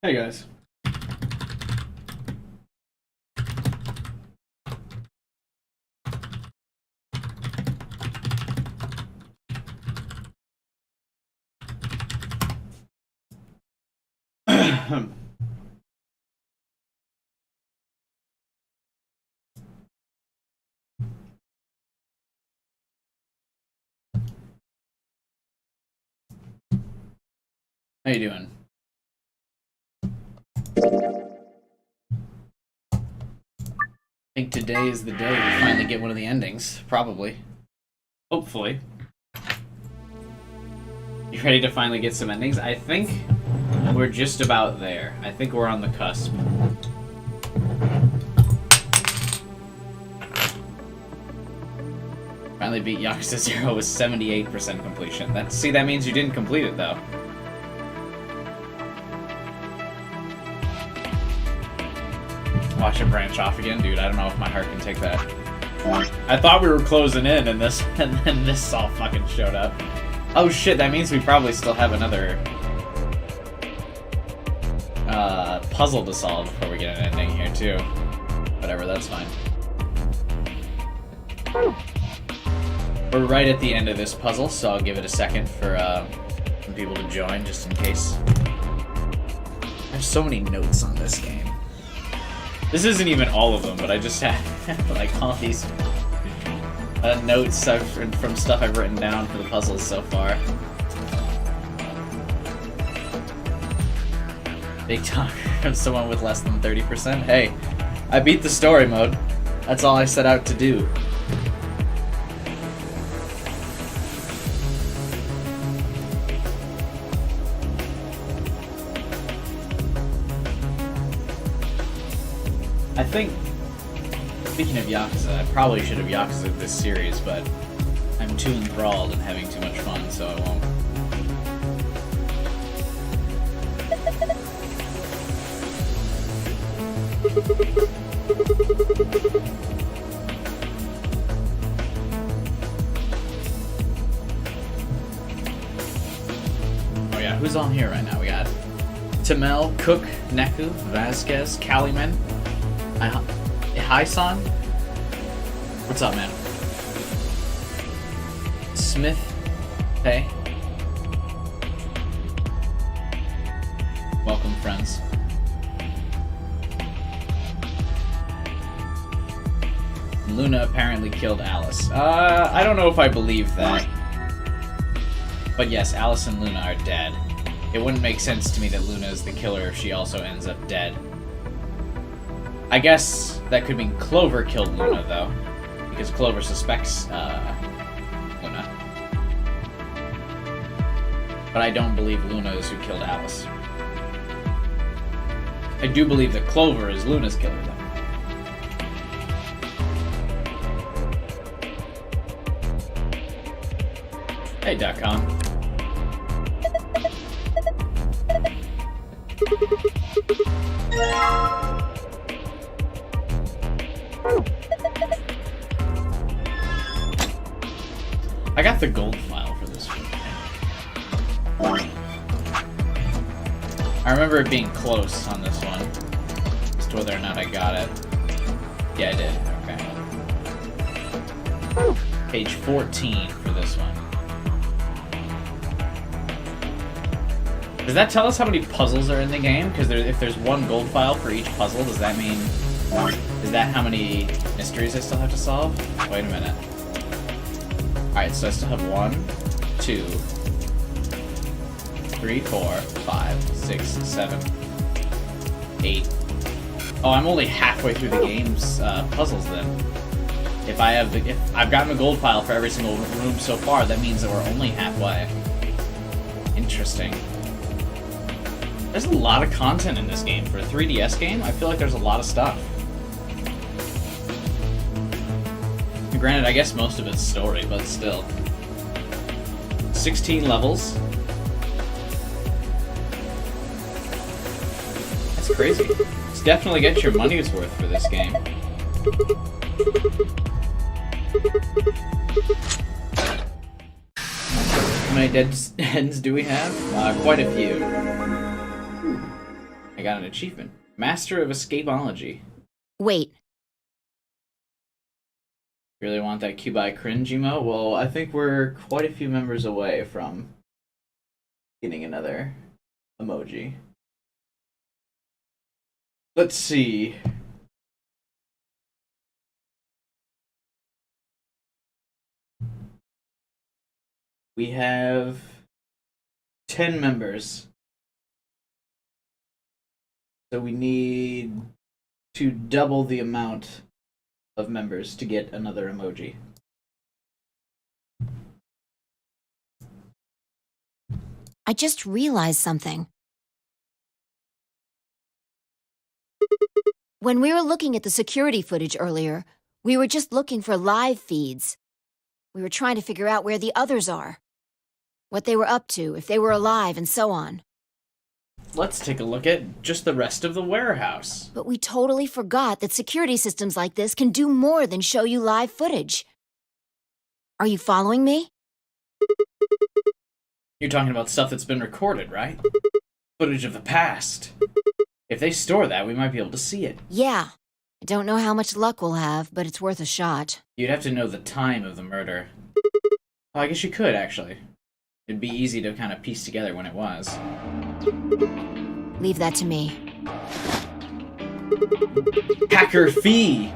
Hey guys. How you doing? I think today is the day we finally get one of the endings. Probably. Hopefully. You ready to finally get some endings? I think we're just about there. I think we're on the cusp. Finally beat Yakuza 0 with 78% completion. That means you didn't complete it though. Watch it branch off again, dude. I don't know if my heart can take that. I thought we were closing in, and then this all fucking showed up. Oh shit! That means we probably still have another puzzle to solve before we get an ending here too. Whatever, that's fine. We're right at the end of this puzzle, so I'll give it a second for some people to join, just in case. There's so many notes on this game. This isn't even all of them, but I just have like all these notes from stuff I've written down for the puzzles so far. Big talk from someone with less than 30%. Hey, I beat the story mode. That's all I set out to do. I think, speaking of Yakuza, I probably should have Yakuza this series, but I'm too enthralled and having too much fun, so I won't. Oh yeah, who's on here right now? We got Tamel, Cook, Neku, Vasquez, Caliman, Hi-san? What's up, man? Smith? Hey. Welcome, friends. Luna apparently killed Alice. I don't know if I believe that. But yes, Alice and Luna are dead. It wouldn't make sense to me that Luna is the killer if she also ends up dead. I guess that could mean Clover killed Luna, though, because Clover suspects Luna. But I don't believe Luna is who killed Alice. I do believe that Clover is Luna's killer, though. Hey, .com. I got the gold file for this one. I remember it being close on this one, as to whether or not I got it. Yeah, I did. Okay. Page 14 for this one. Does that tell us how many puzzles are in the game? Because if there's one gold file for each puzzle, does that mean... Is that how many mysteries I still have to solve? Wait a minute. Alright, so I still have 1, 2, 3, 4, 5, 6, 7, 8. Oh, I'm only halfway through the game's puzzles then. If I've gotten a gold file for every single room so far, that means that we're only halfway. Interesting. There's a lot of content in this game. For a 3DS game, I feel like there's a lot of stuff. Granted, I guess most of it's story, but still. 16 levels. That's crazy. Let's definitely get your money's worth for this game. How many dead ends do we have? Quite a few. I got an achievement. Master of Escapology. Wait. Really want that Cubi cringe emote? Well, I think we're quite a few members away from getting another emoji. Let's see. We have 10 members. So we need to double the amount of members to get another emoji. I just realized something. When we were looking at the security footage earlier, we were just looking for live feeds. We were trying to figure out where the others are, what they were up to, if they were alive, and so on. Let's take a look at just the rest of the warehouse. But we totally forgot that security systems like this can do more than show you live footage. Are you following me? You're talking about stuff that's been recorded, right? Footage of the past. If they store that, we might be able to see it. Yeah. I don't know how much luck we'll have, but it's worth a shot. You'd have to know the time of the murder. Oh, I guess you could, actually. It'd be easy to kind of piece together when it was. Leave that to me. Hacker fee!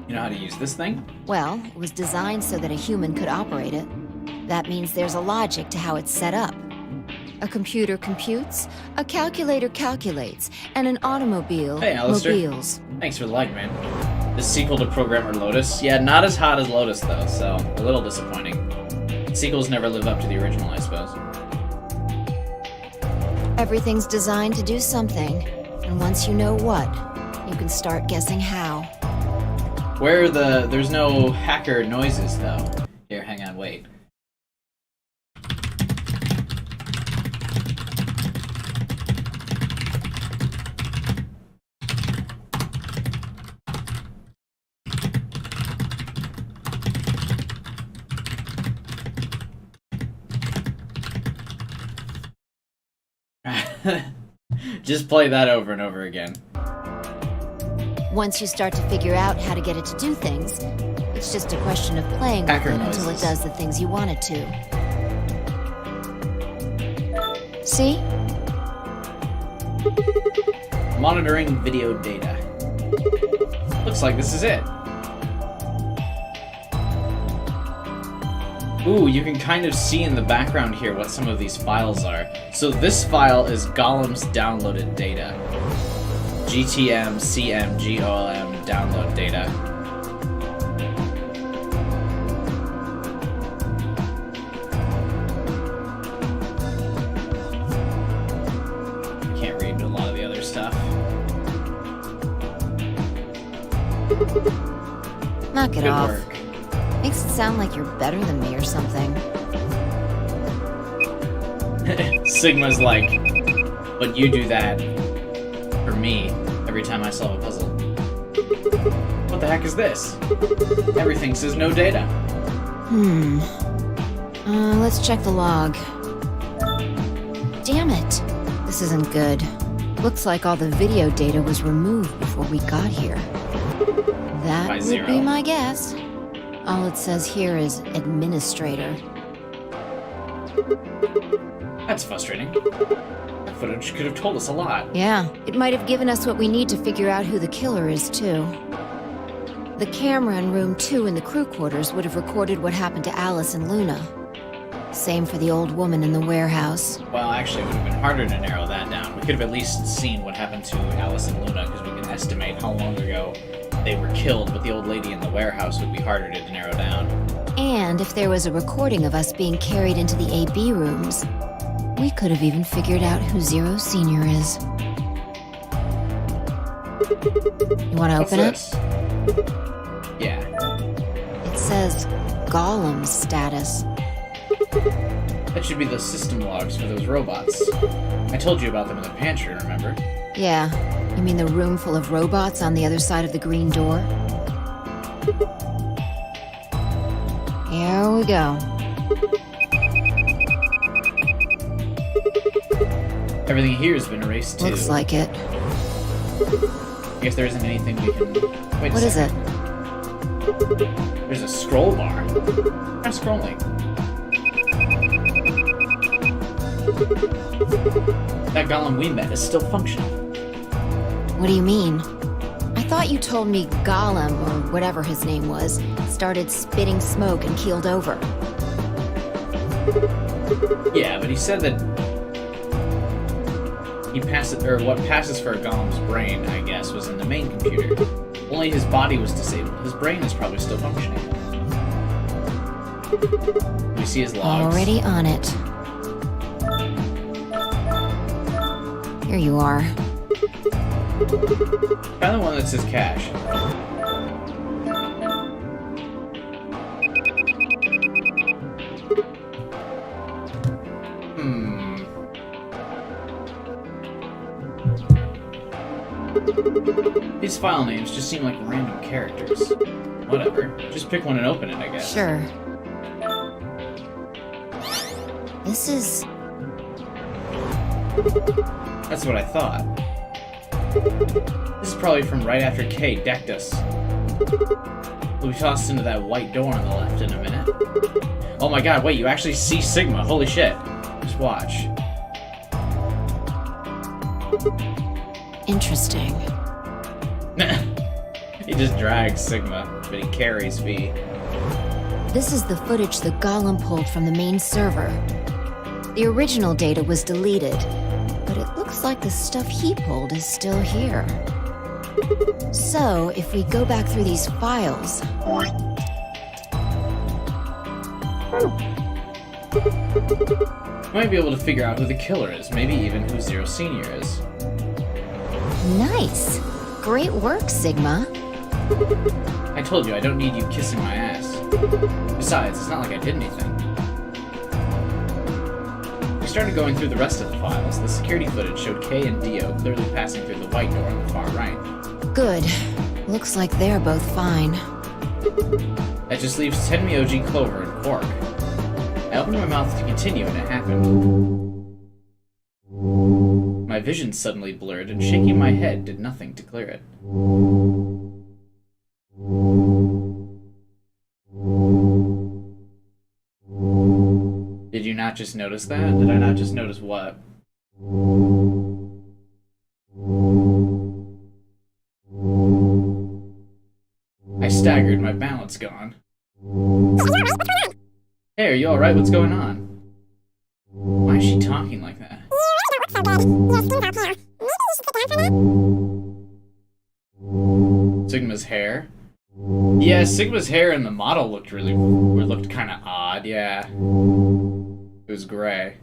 You know how to use this thing? Well, it was designed so that a human could operate it. That means there's a logic to how it's set up. A computer computes, a calculator calculates, and an automobile mobiles. Thanks for the like, man. The sequel to Programmer Lotus? Yeah, not as hot as Lotus, though, so a little disappointing. Sequels never live up to the original, I suppose. Everything's designed to do something, and once you know what, you can start guessing how. There's no hacker noises, though. Here, hang on, wait. Just play that over and over again. Once you start to figure out how to get it to do things, it's just a question of playing with it until it does the things you want it to. See? Monitoring video data. Looks like this is it. Ooh, you can kind of see in the background here what some of these files are. So this file is Golem's downloaded data. GTM, CM, GOLM download data. Can't read a lot of the other stuff. Knock it Good off. work. Makes it sound like you're better than me or something. Sigma's like, but you do that for me every time I solve a puzzle. What the heck is this? Everything says no data. Let's check the log. Damn it. This isn't good. Looks like all the video data was removed before we got here. That By would zero. be my guess. All it says here is administrator. That's frustrating. That footage could have told us a lot. Yeah, it might have given us what we need to figure out who the killer is, too. The camera in room 2 in the crew quarters would have recorded what happened to Alice and Luna. Same for the old woman in the warehouse. Well, actually, it would have been harder to narrow that down. We could have at least seen what happened to Alice and Luna, because we can estimate how long ago they were killed, but the old lady in the warehouse would be harder to narrow down. And if there was a recording of us being carried into the AB rooms, we could have even figured out who Zero Senior is. You want to open What's this? Yeah. it? It says Golem's status. That should be the system logs for those robots. I told you about them in the pantry, remember? Yeah, you mean the room full of robots on the other side of the green door? Here we go. Everything here has been erased too. Looks like it. I guess there isn't anything we can... Wait What is it? There's a scroll bar. Try scrolling. That golem we met is still functional. What do you mean? I thought you told me Gollum, or whatever his name was, started spitting smoke and keeled over. Yeah, but he said that he passes, or what passes for a golem's brain, I guess, was in the main computer. Only his body was disabled. His brain is probably still functioning. We see his logs. Already on it. Here you are. Try the one that says cash. These file names just seem like random characters. Whatever. Just pick one and open it, I guess. Sure. This is... That's what I thought. This is probably from right after Kay decked us. We'll be tossed into that white door on the left in a minute. Oh my god, wait, you actually see Sigma. Holy shit. Just watch. interesting. He just drags Sigma, but he carries V. This is the footage the Golem pulled from the main server. The original data was deleted, but it looks like the stuff he pulled is still here. So, if we go back through these files... Might be able to figure out who the killer is, maybe even who Zero Senior is. Nice! Great work, Sigma. I told you, I don't need you kissing my ass. Besides, it's not like I did anything. We started going through the rest of the files. The security footage showed Kay and Dio clearly passing through the white door on the far right. Good. Looks like they're both fine. That just leaves Tenmyoji, Clover, and Quark. I opened my mouth to continue and it happened. My vision suddenly blurred and shaking my head did nothing to clear it. Did you not just notice that? Did I not just notice what? I staggered, my balance gone. Hey, are you alright? What's going on? Why is she talking like that? Sigma's hair? Yeah, Sigma's hair in the model looked kind of odd, yeah. It was gray.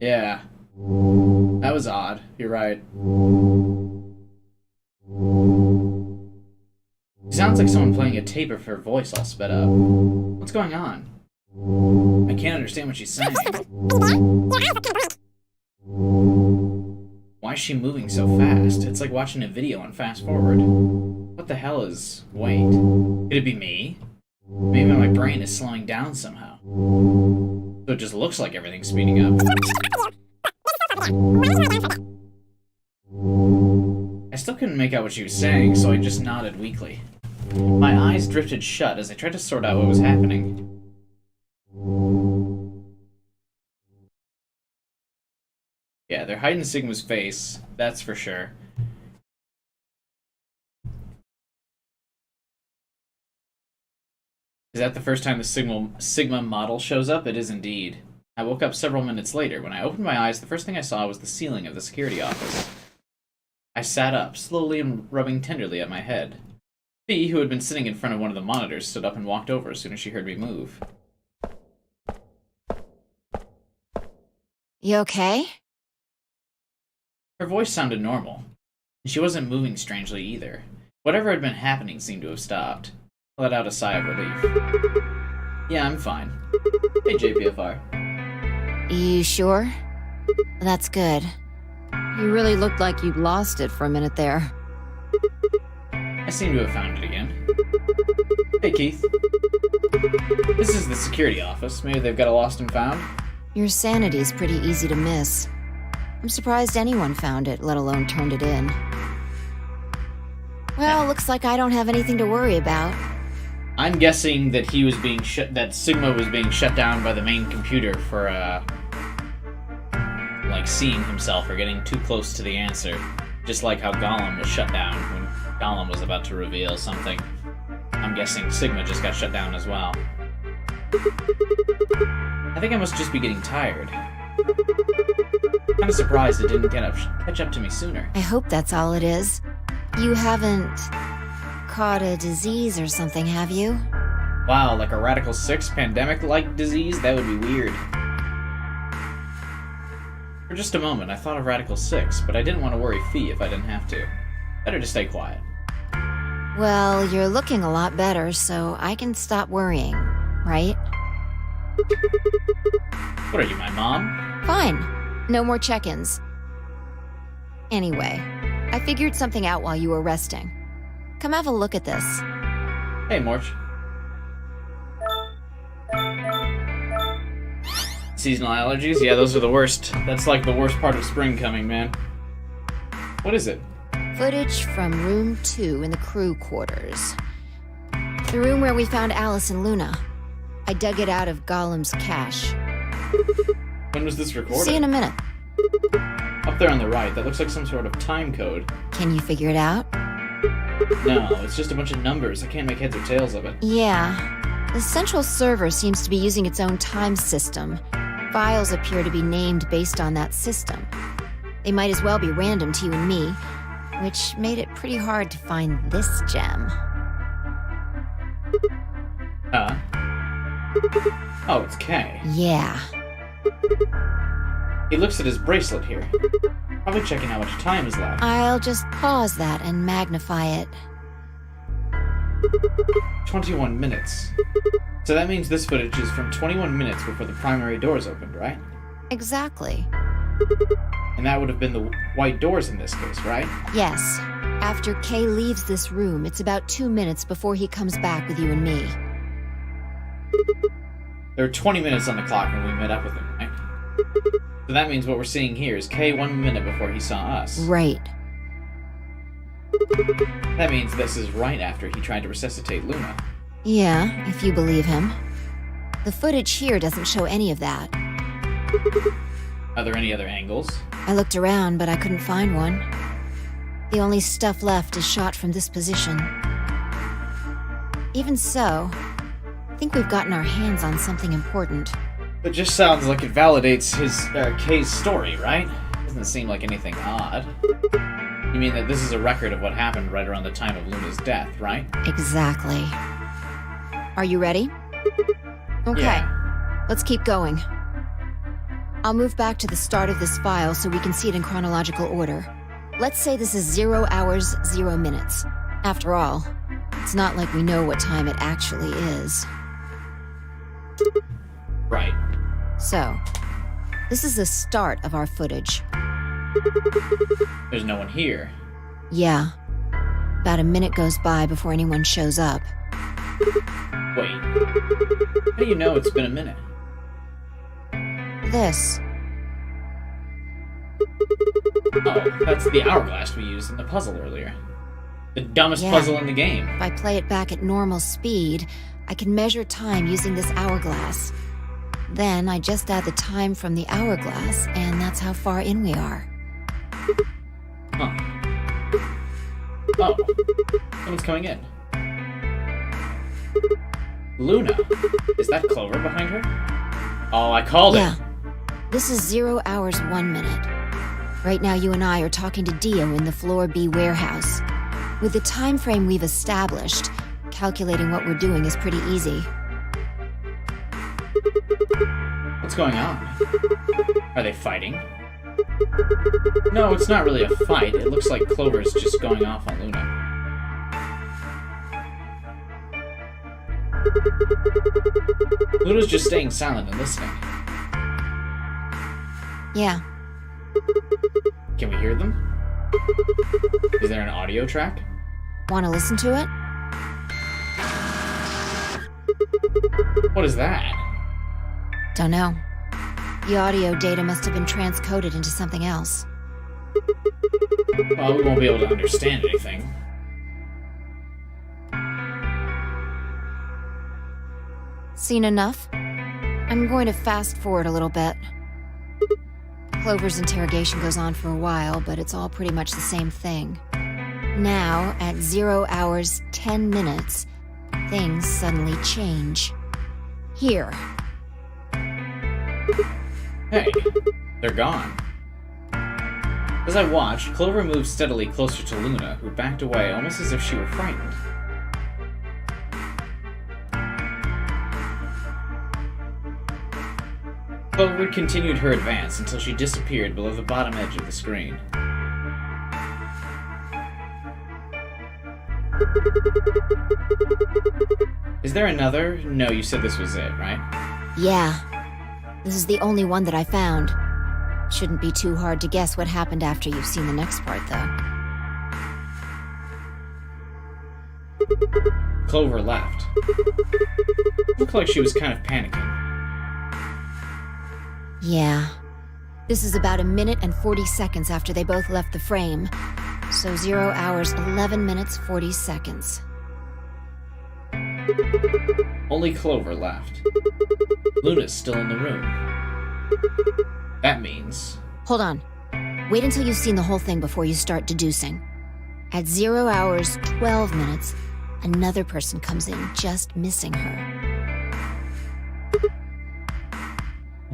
Yeah. That was odd, you're right. It sounds like someone playing a tape of her voice all sped up. What's going on? I can't understand what she's saying. Why is she moving so fast? It's like watching a video on fast forward. What the hell is... Wait. Could it be me? Maybe my brain is slowing down somehow. So it just looks like everything's speeding up. I still couldn't make out what she was saying, so I just nodded weakly. My eyes drifted shut as I tried to sort out what was happening. Yeah, they're hiding Sigma's face, that's for sure. Is that the first time the Sigma model shows up? It is indeed. I woke up several minutes later. When I opened my eyes, the first thing I saw was the ceiling of the security office. I sat up, slowly and rubbing tenderly at my head. Fee, who had been sitting in front of one of the monitors, stood up and walked over as soon as she heard me move. You okay? Her voice sounded normal, and she wasn't moving strangely either. Whatever had been happening seemed to have stopped. I let out a sigh of relief. Yeah, I'm fine. Hey, JPFR. You sure? That's good. You really looked like you'd lost it for a minute there. I seem to have found it again. Hey, Keith. This is the security office. Maybe they've got a lost and found? Your sanity's pretty easy to miss. I'm surprised anyone found it, let alone turned it in. Well, looks like I don't have anything to worry about. I'm guessing that he was being that Sigma was being shut down by the main computer for, like, seeing himself or getting too close to the answer. Just like how Gollum was shut down when Gollum was about to reveal something. I'm guessing Sigma just got shut down as well. I think I must just be getting tired. Kinda surprised it didn't catch up to me sooner. I hope that's all it is. You haven't caught a disease or something, have you? Wow, like a Radical 6 pandemic-like disease? That would be weird. For just a moment, I thought of Radical 6, but I didn't want to worry Fee if I didn't have to. Better to stay quiet. Well, you're looking a lot better, so I can stop worrying, right? What are you, my mom? Fine. No more check-ins. Anyway, I figured something out while you were resting. Come have a look at this. Hey, Morch. Seasonal allergies? Yeah, those are the worst. That's like the worst part of spring coming, man. What is it? Footage from room 2 in the crew quarters. The room where we found Alice and Luna. I dug it out of Gollum's cache. When was this recorded? See you in a minute. Up there on the right, that looks like some sort of time code. Can you figure it out? No, it's just a bunch of numbers. I can't make heads or tails of it. Yeah. The central server seems to be using its own time system. Files appear to be named based on that system. They might as well be random to you and me, which made it pretty hard to find this gem. Oh, it's K. Yeah. He looks at his bracelet here. Probably checking how much time is left. I'll just pause that and magnify it. 21 minutes. So that means this footage is from 21 minutes before the primary doors opened, right? Exactly. And that would have been the white doors in this case, right? Yes. After Kay leaves this room, it's about 2 minutes before he comes back with you and me. There were 20 minutes on the clock when we met up with him, right? So that means what we're seeing here is Kay 1 minute before he saw us. Right. That means this is right after he tried to resuscitate Luna. Yeah, if you believe him. The footage here doesn't show any of that. Are there any other angles? I looked around, but I couldn't find one. The only stuff left is shot from this position. Even so, I think we've gotten our hands on something important. It just sounds like it validates Kay's story, right? Doesn't seem like anything odd. You mean that this is a record of what happened right around the time of Luna's death, right? Exactly. Are you ready? Okay, Yeah. let's keep going. I'll move back to the start of this file so we can see it in chronological order. Let's say this is 0 hours, 0 minutes. After all, it's not like we know what time it actually is. Right. So, this is the start of our footage. There's no one here. Yeah. About a minute goes by before anyone shows up. Wait. How do you know it's been a minute? This. Oh, that's the hourglass we used in the puzzle earlier. The dumbest Yeah. puzzle in the game. If I play it back at normal speed, I can measure time using this hourglass. Then I just add the time from the hourglass, and that's how far in we are. Huh. Oh. Someone's coming in. Luna. Is that Clover behind her? Oh, I called it. Yeah. This is 0 hours, 1 minute. Right now you and I are talking to Dio in the Floor B warehouse. With the time frame we've established, calculating what we're doing is pretty easy. What's going on? Are they fighting? No, it's not really a fight. It looks like Clover's just going off on Luna. Luna's just staying silent and listening. Yeah. Can we hear them? Is there an audio track? Want to listen to it? What is that? Don't know. The audio data must have been transcoded into something else. Well, we won't be able to understand anything. Seen enough? I'm going to fast forward a little bit. Clover's interrogation goes on for a while, but it's all pretty much the same thing. Now, at 0 hours, 10 minutes, things suddenly change. Here. Hey, they're gone. As I watched, Clover moved steadily closer to Luna, who backed away almost as if she were frightened. Clover continued her advance until she disappeared below the bottom edge of the screen. Is there another? No, you said this was it, right? Yeah. This is the only one that I found. Shouldn't be too hard to guess what happened after you've seen the next part, though. Clover left. Looked like she was kind of panicking. Yeah. This is about 1 minute and 40 seconds after they both left the frame. So 0 hours, 11 minutes, 40 seconds. Only Clover left. Luna's still in the room. That means... Hold on. Wait until you've seen the whole thing before you start deducing. At 0 hours, 12 minutes, another person comes in, just missing her.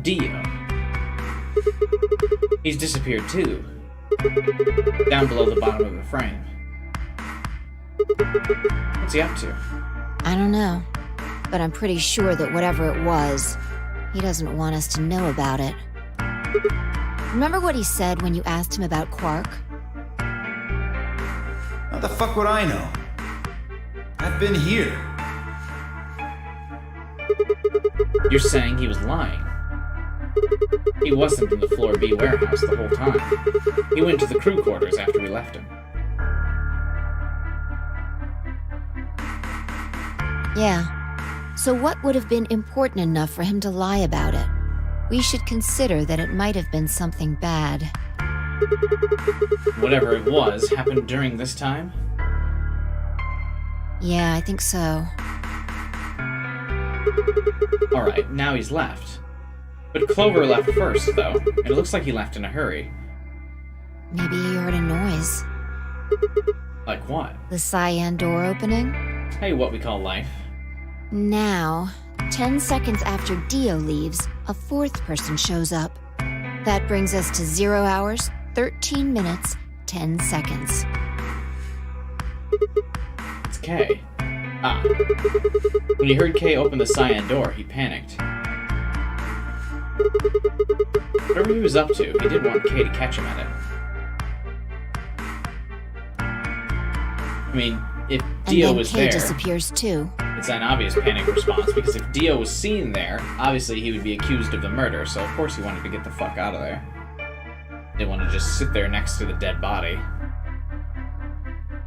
Dio. He's disappeared too. Down below the bottom of the frame. What's he up to? I don't know, but I'm pretty sure that whatever it was, he doesn't want us to know about it. Remember what he said when you asked him about Quark? How the fuck would I know? I've been here. You're saying he was lying. He wasn't in the Floor B warehouse the whole time. He went to the crew quarters after we left him. Yeah. So what would have been important enough for him to lie about it? We should consider that it might have been something bad. Whatever it was happened during this time? Yeah, I think so. Alright, now he's left. But Clover left first, though, and it looks like he left in a hurry. Maybe he heard a noise. Like what? The cyan door opening? Hey, what we call life. Now, 10 seconds after Dio leaves, a fourth person shows up. That brings us to 0 hours, 13 minutes, 10 seconds. It's Kay. Ah. When he heard Kay open the cyan door, he panicked. Whatever he was up to, he didn't want Kay to catch him at it. I mean, if Dio was Kay there, disappears too. it's an obvious panic response, because if Dio was seen there, obviously he would be accused of the murder, so of course he wanted to get the fuck out of there. Didn't want to just sit there next to the dead body.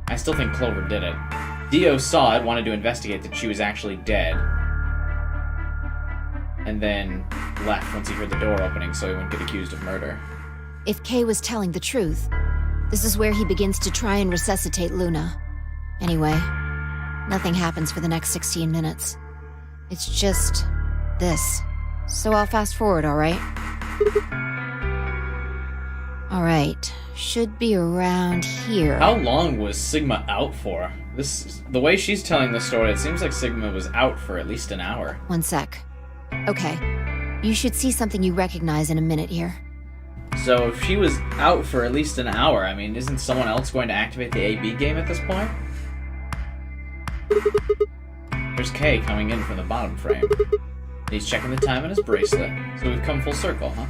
I still think Clover did it. Dio saw it, wanted to investigate that she was actually dead, and then left once he heard the door opening so he wouldn't get accused of murder. If Kay was telling the truth, this is where he begins to try and resuscitate Luna. Anyway, nothing happens for the next 16 minutes. It's just this. So I'll fast forward, alright? Alright, should be around here. How long was Sigma out for? The way she's telling the story, it seems like Sigma was out for at least an hour. One sec. Okay, you should see something you recognize in a minute here. So if she was out for at least an hour, I mean, isn't someone else going to activate the AB game at this point? There's Kay coming in from the bottom frame. He's checking the time on his bracelet, so we've come full circle, huh?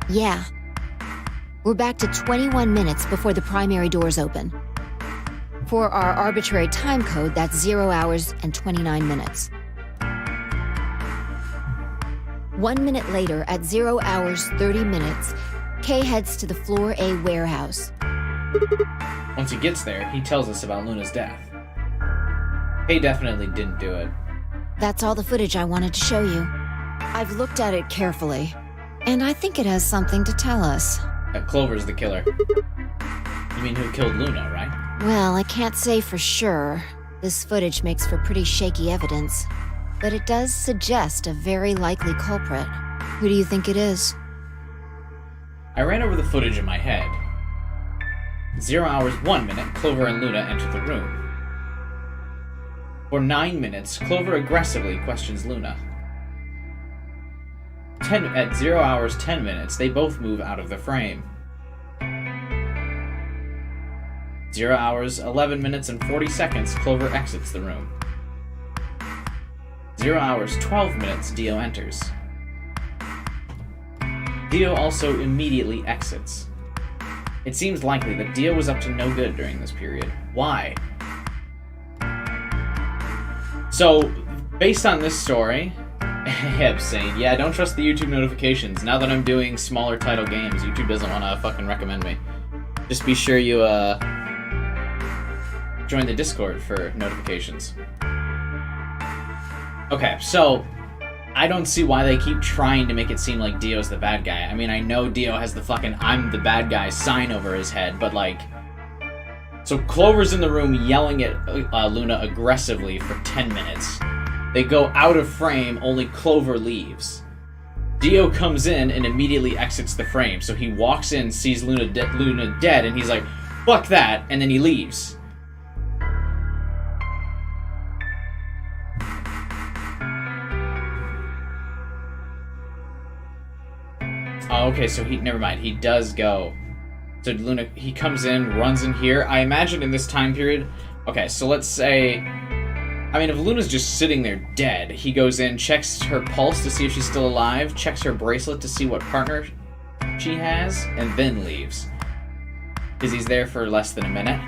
Yeah. We're back to 21 minutes before the primary doors open. For our arbitrary time code, that's 0 hours and 29 minutes. 1 minute later, at 0 hours, 30 minutes, Kay heads to the Floor A warehouse. Once he gets there, he tells us about Luna's death. Kay definitely didn't do it. That's all the footage I wanted to show you. I've looked at it carefully. And I think it has something to tell us. That Clover's the killer. You mean who killed Luna, right? Well, I can't say for sure. This footage makes for pretty shaky evidence. But it does suggest a very likely culprit. Who do you think it is? I ran over the footage in my head. 0 hours, 1 minute, Clover and Luna enter the room. For 9 minutes, Clover aggressively questions Luna. At 0 hours, 10 minutes, they both move out of the frame. 0 hours, 11 minutes, and 40 seconds, Clover exits the room. 0 hours, 12 minutes, Dio enters. Dio also immediately exits. It seems likely that Dio was up to no good during this period. Why? So, based on this story, Heb saying, yeah, don't trust the YouTube notifications. Now that I'm doing smaller title games, YouTube doesn't want to fucking recommend me. Just be sure you, join the Discord for notifications. Okay, so, I don't see why they keep trying to make it seem like Dio's the bad guy. I mean, I know Dio has the fucking I'm the bad guy sign over his head, but like... So Clover's in the room yelling at Luna aggressively for 10 minutes. They go out of frame, only Clover leaves. Dio comes in and immediately exits the frame. So he walks in, sees Luna dead, and he's like, fuck that, and then he leaves. Oh, okay, so never mind, he does go. So Luna, he comes in, runs in here. I imagine in this time period, okay, so let's say, I mean, if Luna's just sitting there dead, he goes in, checks her pulse to see if she's still alive, checks her bracelet to see what partner she has, and then leaves. Because he's there for less than a minute.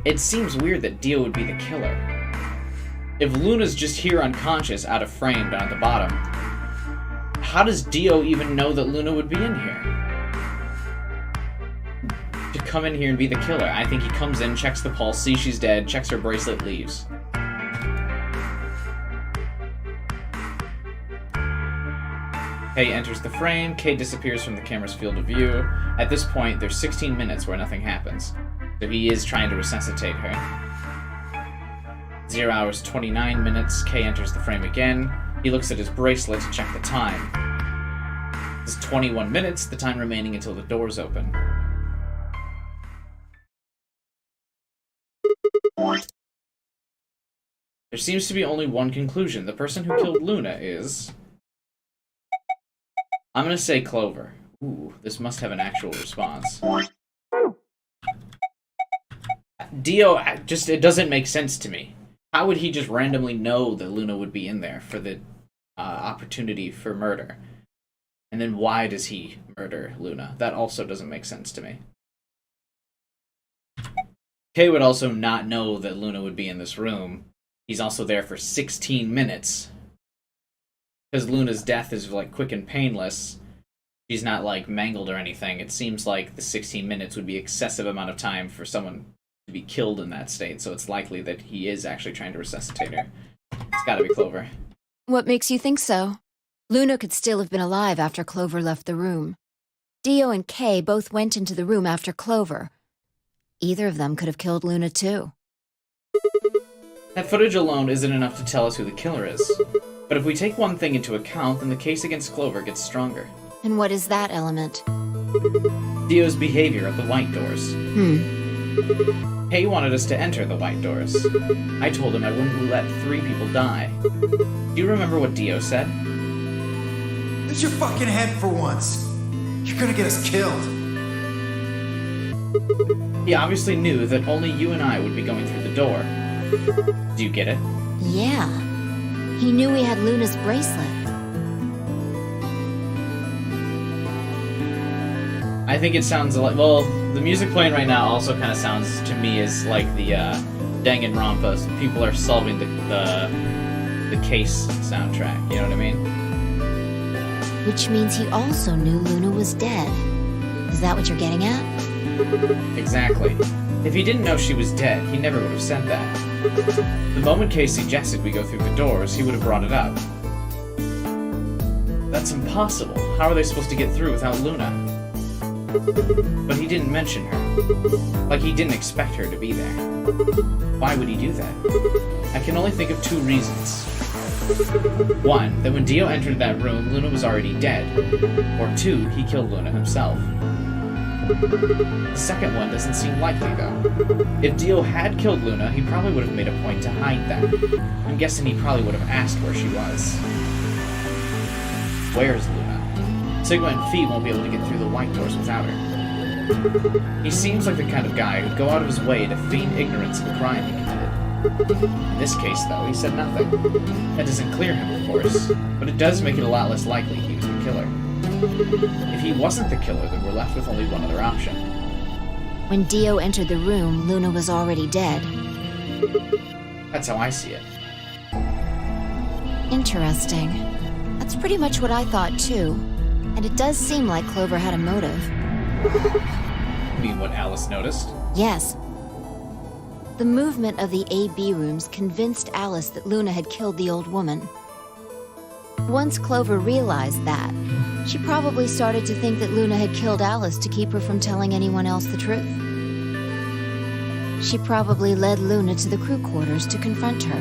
It seems weird that Dio would be the killer. If Luna's just here unconscious, out of frame, down at the bottom, how does Dio even know that Luna would be in here? To come in here and be the killer. I think he comes in, checks the pulse, sees she's dead, checks her bracelet, leaves. Kay enters the frame, Kay disappears from the camera's field of view. At this point, there's 16 minutes where nothing happens. So he is trying to resuscitate her. 0 hours, 29 minutes, Kay enters the frame again. He looks at his bracelet to check the time. It's 21 minutes, the time remaining until the doors open. There seems to be only one conclusion. The person who killed Luna is... I'm gonna say Clover. Ooh, this must have an actual response. Dio, just, it doesn't make sense to me. How would he just randomly know that Luna would be in there for the opportunity for murder? And then why does he murder Luna? That also doesn't make sense to me. Kay would also not know that Luna would be in this room. He's also there for 16 minutes. Because Luna's death is, like, quick and painless. She's not, like, mangled or anything. It seems like the 16 minutes would be excessive amount of time for someone to be killed in that state, so it's likely that he is actually trying to resuscitate her. It's gotta be Clover. What makes you think so? Luna could still have been alive after Clover left the room. Dio and Kay both went into the room after Clover. Either of them could have killed Luna too. That footage alone isn't enough to tell us who the killer is. But if we take one thing into account, then the case against Clover gets stronger. And what is that element? Dio's behavior at the white doors. Kay wanted us to enter the white doors. I told him I wouldn't let 3 people die. Do you remember what Dio said? Use your fucking head for once. You're gonna get us killed. He obviously knew that only you and I would be going through the door. Do you get it? Yeah. He knew we had Luna's bracelet. I think it sounds like, well, the music playing right now also kind of sounds to me as like the Danganronpa. People are solving the case soundtrack. You know what I mean? Which means he also knew Luna was dead. Is that what you're getting at? Exactly. If he didn't know she was dead, he never would have said that. The moment Kay suggested we go through the doors, he would have brought it up. That's impossible. How are they supposed to get through without Luna? But he didn't mention her. Like he didn't expect her to be there. Why would he do that? I can only think of 2 reasons. 1, that when Dio entered that room, Luna was already dead. Or 2, he killed Luna himself. The second one doesn't seem likely, though. If Dio had killed Luna, he probably would have made a point to hide that. I'm guessing he probably would have asked where she was. Where's Luna? Sigma and Fee won't be able to get through the white doors without her. He seems like the kind of guy who'd go out of his way to feign ignorance of the crime he committed. In this case, though, he said nothing. That doesn't clear him, of course, but it does make it a lot less likely he was the killer. If he wasn't the killer, then we're left with only one other option. When Dio entered the room, Luna was already dead. That's how I see it. Interesting. That's pretty much what I thought, too. And it does seem like Clover had a motive. You mean what Alice noticed? Yes. The movement of the A-B rooms convinced Alice that Luna had killed the old woman. Once Clover realized that, she probably started to think that Luna had killed Alice to keep her from telling anyone else the truth. She probably led Luna to the crew quarters to confront her.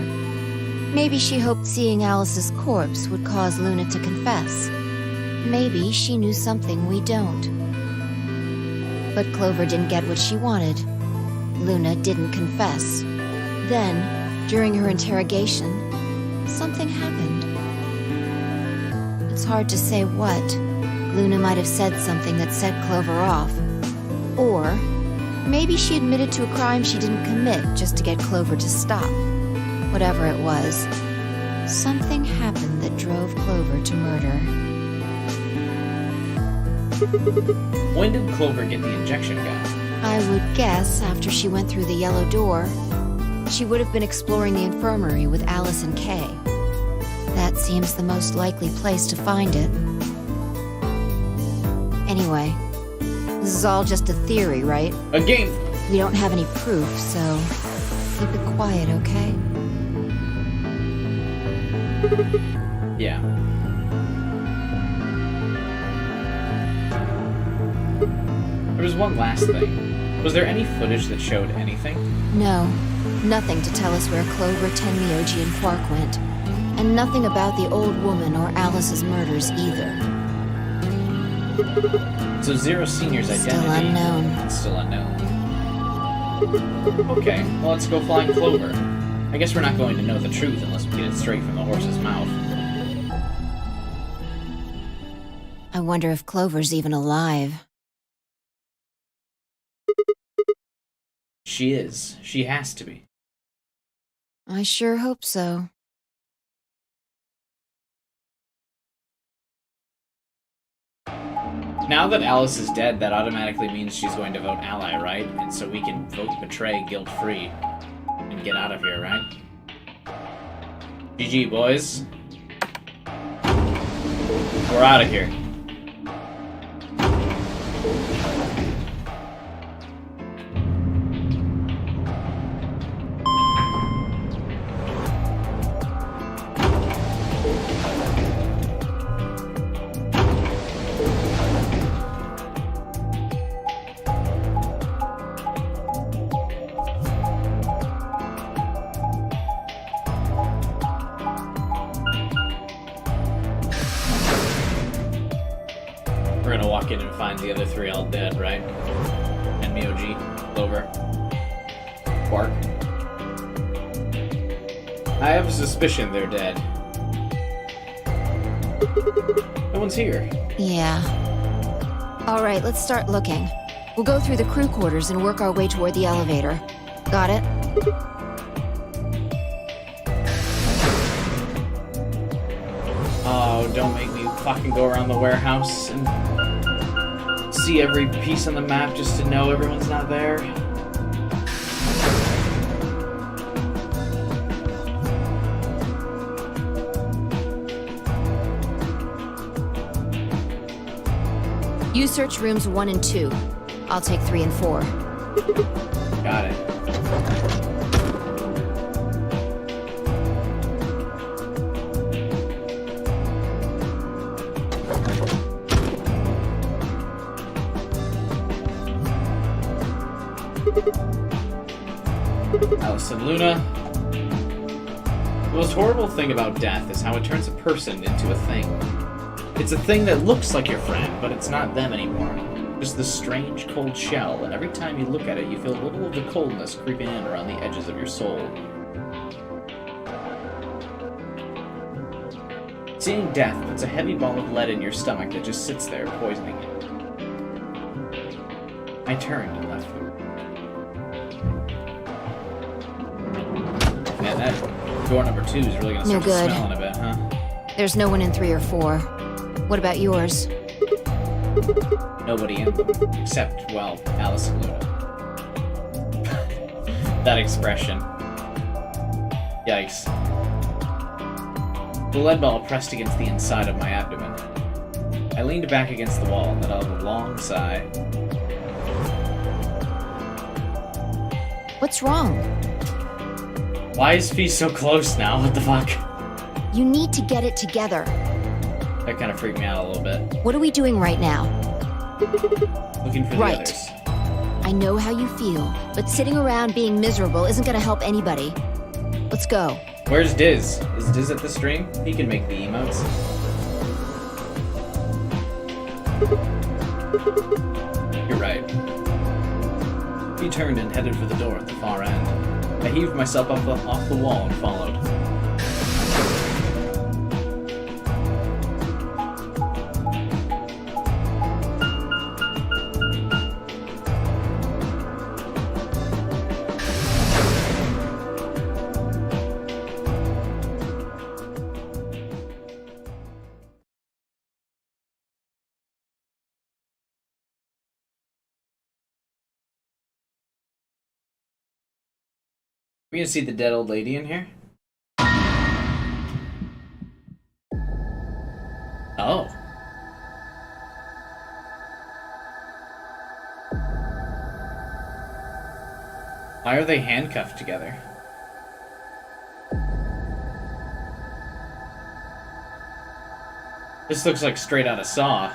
Maybe she hoped seeing Alice's corpse would cause Luna to confess. Maybe she knew something we don't. But Clover didn't get what she wanted. Luna didn't confess. Then, during her interrogation, something happened. It's hard to say what. Luna might have said something that set Clover off. Or maybe she admitted to a crime she didn't commit just to get Clover to stop. Whatever it was, something happened that drove Clover to murder. When did Clover get the injection gun? I would guess after she went through the yellow door. She would have been exploring the infirmary with Alice and Kay. That seems the most likely place to find it. Anyway, this is all just a theory, right? A game! We don't have any proof, so keep it quiet, okay? Yeah. There was one last thing. Was there any footage that showed anything? No, nothing to tell us where Clover, Tenmyoji, and Quark went. And nothing about the old woman or Alice's murders either. So Zero Senior's identity... Still unknown. Still unknown. Okay, well let's go find Clover. I guess we're not going to know the truth unless we get it straight from the horse's mouth. I wonder if Clover's even alive. She is. She has to be. I sure hope so. Now that Alice is dead, that automatically means she's going to vote ally, right? And so we can vote betray guilt-free and get out of here, right? GG, boys. We're out of here. We're gonna walk in and find the other 3 all dead, right? And Myoji, Clover, Quark. I have a suspicion they're dead. No one's here. Yeah. Alright, let's start looking. We'll go through the crew quarters and work our way toward the elevator. Got it? Oh, don't make me fucking go around the warehouse and see every piece on the map just to know everyone's not there. You search rooms 1 and 2. I'll take 3 and 4. Got it. Alice and Luna. The most horrible thing about death is how it turns a person into a thing. It's a thing that looks like your friend, but it's not them anymore. Just this strange, cold shell, and every time you look at it, you feel a little of the coldness creeping in around the edges of your soul. Seeing death puts a heavy ball of lead in your stomach that just sits there, poisoning you. I turned and left the room. Man, that door number 2 is really gonna start to smell in a bit, huh? There's no one in 3 or 4. What about yours? Nobody in them, except, well, Alice and Luna. That expression. Yikes. The lead ball pressed against the inside of my abdomen. I leaned back against the wall and let out a long sigh. What's wrong? Why is Fee so close now? What the fuck? You need to get it together. That kind of freaked me out a little bit. What are we doing right now? Looking for the others. I know how you feel, but sitting around being miserable isn't gonna help anybody. Let's go. Where's Diz? Is Diz at the stream? He can make the emotes. You're right. He turned and headed for the door at the far end. I heaved myself off the wall and followed. We gonna see the dead old lady in here? Oh. Why are they handcuffed together? This looks like straight out of Saw.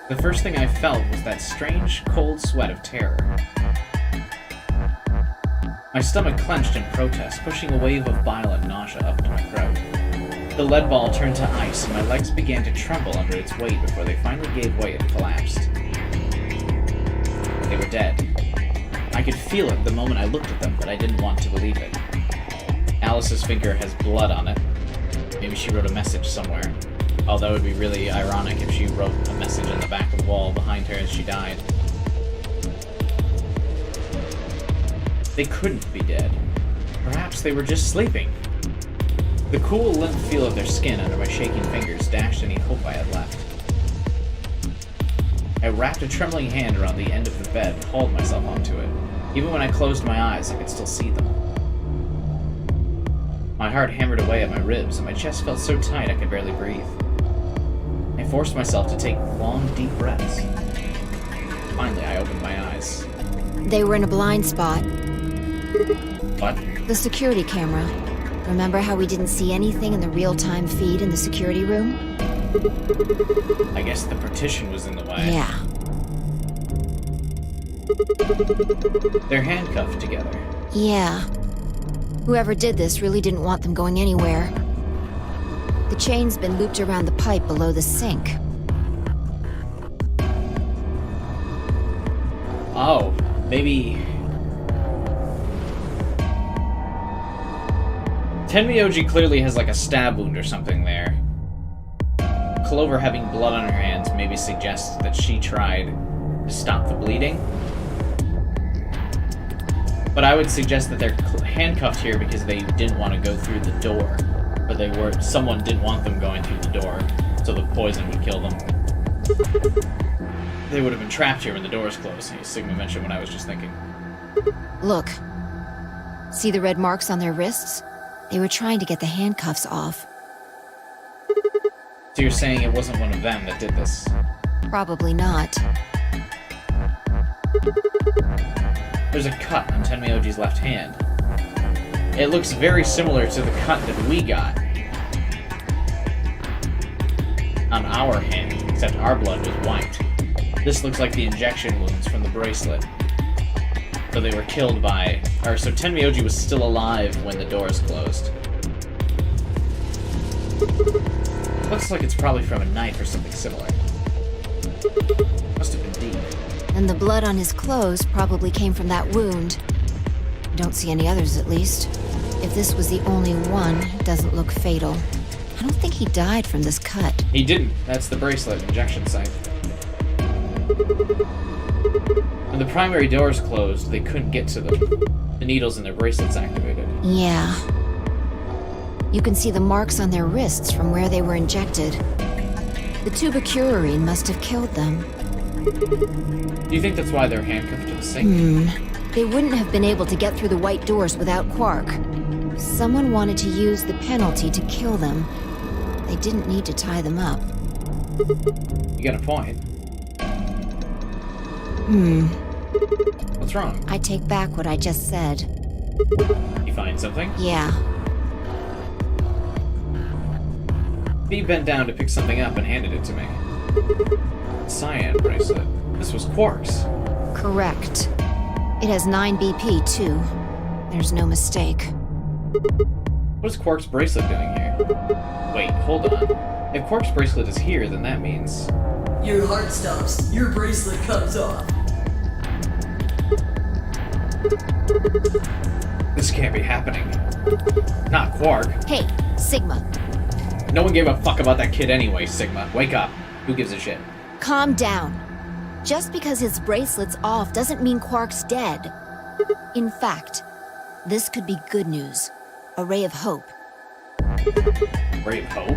The first thing I felt was that strange, cold sweat of terror. My stomach clenched in protest, pushing a wave of bile and nausea up to my throat. The lead ball turned to ice, and my legs began to tremble under its weight before they finally gave way and collapsed. They were dead. I could feel it the moment I looked at them, but I didn't want to believe it. Alice's finger has blood on it. Maybe she wrote a message somewhere. Although it would be really ironic if she wrote a message on the back of the wall behind her as she died. They couldn't be dead. Perhaps they were just sleeping. The cool, limp feel of their skin under my shaking fingers dashed any hope I had left. I wrapped a trembling hand around the end of the bed and hauled myself onto it. Even when I closed my eyes, I could still see them. My heart hammered away at my ribs, and my chest felt so tight I could barely breathe. I forced myself to take long, deep breaths. Finally, I opened my eyes. They were in a blind spot. What? The security camera. Remember how we didn't see anything in the real-time feed in the security room? I guess the partition was in the way. Yeah. They're handcuffed together. Yeah. Whoever did this really didn't want them going anywhere. The chain's been looped around the pipe below the sink. Oh, maybe... Tenmyoji clearly has like a stab wound or something there. Clover having blood on her hands maybe suggests that she tried to stop the bleeding. But I would suggest that they're handcuffed here because they didn't want to go through the door. But someone didn't want them going through the door, so the poison would kill them. They would have been trapped here when the doors closed. Sigma mentioned what I was just thinking. Look. See the red marks on their wrists? They were trying to get the handcuffs off. So you're saying it wasn't one of them that did this? Probably not. There's a cut on Tenmyoji's left hand. It looks very similar to the cut that we got on our hand, except our blood was white. This looks like the injection wounds from the bracelet. So they were killed by... Or, so Tenmyoji was still alive when the doors closed. Looks like it's probably from a knife or something similar. Must have been deep. And the blood on his clothes probably came from that wound. I don't see any others, at least. If this was the only one, it doesn't look fatal. I don't think he died from this cut. He didn't. That's the bracelet injection site. When the primary doors closed, they couldn't get to them. The needles in their bracelets activated. Yeah. You can see the marks on their wrists from where they were injected. The tubocurarine must have killed them. Do you think that's why they're handcuffed to the sink? They wouldn't have been able to get through the white doors without Quark. Someone wanted to use the penalty to kill them. They didn't need to tie them up. You got a point. What's wrong? I take back what I just said. You find something? Yeah. He bent down to pick something up and handed it to me. Cyan bracelet. This was Quark's. Correct. It has 9 BP, too. There's no mistake. What is Quark's bracelet doing here? Wait, hold on. If Quark's bracelet is here, then that means... Your heart stops. Your bracelet comes off. This can't be happening. Not Quark. Hey, Sigma. No one gave a fuck about that kid anyway, Sigma. Wake up. Who gives a shit? Calm down. Just because his bracelet's off doesn't mean Quark's dead. In fact, this could be good news. A ray of hope. Ray of hope?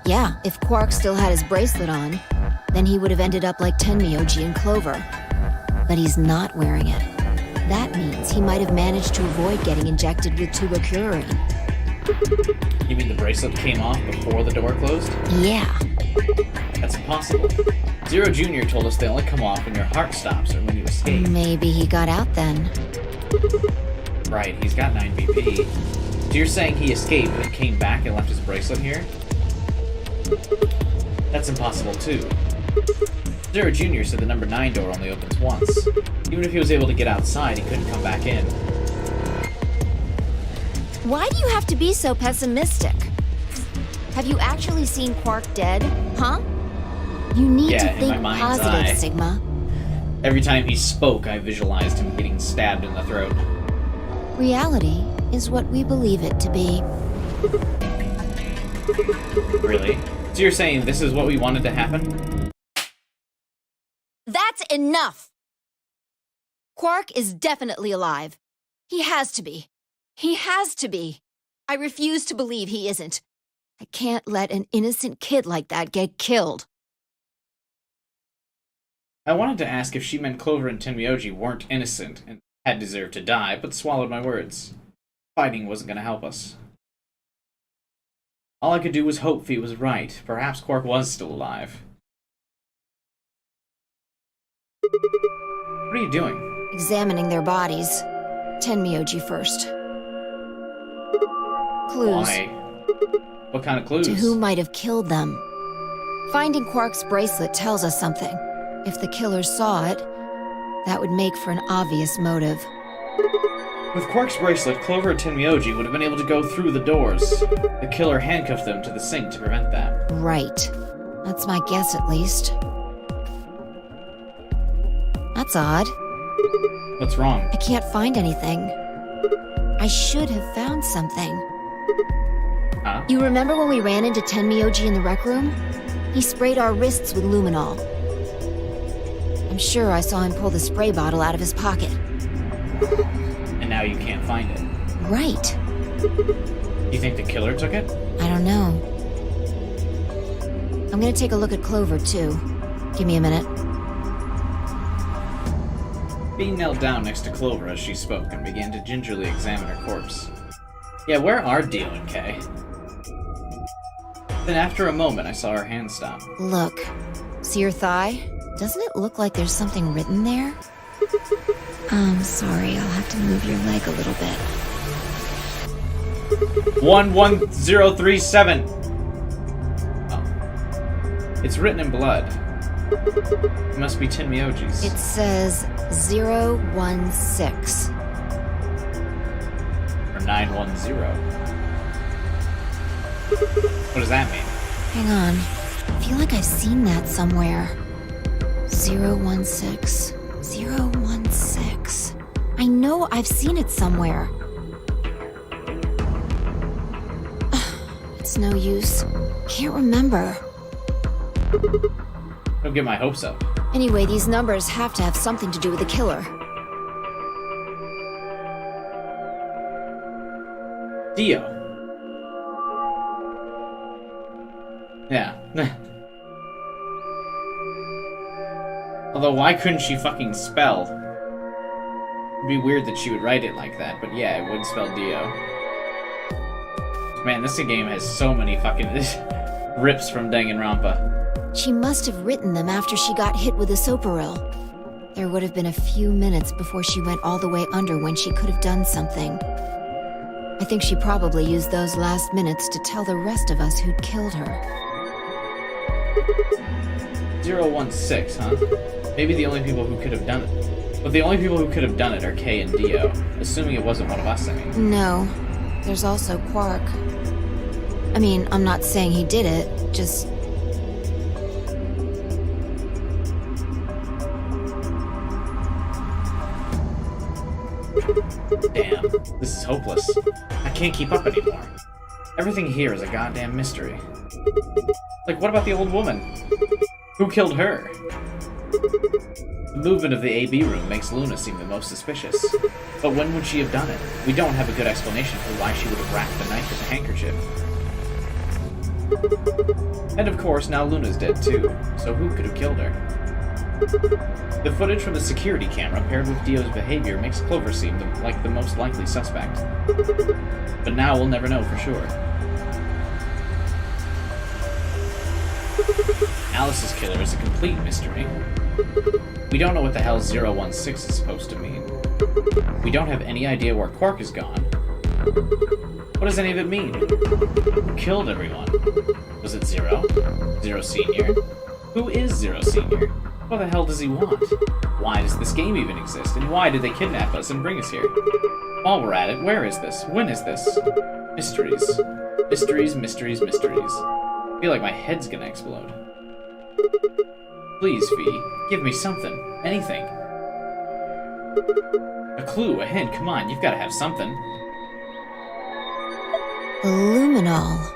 Yeah, if Quark still had his bracelet on, then he would have ended up like Tenmyoji and Clover. But he's not wearing it. That means he might have managed to avoid getting injected with tubocurarine. You mean the bracelet came off before the door closed? Yeah. That's impossible. Zero Jr. told us they only come off when your heart stops or when you escape. Maybe he got out then. Right, he's got 9 BP. So you're saying he escaped and came back and left his bracelet here? That's impossible too. Zero Jr. said the number 9 door only opens once. Even if he was able to get outside, he couldn't come back in. Why do you have to be so pessimistic? Have you actually seen Quark dead, huh? You need to in my think mind's positive, eye. Sigma. Every time he spoke, I visualized him getting stabbed in the throat. Reality is what we believe it to be. Really? So you're saying this is what we wanted to happen? That's enough! Quark is definitely alive. He has to be. He has to be. I refuse to believe he isn't. I can't let an innocent kid like that get killed. I wanted to ask if she meant Clover and Tenmyoji weren't innocent and had deserved to die, but swallowed my words. Fighting wasn't going to help us. All I could do was hope Fee was right. Perhaps Quark was still alive. What are you doing? Examining their bodies. Tenmyoji first. Clues. Why? What kind of clues? To who might have killed them. Finding Quark's bracelet tells us something. If the killer saw it, that would make for an obvious motive. With Quark's bracelet, Clover and Tenmyoji would have been able to go through the doors. The killer handcuffed them to the sink to prevent that. Right. That's my guess, at least. That's odd. What's wrong? I can't find anything. I should have found something. Huh? You remember when we ran into Tenmyoji in the rec room? He sprayed our wrists with luminol. I'm sure I saw him pull the spray bottle out of his pocket. And now you can't find it. Right. You think the killer took it? I don't know. I'm gonna take a look at Clover, too. Give me a minute. Bee knelt down next to Clover as she spoke and began to gingerly examine her corpse. Yeah, where are Dio and Kay? Then after a moment, I saw her hand stop. Look. See your thigh? Doesn't it look like there's something written there? Sorry, I'll have to move your leg a little bit. 11037! Oh. It's written in blood. It must be Tenmyojis. It says 016. Or 910. What does that mean? Hang on. I feel like I've seen that somewhere. 016. 016. I know I've seen it somewhere. It's no use. Can't remember. Don't get my hopes up. Anyway, these numbers have to have something to do with the killer. Dio. Yeah. Although, why couldn't she fucking spell? It'd be weird that she would write it like that, but yeah, it would spell Dio. Man, this game has so many fucking rips from Danganronpa. She must have written them after she got hit with a soparil. There would have been a few minutes before she went all the way under when she could have done something. I think she probably used those last minutes to tell the rest of us who'd killed her. 016, huh? Maybe the only people who could have done it. But the only people who could have done it are Kay and Dio. Assuming it wasn't one of us, I mean. No. There's also Quark. I mean, I'm not saying he did it, just... Damn, this is hopeless. I can't keep up anymore. Everything here is a goddamn mystery. Like, what about the old woman? Who killed her? The movement of the AB room makes Luna seem the most suspicious. But when would she have done it? We don't have a good explanation for why she would have wrapped the knife with a handkerchief. And of course, now Luna's dead too, so who could have killed her? The footage from the security camera paired with Dio's behavior makes Clover seem like the most likely suspect. But now we'll never know for sure. Alice's killer is a complete mystery. We don't know what the hell 016 is supposed to mean. We don't have any idea where Quark is gone. What does any of it mean? Who killed everyone? Was it Zero? Zero Senior? Who is Zero Senior? What the hell does he want? Why does this game even exist? And why did they kidnap us and bring us here? While we're at it, where is this? When is this? Mysteries. Mysteries, mysteries, mysteries. I feel like my head's gonna explode. Please, Fee, give me something. Anything. A clue, a hint, come on, you've gotta have something. Luminol.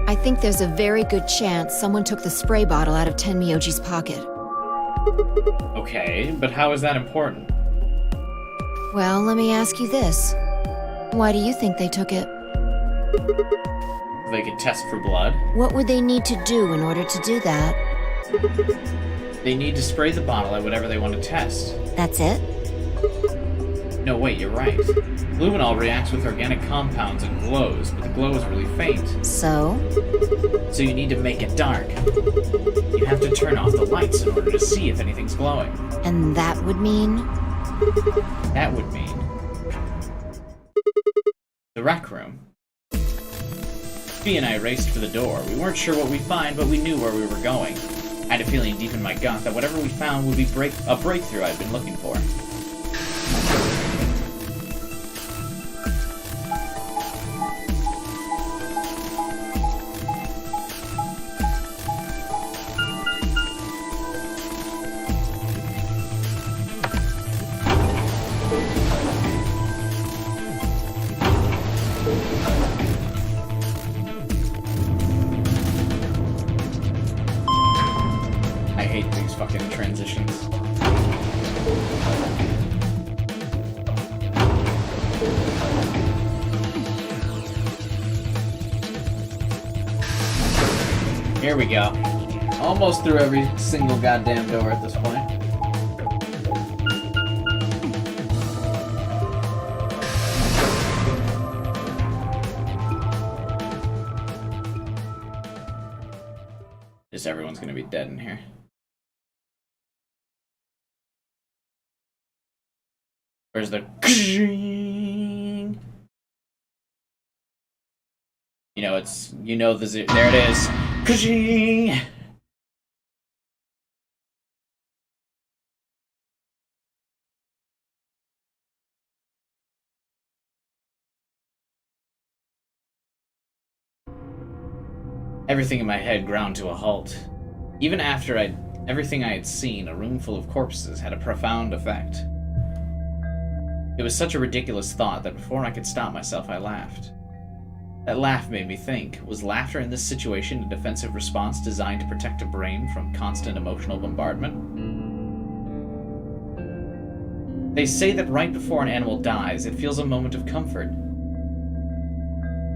I think there's a very good chance someone took the spray bottle out of Tenmyoji's pocket. Okay, but how is that important? Well, let me ask you this. Why do you think they took it? They could test for blood. What would they need to do in order to do that? They need to spray the bottle at whatever they want to test. That's it? No, wait, you're right. Luminol reacts with organic compounds and glows, but the glow is really faint. So? So you need to make it dark. You have to turn off the lights in order to see if anything's glowing. And that would mean? That would mean... the rec room. Fee and I raced for the door. We weren't sure what we'd find, but we knew where we were going. I had a feeling deep in my gut that whatever we found would be a breakthrough I'd been looking for. I hate these fucking transitions. Here we go. Almost through every single goddamn door at this point. Just everyone's gonna be dead in here. Where's the... You know, it's... You know, there it is. Everything in my head ground to a halt. Even after everything I had seen, a room full of corpses had a profound effect. It was such a ridiculous thought that before I could stop myself, I laughed. That laugh made me think, was laughter in this situation a defensive response designed to protect a brain from constant emotional bombardment? They say that right before an animal dies, it feels a moment of comfort.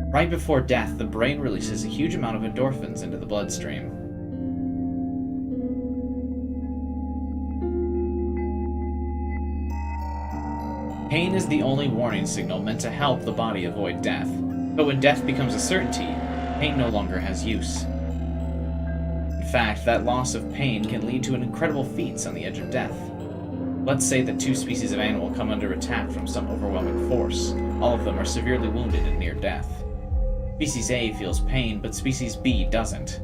Right before death, the brain releases a huge amount of endorphins into the bloodstream. Pain is the only warning signal meant to help the body avoid death. But when death becomes a certainty, pain no longer has use. In fact, that loss of pain can lead to incredible feats on the edge of death. Let's say that two species of animal come under attack from some overwhelming force. All of them are severely wounded and near death. Species A feels pain, but Species B doesn't.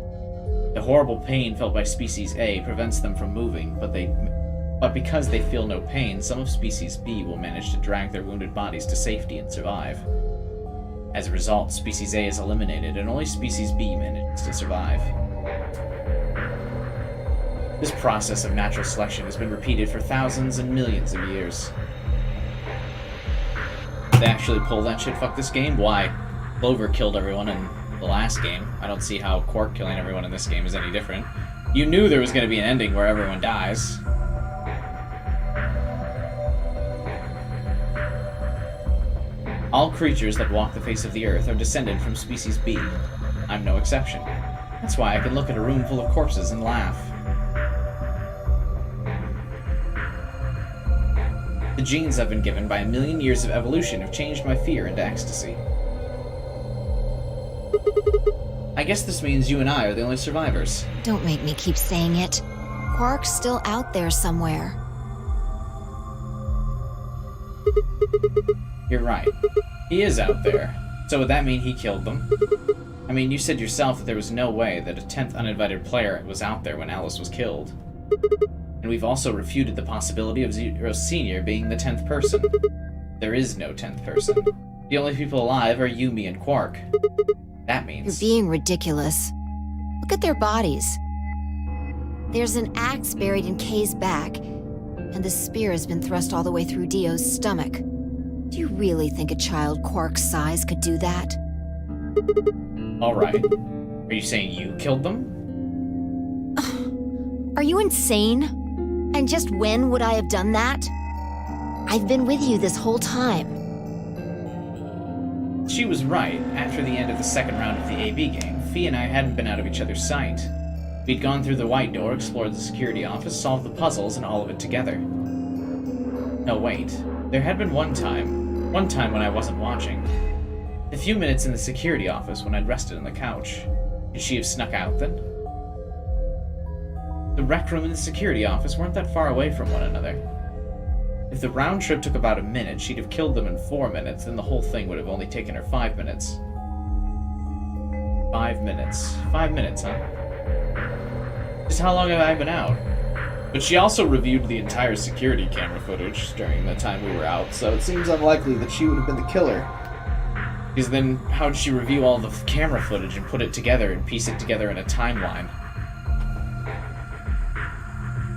The horrible pain felt by Species A prevents them from moving, but because they feel no pain, some of Species B will manage to drag their wounded bodies to safety and survive. As a result, Species A is eliminated, and only Species B manages to survive. This process of natural selection has been repeated for thousands and millions of years. Did they actually pull that shit fuck this game? Why? Clover killed everyone in the last game. I don't see how Quark killing everyone in this game is any different. You knew there was going to be an ending where everyone dies. All creatures that walk the face of the earth are descended from Species B. I'm no exception. That's why I can look at a room full of corpses and laugh. The genes I've been given by a million years of evolution have changed my fear into ecstasy. I guess this means you and I are the only survivors. Don't make me keep saying it. Quark's still out there somewhere. You're right. He is out there. So would that mean he killed them? I mean, you said yourself that there was no way that a 10th uninvited player was out there when Alice was killed. And we've also refuted the possibility of Zero Senior being the 10th person. There is no 10th person. The only people alive are you, me, and Quark. That means... You're being ridiculous. Look at their bodies. There's an axe buried in Kay's back, and the spear has been thrust all the way through Dio's stomach. Do you really think a child Quark's size could do that? Alright. Are you saying you killed them? Are you insane? And just when would I have done that? I've been with you this whole time. She was right. After the end of the second round of the AB game, Fee and I hadn't been out of each other's sight. We'd gone through the white door, explored the security office, solved the puzzles, and all of it together. No, wait. There had been one time when I wasn't watching. A few minutes in the security office when I'd rested on the couch. Could she have snuck out then? The rec room and the security office weren't that far away from one another. If the round trip took about a minute, she'd have killed them in 4 minutes, then the whole thing would have only taken her 5 minutes. 5 minutes. 5 minutes, huh? Just how long have I been out? But she also reviewed the entire security camera footage during the time we were out, so it seems unlikely that she would have been the killer. Because then, how did she review all the camera footage and put it together and piece it together in a timeline?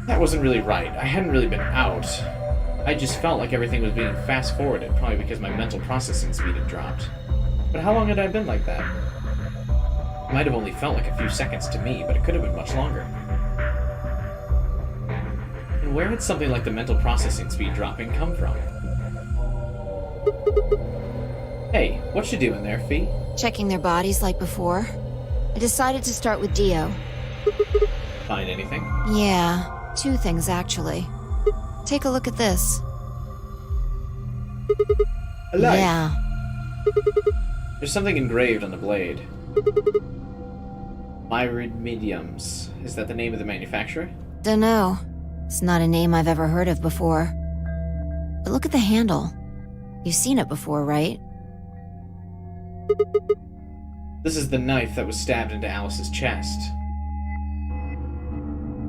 That wasn't really right. I hadn't really been out. I just felt like everything was being fast-forwarded, probably because my mental processing speed had dropped. But how long had I been like that? It might have only felt like a few seconds to me, but it could have been much longer. And where had something like the mental processing speed dropping come from? Hey, what you doing there, Fee? Checking their bodies like before. I decided to start with Dio. Find anything? Yeah, 2 things actually. Take a look at this. Alive. Yeah. There's something engraved on the blade. Myrid Mediums. Is that the name of the manufacturer? Dunno. It's not a name I've ever heard of before. But look at the handle. You've seen it before, right? This is the knife that was stabbed into Alice's chest.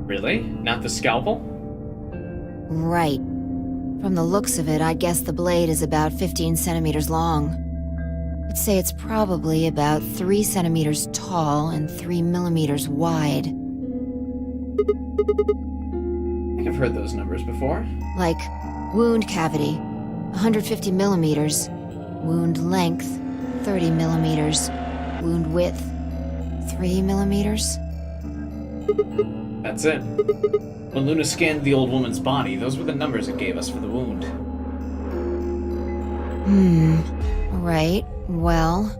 Really? Not the scalpel? Right. From the looks of it, I'd guess the blade is about 15 centimeters long. I'd say it's probably about 3 centimeters tall and 3 millimeters wide. I think I've heard those numbers before. Like, wound cavity, 150 millimeters. Wound length, 30 millimeters. Wound width, 3 millimeters. That's it. When Luna scanned the old woman's body, those were the numbers it gave us for the wound. Right. Well,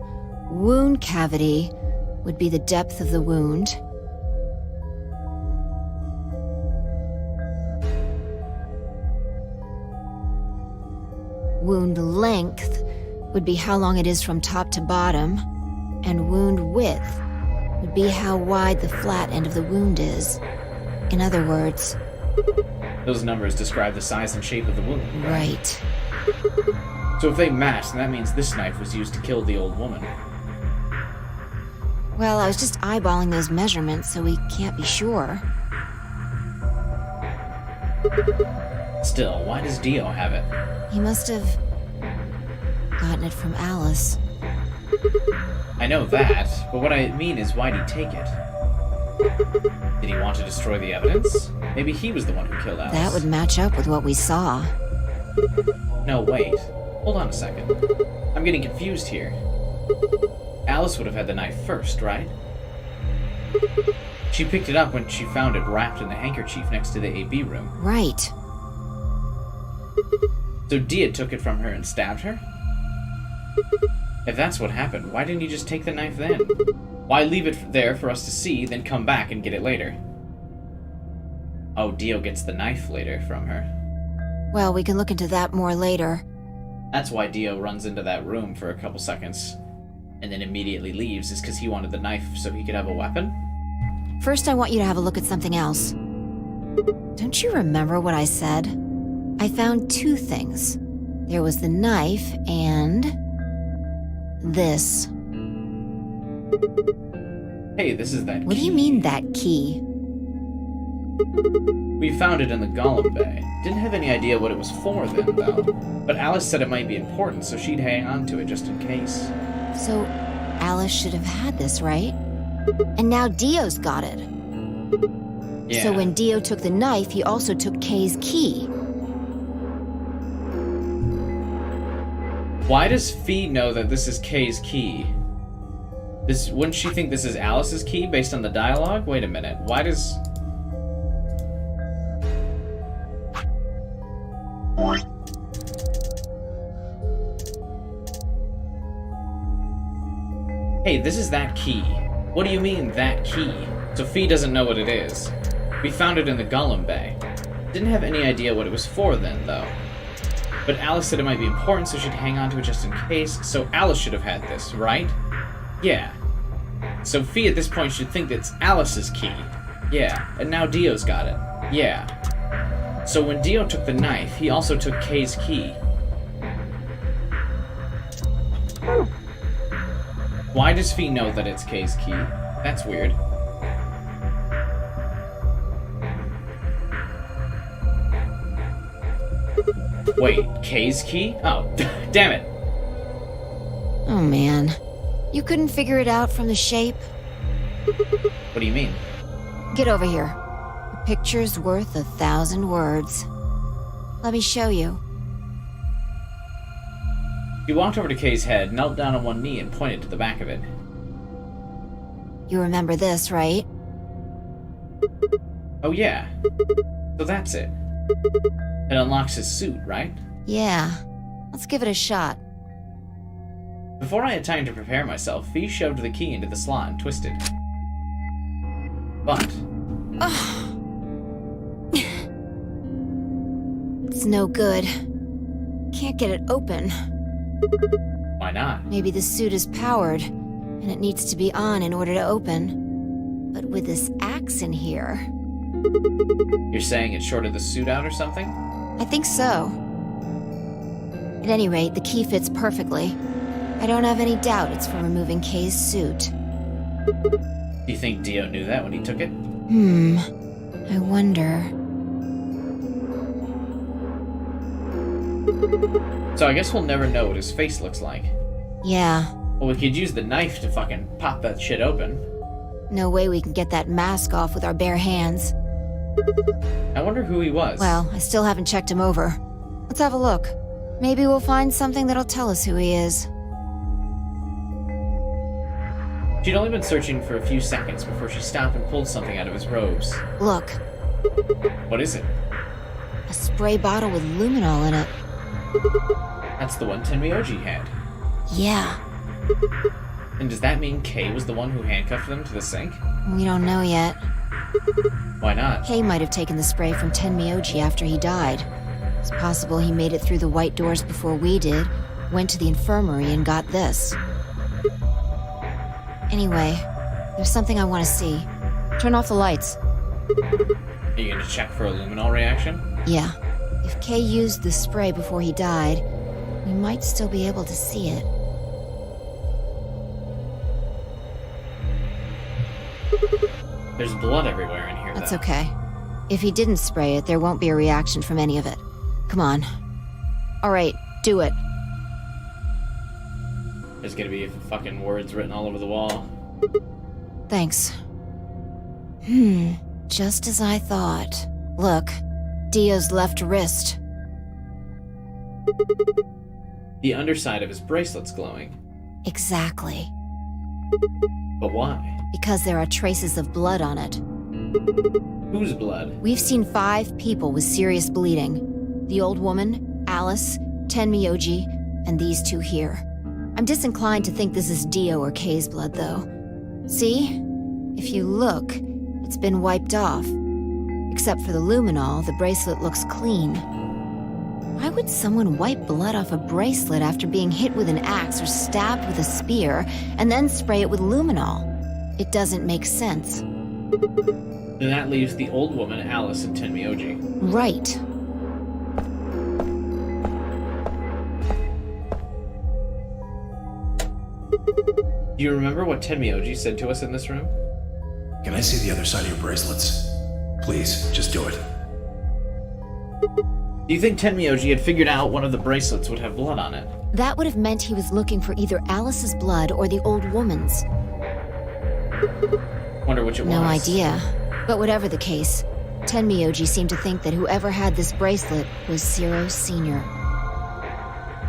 wound cavity would be the depth of the wound. Wound length would be how long it is from top to bottom, and wound width would be how wide the flat end of the wound is. In other words... Those numbers describe the size and shape of the wound. Right. So if they match, then that means this knife was used to kill the old woman. Well, I was just eyeballing those measurements, so we can't be sure. Still, why does Dio have it? He must have gotten it from Alice. I know that, but what I mean is, why'd he take it? Did he want to destroy the evidence? Maybe he was the one who killed Alice. That would match up with what we saw. No, wait. Hold on a second. I'm getting confused here. Alice would have had the knife first, right? She picked it up when she found it wrapped in the handkerchief next to the AB room. Right. So Dia took it from her and stabbed her? If that's what happened, why didn't you just take the knife then? Why leave it there for us to see, then come back and get it later? Oh, Dio gets the knife later from her. Well, we can look into that more later. That's why Dio runs into that room for a couple seconds, and then immediately leaves, is because he wanted the knife so he could have a weapon? First, I want you to have a look at something else. Don't you remember what I said? I found 2 things. There was the knife and... this. Hey, this is that key. What do you mean, that key? We found it in the Golem Bay. Didn't have any idea what it was for then, though. But Alice said it might be important, so she'd hang on to it just in case. So, Alice should have had this, right? And now Dio's got it. Yeah. So when Dio took the knife, he also took Kay's key. Why does Fee know that this is Kay's key? Wouldn't she think this is Alice's key based on the dialogue? Wait a minute. Why does... Hey, this is that key. What do you mean, that key? So Fee doesn't know what it is. We found it in the Golem Bay. Didn't have any idea what it was for then, though. But Alice said it might be important, so she'd hang on to it just in case, so Alice should have had this, right? Yeah. So Fee at this point should think that it's Alice's key. Yeah, and now Dio's got it. Yeah. So when Dio took the knife, he also took Kay's key. Why does Fee know that it's Kay's key? That's weird. Wait, Kay's key? Oh, damn it. Oh man. You couldn't figure it out from the shape? What do you mean? Get over here. A picture's worth 1,000 words. Let me show you. He walked over to Kay's head, knelt down on one knee, and pointed to the back of it. You remember this, right? Oh yeah. So that's it. It unlocks his suit, right? Yeah. Let's give it a shot. Before I had time to prepare myself, Fee shoved the key into the slot and twisted. But... It's no good. Can't get it open. why not? Maybe the suit is powered, and it needs to be on in order to open. But with this axe in here... You're saying it shorted the suit out or something? I think so. At any rate, the key fits perfectly. I don't have any doubt it's for removing Kay's suit. Do you think Dio knew that when he took it? I wonder... So I guess we'll never know what his face looks like. Yeah, Well, we could use the knife to fucking pop that shit open. No way we can get that mask off with our bare hands. I wonder who he was. Well, I still haven't checked him over. Let's have a look. Maybe we'll find something that'll tell us who he is. She'd only been searching for a few seconds before she stopped and pulled something out of his robes. Look, What is it? a spray bottle with luminol in it. That's the one Tenmyoji had. Yeah, And does that mean Kay was the one who handcuffed them to the sink? we don't know yet. Why not? Kay might have taken the spray from Tenmyoji after he died. It's possible he made it through the white doors before we did, went to the infirmary and got this. Anyway, there's something I want to see. Turn off the lights. Are you gonna check for a luminol reaction? Yeah. If Kay used the spray before he died, we might still be able to see it. There's blood everywhere in here, That's though. okay. If he didn't spray it, there won't be a reaction from any of it. Come on. Alright, do it. There's gonna be fucking words written all over the wall. Thanks. Just as I thought. Look, Dio's left wrist. The underside of his bracelet's glowing. Exactly. But why? Because there are traces of blood on it. Whose blood? We've seen 5 people with serious bleeding. The old woman, Alice, Tenmyoji, and these 2 here. I'm disinclined to think this is Dio or Kay's blood, though. See? If you look, it's been wiped off. Except for the luminol, the bracelet looks clean. Why would someone wipe blood off a bracelet after being hit with an axe or stabbed with a spear, and then spray it with luminol? It doesn't make sense. Then that leaves the old woman, Alice, and Tenmyoji. Right. Do you remember what Tenmyoji said to us in this room? Can I see the other side of your bracelets? Please, just do it. Do you think Tenmyoji had figured out one of the bracelets would have blood on it? That would have meant he was looking for either Alice's blood or the old woman's. Wonder which it was. No idea. But whatever the case, Tenmyoji seemed to think that whoever had this bracelet was Zero Sr.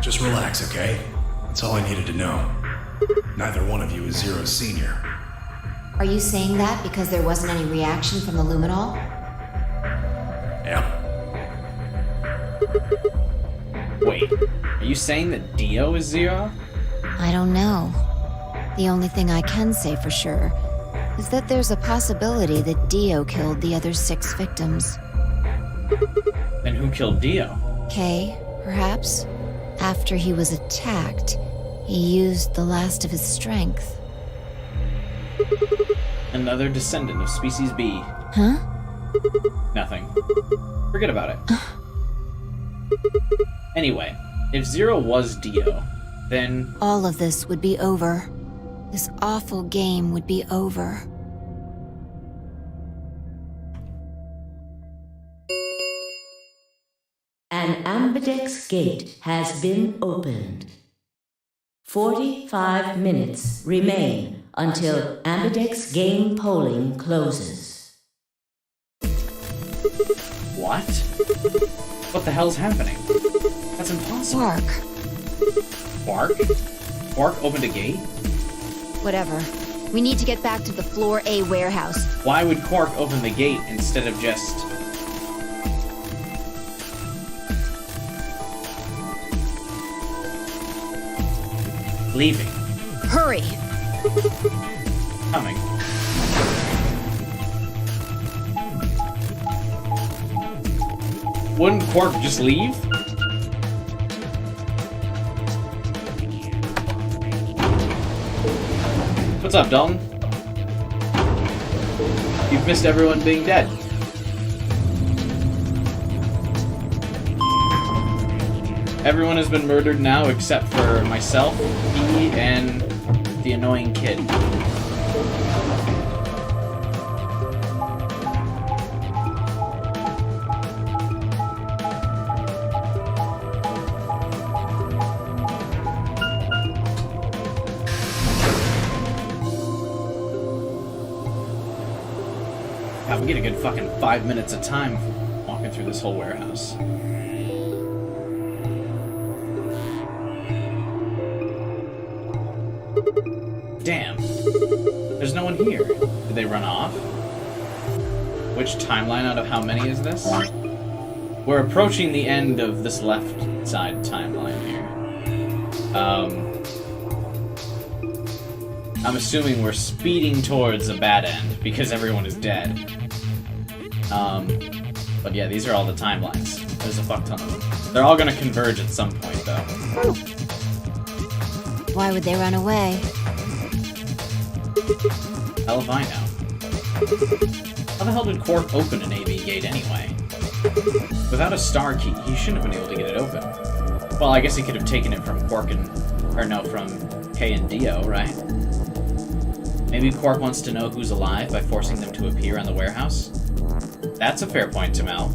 Just relax, okay? That's all I needed to know. Neither one of you is Zero Senior. Are you saying that because there wasn't any reaction from the luminol? Yeah. Wait, are you saying that Dio is Zero? I don't know. The only thing I can say for sure is that there's a possibility that Dio killed the other 6 victims. Then who killed Dio? Kay, perhaps? After he was attacked, he used the last of his strength. Another descendant of Species B. Huh? Nothing. Forget about it. Anyway, if Zero was Dio, then... All of this would be over. This awful game would be over. An ambidex gate has been opened. 45 minutes remain until ambidex game polling closes. What? What the hell's happening? That's impossible. Quark. Quark? Quark opened a gate? Whatever. We need to get back to the Floor A warehouse. Why would Quark open the gate instead of just... leaving? Hurry! Coming. Wouldn't Quark just leave? What's up, Dalton? You've missed everyone being dead. Everyone has been murdered now except for myself, he, and the annoying kid. we get a good fucking 5 minutes of time walking through this whole warehouse. Damn. There's no one here. Did they run off? Which timeline out of how many is this? We're approaching the end of this left side timeline here. I'm assuming we're speeding towards a bad end because everyone is dead. But yeah, these are all the timelines. There's a fuck ton of them. They're all gonna converge at some point, though. Why would they run away? Hell if I know. How the hell did Quark open an AV gate anyway? Without a star key, he shouldn't have been able to get it open. Well, I guess he could have taken it from Quark and... or no, from K and Dio, right? Maybe Quark wants to know who's alive by forcing them to appear on the warehouse? That's a fair point to Mel.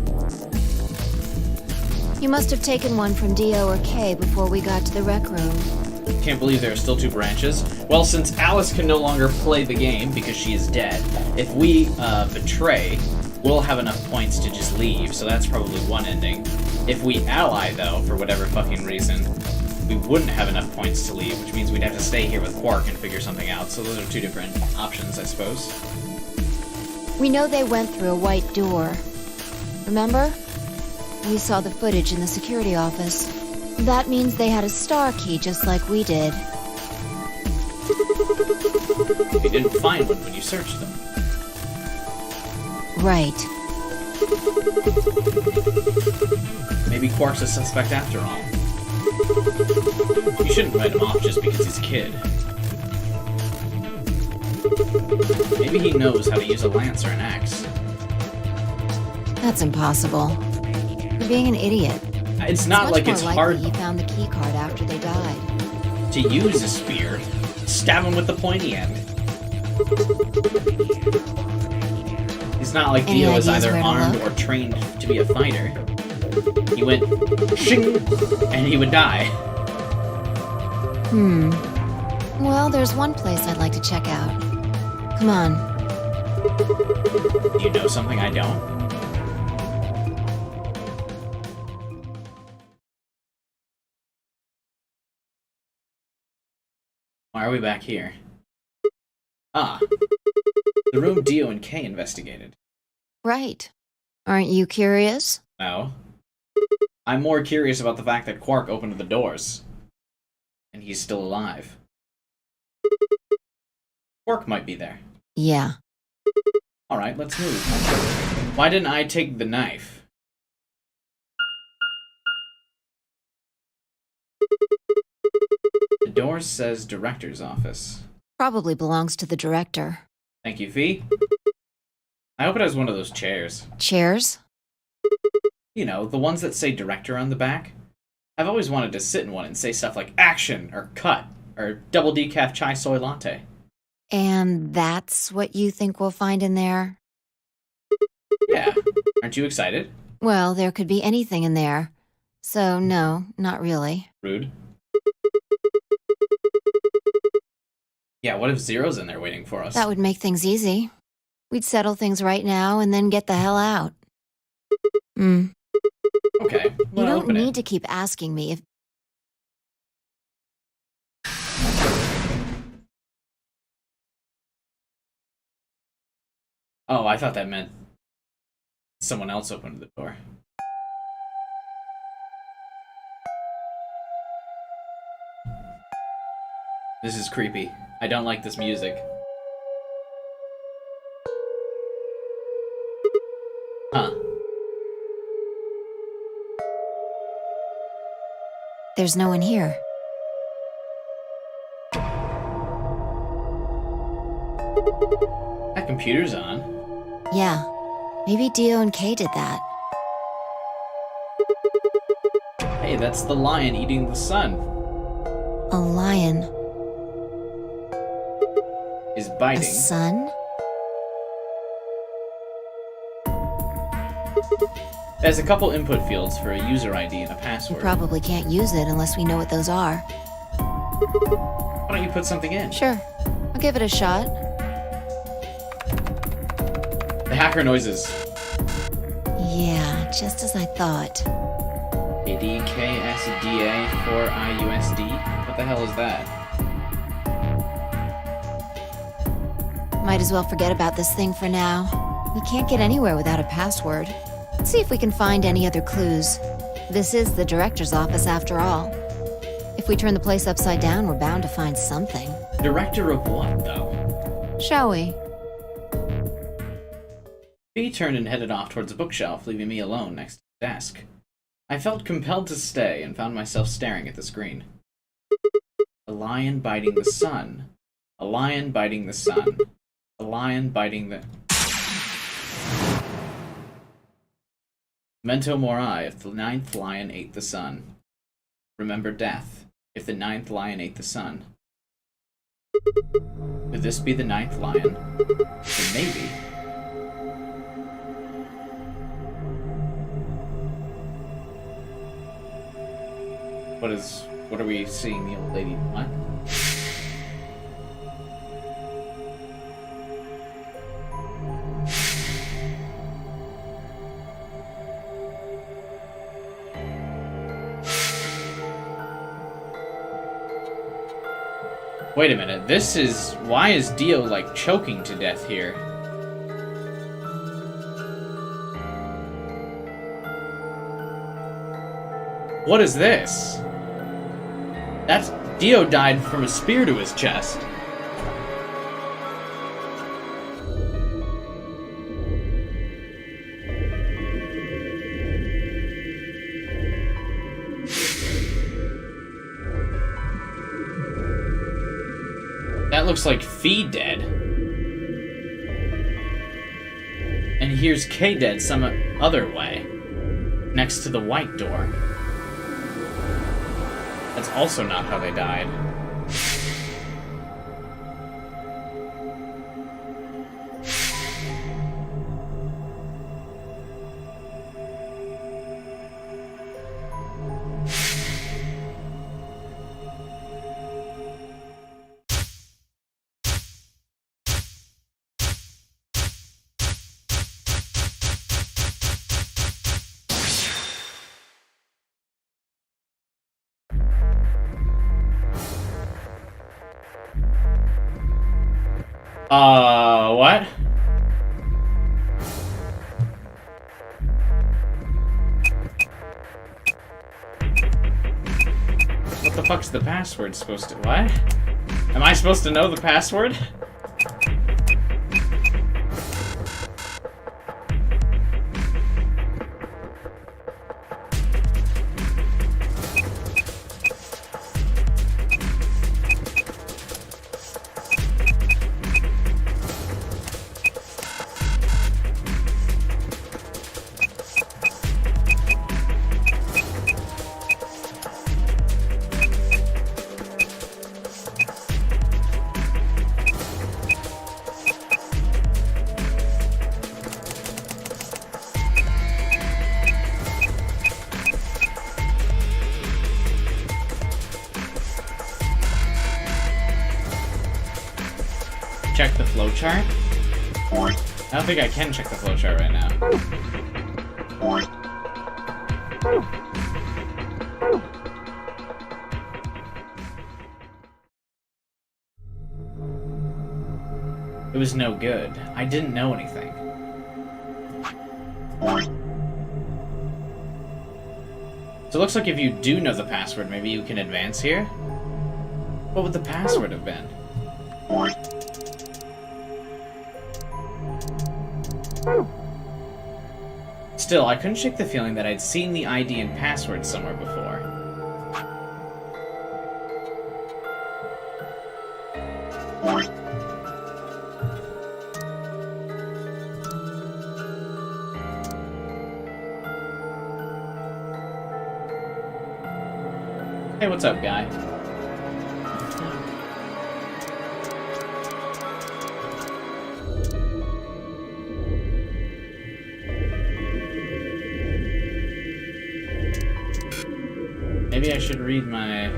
You must have taken one from Dio or K before we got to the rec room. Can't believe there are still 2 branches. Well, since Alice can no longer play the game because she is dead, if we betray, we'll have enough points to just leave, so that's probably one ending. If we ally, though, for whatever fucking reason, we wouldn't have enough points to leave, which means we'd have to stay here with Quark and figure something out, so those are 2 different options, I suppose. We know they went through a white door. Remember? We saw the footage in the security office. That means they had a star key just like we did. You didn't find one when you searched them. Right. Maybe Quark's a suspect after all. You shouldn't write him off just because he's a kid. Maybe he knows how to use a lance or an axe. That's impossible. You're being an idiot. It's not like it's hard he found the key card after they died. to use a spear. Stab him with the pointy end. It's not like Any Dio is ideas either where to armed look? or trained to be a fighter. He went shing, and he would die. Well, there's one place I'd like to check out. Come on. Do you know something I don't? Why are we back here? Ah. The room Dio and Kay investigated. Right. Aren't you curious? No. I'm more curious about the fact that Quark opened the doors. And he's still alive. Quark might be there. Yeah. Alright, let's move. Why didn't I take the knife? The door says director's office. Probably belongs to the director. Thank you, Fee. I hope it has one of those chairs. Chairs? You know, the ones that say director on the back. I've always wanted to sit in one and say stuff like action, or cut, or double decaf chai soy latte. And that's what you think we'll find in there? Yeah. Aren't you excited? Well, there could be anything in there. So, no, not really. Rude. Yeah, what if Zero's in there waiting for us? That would make things easy. We'd settle things right now and then get the hell out. Okay, You well, don't open need it. to keep asking me if... Oh, I thought that meant someone else opened the door. This is creepy. I don't like this music. Huh. There's no one here. That computer's on. Yeah. Maybe Dio and Kay did that. Hey, that's the lion eating the sun. A lion. Is A biting. sun? There's a couple input fields for a user ID and a We password. probably can't use it unless we know what those are. Why don't you put something in? Sure. I'll give it a shot. The hacker noises. Yeah, just as I thought. ADKSDA4IUSD? What the hell is that? Might as well forget about this thing for now. We can't get anywhere without a password. Let's see if we can find any other clues. This is the director's office after all. If we turn the place upside down, we're bound to find something. Director of what, though? Shall we? He turned and headed off towards a bookshelf, leaving me alone next to the desk. I felt compelled to stay and found myself staring at the screen. A lion biting the sun. A lion biting the sun. A lion biting the... Memento mori, if the ninth lion ate the sun. Remember death, if the ninth lion ate the sun. Could this be the ninth lion? Then maybe. What are we seeing the old lady? What? Wait a minute, why is Dio, like, choking to death here? What is this? Dio died from a spear to his chest. That looks like Fee dead. And here's K dead some other way. Next to the white door. That's also not how they died. What? What the fuck's the password supposed to... What? Am I supposed to know the password? Check the flowchart? I don't think I can check the flowchart right now. It was no good. I didn't know anything. So it looks like if you do know the password, maybe you can advance here? What would the password have been? Still, I couldn't shake the feeling that I'd seen the ID and password somewhere before. Hey, what's up, guy? Maybe I should read my...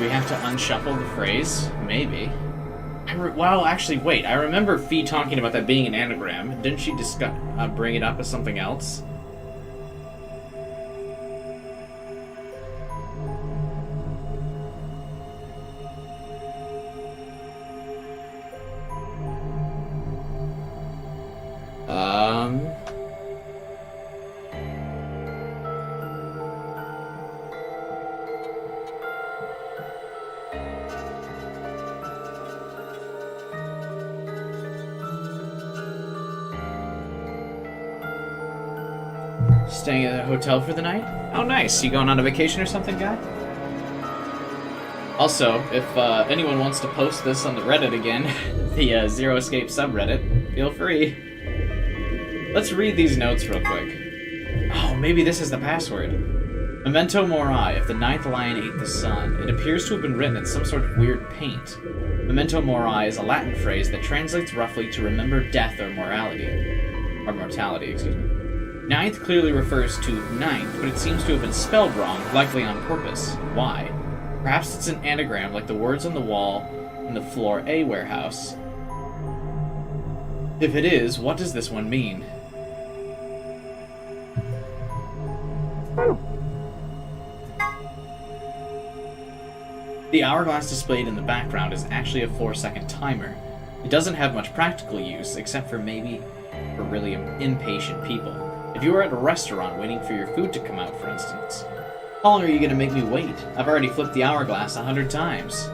we have to unshuffle the phrase? Maybe. Well, actually, wait. I remember Fee talking about that being an anagram. Didn't she bring it up as something else? Staying at a hotel for the night? Oh, nice. You going on a vacation or something, guy? Also, if anyone wants to post this on the Reddit again, the Zero Escape subreddit, feel free. Let's read these notes real quick. Oh, maybe this is the password. Memento mori, if the ninth lion ate the sun. It appears to have been written in some sort of weird paint. Memento mori is a Latin phrase that translates roughly to remember death or mortality, excuse me. Ninth clearly refers to ninth, but it seems to have been spelled wrong, likely on purpose. Why? Perhaps it's an anagram like the words on the wall in the Floor A warehouse. If it is, what does this one mean? The hourglass displayed in the background is actually a 4-second timer. It doesn't have much practical use, except for maybe for really impatient people. If you were at a restaurant waiting for your food to come out, for instance, how long are you going to make me wait? I've already flipped the hourglass 100 times.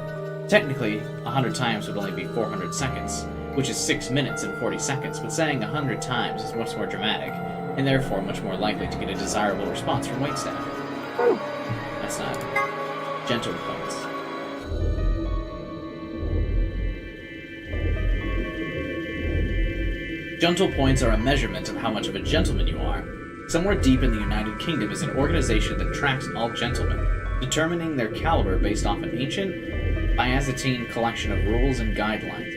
Technically, 100 times would only be 400 seconds, which is 6 minutes and 40 seconds, but saying 100 times is much more dramatic, and therefore much more likely to get a desirable response from waitstaff. That's not gentle points. Gentle points are a measurement of how much of a gentleman you are. Somewhere deep in the United Kingdom is an organization that tracks all gentlemen, determining their caliber based off an ancient Byzantine collection of rules and guidelines.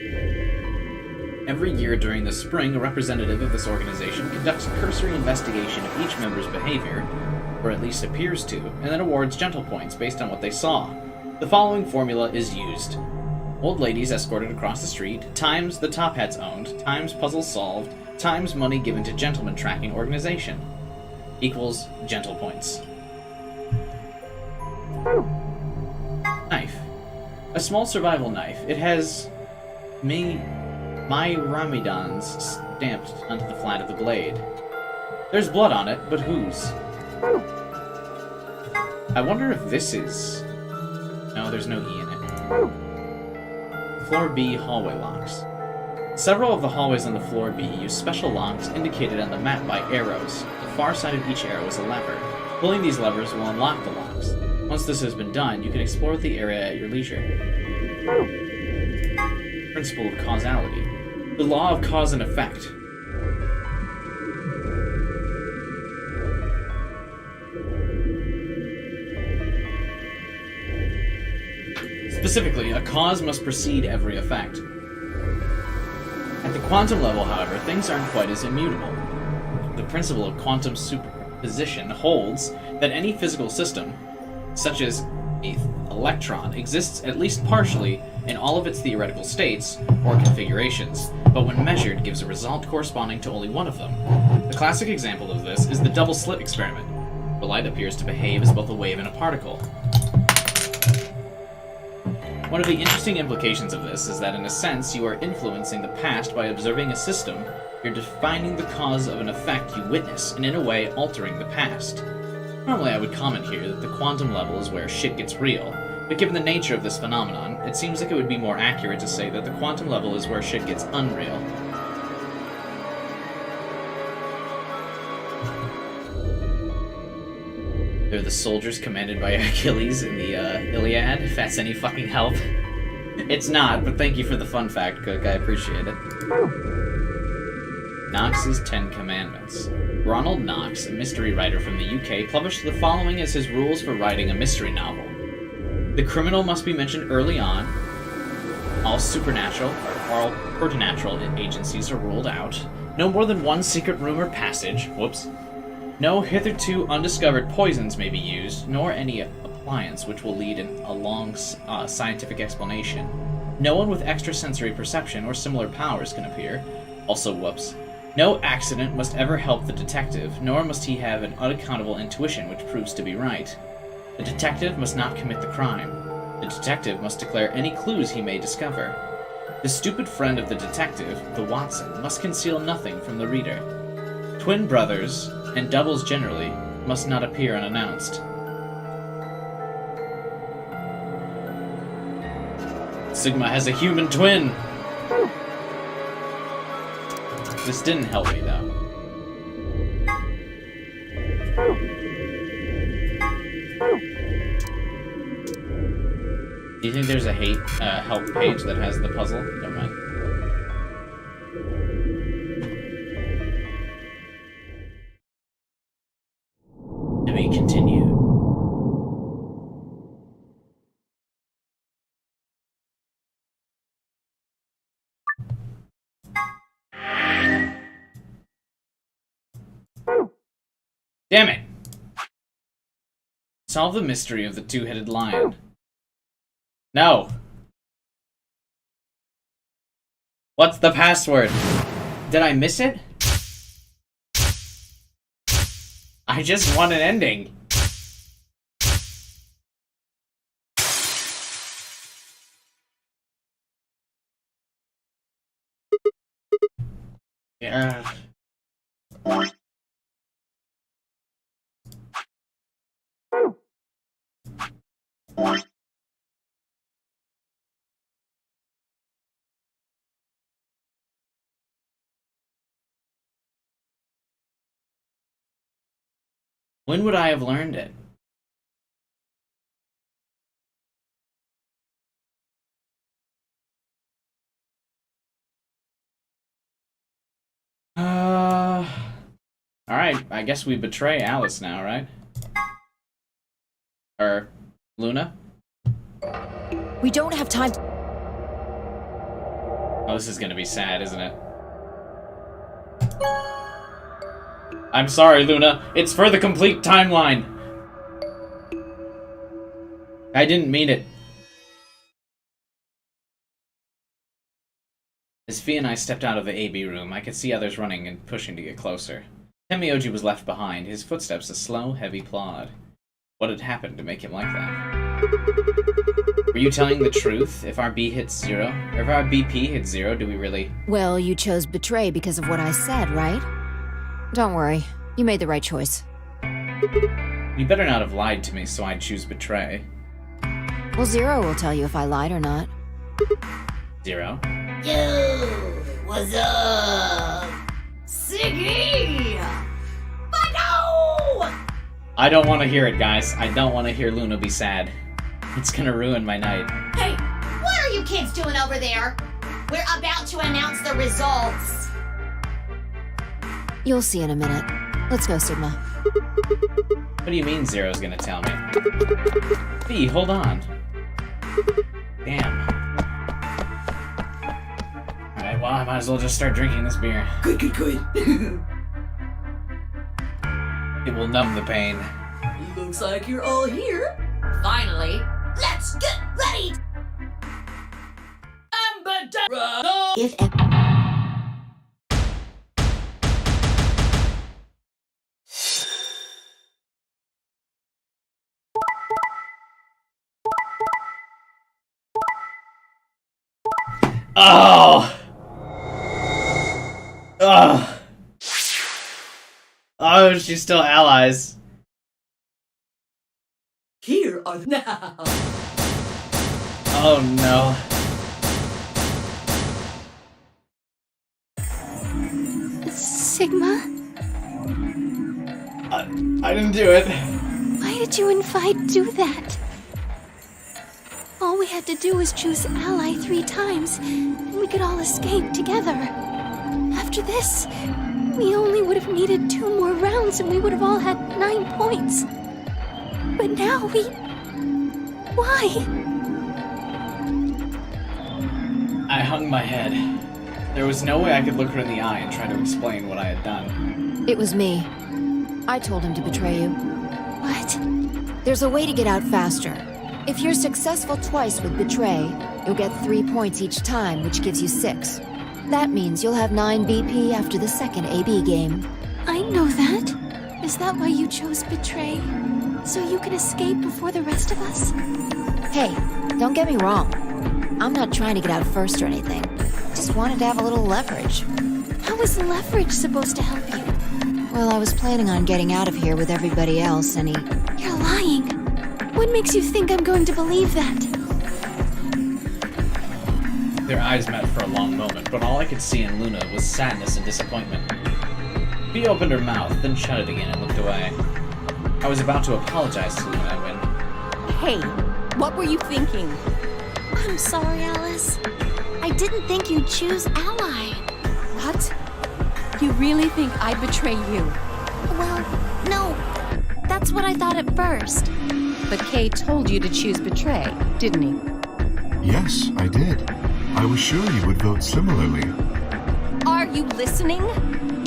Every year during the spring, a representative of this organization conducts a cursory investigation of each member's behavior, or at least appears to, and then awards gentle points based on what they saw. The following formula is used. Old ladies escorted across the street, times the top hats owned, times puzzles solved, times money given to gentleman tracking organization, equals gentle points. Knife. A small survival knife. It has my Ramadan's stamped onto the flat of the blade. There's blood on it, but whose? I wonder if this is... No, there's no E in it. Floor B hallway locks. Several of the hallways on the floor B use special locks indicated on the map by arrows. The far side of each arrow is a lever. Pulling these levers will unlock the locks. Once this has been done, you can explore the area at your leisure. Principle of causality. The law of cause and effect. Specifically, a cause must precede every effect. At the quantum level, however, things aren't quite as immutable. The principle of quantum superposition holds that any physical system, such as an electron, exists at least partially in all of its theoretical states or configurations, but when measured gives a result corresponding to only one of them. The classic example of this is the double-slit experiment, where light appears to behave as both a wave and a particle. One of the interesting implications of this is that in a sense you are influencing the past by observing a system. You're defining the cause of an effect you witness, and in a way altering the past. Normally I would comment here that the quantum level is where shit gets real, but given the nature of this phenomenon, it seems like it would be more accurate to say that the quantum level is where shit gets unreal. They're the soldiers commanded by Achilles in the Iliad, if that's any fucking help. It's not, but thank you for the fun fact, Cook. I appreciate it. Knox's 10 Commandments. Ronald Knox, a mystery writer from the UK, published the following as his rules for writing a mystery novel. The criminal must be mentioned early on. All supernatural or all preternatural agencies are ruled out. No more than one secret room or passage. Whoops. No hitherto undiscovered poisons may be used, nor any appliance which will lead in a long scientific explanation. No one with extrasensory perception or similar powers can appear. Also, whoops. No accident must ever help the detective, nor must he have an unaccountable intuition which proves to be right. The detective must not commit the crime. The detective must declare any clues he may discover. The stupid friend of the detective, the Watson, must conceal nothing from the reader. Twin brothers, and doubles generally, must not appear unannounced. Sigma has a human twin! This didn't help me, though. Do you think there's a help page that has the puzzle? Never mind. To be continued. Damn it! Solve the mystery of the two-headed lion. No! What's the password? Did I miss it? I just want an ending. Yeah. When would I have learned it? Alright, I guess we betray Alice now, right? Or Luna? We don't have time. Oh, this is gonna be sad, isn't it? I'm sorry, Luna. It's for the complete timeline. I didn't mean it. As Fee and I stepped out of the AB room, I could see others running and pushing to get closer. Tenmyoji was left behind, his footsteps a slow, heavy plod. What had happened to make him like that? Were you telling the truth? If our B hits 0, or if our BP hits 0, do we really... Well, you chose betray because of what I said, right? Don't worry. You made the right choice. You better not have lied to me, so I'd choose betray. Well, 0 will tell you if I lied or not. 0? Yo, what's up? Siggy! But no! I don't want to hear it, guys. I don't want to hear Luna be sad. It's gonna ruin my night. Hey, what are you kids doing over there? We're about to announce the results. You'll see in a minute. Let's go, Sigma. What do you mean Zero's gonna tell me? Fee, hold on. Damn. Alright, well, I might as well just start drinking this beer. Good. It will numb the pain. Looks like you're all here. Finally, let's get ready. If Oh! Ugh! Oh, she's still allies. Here are the now. Oh no. Sigma? I didn't do it. Why did you and Vi do that? All we had to do was choose ally 3 times, and we could all escape together. After this, we only would have needed 2 more rounds and we would have all had 9 points. But now we... Why? I hung my head. There was no way I could look her in the eye and try to explain what I had done. It was me. I told him to betray you. What? There's a way to get out faster. If you're successful twice with Betray, you'll get 3 points each time, which gives you 6. That means you'll have 9 BP after the second AB game. I know that. Is that why you chose Betray? So you can escape before the rest of us? Hey, don't get me wrong. I'm not trying to get out first or anything. Just wanted to have a little leverage. How is leverage supposed to help you? Well, I was planning on getting out of here with everybody else, and You're lying. What makes you think I'm going to believe that? Their eyes met for a long moment, but all I could see in Luna was sadness and disappointment. Bea opened her mouth, then shut it again and looked away. I was about to apologize to Luna when... Hey, what were you thinking? I'm sorry, Alice. I didn't think you'd choose Ally. What? You really think I'd betray you? Well, no. That's what I thought at first. But Kay told you to choose Betray, didn't he? Yes, I did. I was sure you would vote similarly. Are you listening?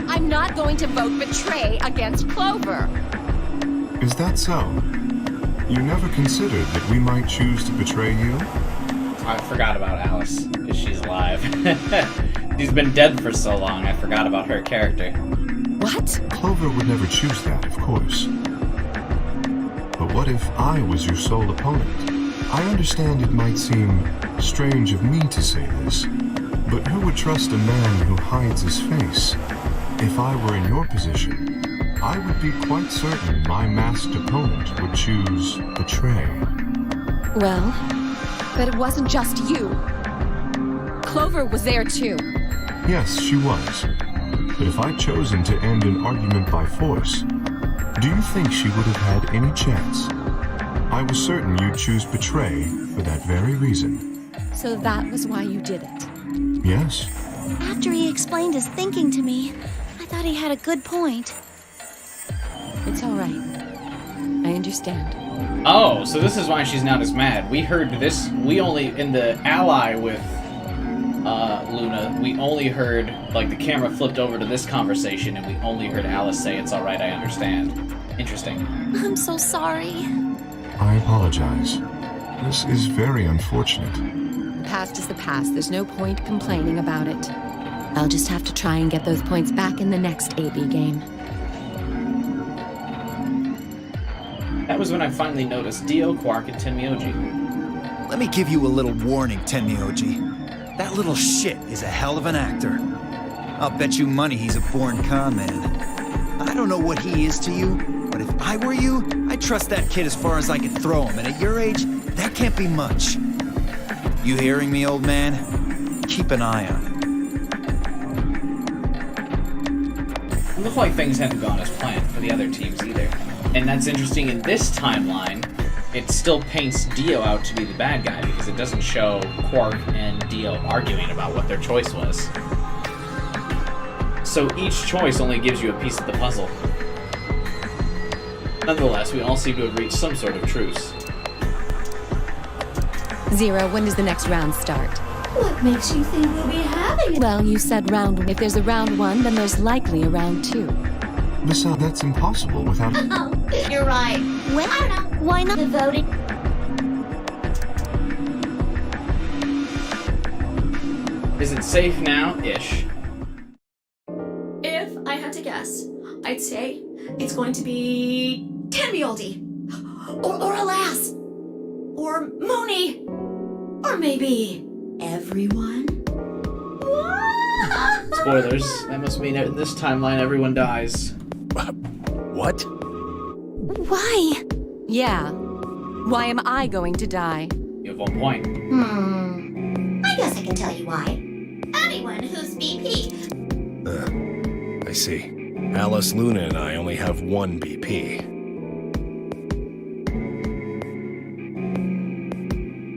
I'm not going to vote Betray against Clover. Is that so? You never considered that we might choose to betray you? I forgot about Alice, because she's alive. She's been dead for so long, I forgot about her character. What? Clover would never choose that, of course. But what if I was your sole opponent? I understand it might seem strange of me to say this, but who would trust a man who hides his face? If I were in your position, I would be quite certain my masked opponent would choose Betray. Well, but it wasn't just you. Clover was there too. Yes, she was. But if I'd chosen to end an argument by force, do you think she would have had any chance? I was certain you'd choose Betray for that very reason. So that was why you did it. Yes. After he explained his thinking to me, I thought he had a good point. It's all right. I understand. Oh, so this is why she's not as mad. We heard this, we only, in the ally with Luna, we only heard, like, the camera flipped over to this conversation, and we only heard Alice say, "It's alright, I understand." Interesting. I'm so sorry. I apologize. This is very unfortunate. The past is the past. There's no point complaining about it. I'll just have to try and get those points back in the next AB game. That was when I finally noticed Dio, Quark, and Tenmyoji. Let me give you a little warning, Tenmyoji. That little shit is a hell of an actor. I'll bet you money he's a born con man. I don't know what he is to you, but if I were you, I'd trust that kid as far as I could throw him, and at your age, that can't be much. You hearing me, old man? Keep an eye on him. It looked like things hadn't gone as planned for the other teams either. And that's interesting, in this timeline, it still paints Dio out to be the bad guy, because it doesn't show Quark and Dio arguing about what their choice was. So each choice only gives you a piece of the puzzle. Nonetheless, we all seem to have reached some sort of truce. Zero, when does the next round start? What makes you think we'll be having it? Well, you said round one. If there's a round one, then there's likely a round two. Besides, that's impossible without... Oh, you're right. Well, I don't know. why not? The voting. Is it safe now? Ish. If I had to guess, I'd say it's going to be Tenmyoji, or Alas, or Mooney, or maybe everyone. Spoilers. That must mean in this timeline everyone dies. What? Why? Yeah. Why am I going to die? You have 1 point. I guess I can tell you why. Anyone who's BP. I see. Alice, Luna, and I only have 1 BP.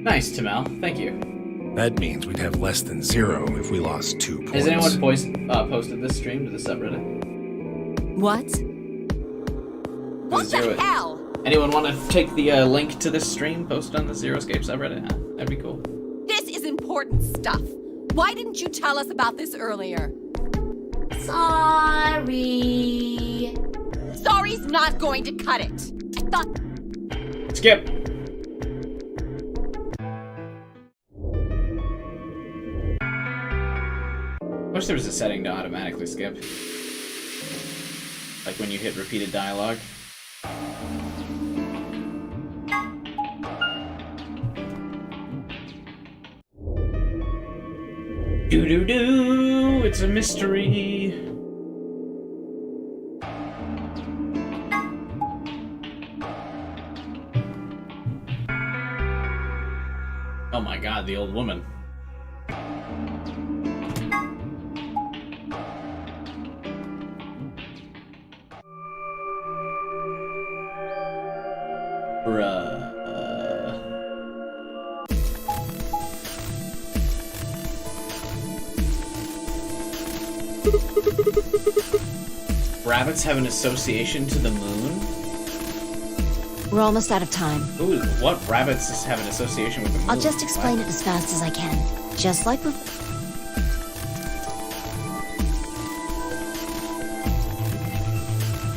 Nice, Tamel. Thank you. That means we'd have less than 0 if we lost 2 points. Has anyone posted this stream to the subreddit? What? What Zero- the hell? Anyone want to take the link to this stream, post it on the Zero Escape subreddit? Huh? That'd be cool. This is important stuff. Why didn't you tell us about this earlier? Sorry. Sorry's not going to cut it. I thought... Skip! I wish there was a setting to automatically skip. Like when you hit repeated dialogue. Doo-doo-doo! It's a mystery! Oh my god, the old woman. Rabbits have an association to the moon? We're almost out of time. Ooh, what rabbits have an association with the moon? I'll just explain it as fast as I can. Just like before.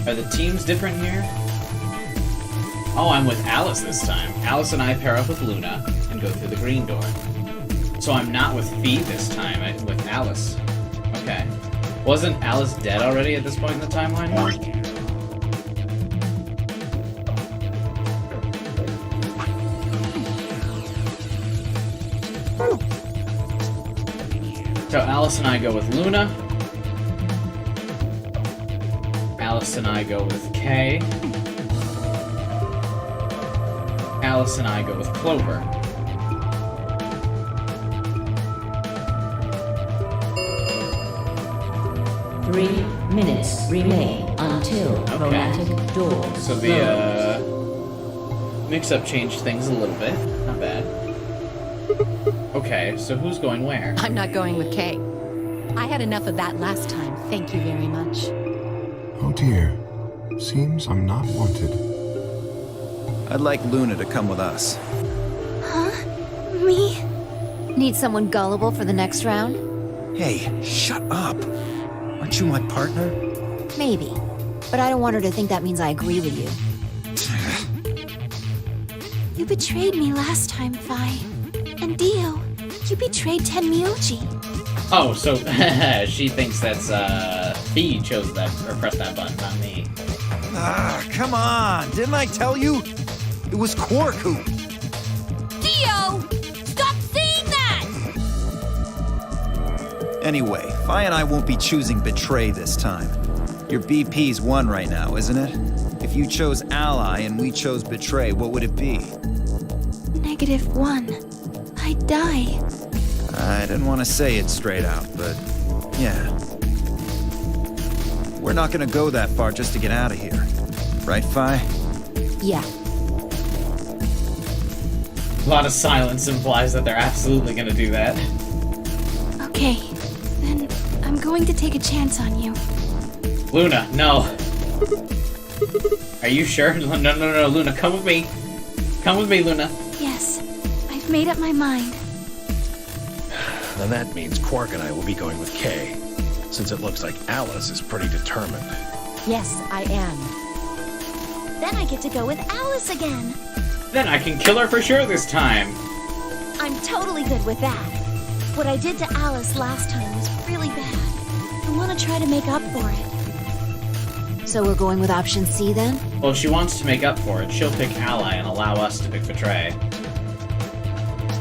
Are the teams different here? Oh, I'm with Alice this time. Alice and I pair up with Luna and go through the green door. So I'm not with Fee this time, I'm with Alice. Okay. Wasn't Alice dead already at this point in the timeline? So Alice and I go with Luna. Alice and I go with Kay. Alice and I go with Clover. Three minutes remain until chromatic doors. So the mix-up changed things a little bit. Not bad. Okay, so who's going where? I'm not going with Kay. I had enough of that last time. Thank you very much. Oh dear. Seems I'm not wanted. I'd like Luna to come with us. Huh? Me? Need someone gullible for the next round? Hey, shut up. Aren't you my partner? Maybe. But I don't want her to think that means I agree with you. You betrayed me last time, Vi. And Dio, you betrayed Tenmyoji. Oh, so she thinks that's Fee chose that or pressed that button, not me. Ah, come on. Didn't I tell you? It was Quark who... Dio! Stop saying that! Anyway, Vi and I won't be choosing Betray this time. Your BP's 1 right now, isn't it? If you chose Ally and we chose Betray, what would it be? -1. I'd die. I didn't want to say it straight out, but yeah. We're not gonna go that far just to get out of here. Right, Vi? Yeah. A lot of silence implies that they're absolutely gonna do that. Okay, then I'm going to take a chance on you. Luna, no. Are you sure? No, no, no, Luna, come with me. Come with me, Luna. Yes, I've made up my mind. Then that means Quark and I will be going with Kay, since it looks like Alice is pretty determined. Yes, I am. Then I get to go with Alice again. Then I can kill her for sure this time. I'm totally good with that. What I did to Alice last time was really bad. I want to try to make up for it. So we're going with option C then? Well, if she wants to make up for it, she'll pick Ally and allow us to pick Betray.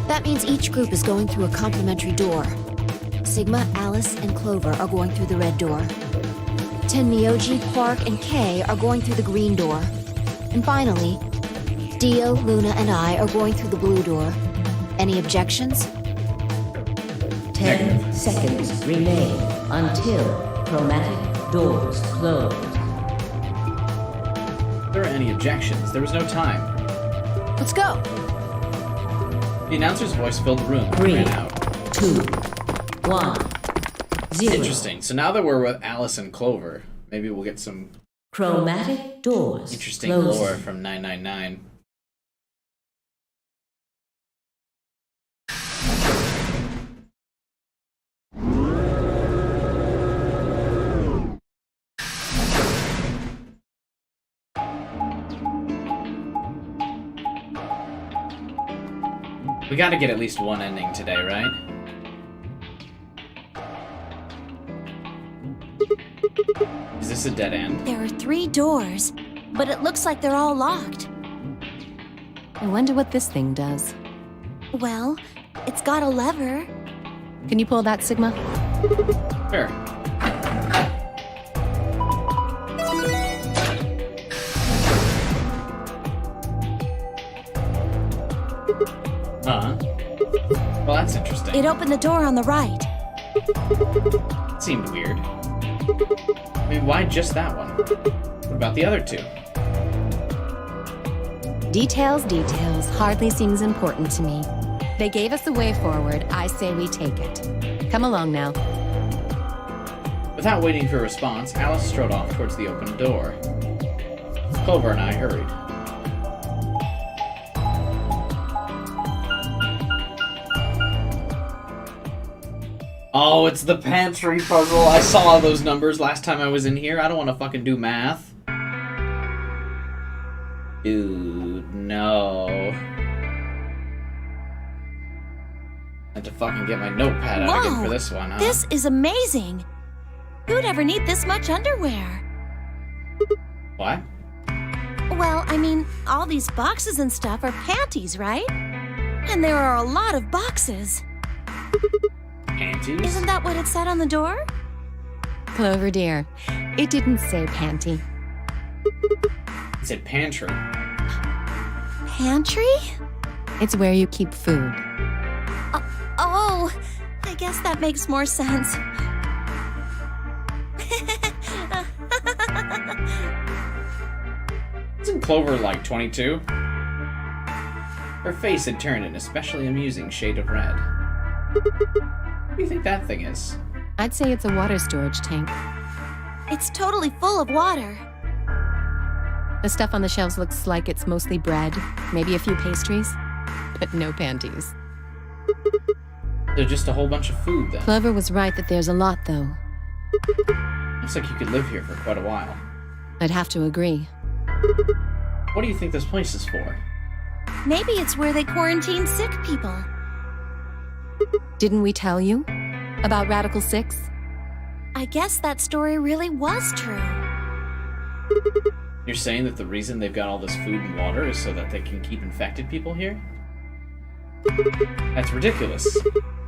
That means each group is going through a complementary door. Sigma, Alice, and Clover are going through the red door. Tenmyoji, Quark, and Kay are going through the green door. And finally, Dio, Luna, and I are going through the blue door. Any objections? 10 seconds remain until chromatic doors close. If there are any objections, there was no time. Let's go. The announcer's voice filled the room. 3, Ran out. 2, 1, 0. Interesting. So now that we're with Alice and Clover, maybe we'll get some chromatic doors interesting closing. lore from 999. We gotta get at least one ending today, right? Is this a dead end? There are 3 doors, but it looks like they're all locked. I wonder what this thing does. Well, it's got a lever. Can you pull that, Sigma? Sure. Well, that's interesting. It opened the door on the right. Seemed weird. I mean, why just that one? What about the other 2? Details, details. Hardly seems important to me. They gave us the way forward. I say we take it. Come along now. Without waiting for a response, Alice strode off towards the open door. Clover and I hurried. Oh, it's the pantry puzzle. I saw those numbers last time I was in here. I don't want to fucking do math. Dude, no. I had to fucking get my notepad out again for this one, huh? This is amazing. Who'd ever need this much underwear? What? Well, I mean, all these boxes and stuff are panties, right? And there are a lot of boxes. Panties? Isn't that what it said on the door? Clover dear, it didn't say panty. It said pantry. Pantry? It's where you keep food. Oh, I guess that makes more sense. Isn't Clover like 22? Her face had turned an especially amusing shade of red. What do you think that thing is? I'd say it's a water storage tank. It's totally full of water. The stuff on the shelves looks like it's mostly bread, maybe a few pastries, but no panties. They're just a whole bunch of food, then. Clover was right that there's a lot, though. Looks like you could live here for quite a while. I'd have to agree. What do you think this place is for? Maybe it's where they quarantine sick people. Didn't we tell you about Radical 6? I guess that story really was true. You're saying that the reason they've got all this food and water is so that they can keep infected people here? That's ridiculous.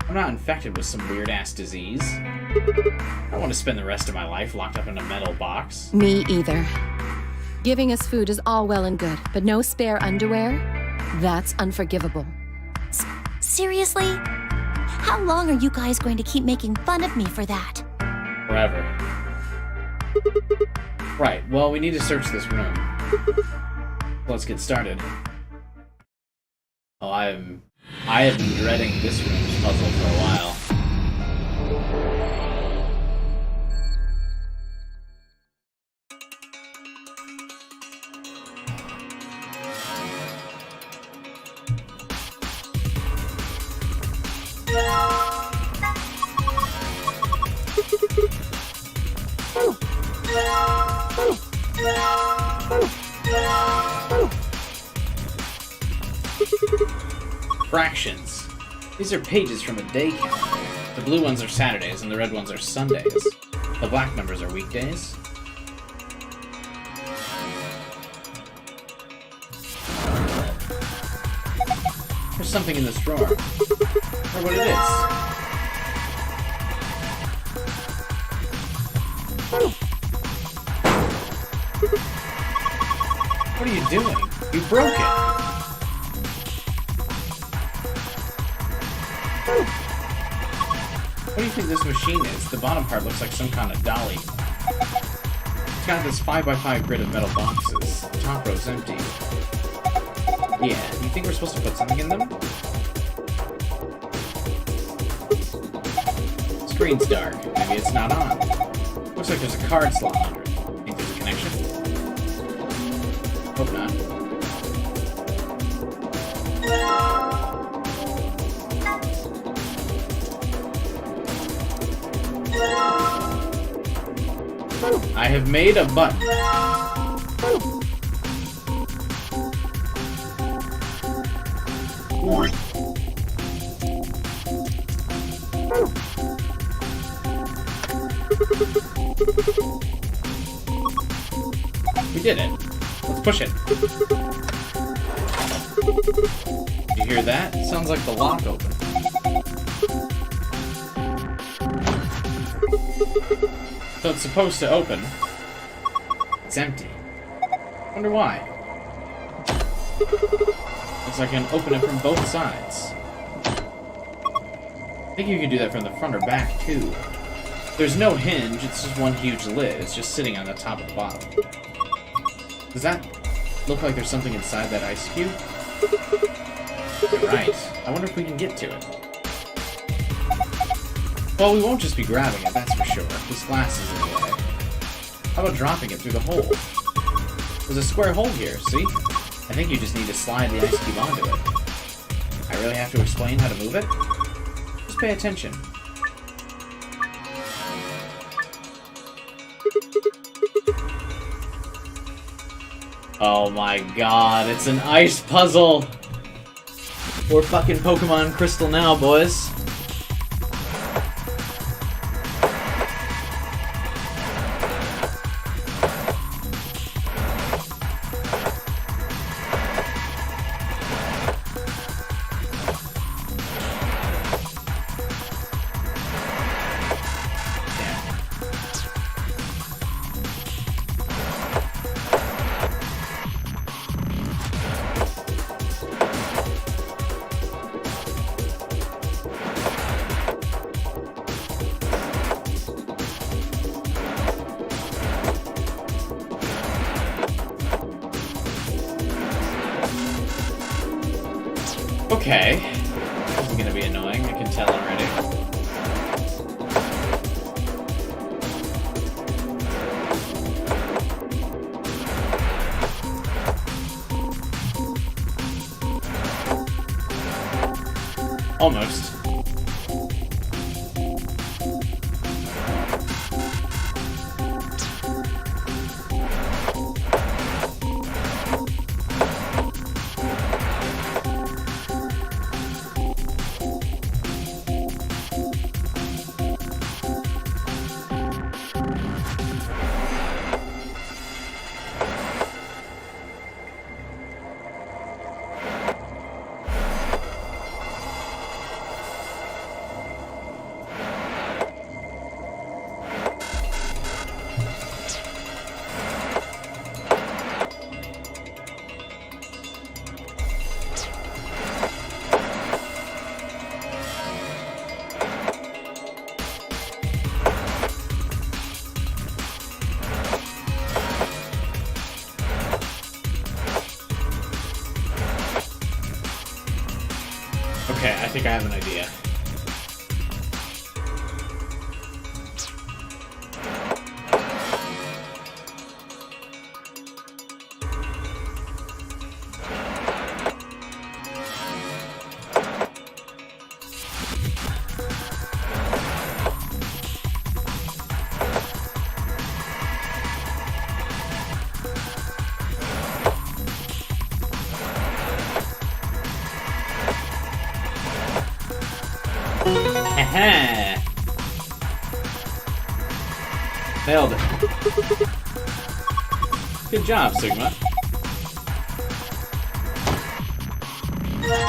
I'm not infected with some weird-ass disease. I don't want to spend the rest of my life locked up in a metal box. Me either. Giving us food is all well and good, but no spare underwear? That's unforgivable. Seriously? How long are you guys going to keep making fun of me for that? Forever. Right, well, we need to search this room. Let's get started. Oh, I have been dreading this room's puzzle for a while. Fractions. These are pages from a day calendar. The blue ones are Saturdays and the red ones are Sundays. The black numbers are weekdays. There's something in this drawer. Or what it is. What are you doing? You broke it. What do you think this machine is? The bottom part looks like some kind of dolly. It's got this 5x5 grid of metal boxes. The top row's empty. Yeah, you think we're supposed to put something in them? Screen's dark. Maybe it's not on. Looks like there's a card slot under it. Think there's a connection? Hope not. I have made a button. We did it. Let's push it. You hear that? It sounds like the lock opened. So it's supposed to open. It's empty. Wonder why. Looks like I can open it from both sides. I think you can do that from the front or back, too. There's no hinge, it's just one huge lid. It's just sitting on the top of the bottle. Does that look like there's something inside that ice cube? You're right. I wonder if we can get to it. Well, we won't just be grabbing it, that's for sure. This glass is in the way. How about dropping it through the hole? There's a square hole here, see? I think you just need to slide the ice cube onto it. I really have to explain how to move it? Just pay attention. Oh my god, it's an ice puzzle! We're fucking Pokemon Crystal now, boys. Okay. This is gonna be annoying, I can tell already. Almost. Okay, I think I have an idea. Aha! Nailed it. Good job, Sigma. Gimme.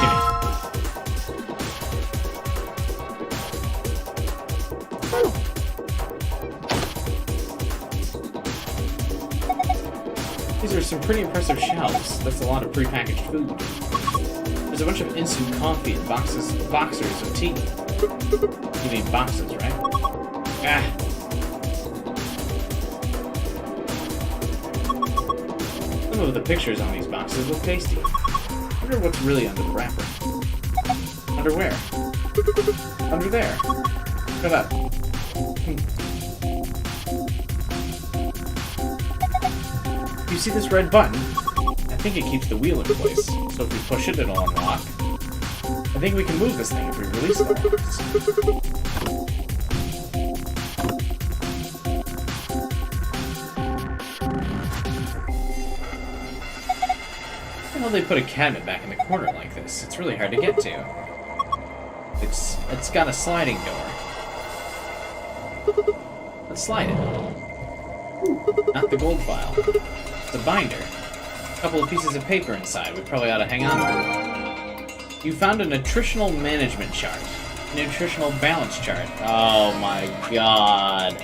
These are some pretty impressive shelves. That's a lot of prepackaged food. There's a bunch of instant coffee and boxers of tea. You need boxes, right? Ah. Some of the pictures on these boxes look tasty. I wonder what's really under the wrapper. Under where? Under there. Shut up. You see this red button? I think it keeps the wheel in place. So if we push it, it'll unlock. I think we can move this thing if we release it. I know they put a cabinet back in the corner like this. It's really hard to get to. It's got a sliding door. Let's slide it. Not the gold file. It's a binder. A couple of pieces of paper inside. We probably ought to hang on to it. You found a nutritional management chart. Nutritional balance chart. Oh my god.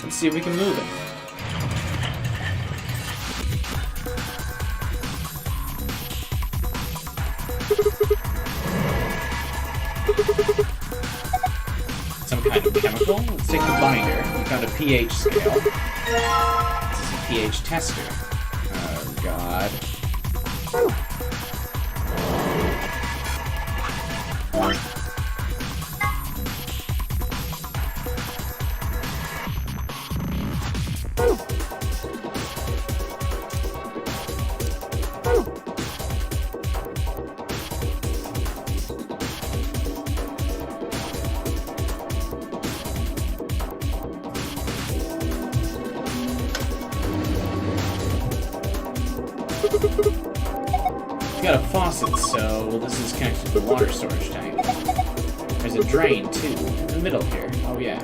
Let's see if we can move it. Some kind of chemical. Let's take the binder. We found a pH scale. This is a pH tester. Oh god. It's got a faucet, so well, this is connected to the water storage tank. There's a drain, too, in the middle here. Oh, yeah.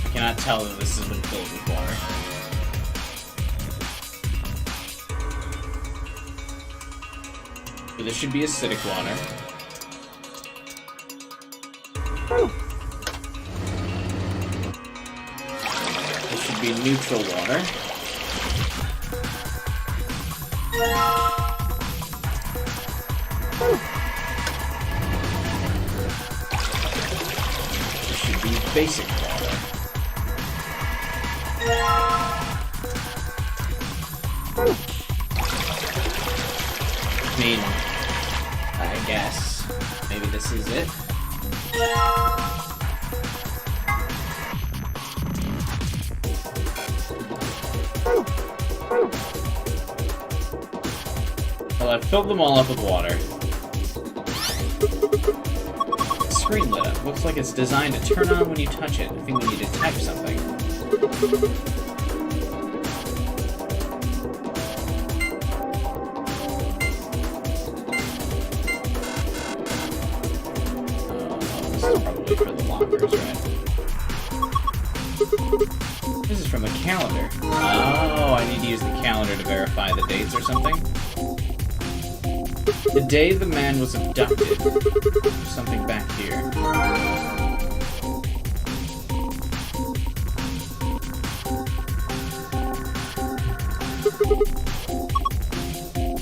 I cannot tell that this has been filled with water. But this should be acidic water. This should be neutral water. This should be basic water. I mean, I guess maybe this is it. Well, I've filled them all up with water. The screen lit up. Looks like it's designed to turn on when you touch it. I think we need to type something. Probably for the lockers, right? This is from the calendar. Oh, I need to use the calendar to verify the dates or something. The day the man was abducted. There's something back here.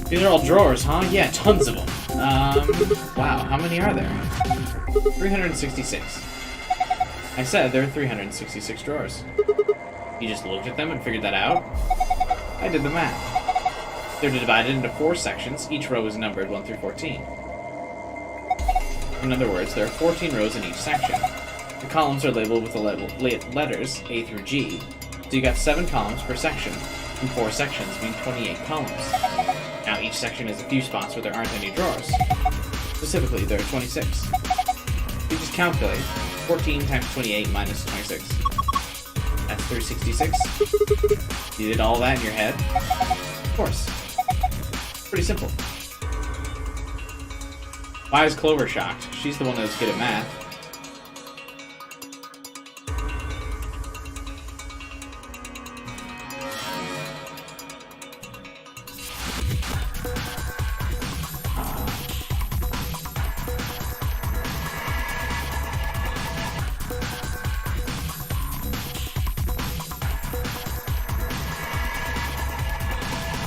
These are all drawers, huh? Yeah, tons of them. Wow, how many are there? 366. I said there are 366 drawers. You just looked at them and figured that out? I did the math. They're divided into 4 sections. Each row is numbered 1 through 14. In other words, there are 14 rows in each section. The columns are labeled with the letters A through G, so you got 7 columns per section, and 4 sections mean 28 columns. Now each section has a few spots where there aren't any drawers. Specifically, there are 26. You just calculate 14 times 28 minus 26. That's 366. You did all that in your head? Of course. Pretty simple. Why is Clover shocked? She's the one that's good at math.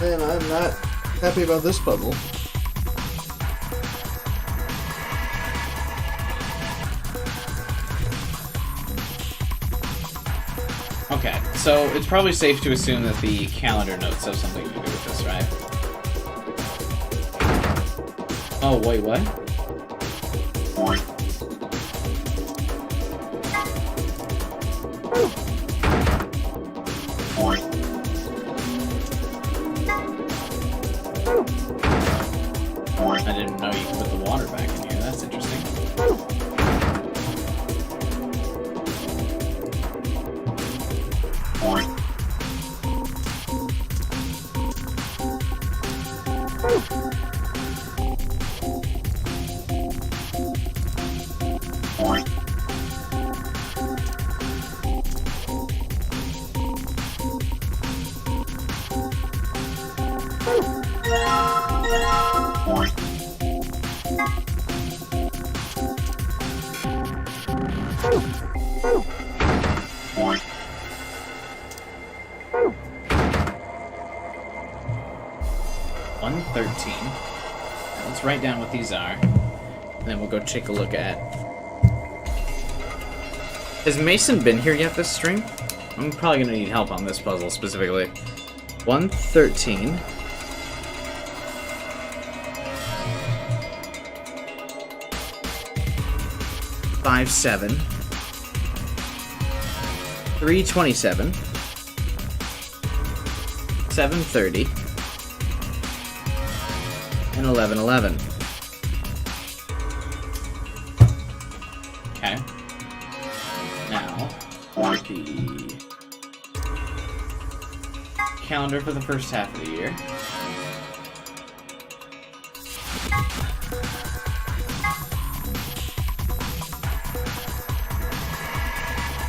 Man, I'm not happy about this puzzle. Okay, so it's probably safe to assume that the calendar notes have something to do with this, right? Oh, wait, what? I didn't know you could put the water back in here. That's interesting. Let's write down what these are, and then we'll go take a look at... Has Mason been here yet this stream? I'm probably going to need help on this puzzle specifically. 113. Five 7. 327. 730. And 1111. Okay. Now, the calendar for the first half of the year.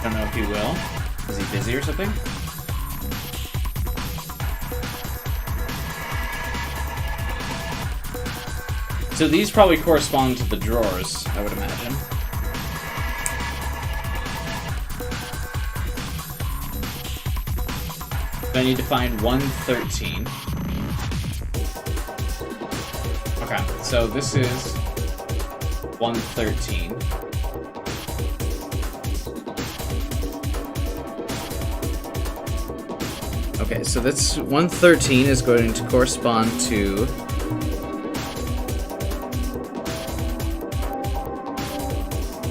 Don't know if he will. Is he busy or something? So these probably correspond to the drawers, I would imagine. So I need to find 113. Okay, so this is 113. Okay, so this 113 is going to correspond to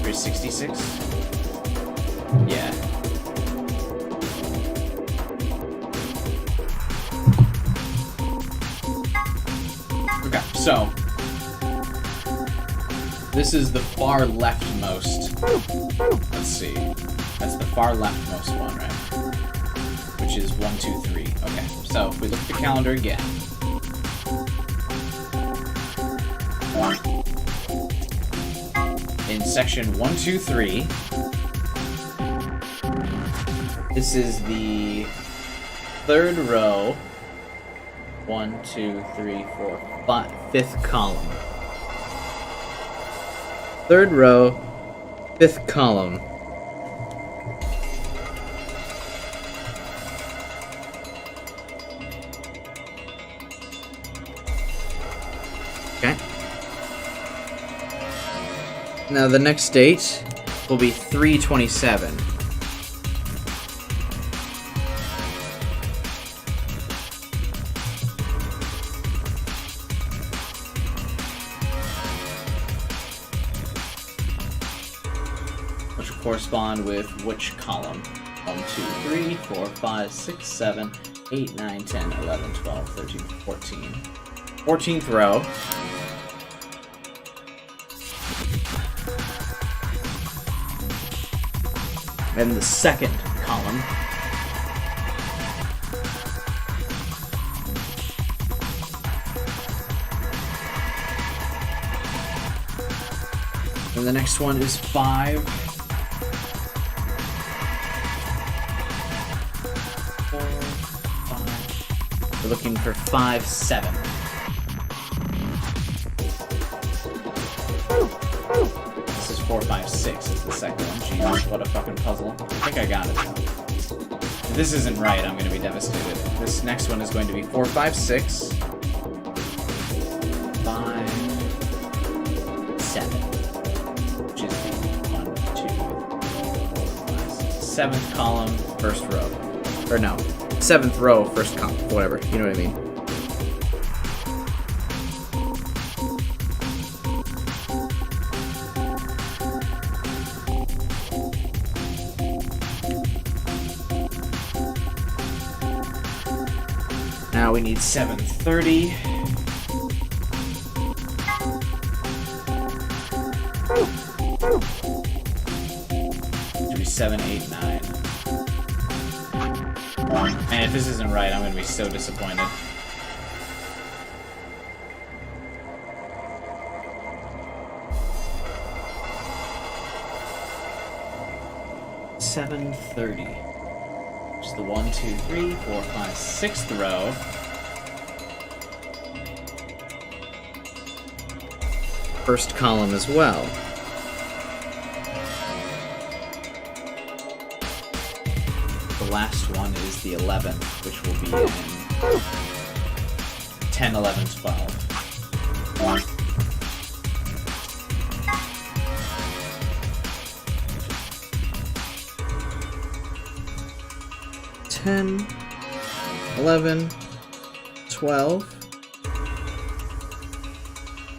366. Yeah. Okay, so this is the far leftmost. Let's see. That's the far leftmost one, right? Which is 1, 2, 3. Okay, so if we look at the calendar again. In section 1, 2, 3, this is the third row. 1, 2, 3, 4, 5, fifth column. Third row, fifth column. Okay. Now the next date will be 3/27. Which will correspond with which column? 1, 2, 3, 4, 5, 6, 7, 8, 9, 10, 11, 12, 13, 14. 14th row. And the second column. And the next one is 5. 4, 5. We're looking for 5, 7. This is 4, 5, 6 is the second one. Jesus, what a fucking puzzle. I think I got it now. If this isn't right, I'm gonna be devastated. This next one is going to be 4, 5, 6. 5, 7. Which is the 1, 2, 4, 5, 6. 7th column, first row. Or no, 7th row, first column. Whatever, you know what I mean. Now we need 730. Should be 7, 8, 9. And if this isn't right, I'm gonna be so disappointed. $730. Which is the 1, 2, 3, 4, 5, 6th row. First column as well. The last one is the 11th, which will be in 10, 11, 12. 10, 11, 12.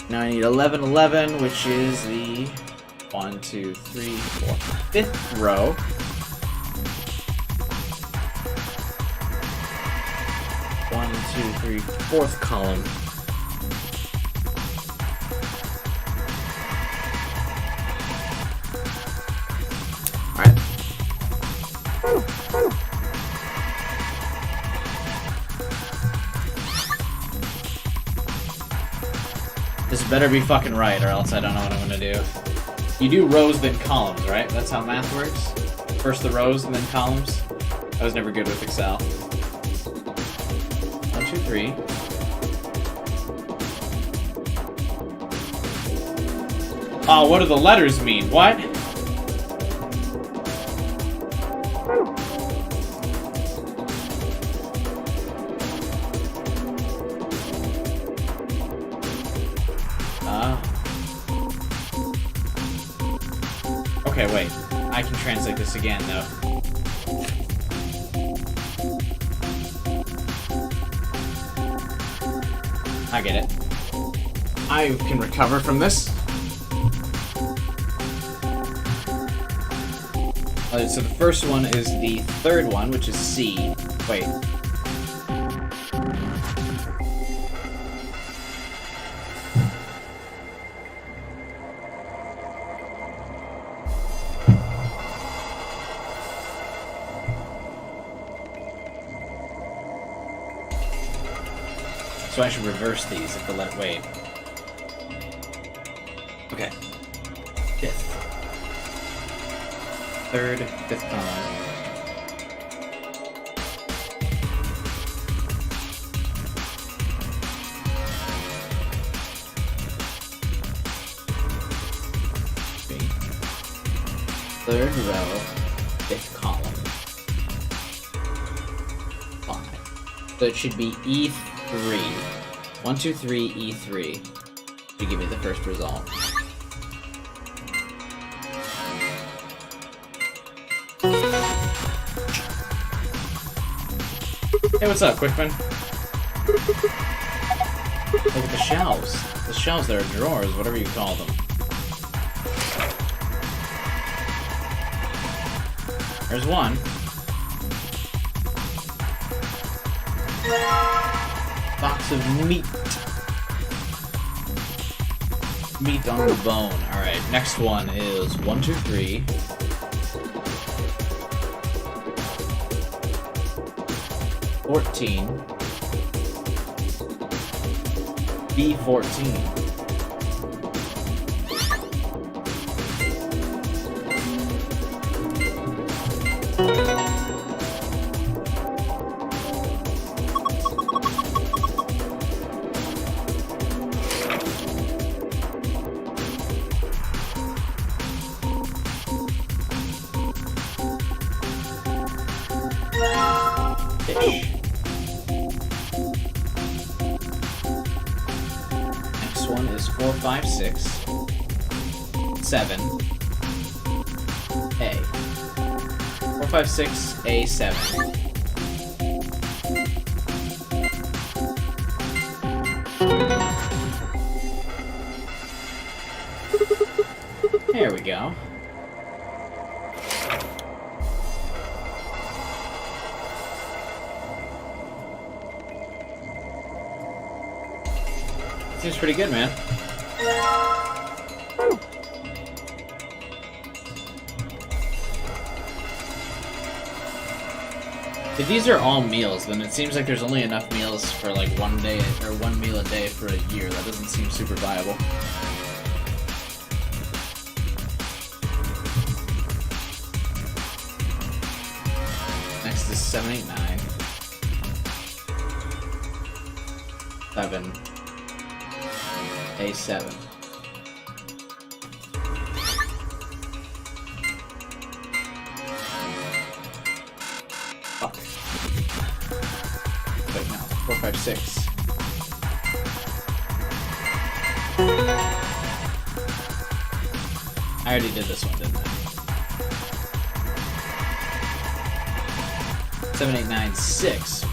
Now I need 11, 11, which is the 1, 2, 3, 4, 5th row. One, two, three, 4th column. Alright. This better be fucking right, or else I don't know what I'm gonna do. You do rows, then columns, right? That's how math works? First the rows, and then columns? I was never good with Excel. 1, 2, 3. Oh, what do the letters mean? What? Okay, wait. I can translate this again, though. I get it. I can recover from this. Alright, so the first one is the 3rd one, which is C. Wait. So I should reverse these if the letter. Wait. Okay. 5th. 3rd, 5th column. Okay. 3rd row, 5th column. 5. So it should be E3. 1, 2, 3, E3 to give me the first result. Hey, what's up, Quickman? Look at the shelves. The shelves that are drawers, whatever you call them. There's one. Box of meat. Meat on the bone. Alright, next one is 1, 2, 3. $14. B14. 4, 5, 6, 7, A. 4, 5, 6, A, 7. There we go. Seems pretty good, man. If these are all meals, then it seems like there's only enough meals for like one day or one meal a day for a year. That doesn't seem super viable. Next is 7, 8, 9. 7. A7. Fuck. Wait, no. 4, 5, 6. I already did this one, didn't I? 7, 8, 9, 6. 1.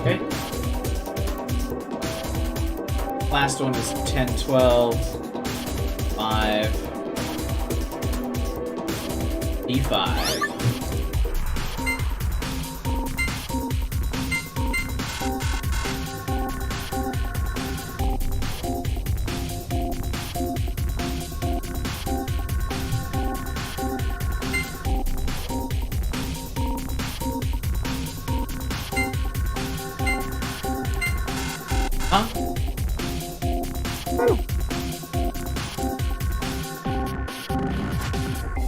Okay. Last one is 10, 12, 5, D5. Huh?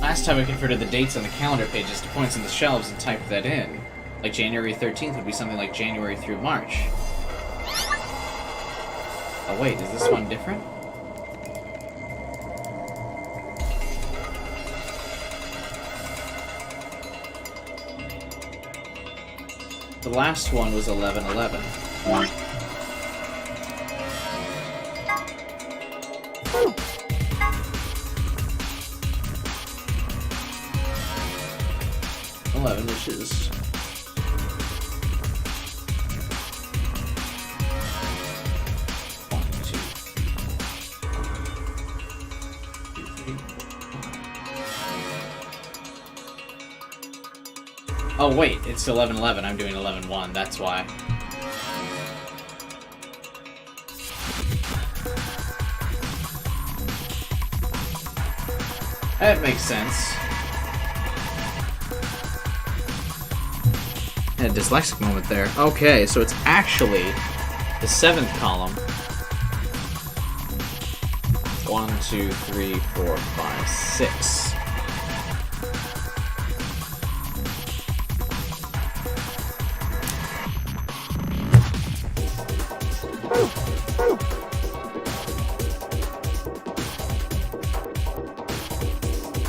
Last time I converted the dates on the calendar pages to points on the shelves and typed that in. Like January 13th would be something like January through March. Oh wait, is this one different? The last one was 11/11. 11, which is 1, 2, 3, 4. Oh wait, it's 11/11. I'm doing 11/1. That's why. That makes sense. A dyslexic moment there. Okay, so it's actually the 7th column. 1, 2, 3, 4, 5, 6.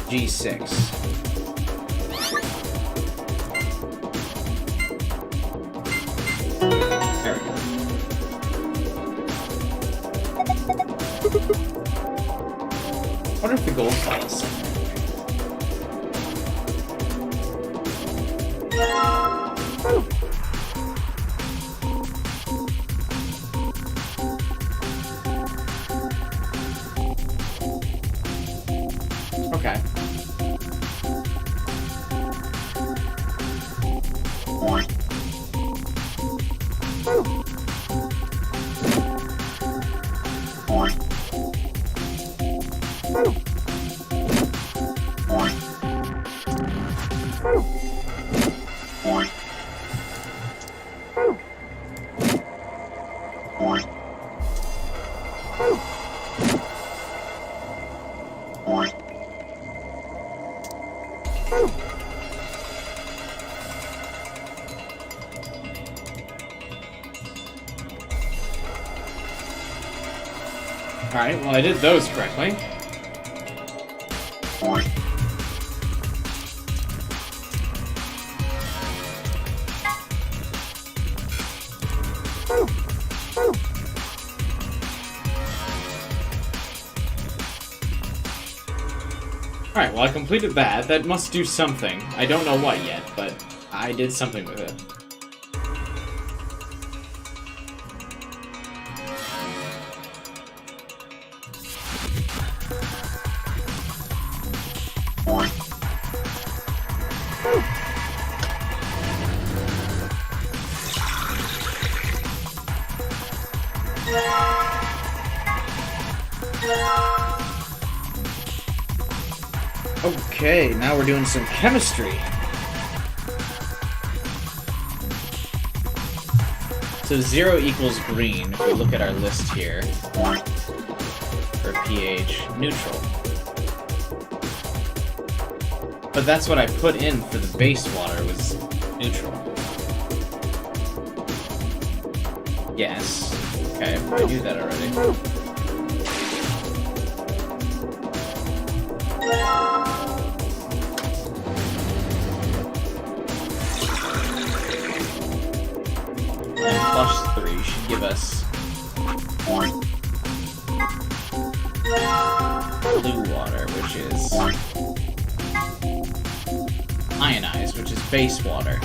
G6. There we go. I wonder if the gold file is somewhere. Okay. Oink. Alright, well I did those correctly. Alright, well I completed that. That must do something. I don't know what yet, but I did something with it. Okay, now we're doing some chemistry. So 0 equals green, if we look at our list here. For pH, neutral. But that's what I put in for the base water, was neutral. Yes. Okay, I knew that already. And plus 3 should give us blue water, which is ionized, which is base water.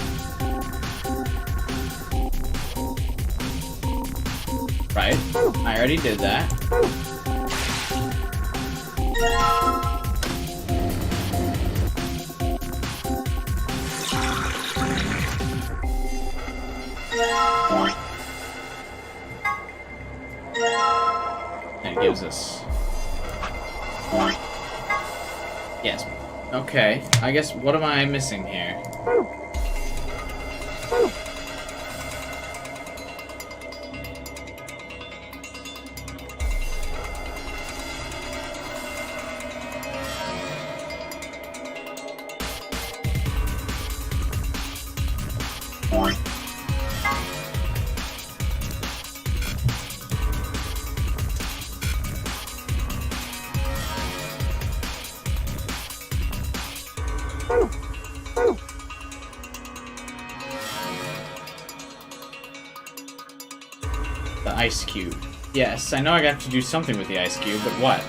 Right? I already did that. And it gives us... Yes. Okay. I guess, what am I missing here? The ice cube. Yes, I know I got to do something with the ice cube, but what?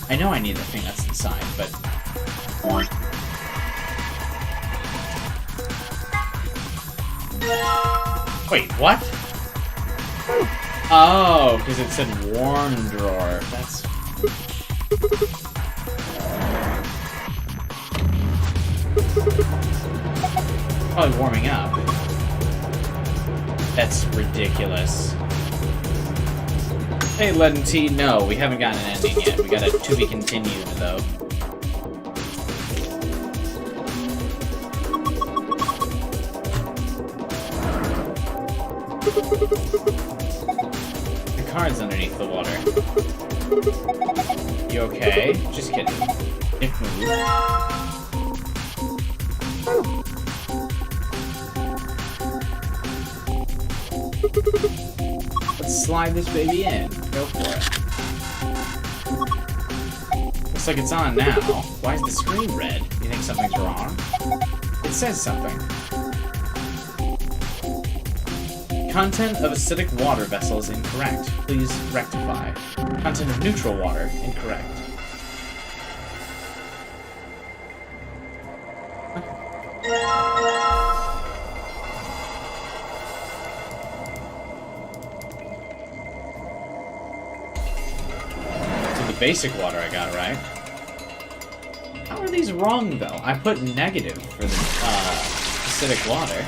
I know I need the thing that's inside, but... Wait, what? Oh, because it said warm drawer. That's... Probably warming up. That's ridiculous. Hey, Lead and Tea, no, we haven't gotten an ending yet. We got a to be continued, though. The card's underneath the water. You okay? Just kidding. If move. Let's slide this baby in. Go for it. Looks like it's on now. Why is the screen red? You think something's wrong? It says something. Content of acidic water vessel is incorrect. Please rectify. Content of neutral water, incorrect. So the basic water I got right. How are these wrong, though? I put negative for the acidic water.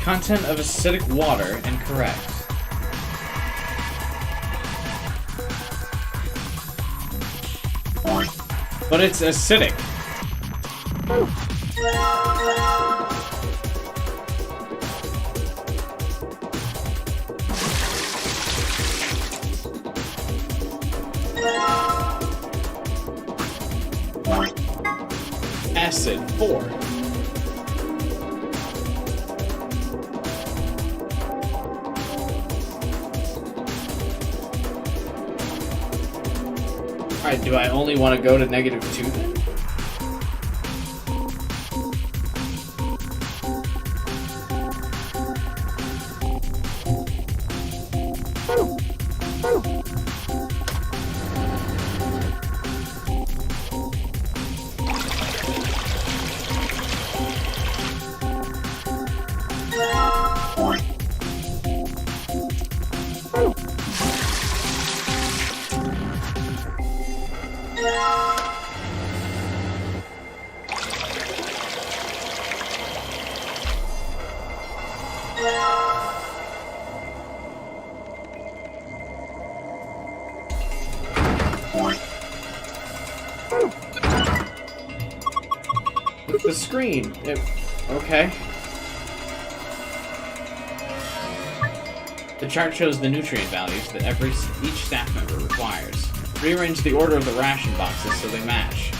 Content of acidic water, incorrect. But it's acidic. Acid 4. Alright, do I only want to go to -2 then? The screen. Okay. The chart shows the nutrient values that each staff member requires. Rearrange the order of the ration boxes so they match.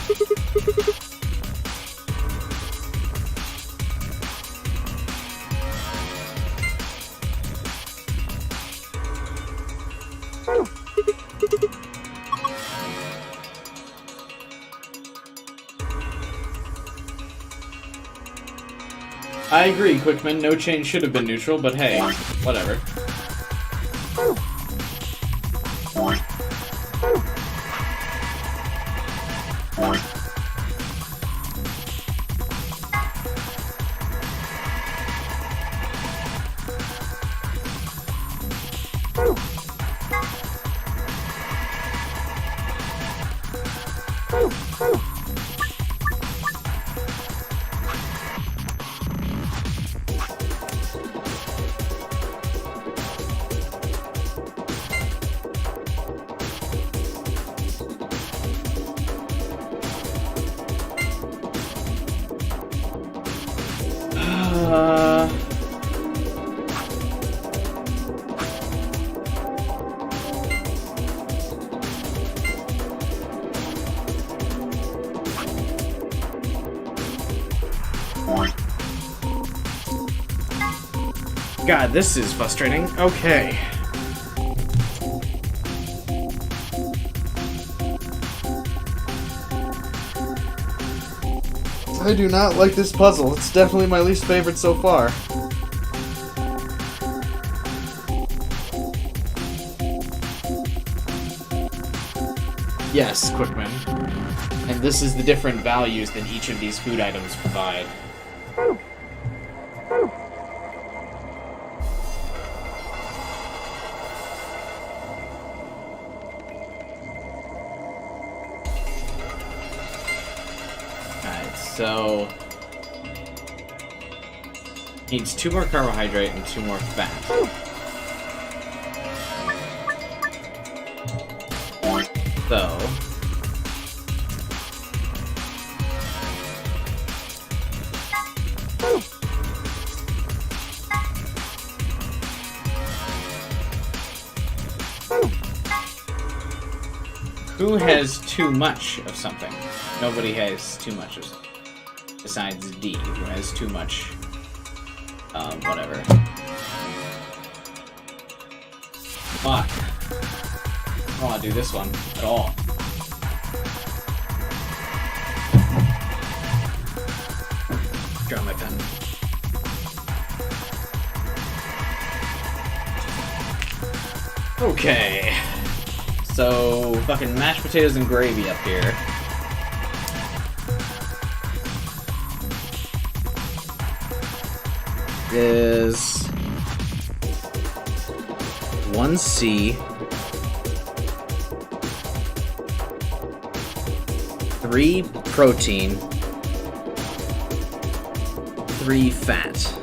I agree, Quickman. No change should have been neutral, but hey, whatever. God, this is frustrating. Okay. I do not like this puzzle. It's definitely my least favorite so far. Yes, Quickman. And this is the different values that each of these food items provide. So, needs 2 more carbohydrate and 2 more fat. So, who has too much of something? Nobody has too much of something. Besides D, who has too much, whatever. Fuck. I don't want to do this one at all. Draw my pen. Okay. So, fucking mashed potatoes and gravy up here. Is 1C 3 protein, 3 fat.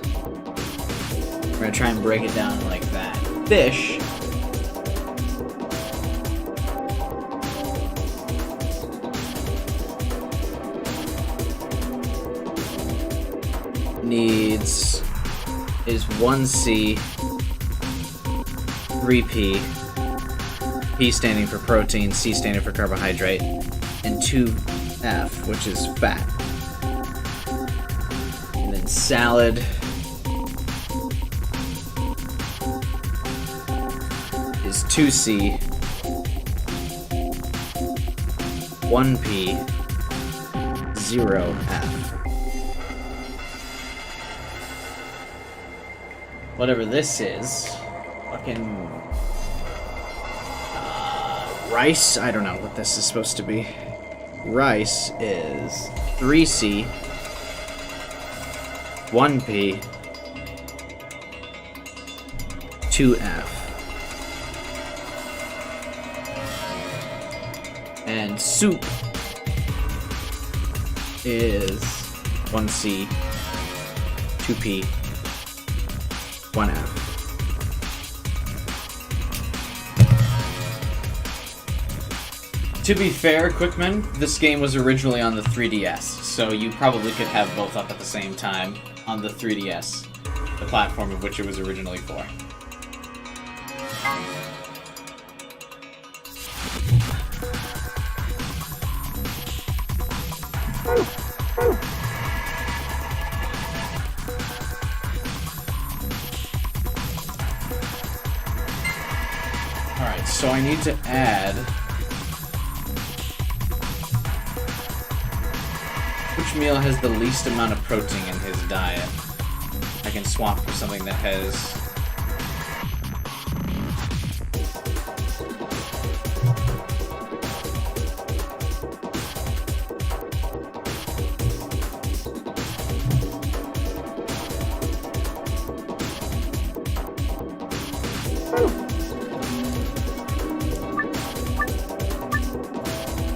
We're gonna try and break it down like that. Fish is 1C, 3P, P standing for protein, C standing for carbohydrate, and 2F, which is fat. And then salad is 2C, 1P, 0F. Whatever this is, fucking rice. I don't know what this is supposed to be. Rice is 3C, 1P, 2F, and soup is 1C, 2P, 1F. To be fair, Quickman, this game was originally on the 3DS, so you probably could have both up at the same time on the 3DS, the platform of which it was originally for. Alright, so I need to add... Which meal has the least amount of protein in his diet? I can swap for something that has...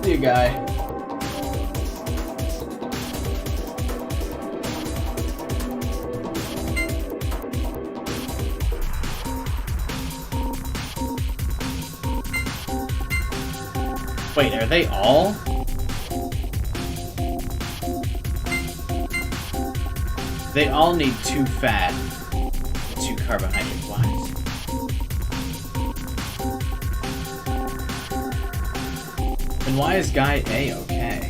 See you, guy. Wait, are they all? They all need 2 fat, 2 carbohydrate. What? Then why is Guy A okay?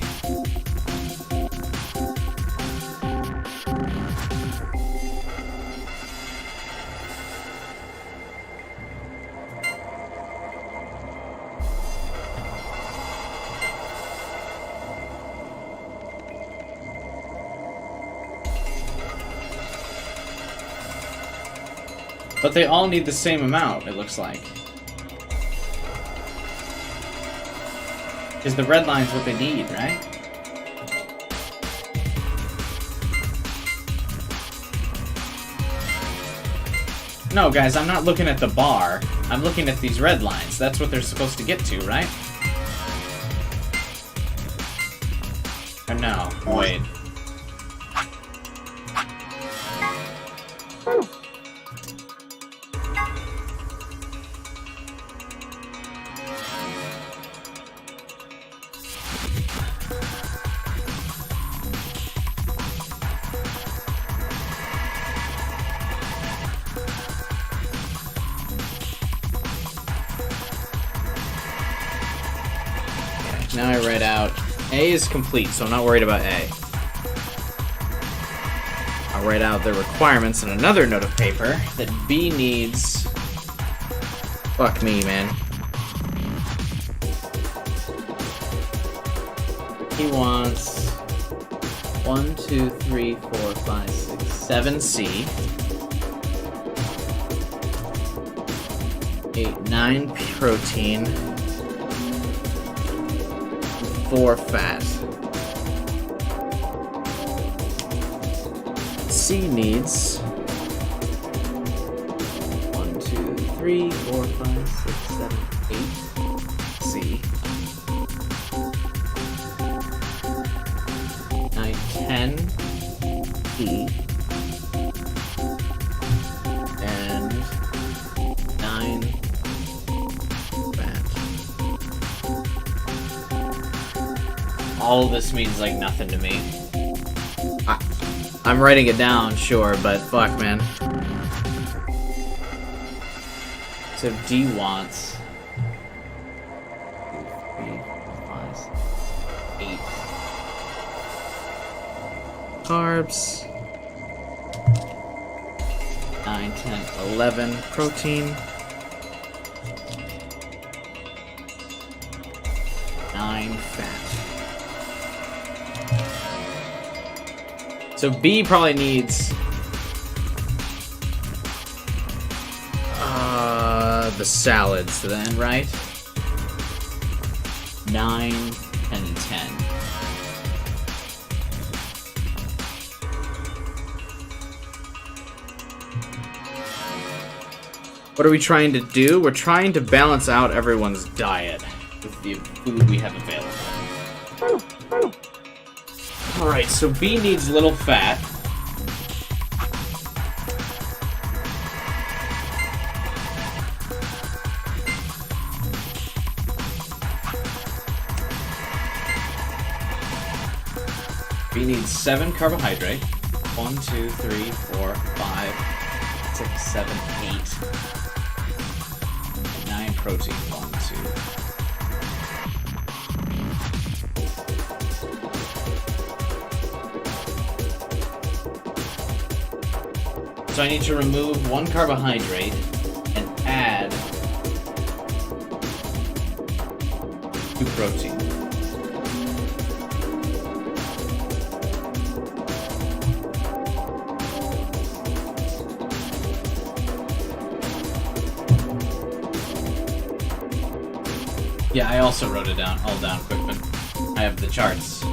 But they all need the same amount, it looks like. Because the red line's what they need, right? No, guys, I'm not looking at the bar. I'm looking at these red lines. That's what they're supposed to get to, right? Or no, wait. Now I write out A is complete, so I'm not worried about A. I'll write out the requirements in another note of paper that B needs... Fuck me, man. He wants 1, 2, 3, 4, 5, 6, 7 C. 8, 9 protein. 4 fat. C needs 1, 2, 3, 4, 5, 6, 7, 8. C. all of this means, like, nothing to me. I'm writing it down, sure, but fuck, man. So D wants 3, 4, 5, 8 carbs, 9, 10, 11 protein, 9 fat. So B probably needs the salads then, right? 9, 10, and 10. What are we trying to do? We're trying to balance out everyone's diet with the food we have available. Alright, so B needs little fat. B needs 7 carbohydrate. 1, 2, 3, 4, 5, 6, 7, 8. 9 protein. 1, 2. So I need to remove 1 carbohydrate and add 2 protein. Yeah, I also wrote it down, all down, Quickman. I have the charts.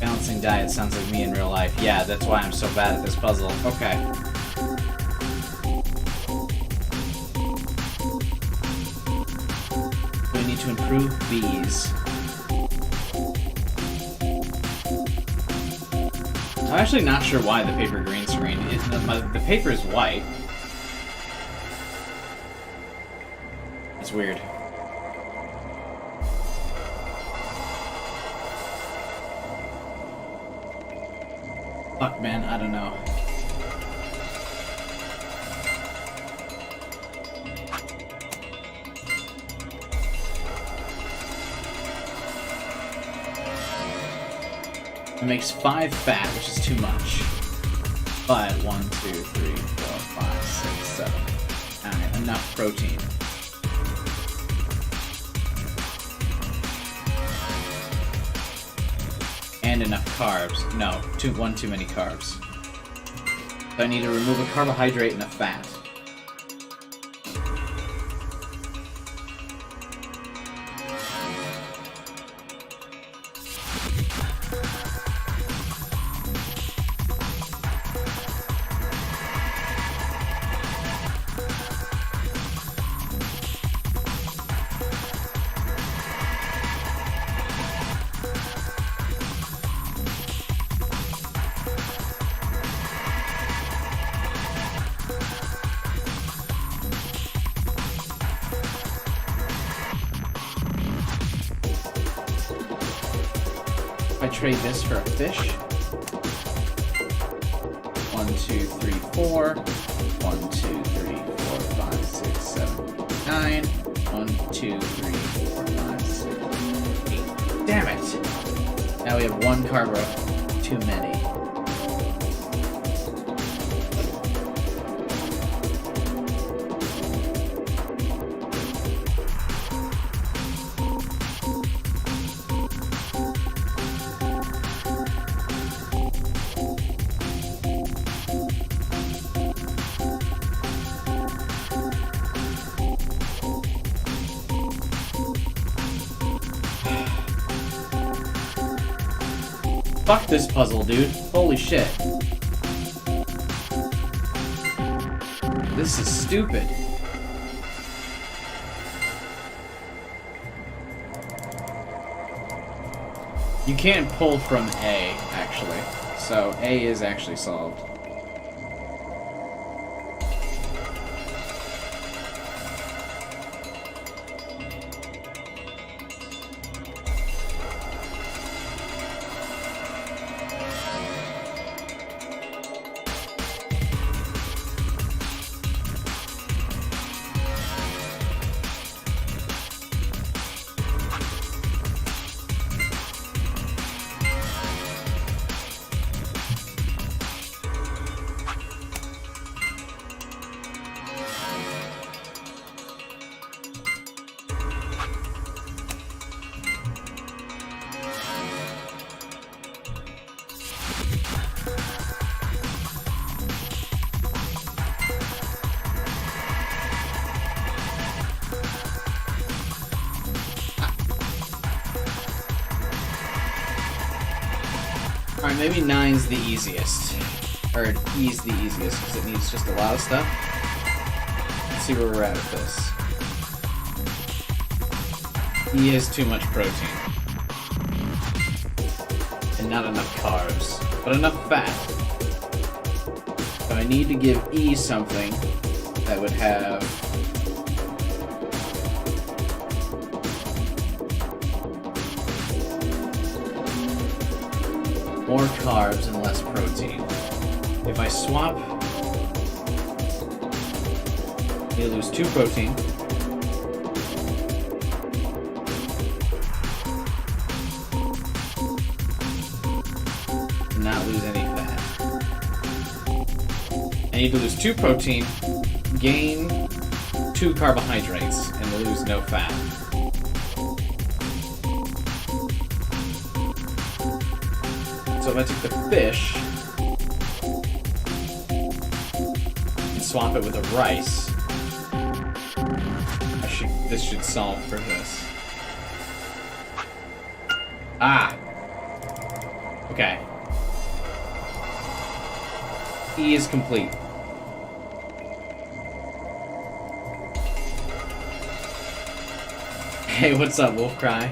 Balancing diet sounds like me in real life. Yeah, that's why I'm so bad at this puzzle. Okay. We need to improve B's. I'm actually not sure why the paper green screen is. The paper is white. It's weird. Fuck, man, I don't know. It makes 5 fat, which is too much. But 1, 2, 3, 4, 5, 6, 7. Alright, enough protein. And enough carbs. No, 1 too many carbs. So I need to remove a carbohydrate and a fat. If I trade this for a fish. 1, 2, 3, 4. 1, 2, 3, 4, 5, 6, 7, 9. 1, 2, 3, 4, 5, 6, 8. Damn it! Now we have 1 carb too many. Fuck this puzzle, dude. Holy shit. This is stupid. You can't pull from A, actually. So A is actually solved. Alright, maybe 9's the easiest. Or E's the easiest, because it needs just a lot of stuff. Let's see where we're at with this. E has too much protein. And not enough carbs. But enough fat. So I need to give E something that would have... more carbs and less protein. If I swap, you lose 2 protein. And not lose any fat. I need to lose 2 protein, gain 2 carbohydrates, and lose no fat. So if I take the fish and swap it with a rice, this should solve for this. Ah! Okay. E is complete. Hey, what's up, Wolfcry?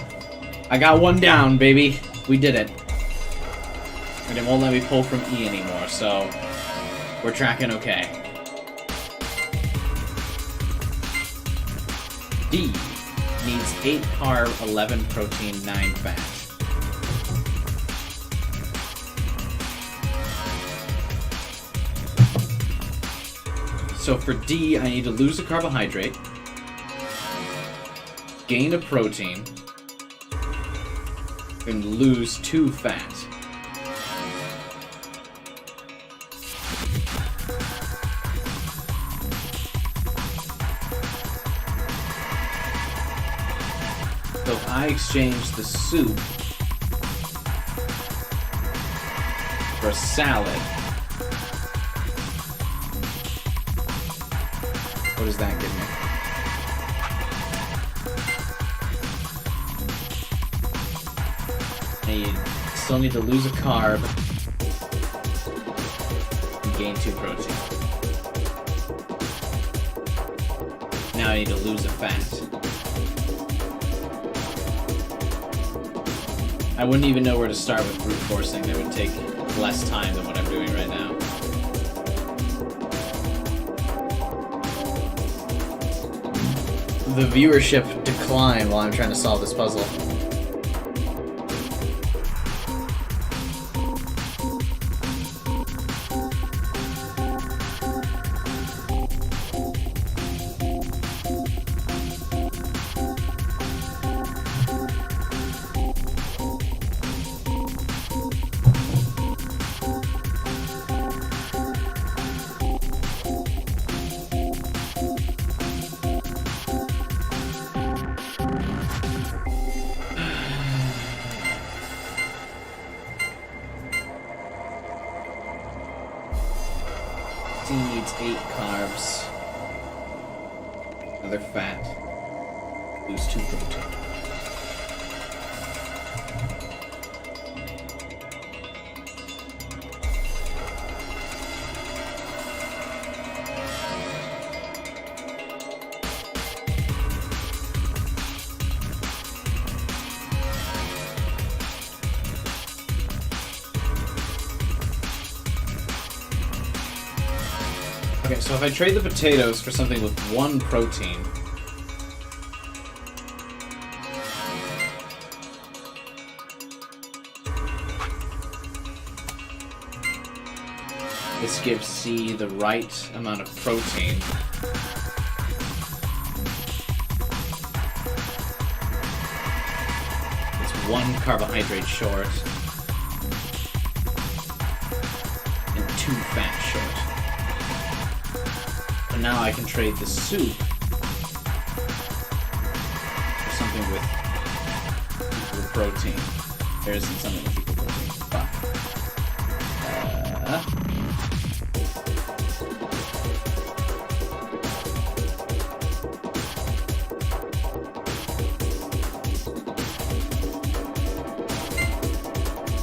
I got one down, baby. We did it. And it won't let me pull from E anymore, so we're tracking okay. D needs 8 carb, 11 protein, 9 fat. So for D, I need to lose a carbohydrate, gain a protein, and lose 2 fat. So if I exchange the soup for a salad, what does that give me? And you still need to lose a carb and gain 2 protein. Now I need to lose a fat. I wouldn't even know where to start with brute forcing. That would take less time than what I'm doing right now. The viewership declined while I'm trying to solve this puzzle. D needs 8 carbs, another fat, lose 2 protein. Okay, so if I trade the potatoes for something with 1 protein, this gives C the right amount of protein. It's 1 carbohydrate short and 2 fat short. And now I can trade the soup for something with equal protein. There isn't something with equal protein. Fuck.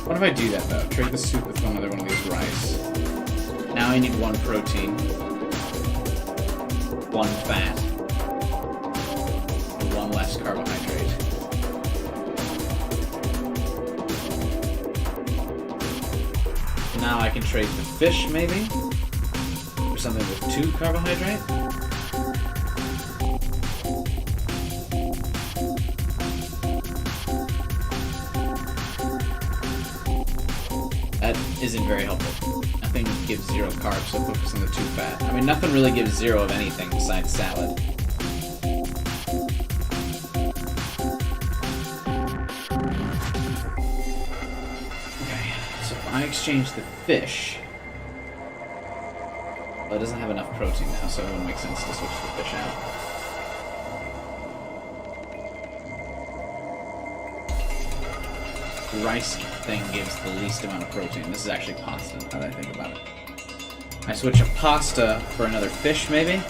What if I do that though? Trade the soup with another one of these rice. Now I need 1 protein, 1 fat, and 1 less carbohydrate. Now I can trade the fish maybe for something with 2 carbohydrate. That isn't very helpful. Nothing gives 0 carbs, so focus on the 2 fat. I mean, nothing really gives 0 of anything besides salad. Okay, so if I exchange the fish... Well, it doesn't have enough protein now, so it wouldn't make sense to switch the fish out. The rice thing gives the least amount of protein. This is actually pasta, now that I think about it. I switch a pasta for another fish, maybe?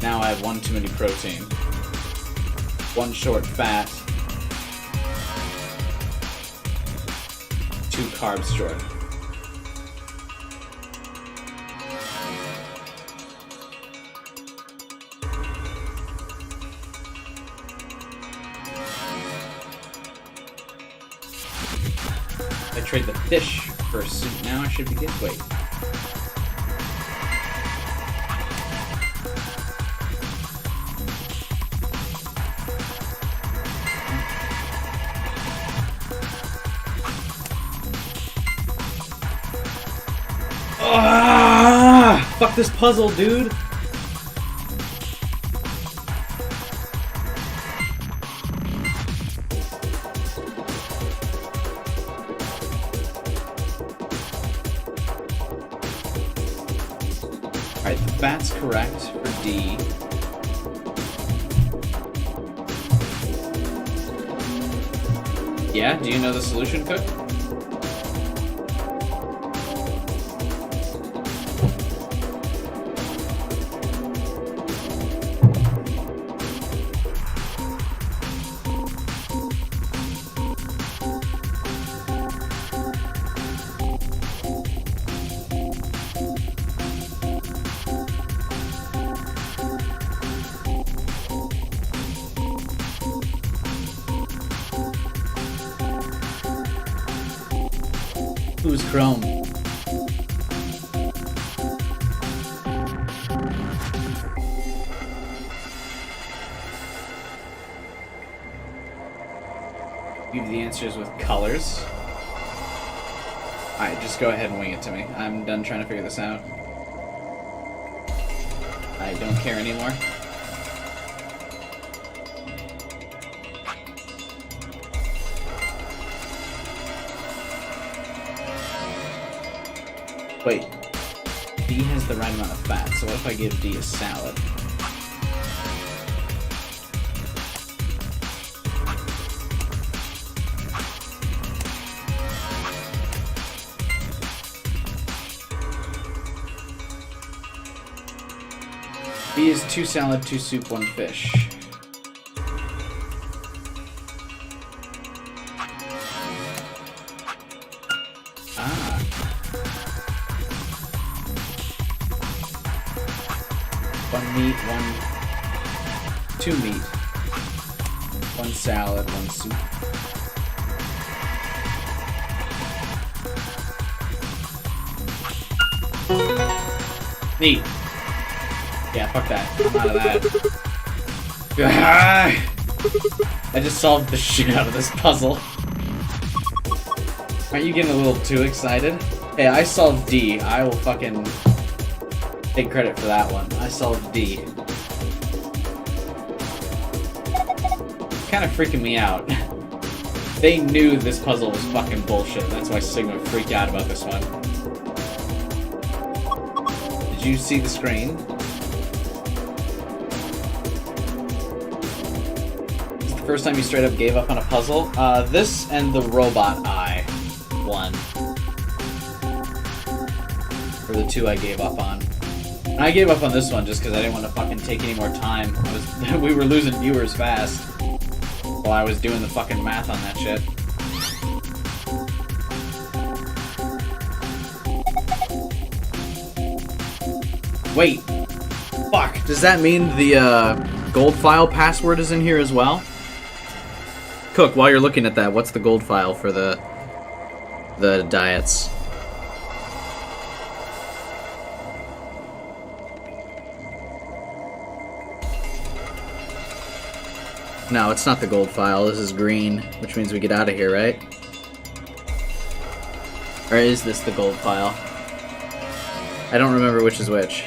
Now I have 1 too many protein. 1 short fat. 2 carbs short. I trade the fish for soup now, I should be good. Wait. Ah! Fuck this puzzle, dude! Alright, the fat's correct for D. Yeah, do you know the solution, Cook? Who's Chrome? Give the answers with colors. Alright, just go ahead and wing it to me. I'm done trying to figure this out. I don't care anymore. Wait, D has the right amount of fat, so what if I give D a salad? B is 2 salad, 2 soup, 1 fish. Meat, 2 meat, 1 salad, 1 soup. Meat. Yeah, fuck that. I'm out of that. I just solved the shit out of this puzzle. Aren't you getting a little too excited? Hey, I solved D. I will fucking take credit for that one. I solved D. Kind of freaking me out. They knew this puzzle was fucking bullshit. That's why Sigma freaked out about this one. Did you see the screen? It's the first time you straight up gave up on a puzzle. This and the robot eye one were the 2 I gave up on. I gave up on this one just because I didn't want to fucking take any more time. We were losing viewers fast while I was doing the fucking math on that shit. Wait. Fuck. Does that mean the gold file password is in here as well? Cook, while you're looking at that, what's the gold file for the diets? No, it's not the gold file. This is green, which means we get out of here, right? Or is this the gold file? I don't remember which is which.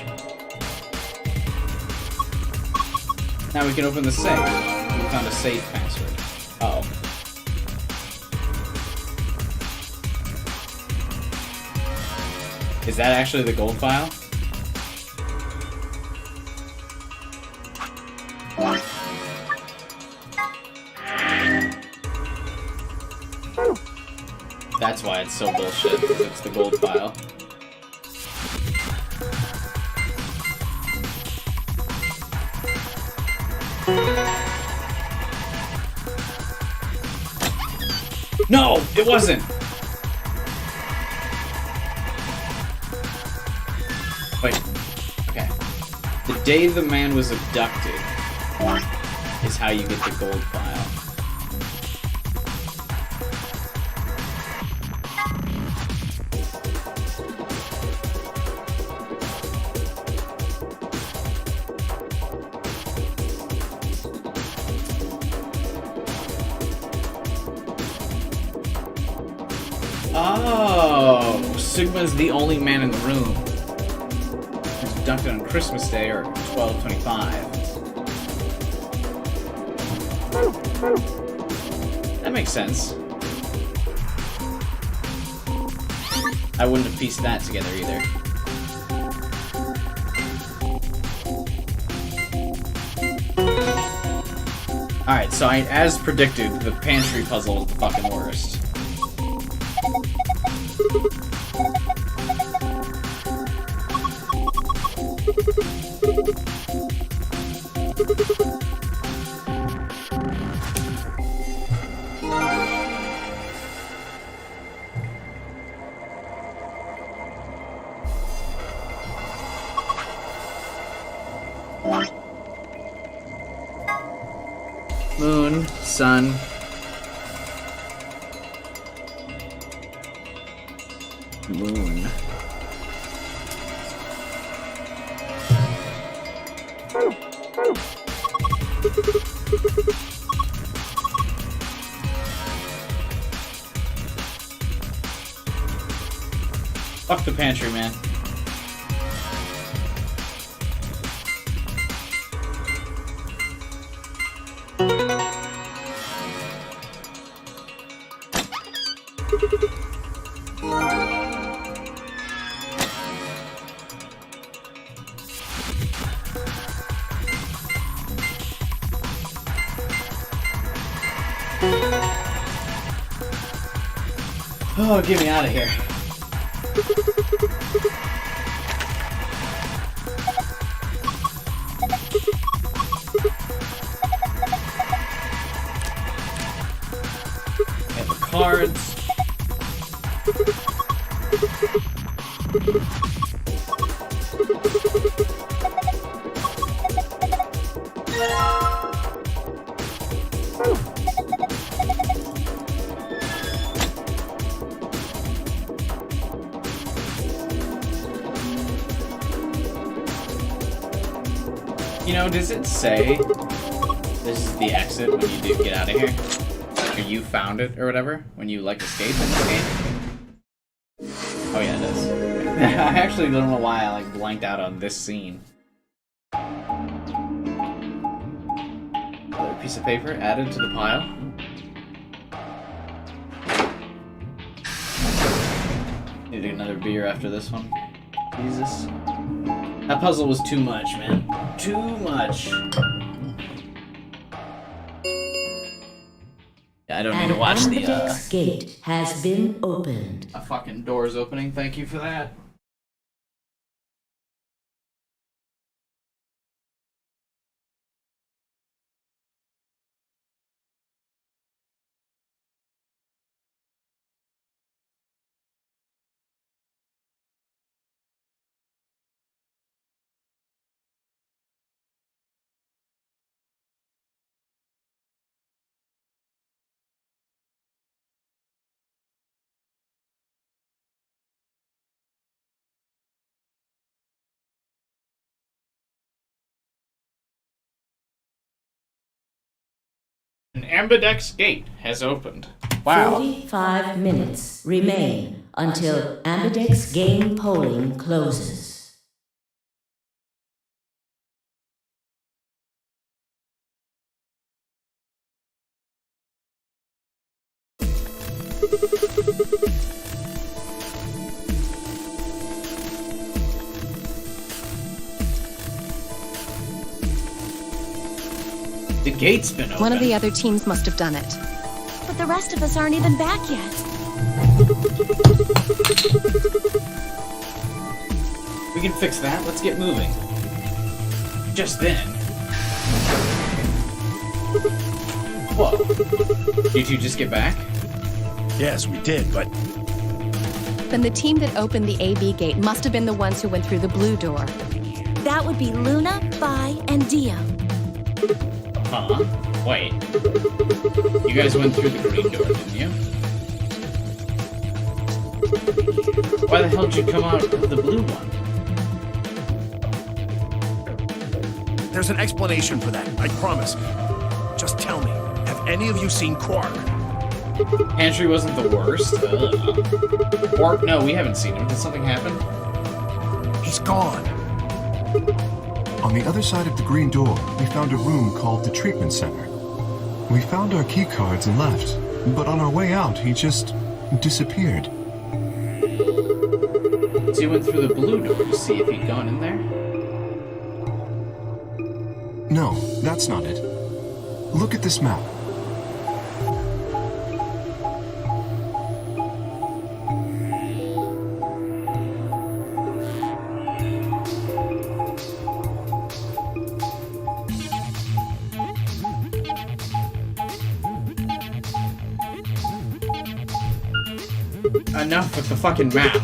Now we can open the safe. We found a safe password. Uh oh. Is that actually the gold file? That's why it's so bullshit, because it's the gold file. No, it wasn't! Wait, okay. The day the man was abducted is how you get the gold file. Oh, Sigma's the only man in the room. He was abducted on Christmas Day, or 12/25. That makes sense. I wouldn't have pieced that together either. Alright, so as predicted, the pantry puzzle was the fucking worst. Moon, sun. Moon. Fuck the pantry, man. Oh, get me out of here. Get the cards. You know, does it say this is the exit when you do get out of here? Or you found it or whatever? When you, like, escape in this game? Oh yeah, it does. I actually don't know why I, like, blanked out on this scene. Another piece of paper added to the pile. Need to get another beer after this one. Jesus. That puzzle was too much, man. Too much. Yeah, I don't need to watch the gate has been opened. A fucking door's opening. Thank you for that. An ambidex gate has opened. Wow. 45 minutes remain until ambidex game polling closes. The gate's been opened. One of the other teams must have done it. But the rest of us aren't even back yet. We can fix that. Let's get moving. Just then. Whoa. Did you just get back? Yes, we did, but Then the team that opened the AB gate must have been the ones who went through the blue door. That would be Luna, Vi, and Dio. Huh? Wait. You guys went through the green door, didn't you? Why the hell did you come out of the blue one? there's an explanation for that, I promise. Just tell me, have any of you seen Quark? Pantry wasn't the worst. Or, no, we haven't seen him. Did something happen? He's gone. On the other side of the green door, we found a room called the treatment center. We found our key cards and left, but on our way out, he just disappeared. So you went through the blue door to see if he'd gone in there? No, that's not it. Look at this map. Enough with the fucking map.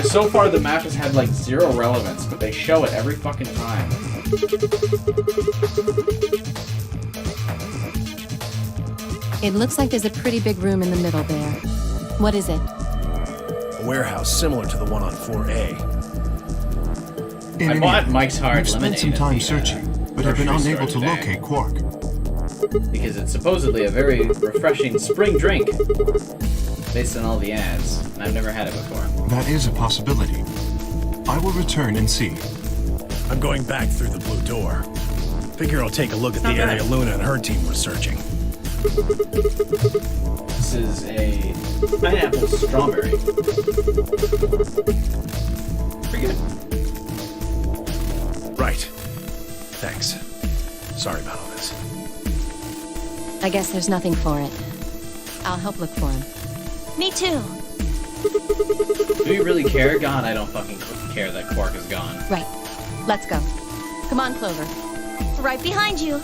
So far the map has had like 0 relevance, but they show it every fucking time. It looks like there's a pretty big room in the middle there. What is it? A warehouse similar to the one on 4A. I bought Mike's Hard We've spent some time searching, but have been unable to locate Quark. Because it's supposedly a very refreshing spring drink, based on all the ads, and I've never had it before. That is a possibility. I will return and see. I'm going back through the blue door. Figure I'll take a look at the area Luna and her team were searching. This is a pineapple strawberry. Pretty good. Right. Thanks. Sorry about all this. I guess there's nothing for it. I'll help look for him. Me too. Do you really care? God, I don't fucking care that Quark is gone. Right. Let's go. Come on, Clover. Right behind you.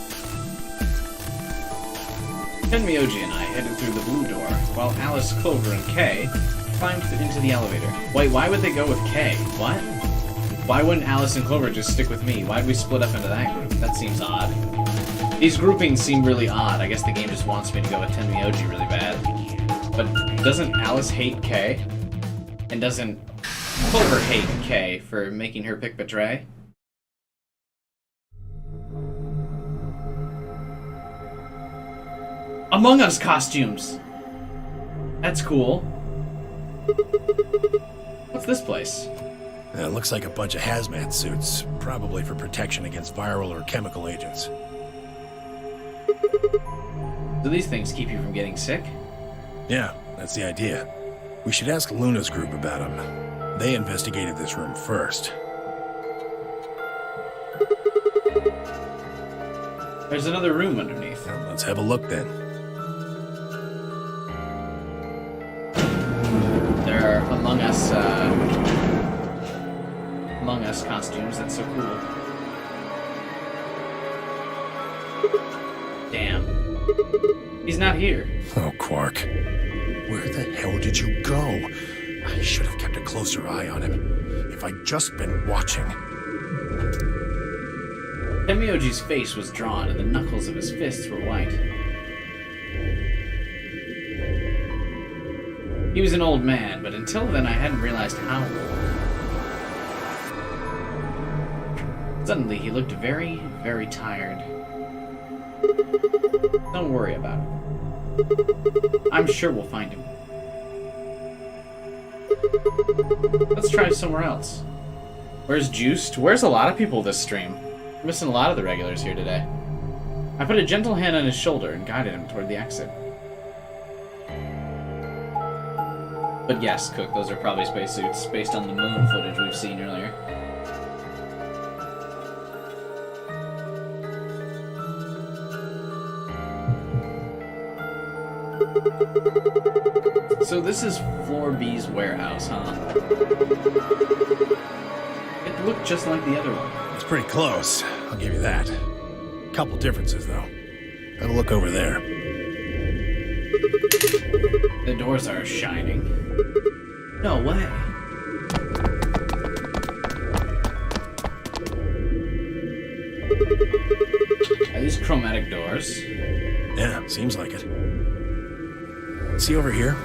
Tenmyoji and I headed through the blue door, while Alice, Clover, and Kay climbed into the elevator. Wait, why would they go with Kay? What? Why wouldn't Alice and Clover just stick with me? Why'd we split up into that group? That seems odd. These groupings seem really odd. I guess the game just wants me to go with Tenmyoji really bad. But doesn't Alice hate Kay? And doesn't Clover hate Kay for making her pick Betray? Among Us costumes! That's cool. What's this place? It looks like a bunch of hazmat suits, probably for protection against viral or chemical agents. Do these things keep you from getting sick? Yeah, that's the idea. We should ask Luna's group about them. They investigated this room first. There's another room underneath. Well, let's have a look then. There are Among Us costumes. That's so cool. Damn. He's not here. Oh, Quark. Where the hell did you go? I should have kept a closer eye on him. If I'd just been watching. Tenmyoji's face was drawn and the knuckles of his fists were white. He was an old man, but until then I hadn't realized how old. Suddenly he looked very, very tired. Don't worry about it. I'm sure we'll find him. Let's try somewhere else. Where's Juiced? Where's a lot of people this stream? We're missing a lot of the regulars here today. I put a gentle hand on his shoulder and guided him toward the exit. But yes, Cook, those are probably spacesuits based on the moon footage we've seen earlier. So this is Floor B's warehouse, huh? It looked just like the other one. It's pretty close, I'll give you that. Couple differences, though. Have a look over there. The doors are shining. No way. Are these chromatic doors? Yeah, seems like it. See over here?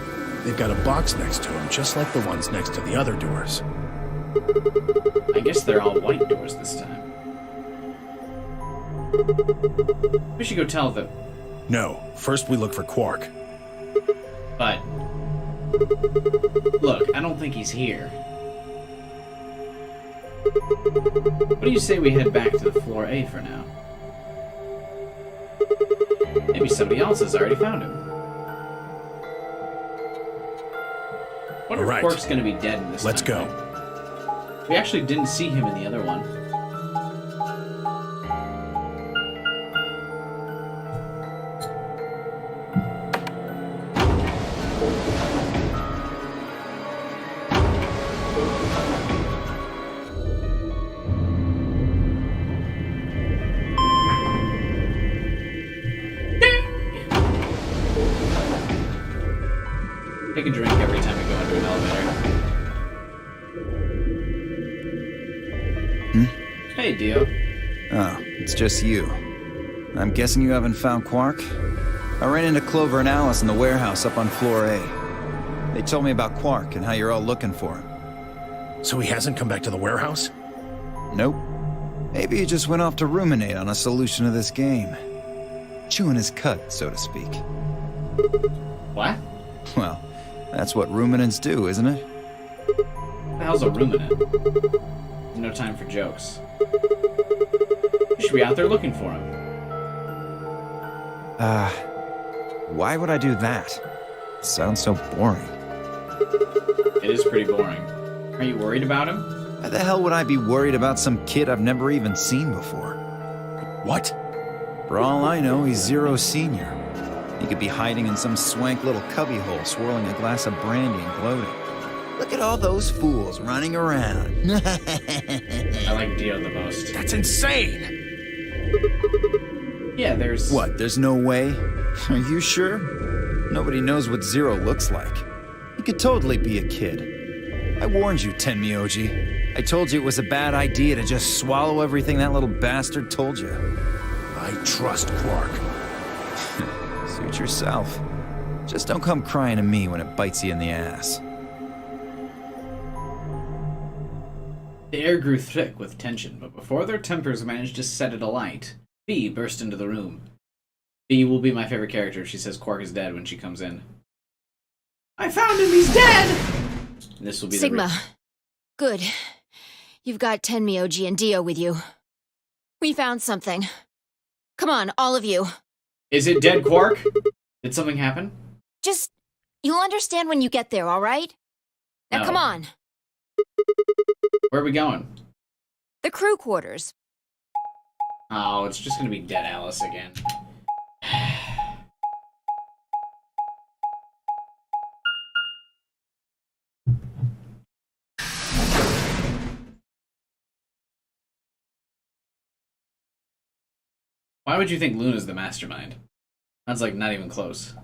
They've got a box next to them, just like the ones next to the other doors. I guess they're all white doors this time. We should go tell them. No, first we look for Quark. But look, I don't think he's here. What do you say we head back to the floor A for now? Maybe somebody else has already found him. What if Quark's gonna be dead in this? Let's go. We actually didn't see him in the other one. Take a drink every time we go into an elevator. Hey, Dio. Oh, it's just you. I'm guessing you haven't found Quark? I ran into Clover and Alice in the warehouse up on floor A. They told me about Quark and how you're all looking for him. So he hasn't come back to the warehouse? Nope. Maybe he just went off to ruminate on a solution to this game. Chewing his cud, so to speak. What? Well, that's what ruminants do, isn't it? What the hell's a ruminant? No time for jokes. We should be out there looking for him. Why would I do that? It sounds so boring. It is pretty boring. Are you worried about him? Why the hell would I be worried about some kid I've never even seen before? What? For all I know, he's Zero Senior. He could be hiding in some swank little cubbyhole, swirling a glass of brandy and gloating. Look at all those fools running around. I like Dio the most. That's insane! Yeah, there's... What, there's no way? Are you sure? Nobody knows what Zero looks like. He could totally be a kid. I warned you, Tenmyoji. I told you it was a bad idea to just swallow everything that little bastard told you. I trust Quark. Suit yourself. Just don't come crying to me when it bites you in the ass. The air grew thick with tension, but before their tempers managed to set it alight, Bee burst into the room. Bee will be my favorite character if she says Quark is dead when she comes in. I found him, he's dead! And this will be Sigma. Good. You've got Tenmyoji and Dio with you. We found something. Come on, all of you. Is it dead, Quark? Did something happen? Just... you'll understand when you get there, all right? Now No. come on. Where are we going? The crew quarters. Oh, it's just gonna be dead Alice again. Why would you think Luna's the mastermind? That's like not even close.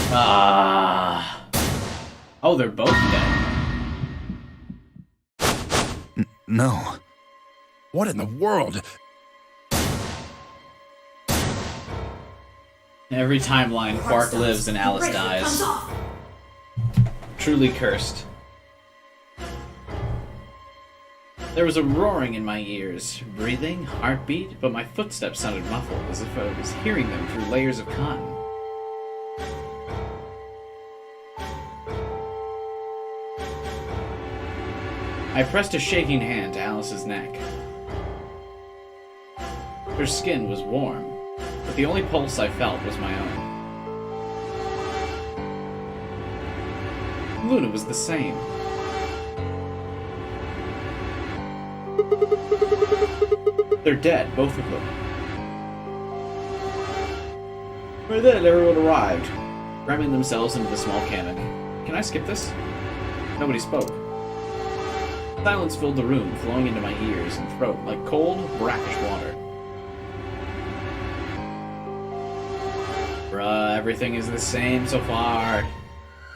Ah. Oh, they're both dead. No. What in the world? Every timeline, Quark lives and Alice dies. Truly cursed. There was a roaring in my ears, breathing, heartbeat, but my footsteps sounded muffled, as if I was hearing them through layers of cotton. I pressed a shaking hand to Alice's neck. Her skin was warm, but the only pulse I felt was my own. Luna was the same. They're dead, both of them. By then, everyone arrived, ramming themselves into the small cabin. Can I skip this? Nobody spoke. Silence filled the room, flowing into my ears and throat like cold, brackish water. Bruh, everything is the same so far.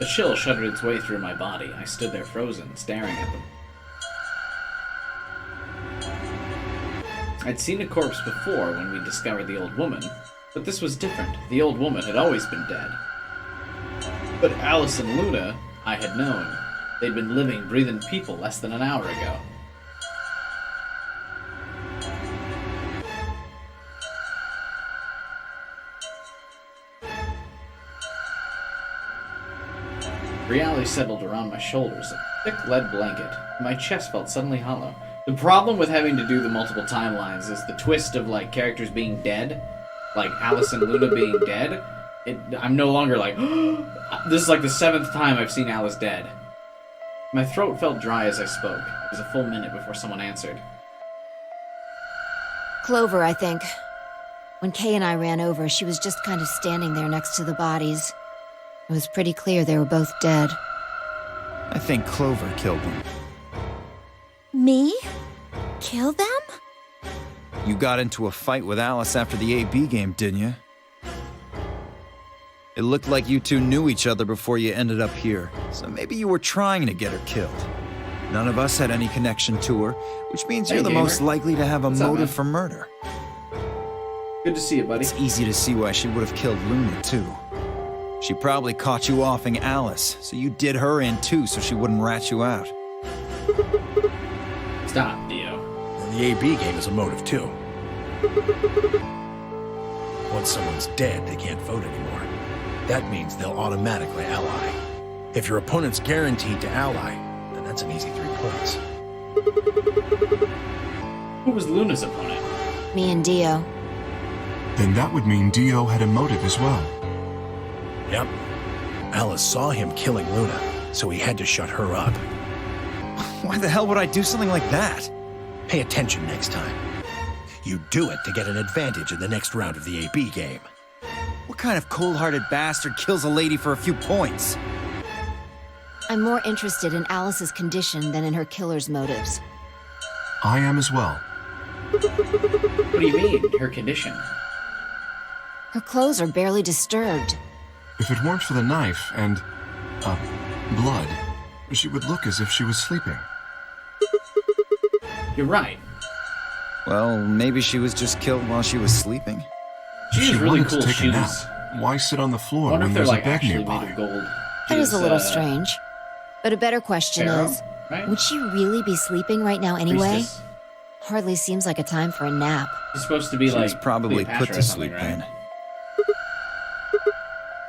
A chill shuddered its way through my body. I stood there frozen, staring at them. I'd seen a corpse before when we discovered the old woman, but this was different. The old woman had always been dead. But Alice and Luna, I had known. They'd been living, breathing people less than an hour ago. Reality settled around my shoulders, a thick lead blanket. My chest felt suddenly hollow. The problem with having to do the multiple timelines is the twist of, like, characters being dead. Like, Alice and Luna being dead. I'm no longer like, this is like the 7th time I've seen Alice dead. My throat felt dry as I spoke. It was a full minute before someone answered. Clover, I think. When Kay and I ran over, she was just kind of standing there next to the bodies. It was pretty clear they were both dead. I think Clover killed them. Me? Kill them? You got into a fight with Alice after the AB game, didn't you? It looked like you two knew each other before you ended up here, so maybe you were trying to get her killed. None of us had any connection to her, which means you're the most likely to have a motive for murder. Good to see you, buddy. It's easy to see why she would have killed Luna, too. She probably caught you offing Alice, so you did her in too so she wouldn't rat you out. Stop, Dio. And the AB game is a motive, too. Once someone's dead, they can't vote anymore. That means they'll automatically ally. If your opponent's guaranteed to ally, then that's an easy 3 points. Who was Luna's opponent? Me and Dio. Then that would mean Dio had a motive as well. Yep. Alice saw him killing Luna, so he had to shut her up. Why the hell would I do something like that? Pay attention next time. You do it to get an advantage in the next round of the AB game. What kind of cold-hearted bastard kills a lady for a few points? I'm more interested in Alice's condition than in her killer's motives. I am as well. What do you mean, her condition? Her clothes are barely disturbed. If it weren't for the knife and, blood, she would look as if she was sleeping. You're right. Well, maybe she was just killed while she was sleeping. She has really cool to take shoes. a nap. Why sit on the floor Wonder when if they're there's like a bed actually nearby? made of gold. That is a little strange. But a better question Pharaoh, is, right? would she really be sleeping right now anyway? Priestess. Hardly seems like a time for a nap. She's supposed to be She like was probably Cleopatra put or to something, sleep right? then.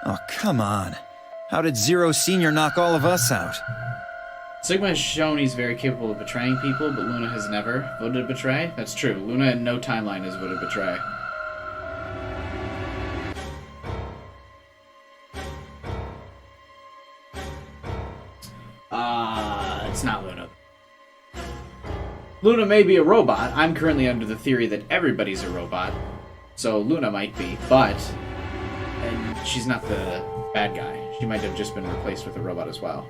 Oh, come on. How did Zero Senior knock all of us out? Sigma has shown he's very capable of betraying people, but Luna has never voted to betray. That's true. Luna in no timeline has voted betray. It's not Luna. Luna may be a robot. I'm currently under the theory that everybody's a robot. So Luna might be, but... And she's not the bad guy. She might have just been replaced with a robot as well.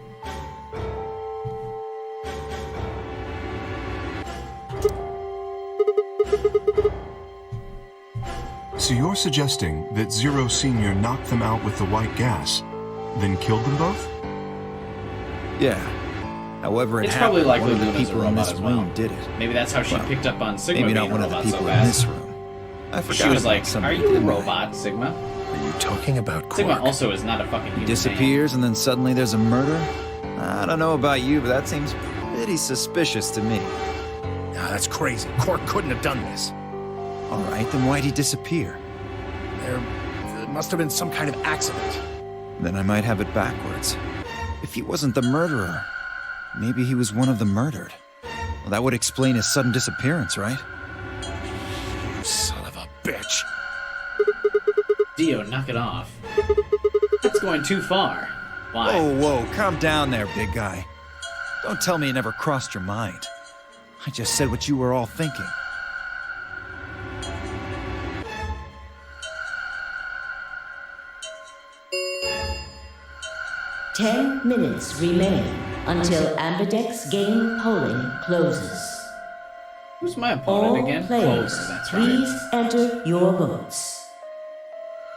So you're suggesting that Zero Senior knocked them out with the white gas, then killed them both? Yeah. However it It's happened, probably likely one of the Luna's a people in robot this as well. room did it. Maybe that's how she Well, picked up on Sigma maybe being not one a of the robot so people in fast. this room. I forgot She was about like, something, are you a didn't I? robot, Sigma? Are you talking about Quark? Sigma also is not a fucking human He disappears and then suddenly there's a murder? I don't know about you, but that seems pretty suspicious to me. Nah, that's crazy. Cork couldn't have done this. All right, then why'd he disappear? There must have been some kind of accident. Then I might have it backwards. If he wasn't the murderer, maybe he was one of the murdered. Well, that would explain his sudden disappearance, right? You son of a bitch. Dio, knock it off. That's going too far. Why? Whoa, calm down there, big guy. Don't tell me it never crossed your mind. I just said what you were all thinking. Ten minutes remain until Ambidex game polling closes. Who's my opponent All again? players, Oh, that's please right. enter your votes.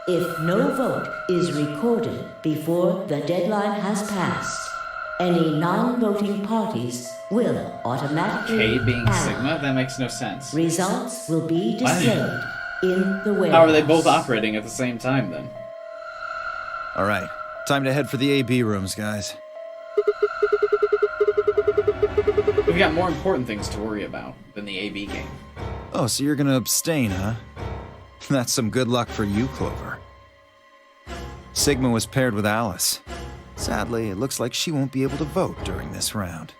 If no vote is recorded before the deadline has passed, any non-voting parties will automatically K being ally. Sigma? That makes no sense. Results will be displayed in the warehouse. How are they both operating at the same time then? All right, time to head for the AB rooms, guys. We've got more important things to worry about than the AB game. Oh, so you're gonna abstain, huh? That's some good luck for you, Clover. Sigma was paired with Alice. Sadly, it looks like she won't be able to vote during this round.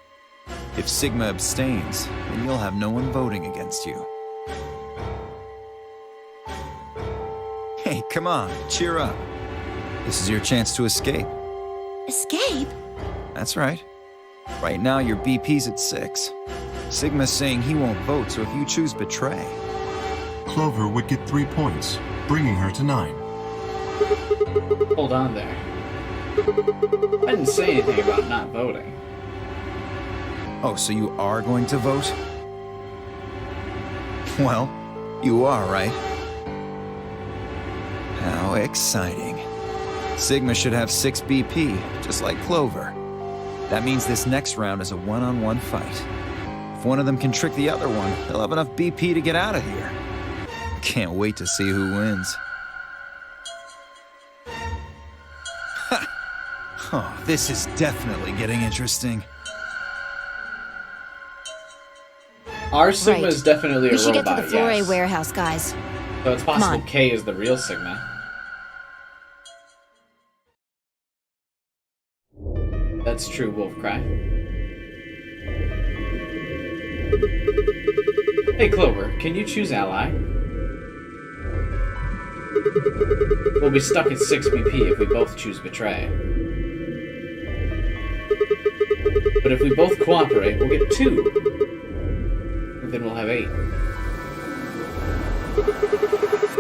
If Sigma abstains, then you'll have no one voting against you. Hey, come on, cheer up. This is your chance to escape. Escape? That's right. Right now, your BP's at 6. Sigma's saying he won't vote, so if you choose betray... Clover would get 3 points, bringing her to 9. Hold on there. I didn't say anything about not voting. Oh, so you are going to vote? Well, you are, right? How exciting. Sigma should have 6 BP, just like Clover. That means this next round is a one-on-one fight. If one of them can trick the other one, they'll have enough BP to get out of here. Can't wait to see who wins. Ha! Oh, this is definitely getting interesting. Our Sigma Right. is definitely a We should robot, get to the Flore yes. warehouse, guys. So it's Come possible on. K is the real Sigma. That's true, Wolfcry. Hey, Clover, can you choose ally? We'll be stuck at 6 BP if we both choose betray. But if we both cooperate, we'll get 2. And then we'll have 8.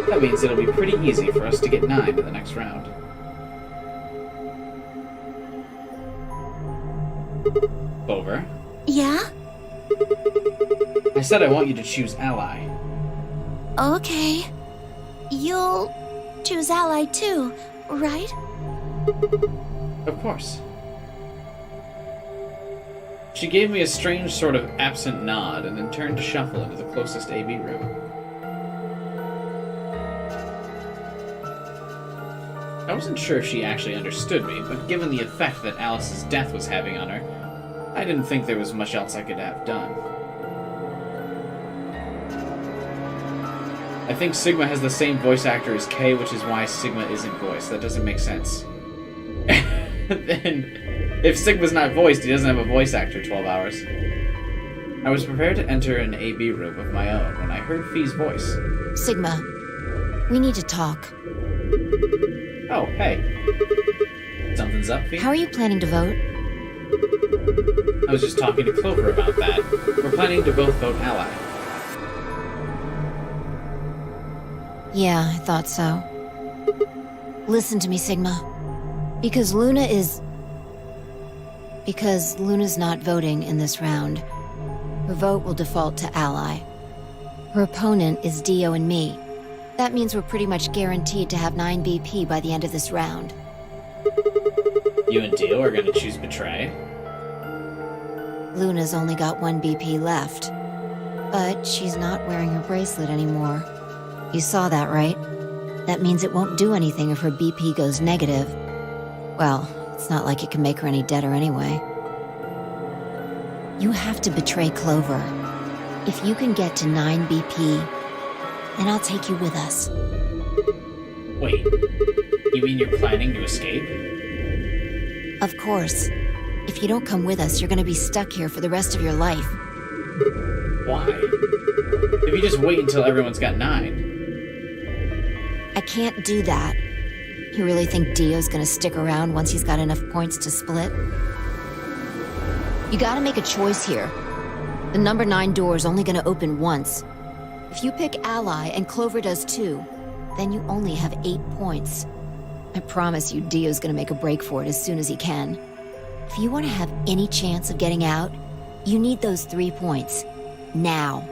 That means it'll be pretty easy for us to get 9 in the next round. Clover? Yeah? I said I want you to choose ally. Okay. You'll choose ally too, right? Of course. She gave me a strange sort of absent nod and then turned to shuffle into the closest AB room. I wasn't sure if she actually understood me, but given the effect that Alice's death was having on her, I didn't think there was much else I could have done. I think Sigma has the same voice actor as K, which is why Sigma isn't voiced. That doesn't make sense. Then, if Sigma's not voiced, he doesn't have a voice actor 12 hours. I was prepared to enter an AB room of my own when I heard Fee's voice. Sigma, we need to talk. Oh, hey. Something's up, Fee? How are you planning to vote? I was just talking to Clover about that. We're planning to both vote ally. Yeah, I thought so. Listen to me, Sigma. Because Luna's not voting in this round, her vote will default to ally. Her opponent is Dio and me. That means we're pretty much guaranteed to have 9 BP by the end of this round. You and Dio are gonna choose betray? Luna's only got 1 BP left. But she's not wearing her bracelet anymore. You saw that, right? That means it won't do anything if her BP goes negative. Well, it's not like it can make her any deader anyway. You have to betray Clover. If you can get to 9 BP, then I'll take you with us. Wait, you mean you're planning to escape? Of course. If you don't come with us, you're gonna be stuck here for the rest of your life. Why? If you just wait until everyone's got 9. I can't do that. You really think Dio's gonna stick around once he's got enough points to split? You gotta make a choice here. The number 9 door is only gonna open once. If you pick Ally and Clover does too, then you only have 8 points. I promise you Dio's gonna make a break for it as soon as he can. If you want to have any chance of getting out, you need those 3 points. Now.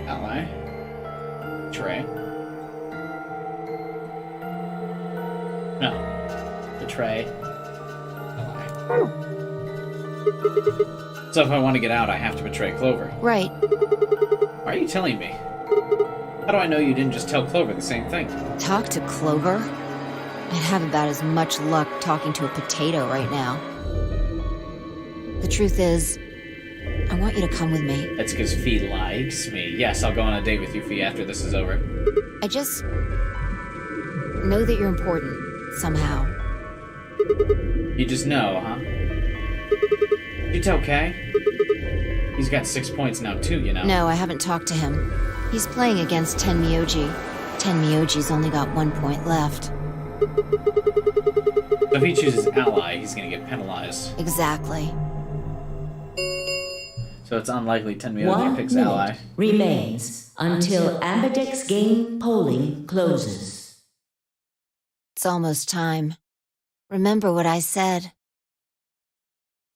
Ally? Trey? No. Betray. Ally. So if I want to get out, I have to betray Clover. Right. Why are you telling me? How do I know you didn't just tell Clover the same thing? Talk to Clover? I'd have about as much luck talking to a potato right now. The truth is, I want you to come with me. That's because Fee likes me. Yes, I'll go on a date with you, Fee, after this is over. I just know that you're important, somehow. You just know, huh? You tell Kay? He's got 6 points now too, you know. No, I haven't talked to him. He's playing against Tenmyoji. Tenmyoji's only got 1 point left. If he chooses Ally, he's gonna get penalized. Exactly. So it's unlikely Tenmyoji 1 picks minute Ally. remains until Ambidex game polling closes. It's almost time. Remember what I said.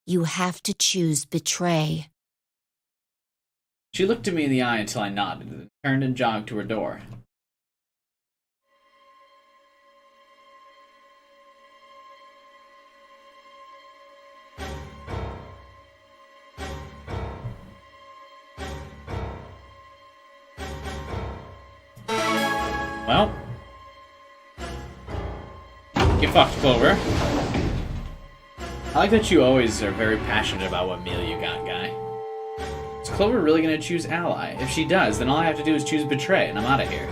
You have to choose Betray. She looked at me in the eye until I nodded, and turned and jogged to her door. Well, get fucked, Clover. I like that you always are very passionate about what meal you got, guy. Is Clover really gonna choose Ally? If she does, then all I have to do is choose Betray, and I'm out of here.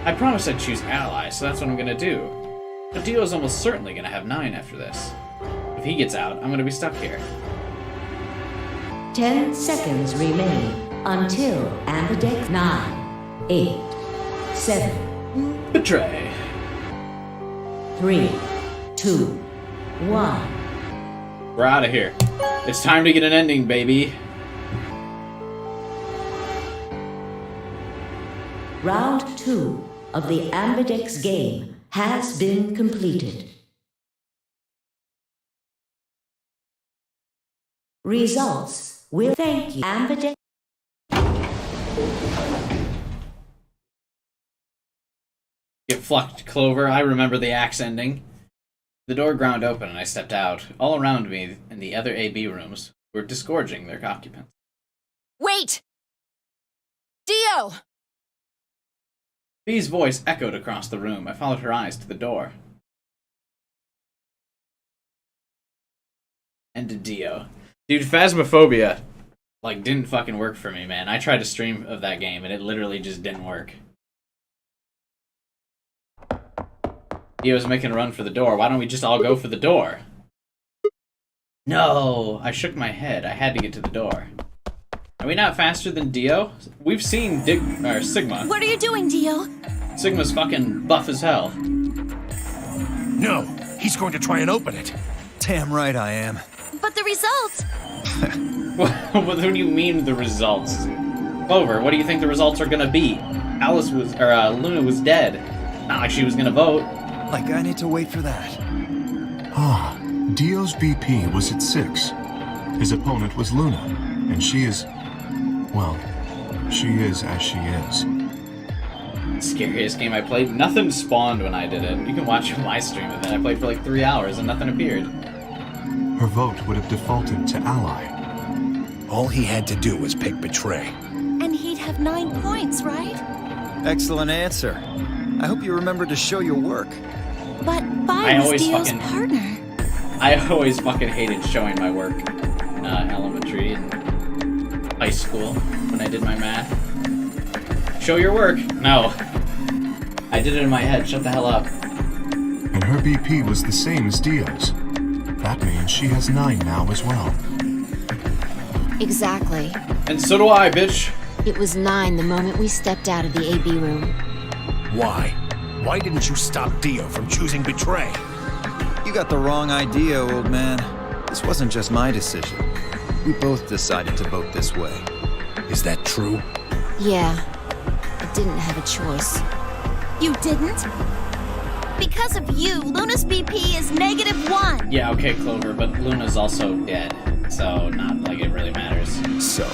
I promised I'd choose Ally, so that's what I'm gonna do. But Dio's almost certainly gonna have 9 after this. If he gets out, I'm gonna be stuck here. 10 seconds remain until Ambidex 9, 8, 7, Betray. 3, 2, 1. We're out of here. It's time to get an ending, baby. Round 2 of the Ambidex game has been completed. Results will thank you, Ambidex. Get fucked, Clover. I remember the axe ending. The door ground open and I stepped out. All around me in the other AB rooms were disgorging their occupants. Wait! Dio! Bee's voice echoed across the room. I followed her eyes to the door. And to Dio. Dude, Phasmophobia, didn't fucking work for me, man. I tried to stream of that game and it literally just didn't work. Dio's making a run for the door. Why don't we just all go for the door? No! I shook my head. I had to get to the door. Are we not faster than Dio? We've seen Sigma. What are you doing, Dio? Sigma's fucking buff as hell. No, he's going to try and open it. Damn right I am. But the results! What do you mean the results? Clover, what do you think the results are gonna be? Luna was dead. Not like she was gonna vote. Like I need to wait for that. Ah, Dio's BP was at 6. His opponent was Luna, and she is... well, she is as she is. Scariest game I played. Nothing spawned when I did it. You can watch my stream of it. I played for like 3 hours and nothing appeared. Her vote would have defaulted to Ally. All he had to do was pick Betray. And he'd have 9 points, right? Excellent answer. I hope you remember to show your work. But Vi was Dio's I I always fucking hated showing my work in elementary and high school when I did my math. Show your work. No. I did it in my head. Shut the hell up. And her BP was the same as Dio's. That means she has 9 now as well. Exactly. And so do I, bitch. It was 9 the moment we stepped out of the AB room. Why? Why didn't you stop Dio from choosing betray? You got the wrong idea, old man. This wasn't just my decision. We both decided to vote this way. Is that true? Yeah. I didn't have a choice. You didn't? Because of you, Luna's BP is -1. Yeah, okay, Clover, but Luna's also dead. So, not like it really matters. So,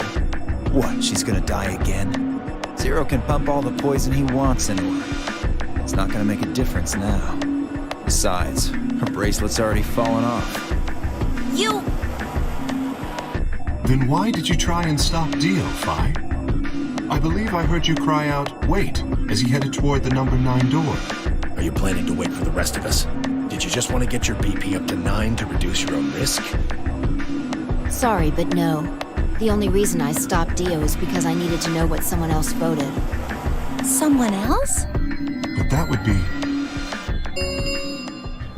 what, she's gonna die again? Zero can pump all the poison he wants into her. It's not gonna make a difference now. Besides, her bracelet's already fallen off. You... Then why did you try and stop Dio, Phi? I believe I heard you cry out, "Wait," as he headed toward the number 9 door. Are you planning to wait for the rest of us? Did you just want to get your BP up to 9 to reduce your own risk? Sorry, but no. The only reason I stopped Dio is because I needed to know what someone else voted. Someone else? But that would be...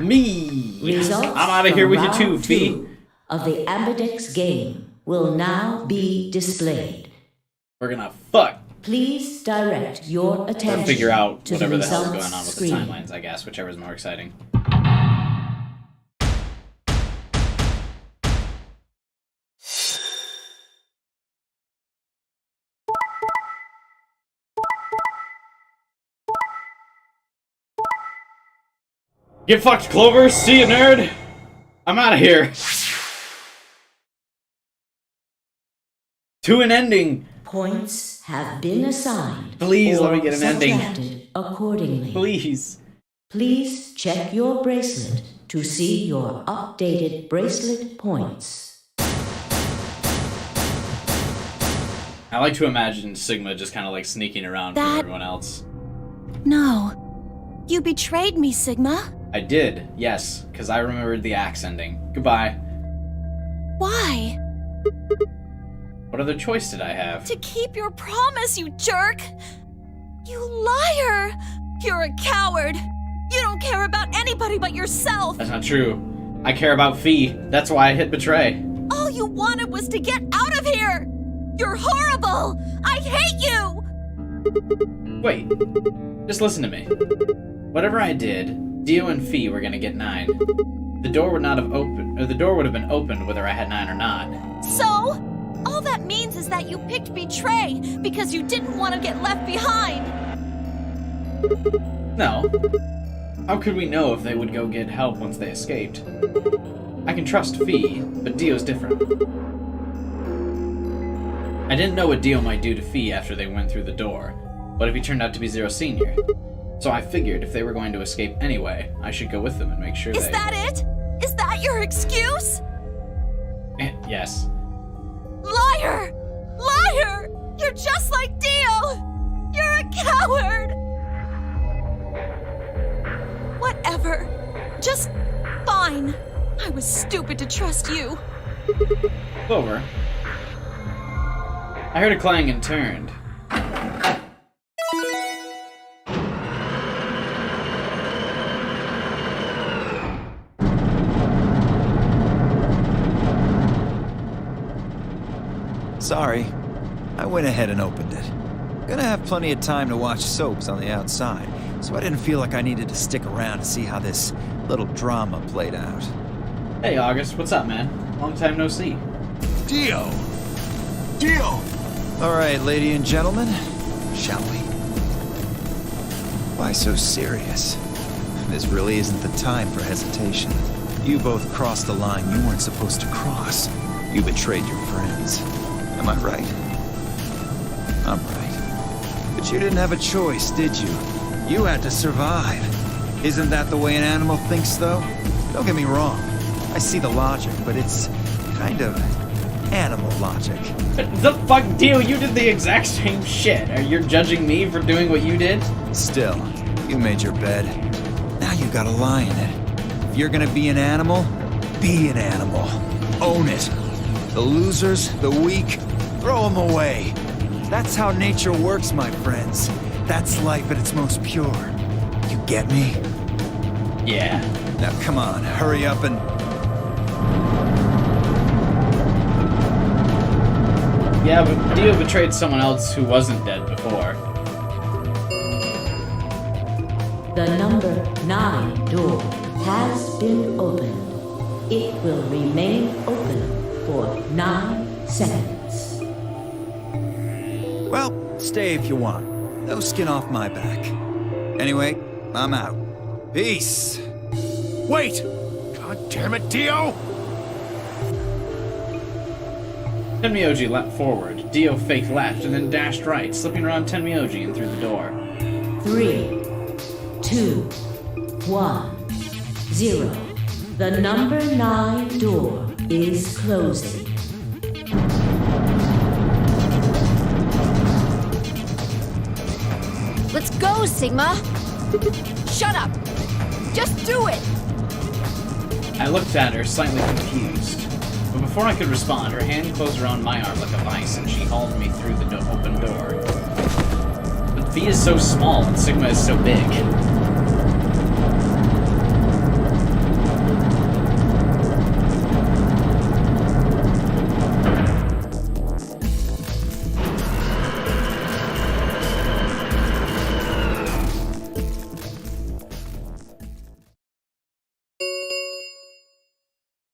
Me! Results I'm out of here with you from too, round Fee. 2 of the Ambidex game will now be displayed. We're gonna fuck. Please direct your attention Or figure out to whatever the the hell is results going on with screen. the timelines, I guess, whichever's more exciting. Get fucked, Clover! See you, nerd! I'm out of here! To an ending! Points have been assigned. Please or let me get an ending. subtracted accordingly. Please. Please check your bracelet to see your updated bracelet points. I like to imagine Sigma just kind of like sneaking around from everyone else. No. You betrayed me, Sigma. I did, yes, because I remembered the axe ending. Goodbye. Why? What other choice did I have? To keep your promise, you jerk! You liar! You're a coward! You don't care about anybody but yourself! That's not true. I care about Fee. That's why I hit betray. All you wanted was to get out of here! You're horrible! I hate you! Wait, just listen to me. Whatever I did, Dio and Fee were gonna get 9. The door would not have opened, or the door would have been opened whether I had 9 or not. So? All that means is that you picked betray because you didn't want to get left behind! No. How could we know if they would go get help once they escaped? I can trust Fee, but Dio's different. I didn't know what Dio might do to Fee after they went through the door. What if he turned out to be Zero Senior? So I figured if they were going to escape anyway, I should go with them and make sure Is that it? Is that your excuse? Yes. Liar! Liar! You're just like Dio! You're a coward! Whatever. Just fine. I was stupid to trust you. Clover. I heard a clang and turned. Sorry. I went ahead and opened it. Gonna have plenty of time to watch soaps on the outside, so I didn't feel like I needed to stick around to see how this little drama played out. Hey, August, what's up, man? Long time no see. Dio! Dio! Alright, lady and gentlemen, shall we? Why so serious? This really isn't the time for hesitation. You both crossed the line you weren't supposed to cross. You betrayed your friends. Am I right? I'm right. But you didn't have a choice, did you? You had to survive. Isn't that the way an animal thinks, though? Don't get me wrong. I see the logic, but it's kind of animal logic. The fuck, Dio? You did the exact same shit. Are you judging me for doing what you did? Still, you made your bed. Now you gotta lie in it. If you're gonna be an animal, Be an animal. Own it. The losers, the weak, throw them away. That's how nature works, my friends. That's life at its most pure. You get me? Yeah. Now come on, hurry up and... Yeah, but Dio betrayed someone else who wasn't dead before. The number 9 door has been opened. It will remain open for 9 seconds. Well, stay if you want. No skin off my back. Anyway, I'm out. Peace! Wait! God damn it, Dio! Tenmyoji leapt forward, Dio faked left, and then dashed right, slipping around Tenmyoji and through the door. 3, 2, 1, 0. The number 9 door is closing. Let's go, Sigma! Shut up! Just do it! I looked at her, slightly confused. But before I could respond, her hand closed around my arm like a vice, and she hauled me through the open door. But V is so small, and Sigma is so big.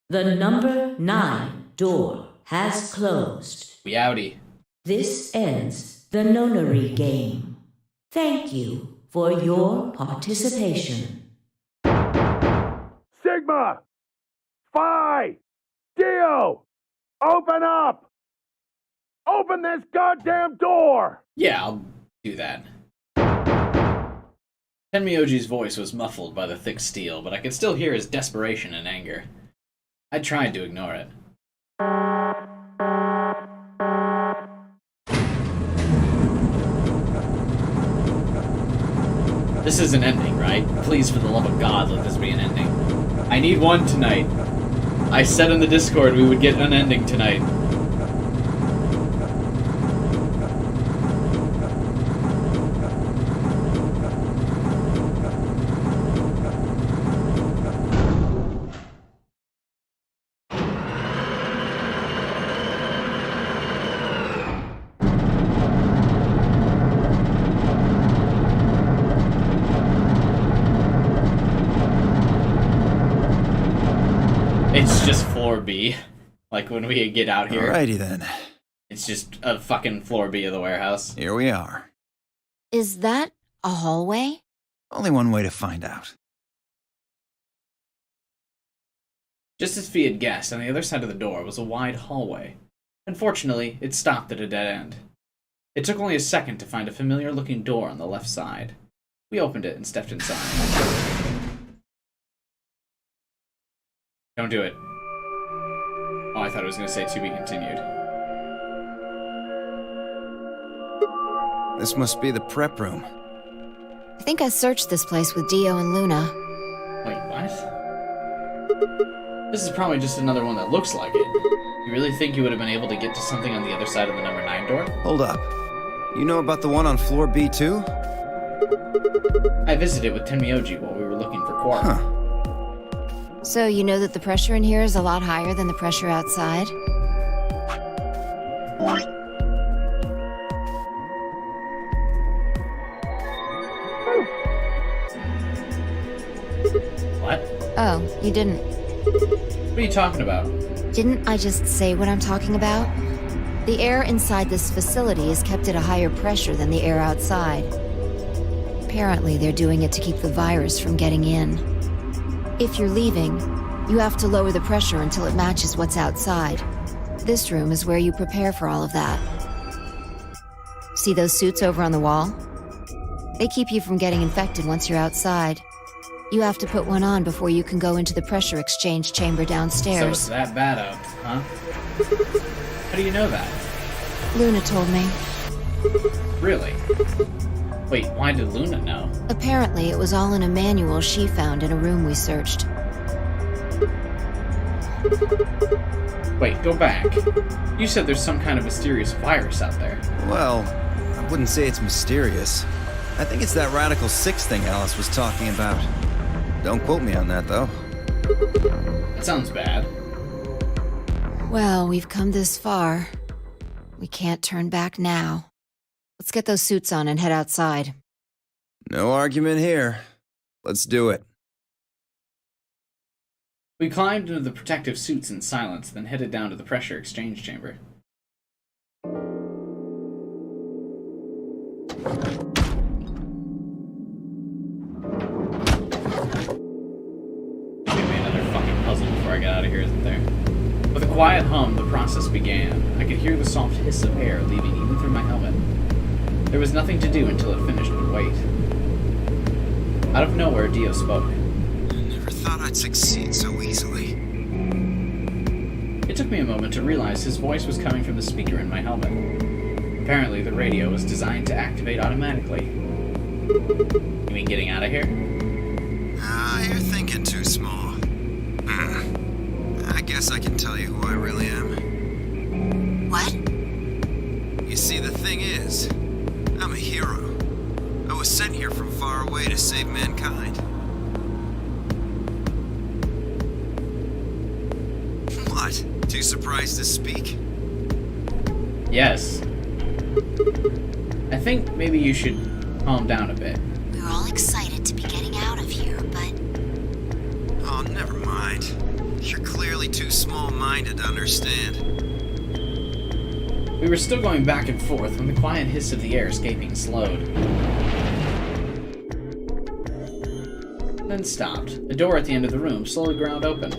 The number 9 door has closed. We outie. This ends the nonary game. Thank you for your participation. Sigma! Phi! Dio! Open up! Open this goddamn door! Yeah, I'll do that. Tenmyoji's voice was muffled by the thick steel, but I could still hear his desperation and anger. I tried to ignore it. This is an ending, right? Please, for the love of God, let this be an ending. I need one tonight. I said in the Discord we would get an ending tonight. It's just floor B. Like when we get out here. Alrighty then. It's just a fucking floor B of the warehouse. Here we are. Is that a hallway? Only one way to find out. Just as Fee had guessed, on the other side of the door was a wide hallway. Unfortunately, it stopped at a dead end. It took only a second to find a familiar-looking door on the left side. We opened it and stepped inside. Don't do it. Oh, I thought it was going to say to be continued. This must be the prep room. I think I searched this place with Dio and Luna. Wait, what? This is probably just another one that looks like it. You really think you would have been able to get to something on the other side of the number 9 door? Hold up. You know about the one on floor B too? I visited with Tenmyoji while we were looking for Quark. Huh. So you know that the pressure in here is a lot higher than the pressure outside? What? Oh, you didn't. What are you talking about? Didn't I just say what I'm talking about? The air inside this facility is kept at a higher pressure than the air outside. Apparently, they're doing it to keep the virus from getting in. If you're leaving, you have to lower the pressure until it matches what's outside. This room is where you prepare for all of that. See those suits over on the wall? They keep you from getting infected once you're outside. You have to put one on before you can go into the pressure exchange chamber downstairs. So it's that bad out, huh? How do you know that? Luna told me. Really? Wait, why did Luna know? Apparently, it was all in a manual she found in a room we searched. Wait, go back. You said there's some kind of mysterious virus out there. Well, I wouldn't say it's mysterious. I think it's that Radical 6 thing Alice was talking about. Don't quote me on that, though. That sounds bad. Well, we've come this far. We can't turn back now. Let's get those suits on and head outside. No argument here. Let's do it. We climbed into the protective suits in silence, then headed down to the pressure exchange chamber. Give me another fucking puzzle before I get out of here, isn't there? With a quiet hum, the process began. I could hear the soft hiss of air leaving even through my helmet. There was nothing to do until it finished but wait. Out of nowhere, Dio spoke. I never thought I'd succeed so easily. It took me a moment to realize his voice was coming from the speaker in my helmet. Apparently, the radio was designed to activate automatically. You mean getting out of here? You're thinking too small. I guess I can tell you who I really am. What? You see, the thing is, I'm a hero. I was sent here from far away to save mankind. What? Too surprised to speak? Yes. I think maybe you should calm down a bit. We were all excited to be getting out of here, but... Oh, never mind. You're clearly too small-minded to understand. We were still going back and forth when the quiet hiss of the air escaping slowed. Then stopped. A door at the end of the room slowly ground open.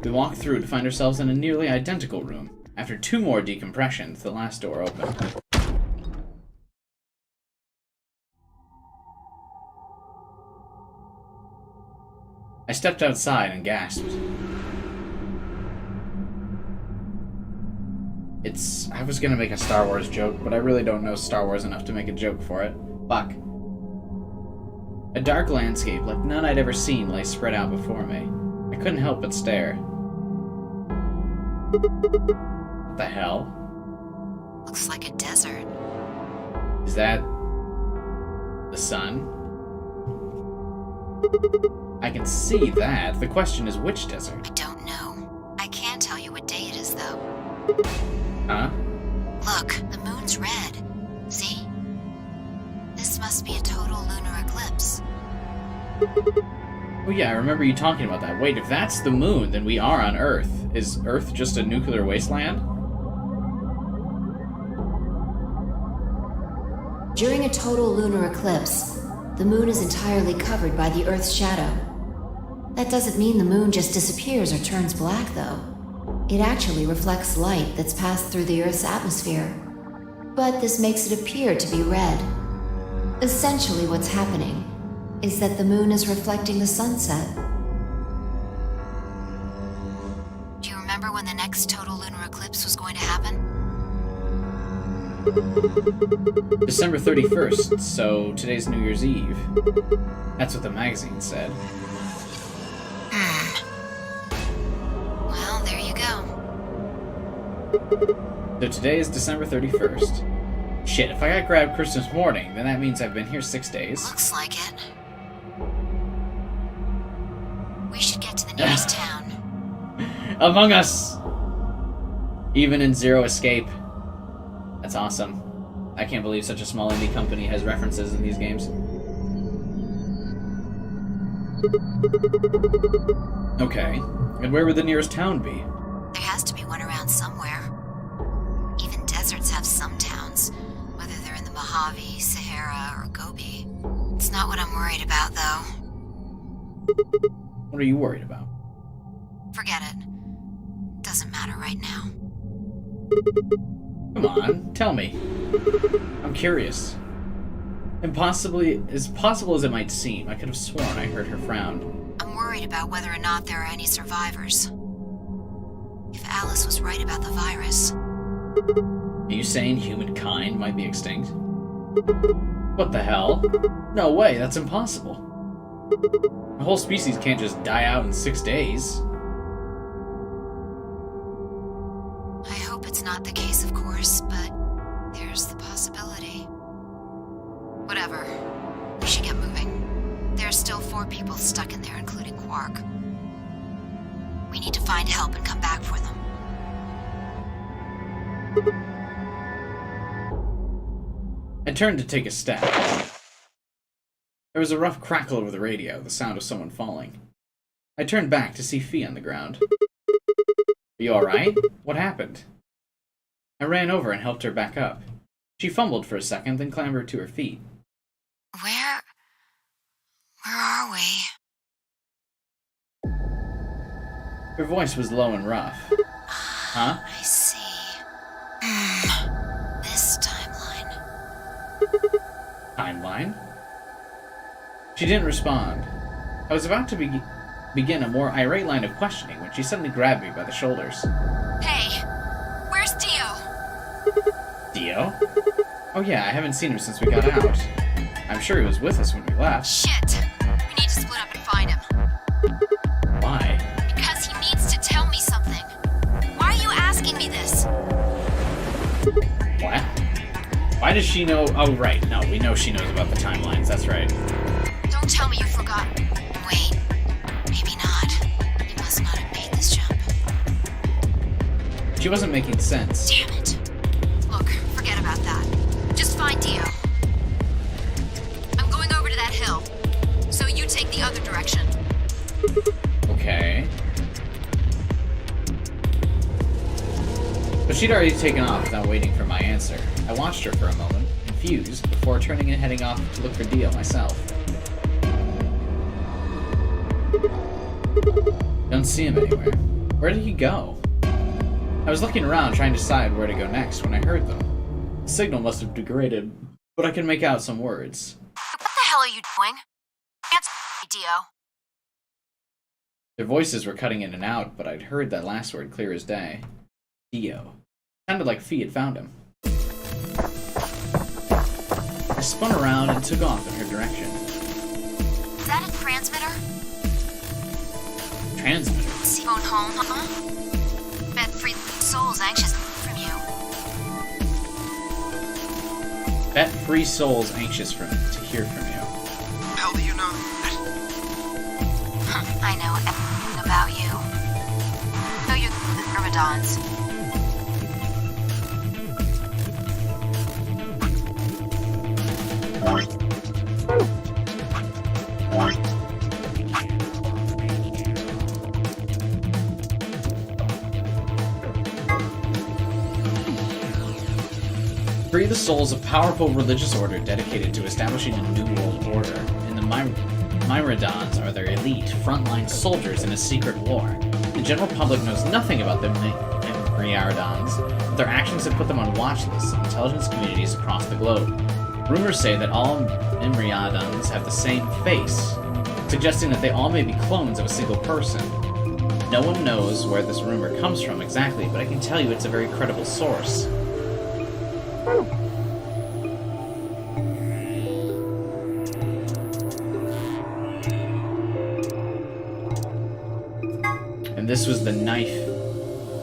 We walked through to find ourselves in a nearly identical room. After 2 more decompressions, the last door opened. I stepped outside and gasped. I was gonna make a Star Wars joke, but I really don't know Star Wars enough to make a joke for it. Fuck. A dark landscape like none I'd ever seen lay spread out before me. I couldn't help but stare. What the hell? Looks like a desert. Is that... the sun? I can see that. The question is which desert? I don't know. I can tell you what day it is, though. Huh? Look, the moon's red. See? This must be a total lunar eclipse. Oh yeah, I remember you talking about that. Wait, if that's the moon, then we are on Earth. Is Earth just a nuclear wasteland? During a total lunar eclipse, the moon is entirely covered by the Earth's shadow. That doesn't mean the moon just disappears or turns black, though. It actually reflects light that's passed through the Earth's atmosphere. But this makes it appear to be red. Essentially what's happening is that the moon is reflecting the sunset. Do you remember when the next total lunar eclipse was going to happen? December 31st, so today's New Year's Eve. That's what the magazine said. Well, there you go. So today is December 31st. Shit, if I got grabbed Christmas morning, then that means I've been here 6 days. Looks like it. We should get to the nearest town. Among Us! Even in Zero Escape. That's awesome. I can't believe such a small indie company has references in these games. Okay, and where would the nearest town be? There has to be one around somewhere. Even deserts have some towns, whether they're in the Mojave, Sahara, or Gobi. It's not what I'm worried about, though. What are you worried about? Forget it. Doesn't matter right now. Come on, tell me. I'm curious. Impossibly, as possible as it might seem, I could have sworn I heard her frown. I'm worried about whether or not there are any survivors. If Alice was right about the virus. Are you saying humankind might be extinct? What the hell? No way, that's impossible. A whole species can't just die out in 6 days. I hope it's not the case, of course, but there's the possibility. Whatever. We should get moving. There's still 4 people stuck in there, including Quark. We need to find help and come back for them. I turned to take a step. There was a rough crackle over the radio, the sound of someone falling. I turned back to see Fee on the ground. Are you alright? What happened? I ran over and helped her back up. She fumbled for a second, then clambered to her feet. Where are we? Her voice was low and rough. Huh? I see. This timeline. Timeline? She didn't respond. I was about to begin a more irate line of questioning when she suddenly grabbed me by the shoulders. Hey, where's Dio? Dio? Oh yeah, I haven't seen him since we got out. I'm sure he was with us when we left. Shit! We need to split up and find him. Why? Because he needs to tell me something. Why are you asking me this? What? Why does she know? Oh, right. No, we know she knows about the timelines. That's right. Don't tell me you forgot. Wait. Maybe not. You must not have made this jump. She wasn't making sense. Damn it. Look, forget about that. Just find Dio. I'm going over to that hill. So you take the other direction. Okay. But she'd already taken off without waiting for my answer. I watched her for a moment, confused, before turning and heading off to look for Dio myself. Don't see him anywhere. Where did he go? I was looking around trying to decide where to go next when I heard them. The signal must have degraded, but I could make out some words. What the hell are you doing? Answer me, Dio. Their voices were cutting in and out, but I'd heard that last word clear as day. Dio. Sounded like Fee had found him. I spun around and took off in her direction. Is that a transmitter? Transmitter? Phone home, huh? Bet free souls anxious from you. Bet free souls anxious to hear from you. How do you know? I know everything about you. Know you're the Myrmidons. Free the souls of powerful religious order dedicated to establishing a new world order, and the Myrmidons are their elite, frontline soldiers in a secret war. The general public knows nothing about the Myrmidons, but their actions have put them on watch lists of intelligence communities across the globe. Rumors say that all Myrmidons have the same face, suggesting that they all may be clones of a single person. No one knows where this rumor comes from exactly, but I can tell you it's a very credible source. And this was the knife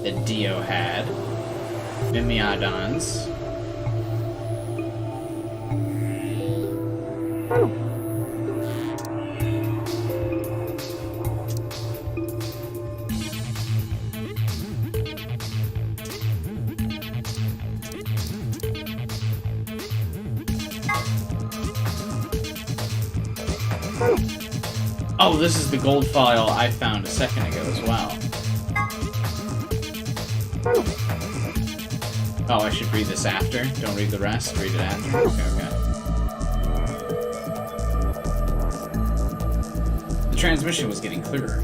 that Dio had. Myrmidons. Oh, this is the gold file I found a second ago as well. Oh, I should read this after? Don't read the rest, read it after? Okay. The transmission was getting clearer.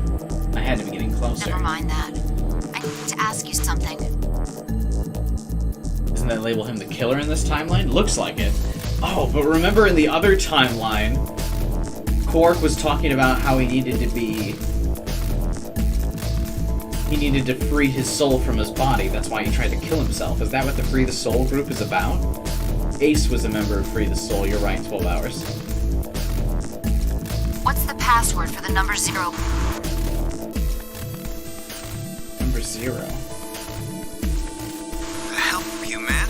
I had to be getting closer. Never mind that. I need to ask you something. Doesn't that label him the killer in this timeline? Looks like it. Oh, but remember in the other timeline, Quark was talking about how he needed to free his soul from his body. That's why he tried to kill himself. Is that what the Free the Soul group is about? Ace was a member of Free the Soul. You're right, 12 hours. What's the password for the number 0? Number 0. The hell are you, man?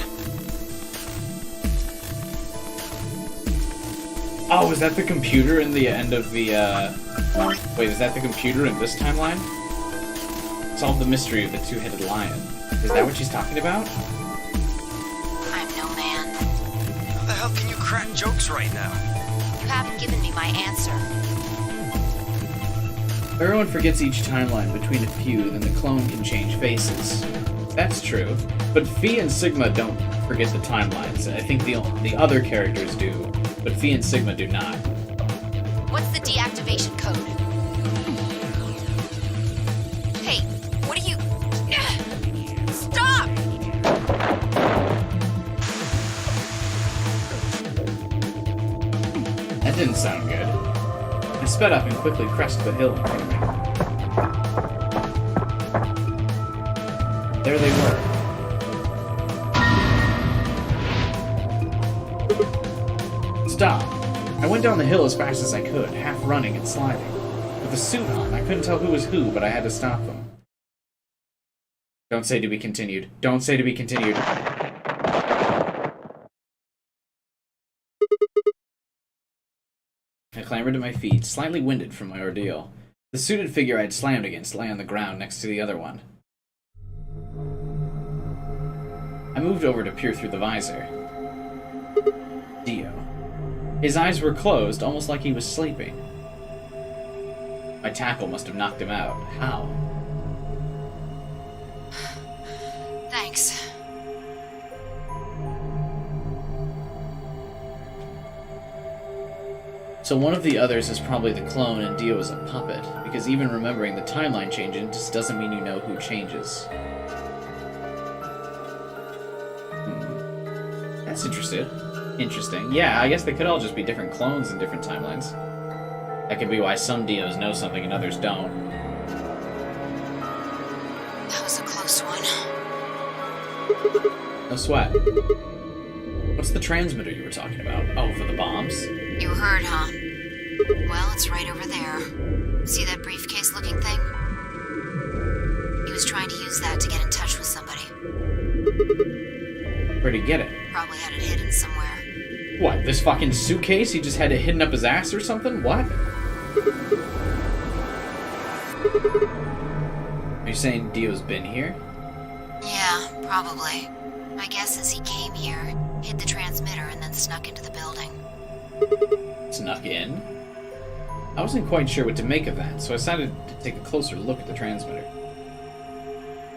Oh, is that the computer in the end of the, Wait, is that the computer in this timeline? Solve the mystery of the two-headed lion. Is that what she's talking about? I'm no man. How the hell can you crack jokes right now? You haven't given me my answer. Everyone forgets each timeline between a few, then the clone can change faces. That's true, but Fee and Sigma don't forget the timelines. I think the other characters do, but Fee and Sigma do not. What's the deactivation code? Hey, what are you... Stop! That didn't sound good. I sped up and quickly crested the hill in front of me. There they were. Stop! I went down the hill as fast as I could, half running and sliding. With the suit on, I couldn't tell who was who, but I had to stop them. Don't say to be continued. Don't say to be continued. I clambered to my feet, slightly winded from my ordeal. The suited figure I'd slammed against lay on the ground next to the other one. I moved over to peer through the visor. Dio. His eyes were closed, almost like he was sleeping. My tackle must have knocked him out. How? Thanks. So one of the others is probably the clone and Dio is a puppet, because even remembering the timeline changing just doesn't mean you know who changes. That's interesting. Yeah, I guess they could all just be different clones in different timelines. That could be why some Dios know something and others don't. That was a close one. No sweat. What's the transmitter you were talking about? Oh, for the bombs? You heard, huh? Well, it's right over there. See that briefcase-looking thing? He was trying to use that to get in touch with somebody. Where'd he get it? Probably had it hidden somewhere. What, this fucking suitcase? He just had it hidden up his ass or something? What? Are you saying Dio's been here? Yeah, probably. My guess is he came here, hid the transmitter, and then snuck into the building. Snuck in? I wasn't quite sure what to make of that, so I decided to take a closer look at the transmitter.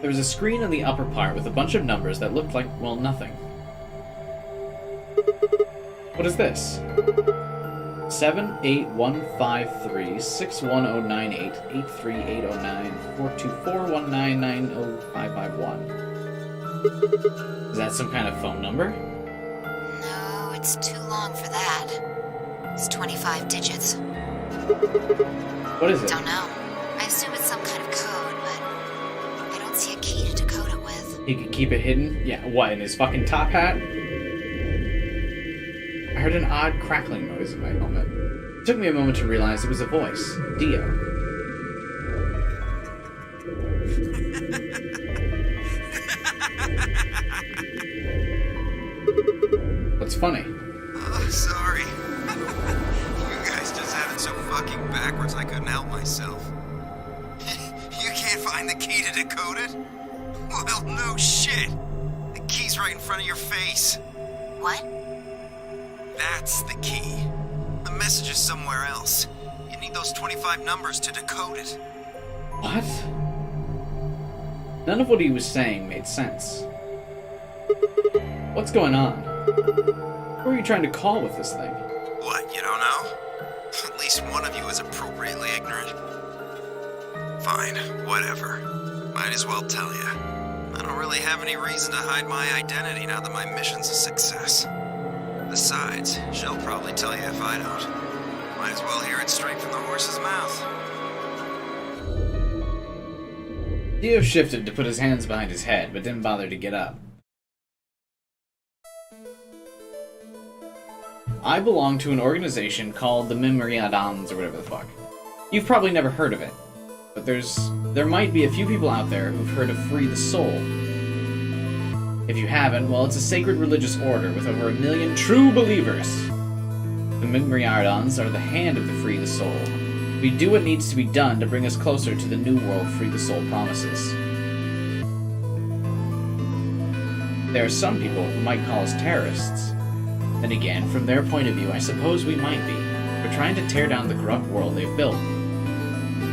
There was a screen in the upper part with a bunch of numbers that looked like, well, nothing. What is this? 781536109842419905551. Is that some kind of phone number? No, it's too long for that. It's 25 digits. What is it? Don't know. I assume it's some kind of code, but I don't see a key to decode it with. He could keep it hidden? Yeah, what, in his fucking top hat? I heard an odd crackling noise in my helmet. It took me a moment to realize it was a voice. Dio. What's funny? Oh, sorry. You guys just had it so fucking backwards I couldn't help myself. You can't find the key to decode it? Well, no shit. The key's right in front of your face. What? That's the key. The message is somewhere else. You need those 25 numbers to decode it. What? None of what he was saying made sense. What's going on? Who are you trying to call with this thing? What, you don't know? At least one of you is appropriately ignorant. Fine, whatever. Might as well tell you. I don't really have any reason to hide my identity now that my mission's a success. Besides, she'll probably tell you if I don't. Might as well hear it straight from the horse's mouth. Dio shifted to put his hands behind his head, but didn't bother to get up. I belong to an organization called the Mimriadans, or whatever the fuck. You've probably never heard of it, but there might be a few people out there who've heard of Free the Soul. If you haven't, well, it's a sacred religious order with over 1 million true believers. The Mimriadans are the hand of the Free the Soul. We do what needs to be done to bring us closer to the new world Free the Soul promises. There are some people who might call us terrorists. Then again, from their point of view, I suppose we might be. We're trying to tear down the corrupt world they've built.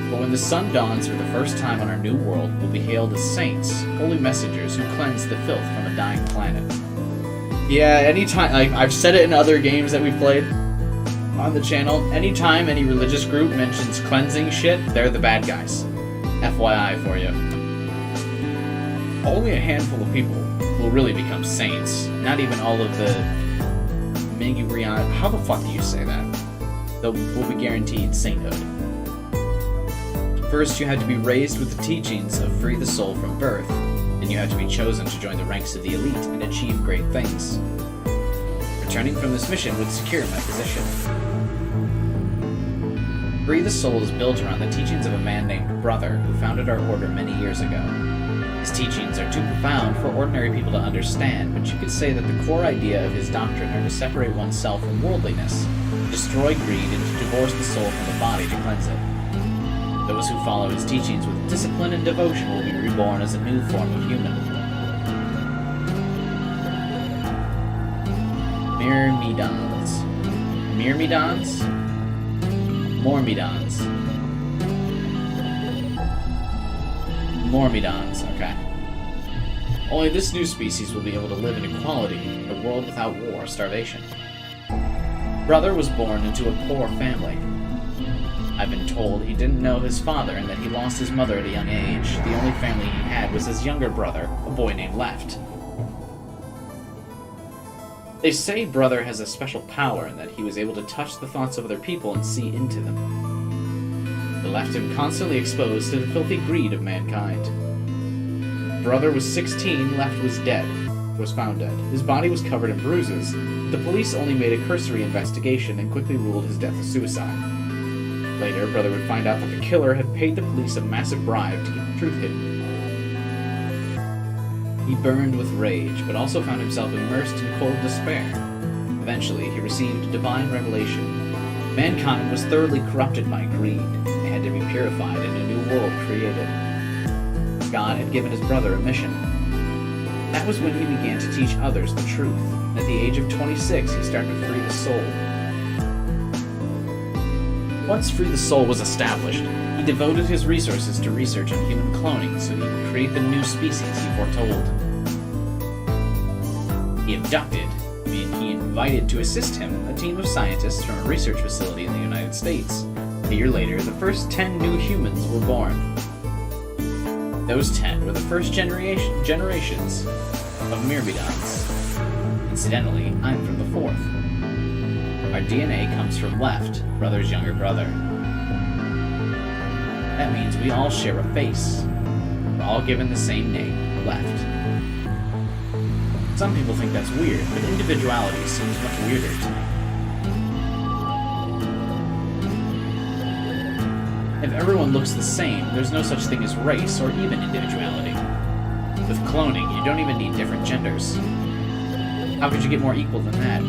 But when the sun dawns for the first time on our new world, we'll be hailed as saints, holy messengers who cleanse the filth from a dying planet. Yeah, anytime, I've said it in other games that we've played on the channel, anytime any religious group mentions cleansing shit, they're the bad guys. FYI for you. Only a handful of people will really become saints. Not even all of the Migurian. How the fuck do you say that? They'll will be guaranteed sainthood. First, you had to be raised with the teachings of Free the Soul from birth, and you had to be chosen to join the ranks of the elite and achieve great things. Returning from this mission would secure my position. Free the Soul is built around the teachings of a man named Brother who founded our order many years ago. His teachings are too profound for ordinary people to understand, but you could say that the core idea of his doctrine are to separate oneself from worldliness, destroy greed, and to divorce the soul from the body to cleanse it. Those who follow his teachings with discipline and devotion will be reborn as a new form of human. Myrmidons. Myrmidons? Mormidons. Mormidons, okay. Only this new species will be able to live in equality in a world without war or starvation. Brother was born into a poor family. I've been told he didn't know his father and that he lost his mother at a young age. The only family he had was his younger brother, a boy named Left. They say Brother has a special power in that he was able to touch the thoughts of other people and see into them. It left him constantly exposed to the filthy greed of mankind. Brother was 16, Left was found dead. His body was covered in bruises. The police only made a cursory investigation and quickly ruled his death a suicide. Later, Brother would find out that the killer had paid the police a massive bribe to keep the truth hidden. He burned with rage, but also found himself immersed in cold despair. Eventually, he received divine revelation. Mankind was thoroughly corrupted by greed. They had to be purified and a new world created. God had given his brother a mission. That was when he began to teach others the truth. At the age of 26, he started to free the soul. Once Free the Soul was established, he devoted his resources to research on human cloning so he could create the new species he foretold. He invited to assist him a team of scientists from a research facility in the United States. A year later, the first 10 new humans were born. Those 10 were the first generations of Myrmidons. Incidentally, I'm from the fourth. Our DNA comes from Left, Brother's younger brother. That means we all share a face. We're all given the same name, Left. Some people think that's weird, but individuality seems much weirder to me. If everyone looks the same, there's no such thing as race or even individuality. With cloning, you don't even need different genders. How could you get more equal than that?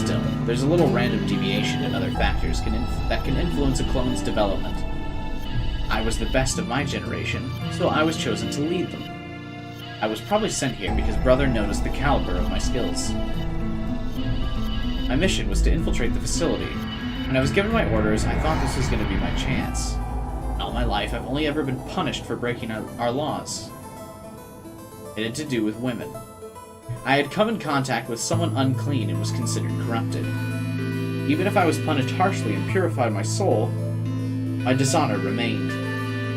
Still, there's a little random deviation and other factors that can influence a clone's development. I was the best of my generation, so I was chosen to lead them. I was probably sent here because Brother noticed the caliber of my skills. My mission was to infiltrate the facility. When I was given my orders, I thought this was going to be my chance. All my life, I've only ever been punished for breaking our laws. It had to do with women. I had come in contact with someone unclean and was considered corrupted. Even if I was punished harshly and purified my soul, my dishonor remained.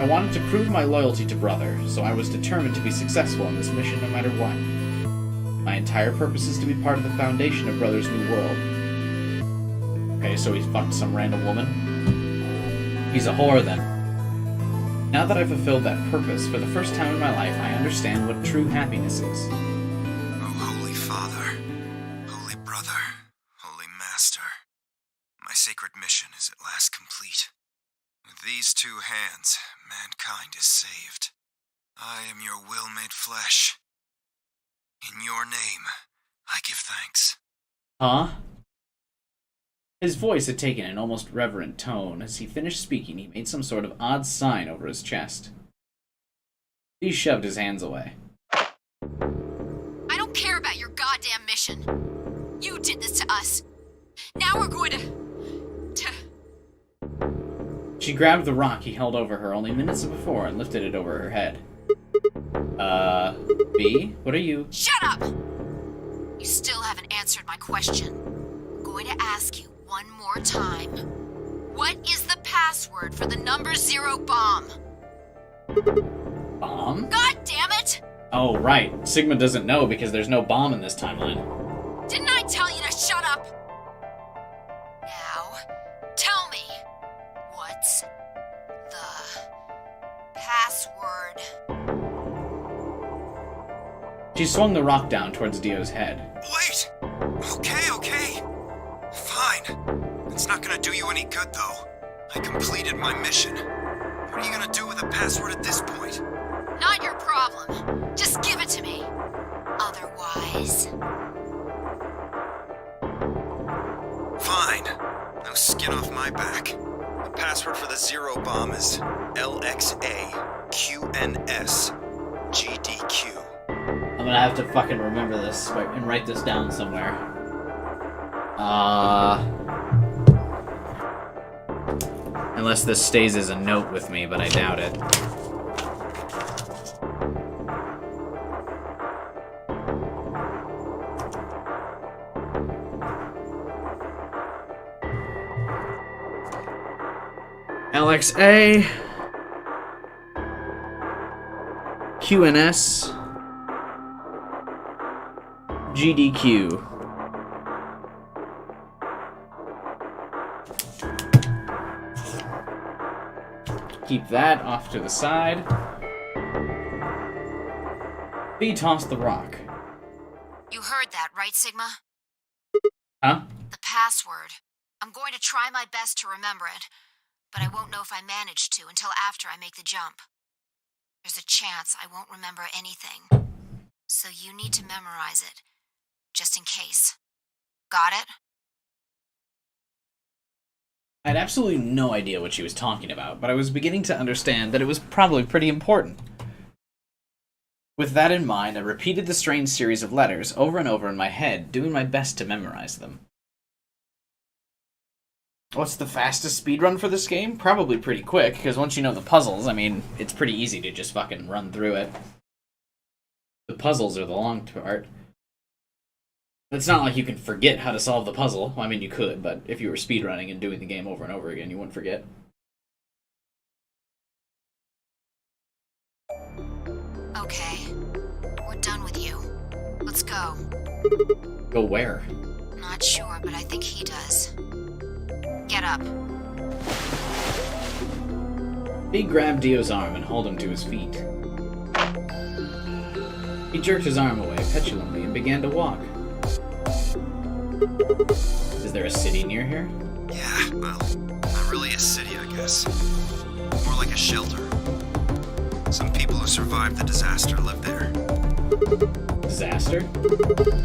I wanted to prove my loyalty to Brother, so I was determined to be successful in this mission no matter what. My entire purpose is to be part of the foundation of Brother's new world. Okay, so he fucked some random woman? He's a whore then. Now that I've fulfilled that purpose, for the first time in my life, I understand what true happiness is. Oh, Holy Father, Holy Brother, Holy at last complete. With these two hands, mankind is saved. I am your will made flesh. In your name, I give thanks. Huh? His voice had taken an almost reverent tone. As he finished speaking, he made some sort of odd sign over his chest. He shoved his hands away. I don't care about your goddamn mission. You did this to us. Now we're going to... She grabbed the rock he held over her only minutes before and lifted it over her head. B? What are you? Shut up! You still haven't answered my question. I'm going to ask you one more time. What is the password for the number 0 bomb? Bomb? God damn it! Oh, right. Sigma doesn't know because there's no bomb in this timeline. Didn't I tell you to shut up? Now, tell me, what's the password? She swung the rock down towards Dio's head. Wait! Okay. Fine. It's not gonna do you any good, though. I completed my mission. What are you gonna do with the password at this point? Not your problem. Just give it to me. Otherwise... Fine. No skin off my back. The password for the 0 bomb is LXAQNSGDQ. I'm gonna have to fucking remember this and write this down somewhere. Unless this stays as a note with me, but I doubt it. LXA QNS GDQ. Keep that off to the side. B tossed the rock. You heard that, right, Sigma? Huh? The password. I'm going to try my best to remember it, but I won't know if I manage to until after I make the jump. There's a chance I won't remember anything, so you need to memorize it, just in case. Got it? I had absolutely no idea what she was talking about, but I was beginning to understand that it was probably pretty important. With that in mind, I repeated the strange series of letters over and over in my head, doing my best to memorize them. What's the fastest speedrun for this game? Probably pretty quick, because once you know the puzzles, I mean, it's pretty easy to just fucking run through it. The puzzles are the long part. It's not like you can forget how to solve the puzzle. Well, I mean, you could, but if you were speedrunning and doing the game over and over again, you wouldn't forget. Okay. We're done with you. Let's go. Go where? Not sure, but I think he does. Get up. He grabbed Dio's arm and hauled him to his feet. He jerked his arm away petulantly and began to walk. Is there a city near here? Yeah, well, not really a city, I guess. More like a shelter. Some people who survived the disaster live there. Disaster?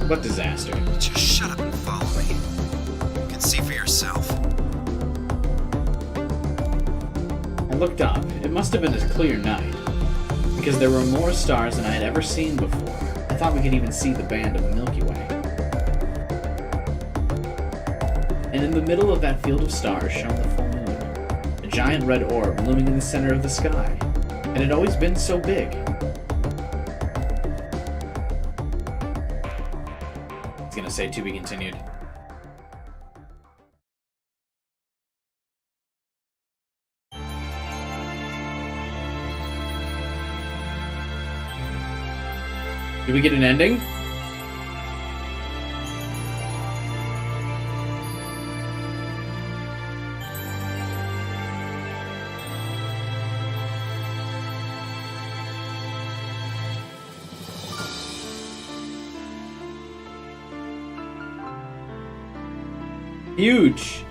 What disaster? Just shut up and follow me. You can see for yourself. I looked up. It must have been a clear night, because there were more stars than I had ever seen before. I thought we could even see the band of the Milky Way. And in the middle of that field of stars shone the full moon, a giant red orb looming in the center of the sky. And it had always been so big. It's gonna say to be continued. Did we get an ending? Huge.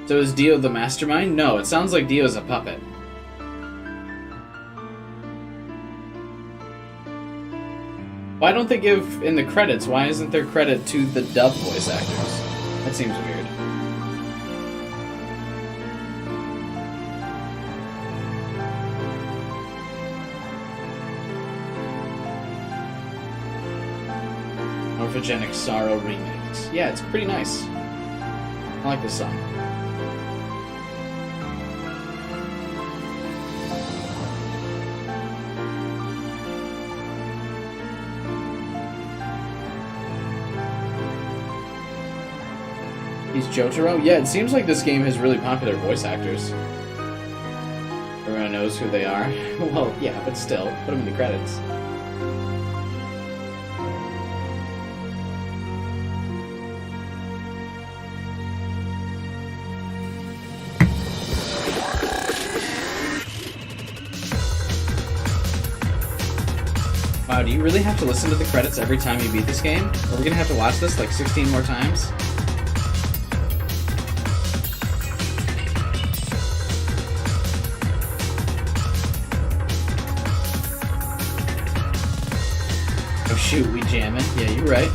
So is Dio the mastermind? No, it sounds like Dio's a puppet. Why don't they give, in the credits, why isn't there credit to the dub voice actors? That seems weird. Orphogenic Sorrow remix. Yeah, it's pretty nice. I like this song. He's Jotaro? Yeah, it seems like this game has really popular voice actors. Everyone knows who they are. Well, yeah, but still, put them in the credits. Wow, do you really have to listen to the credits every time you beat this game? Are we gonna have to watch this like 16 more times? Oh shoot, we jamming? Yeah, you're right.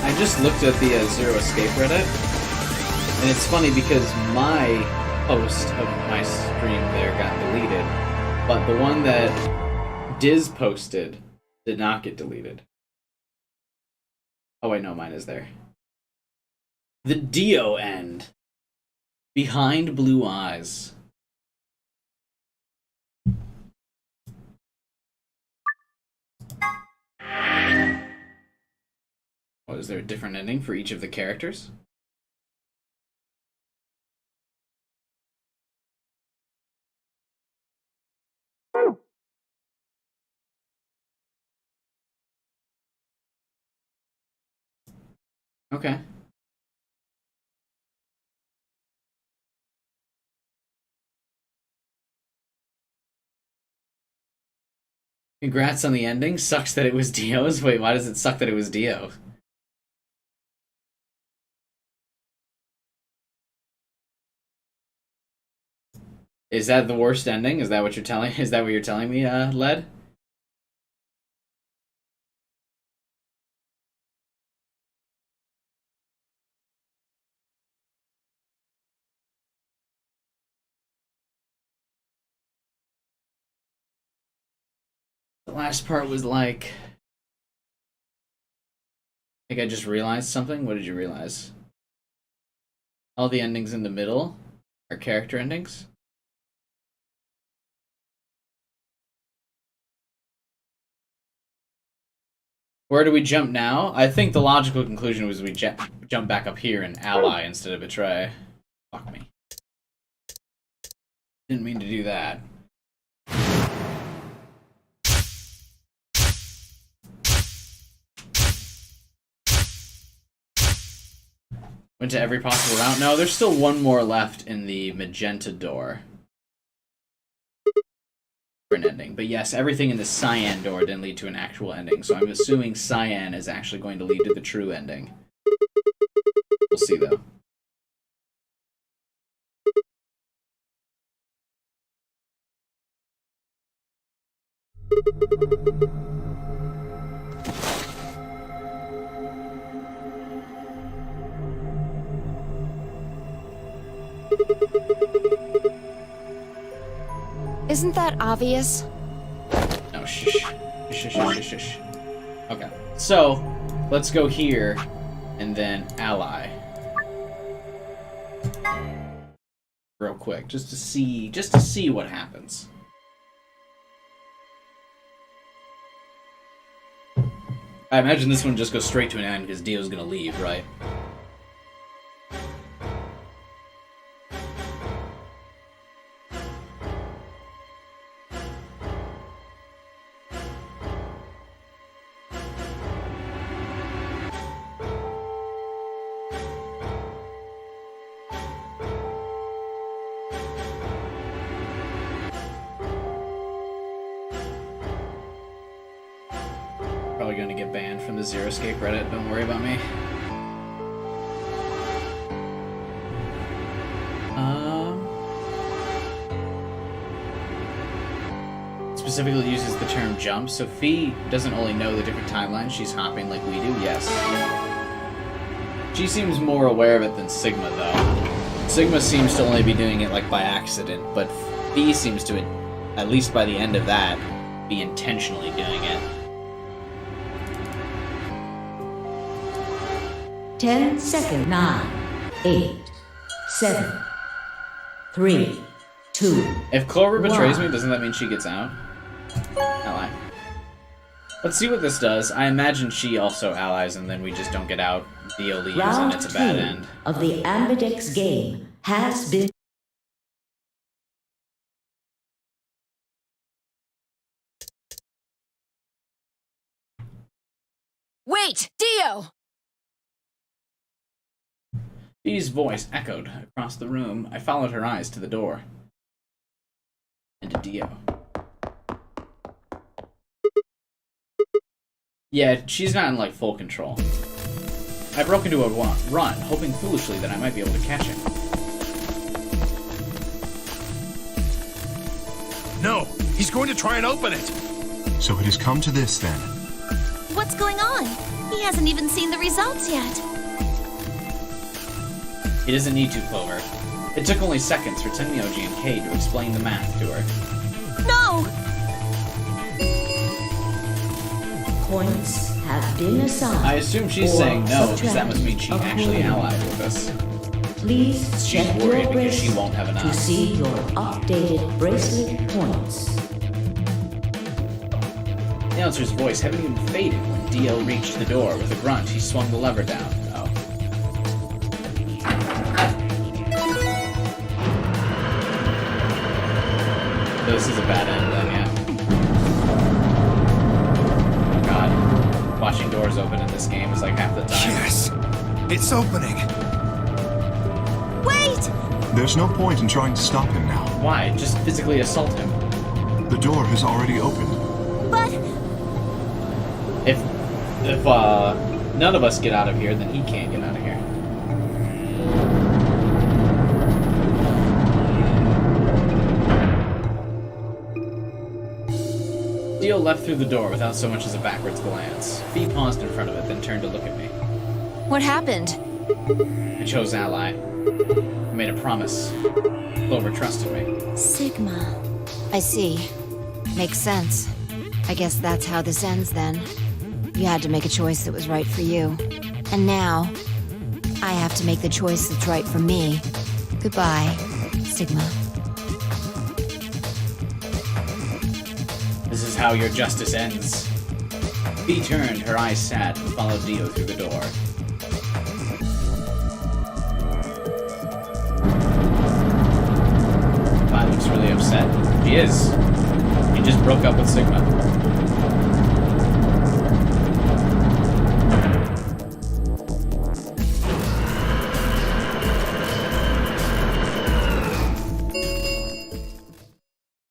I just looked at the Zero Escape Reddit, and it's funny because my post of my stream there got deleted, but the one that Diz posted did not get deleted. Oh wait, no, mine is there. The Dio end. Behind Blue Eyes. Oh, is there a different ending for each of the characters? Okay. Congrats on the ending. Sucks that it was Dio's. Wait, why does it suck that it was Dio? Is that the worst ending? Is that what you're telling? Is that what you're telling me, Led? The last part was like... I think I just realized something. What did you realize? All the endings in the middle are character endings? Where do we jump now? I think the logical conclusion was we jump back up here and ally instead of betray. Fuck me. Didn't mean to do that. Went to every possible route. No, there's still one more left in the magenta door. For an ending. But yes, everything in the cyan door didn't lead to an actual ending, so I'm assuming cyan is actually going to lead to the true ending. We'll see, though. Isn't that obvious? No, shush. Shush, shush, shush, shush. Okay, so let's go here and then ally. Real quick, just to see what happens. I imagine this one just goes straight to an end because Dio's gonna leave, right? Probably gonna get banned from the Zero Escape Reddit, don't worry about me. Specifically uses the term jump, so Fee doesn't only know the different timelines she's hopping like we do, yes. She seems more aware of it than Sigma, though. Sigma seems to only be doing it like by accident, but Fee seems to, at least by the end of that, be intentionally doing it. 10 seconds. 9, 8, 7, 3, 2. If Clover betrays me, doesn't that mean she gets out? Ally. Let's see what this does. I imagine she also allies and then we just don't get out. Dio leaves and it's a bad end. Of the Ambidex game has been... Wait! Dio! Fee's voice echoed across the room. I followed her eyes to the door. And to Dio. Yeah, she's not in, like, full control. I broke into a run, hoping foolishly that I might be able to catch him. No! He's going to try and open it! So it has come to this, then. What's going on? He hasn't even seen the results yet. He doesn't need to, Clover. It took only seconds for Tenmyoji and Kay to explain the math to her. No! Points have been assigned. I assume she's saying no, because that must mean she actually allied with us. Please check She's worried your because she bracelet won't have enough. to see your updated bracelet points. The announcer's voice hadn't even faded when Dio reached the door. With a grunt, he swung the lever down. Oh. This is a bad end then, yeah. Oh god. Watching doors open in this game is like half the time. Yes! It's opening! Wait! There's no point in trying to stop him now. Why? Just physically assault him. The door has already opened. But... If none of us get out of here, then he can't get out of here. Dio left through the door without so much as a backwards glance. Fee paused in front of it, then turned to look at me. What happened? I chose Ally. I made a promise. Clover trusted me. Sigma. I see. Makes sense. I guess that's how this ends then. You had to make a choice that was right for you. And now, I have to make the choice that's right for me. Goodbye, Sigma. This is how your justice ends. Fee turned, her eyes sad, and followed Dio through the door. Vi looks really upset. She is. She just broke up with Sigma.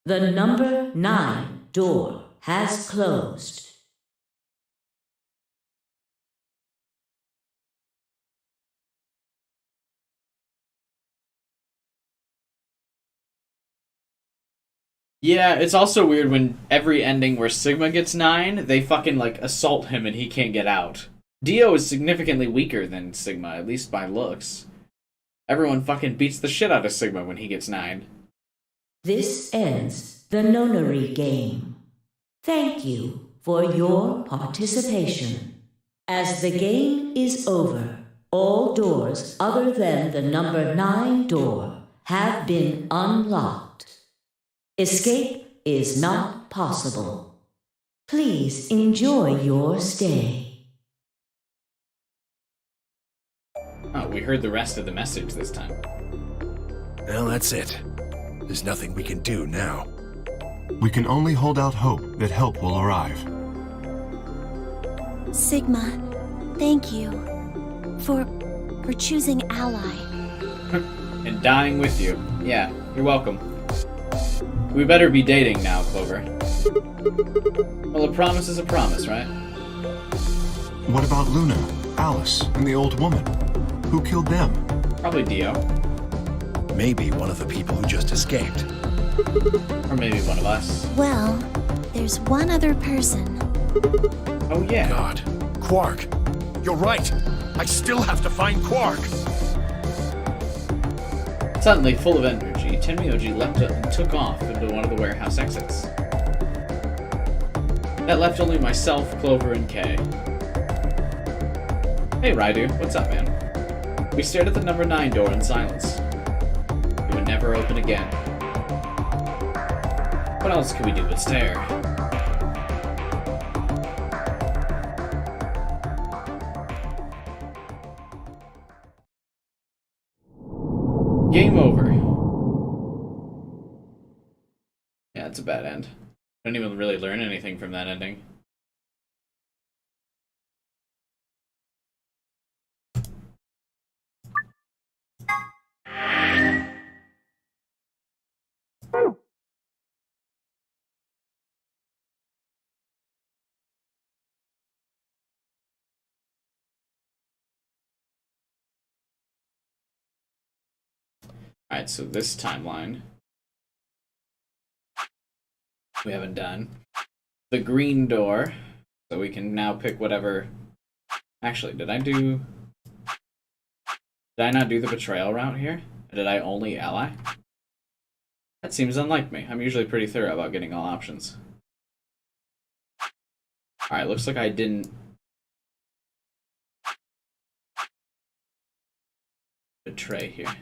The number 9 door has closed. Yeah, it's also weird when every ending where Sigma gets 9, they fucking, like, assault him and he can't get out. Dio is significantly weaker than Sigma, at least by looks. Everyone fucking beats the shit out of Sigma when he gets 9. This ends the nonary game. Thank you for your participation. As the game is over, all doors other than the number 9 door have been unlocked. Escape is not possible. Please enjoy your stay. Oh, we heard the rest of the message this time. Well, that's it. There's nothing we can do now. We can only hold out hope that help will arrive. Sigma, thank you for choosing Ally. And dying with you. Yeah, you're welcome. We better be dating now, Clover. Well, a promise is a promise, right? What about Luna, Alice, and the old woman? Who killed them? Probably Dio. Maybe one of the people who just escaped. Or maybe one of us. Well, there's one other person. Oh yeah. God. Quark. You're right. I still have to find Quark. Suddenly, full of energy, Tenmyoji leapt up and took off into one of the warehouse exits. That left only myself, Clover, and Kay. Hey, Raidu, what's up, man? We stared at the number 9 door in silence. It would never open again. What else could we do but stare? Game over. Yeah, it's a bad end. I didn't even really learn anything from that ending. Alright, so this timeline we haven't done. The green door, so we can now pick whatever... Actually, did I not do the betrayal route here? Or did I only ally? That seems unlike me. I'm usually pretty thorough about getting all options. Alright, looks like I didn't betray here.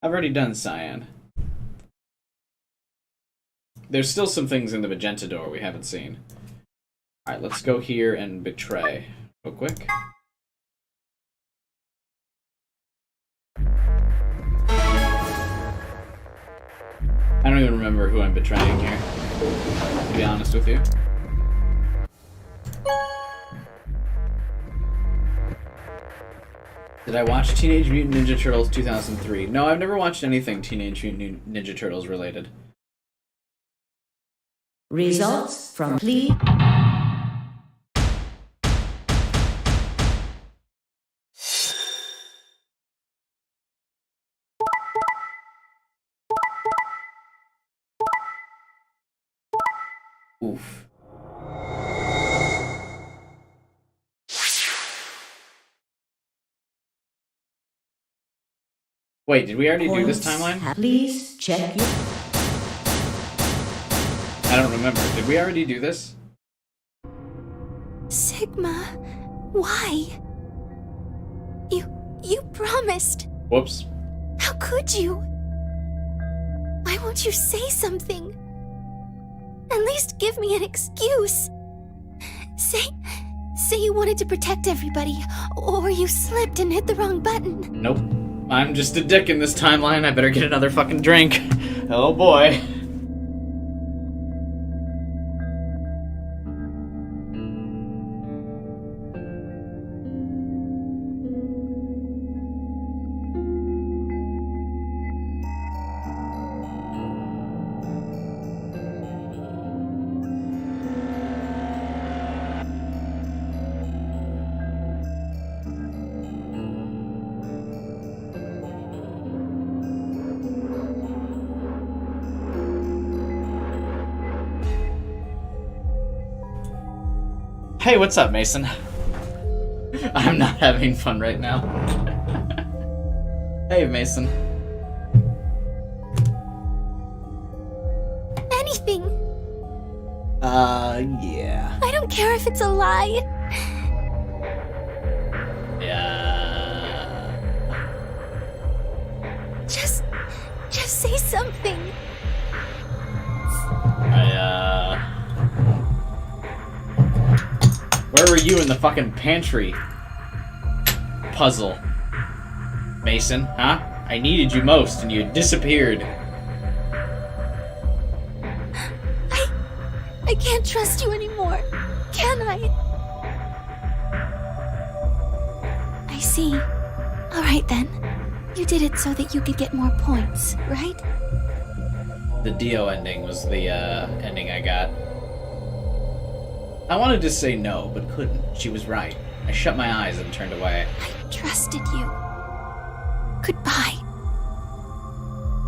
I've already done cyan. There's still some things in the magenta door we haven't seen. Alright, let's go here and betray real quick. I don't even remember who I'm betraying here, to be honest with you. Did I watch Teenage Mutant Ninja Turtles 2003? No, I've never watched anything Teenage Mutant Ninja Turtles related. Results from plea. Oof. Wait, did we already do this timeline? Please check your... I don't remember. Did we already do this? Sigma, why? You promised. Whoops. How could you? Why won't you say something? At least give me an excuse. Say you wanted to protect everybody, or you slipped and hit the wrong button. Nope. I'm just a dick in this timeline. I better get another fucking drink. Oh boy. Hey, what's up, Mason? I'm not having fun right now. Hey, Mason. Anything. Yeah. I don't care if it's a lie. Yeah. Just say something. Where were you in the fucking pantry puzzle? Mason, huh? I needed you most, and you disappeared. I can't trust you anymore, can I? I see. All right then. You did it so that you could get more points, right? The Dio ending was the ending I got. I wanted to say no, but couldn't. She was right. I shut my eyes and turned away. I trusted you. Goodbye.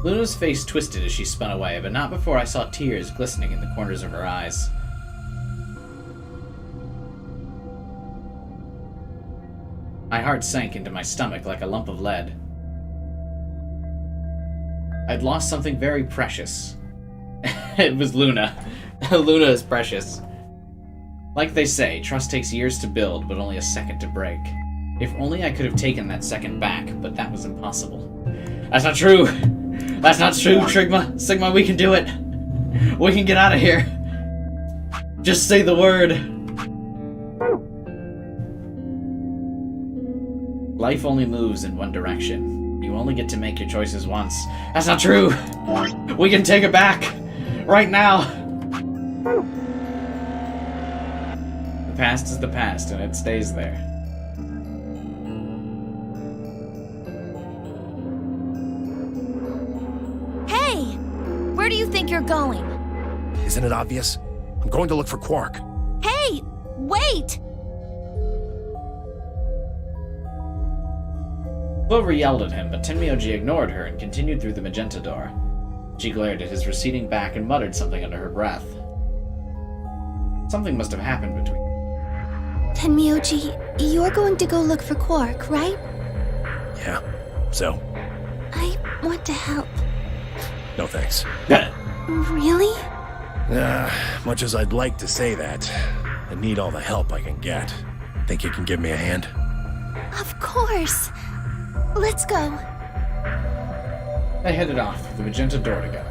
Luna's face twisted as she spun away, but not before I saw tears glistening in the corners of her eyes. My heart sank into my stomach like a lump of lead. I'd lost something very precious. It was Luna. Luna is precious. Like they say, trust takes years to build, but only a second to break. If only I could have taken that second back, but that was impossible. That's not true! That's not true, Trigma! Sigma, we can do it! We can get out of here! Just say the word! Life only moves in one direction. You only get to make your choices once. That's not true! We can take it back! Right now! The past is the past, and it stays there. Hey! Where do you think you're going? Isn't it obvious? I'm going to look for Quark. Hey! Wait! Clover yelled at him, but Tenmyoji ignored her and continued through the magenta door. She glared at his receding back and muttered something under her breath. Something must have happened between them. Tenmyoji, you're going to go look for Quark, right? Yeah. So? I want to help. No thanks. Really? Much as I'd like to say that, I need all the help I can get. Think you can give me a hand? Of course. Let's go. They headed off through the magenta door together.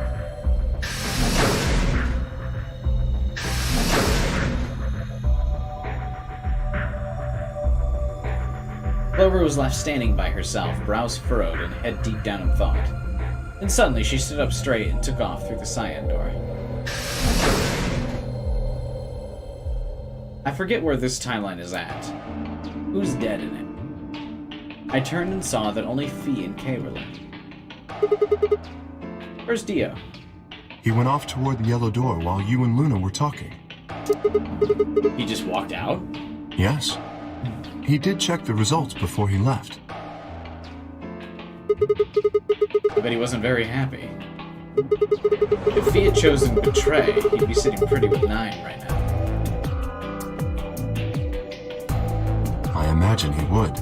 Clover was left standing by herself, brows furrowed and head deep down in thought. Then suddenly she stood up straight and took off through the cyan door. I forget where this timeline is at. Who's dead in it? I turned and saw that only Fee and Kay were left. Where's Dio? He went off toward the yellow door while you and Luna were talking. He just walked out? Yes. He did check the results before he left. I bet he wasn't very happy. If Fee had chosen Betray, he'd be sitting pretty with 9 right now. I imagine he would.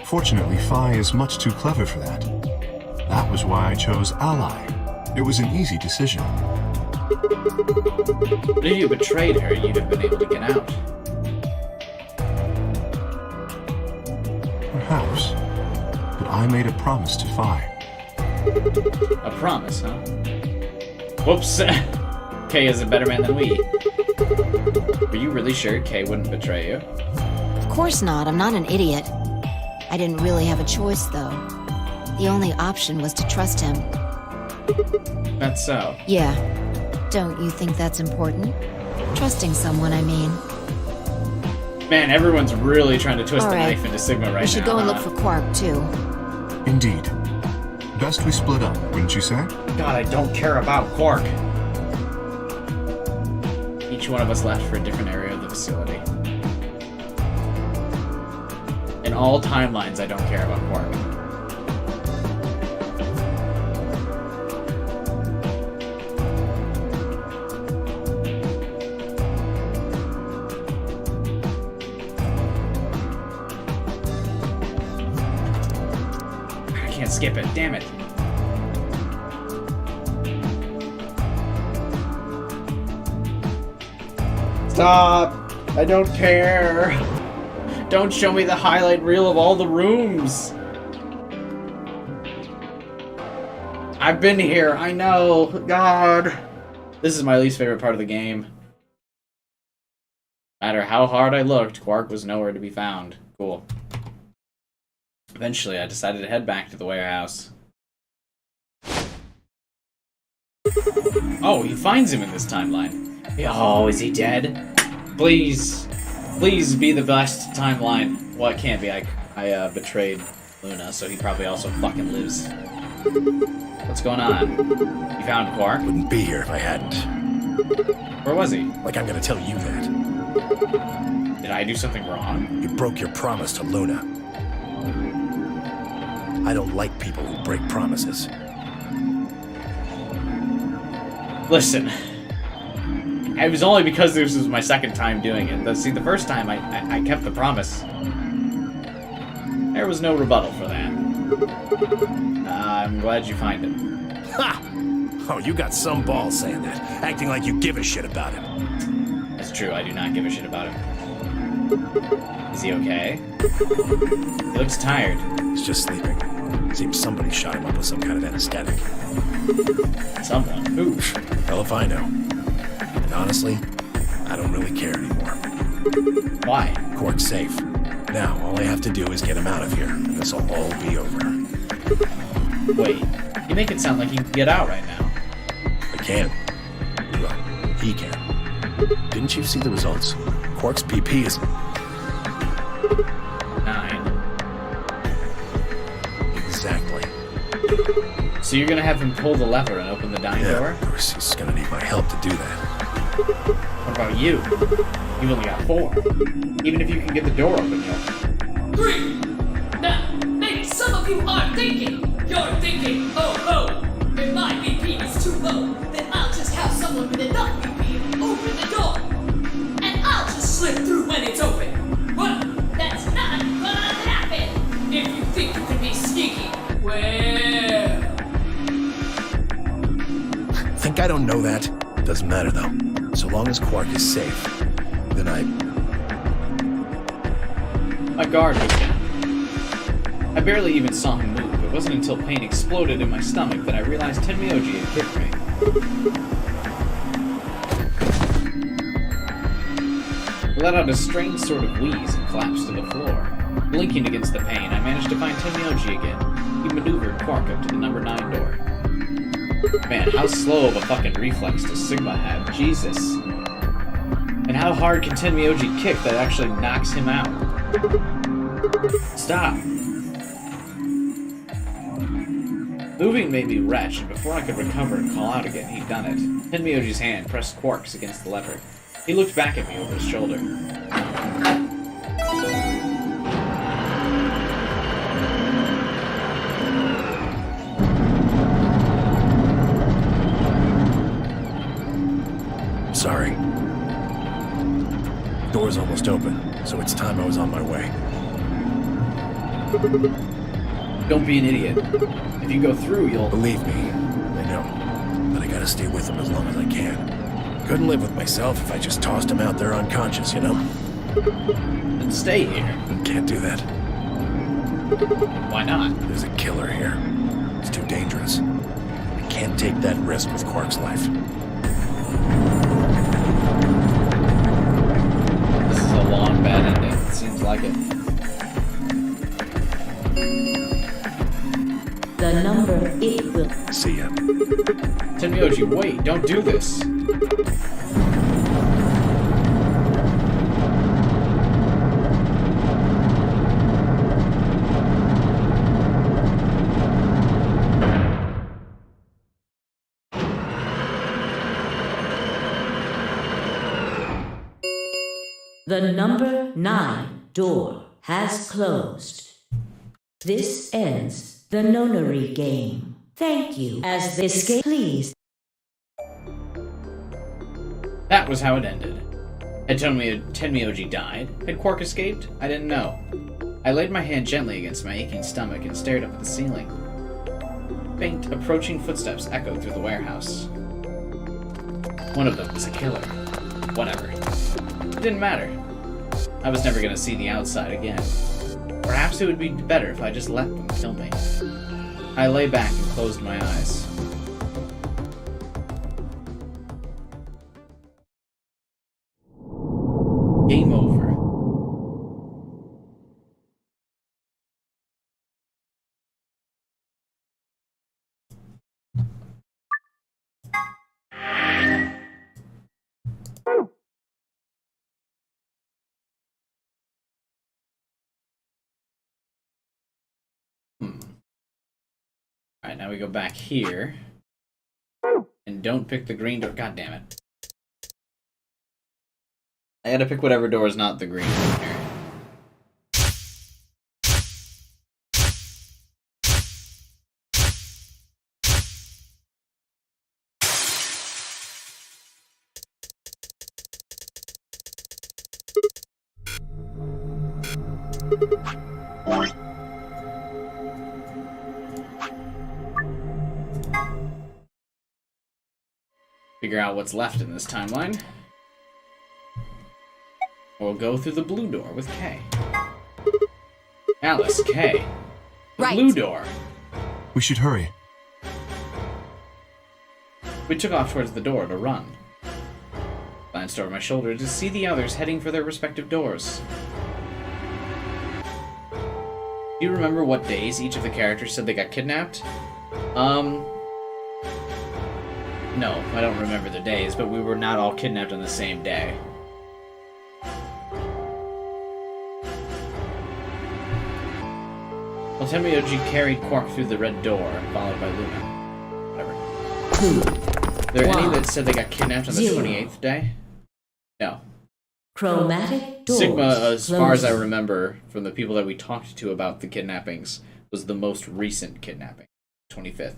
Fortunately, Phi is much too clever for that. That was why I chose Ally. It was an easy decision. But if you betrayed her, you'd have been able to get out. Perhaps. But I made a promise to Phi. A promise, huh? Whoops! Kay is a better man than we. Were you really sure Kay wouldn't betray you? Of course not. I'm not an idiot. I didn't really have a choice, though. The only option was to trust him. That's so. Yeah. Don't you think that's important? Trusting someone, I mean. Man, everyone's really trying to twist All the right. knife into Sigma right now. We should go and look for Quark, too. Indeed. Best we split up, wouldn't you say? God, I don't care about Quark. Each one of us left for a different area of the facility. In all timelines, I don't care about Quark. I can't skip it, damn it. Stop! I don't care. Don't show me the highlight reel of all the rooms. I've been here, I know. God. This is my least favorite part of the game. No matter how hard I looked, Quark was nowhere to be found. Cool. Eventually, I decided to head back to the warehouse. Oh, he finds him in this timeline. Oh, is he dead? Please. Please be the best timeline. Well, it can't be. I betrayed Luna, so he probably also fucking lives. What's going on? You found Quark? Wouldn't be here if I hadn't. Where was he? Like I'm gonna tell you that. Did I do something wrong? You broke your promise to Luna. I don't like people who break promises. Listen. It was only because this was my second time doing it. See, the first time I kept the promise. There was no rebuttal for that. I'm glad you find him. Ha! Oh, you got some balls saying that, acting like you give a shit about him. That's true, I do not give a shit about him. Is he okay? He looks tired. He's just sleeping. Seems somebody shot him up with some kind of anesthetic. Someone? Who? Hell if I know. And honestly, I don't really care anymore. Why? Quark's safe. Now, all I have to do is get him out of here, and this'll all be over. Wait, you make it sound like you can get out right now. I can. Well, he can. Didn't you see the results? Quark's PP is 9. Exactly. So you're gonna have him pull the lever and open the dying door? Of course, he's gonna need my help to do that. What about you? You've only got 4. Even if you can get the door open, you'll... 3! Now, maybe some of you are thinking. You're thinking, oh, if my BP is too low, then I'll just have someone with enough BP open the door. And I'll just slip through when it's open. Well, that's not gonna happen. If you think you can be sneaky, well... Think I don't know that? Doesn't matter, though. So long as Quark is safe, then My guard was down. I barely even saw him move. It wasn't until pain exploded in my stomach that I realized Tenmyoji had kicked me. I let out a strange sort of wheeze and collapsed to the floor. Blinking against the pain, I managed to find Tenmyoji again. He maneuvered Quark up to the number 9 door. Man, how slow of a fucking reflex does Sigma have? Jesus. And how hard can Tenmyoji kick that actually knocks him out? Stop. Moving made me retch, and before I could recover and call out again, he'd done it. Tenmyoji's hand pressed Quark's against the lever. He looked back at me over his shoulder. sorry. Door's almost open, so it's time I was on my way. Don't be an idiot. If you go through, you'll... Believe me, I know. But I gotta stay with him as long as I can. Couldn't live with myself if I just tossed him out there unconscious, you know? Then stay here. Can't do that. Why not? There's a killer here. It's too dangerous. I can't take that risk with Quark's life. This is a long, bad ending. It seems like it. The number it will... See ya. Tenmyoji, wait, don't do this. The number 9 door has closed. This ends the nonary game. Thank you. As the escape, please. That was how it ended. Had Tenmyoji died? Had Quark escaped? I didn't know. I laid my hand gently against my aching stomach and stared up at the ceiling. Faint, approaching footsteps echoed through the warehouse. One of them was a killer. Whatever. It didn't matter. I was never going to see the outside again. Perhaps it would be better if I just let them kill me. I lay back and closed my eyes. Game over. Alright, now we go back here. And don't pick the green door. God damn it. I gotta pick whatever door is not the green one here. Figure out what's left in this timeline. We'll go through the blue door with Kay. Alice, Kay. The blue door. We should hurry. We took off towards the door to run. Glanced over my shoulder to see the others heading for their respective doors. Do you remember what days each of the characters said they got kidnapped? No, I don't remember the days, but we were not all kidnapped on the same day. Well, Tenmyoji carried Quark through the red door, followed by Luna. Whatever. Are there any that said they got kidnapped on the 28th day? No. Chromatic doors Sigma, as far as I closing. remember, from the people that we talked to about the kidnappings, was the most recent kidnapping. 25th.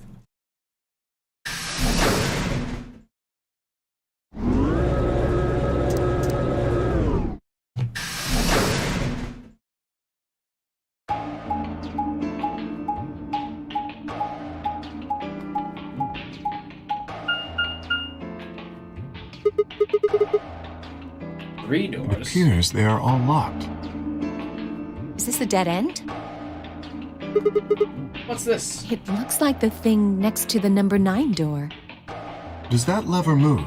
Three It doors. appears they are all locked. Is this a dead end? What's this? It looks like the thing next to the number 9 door. Does that lever move?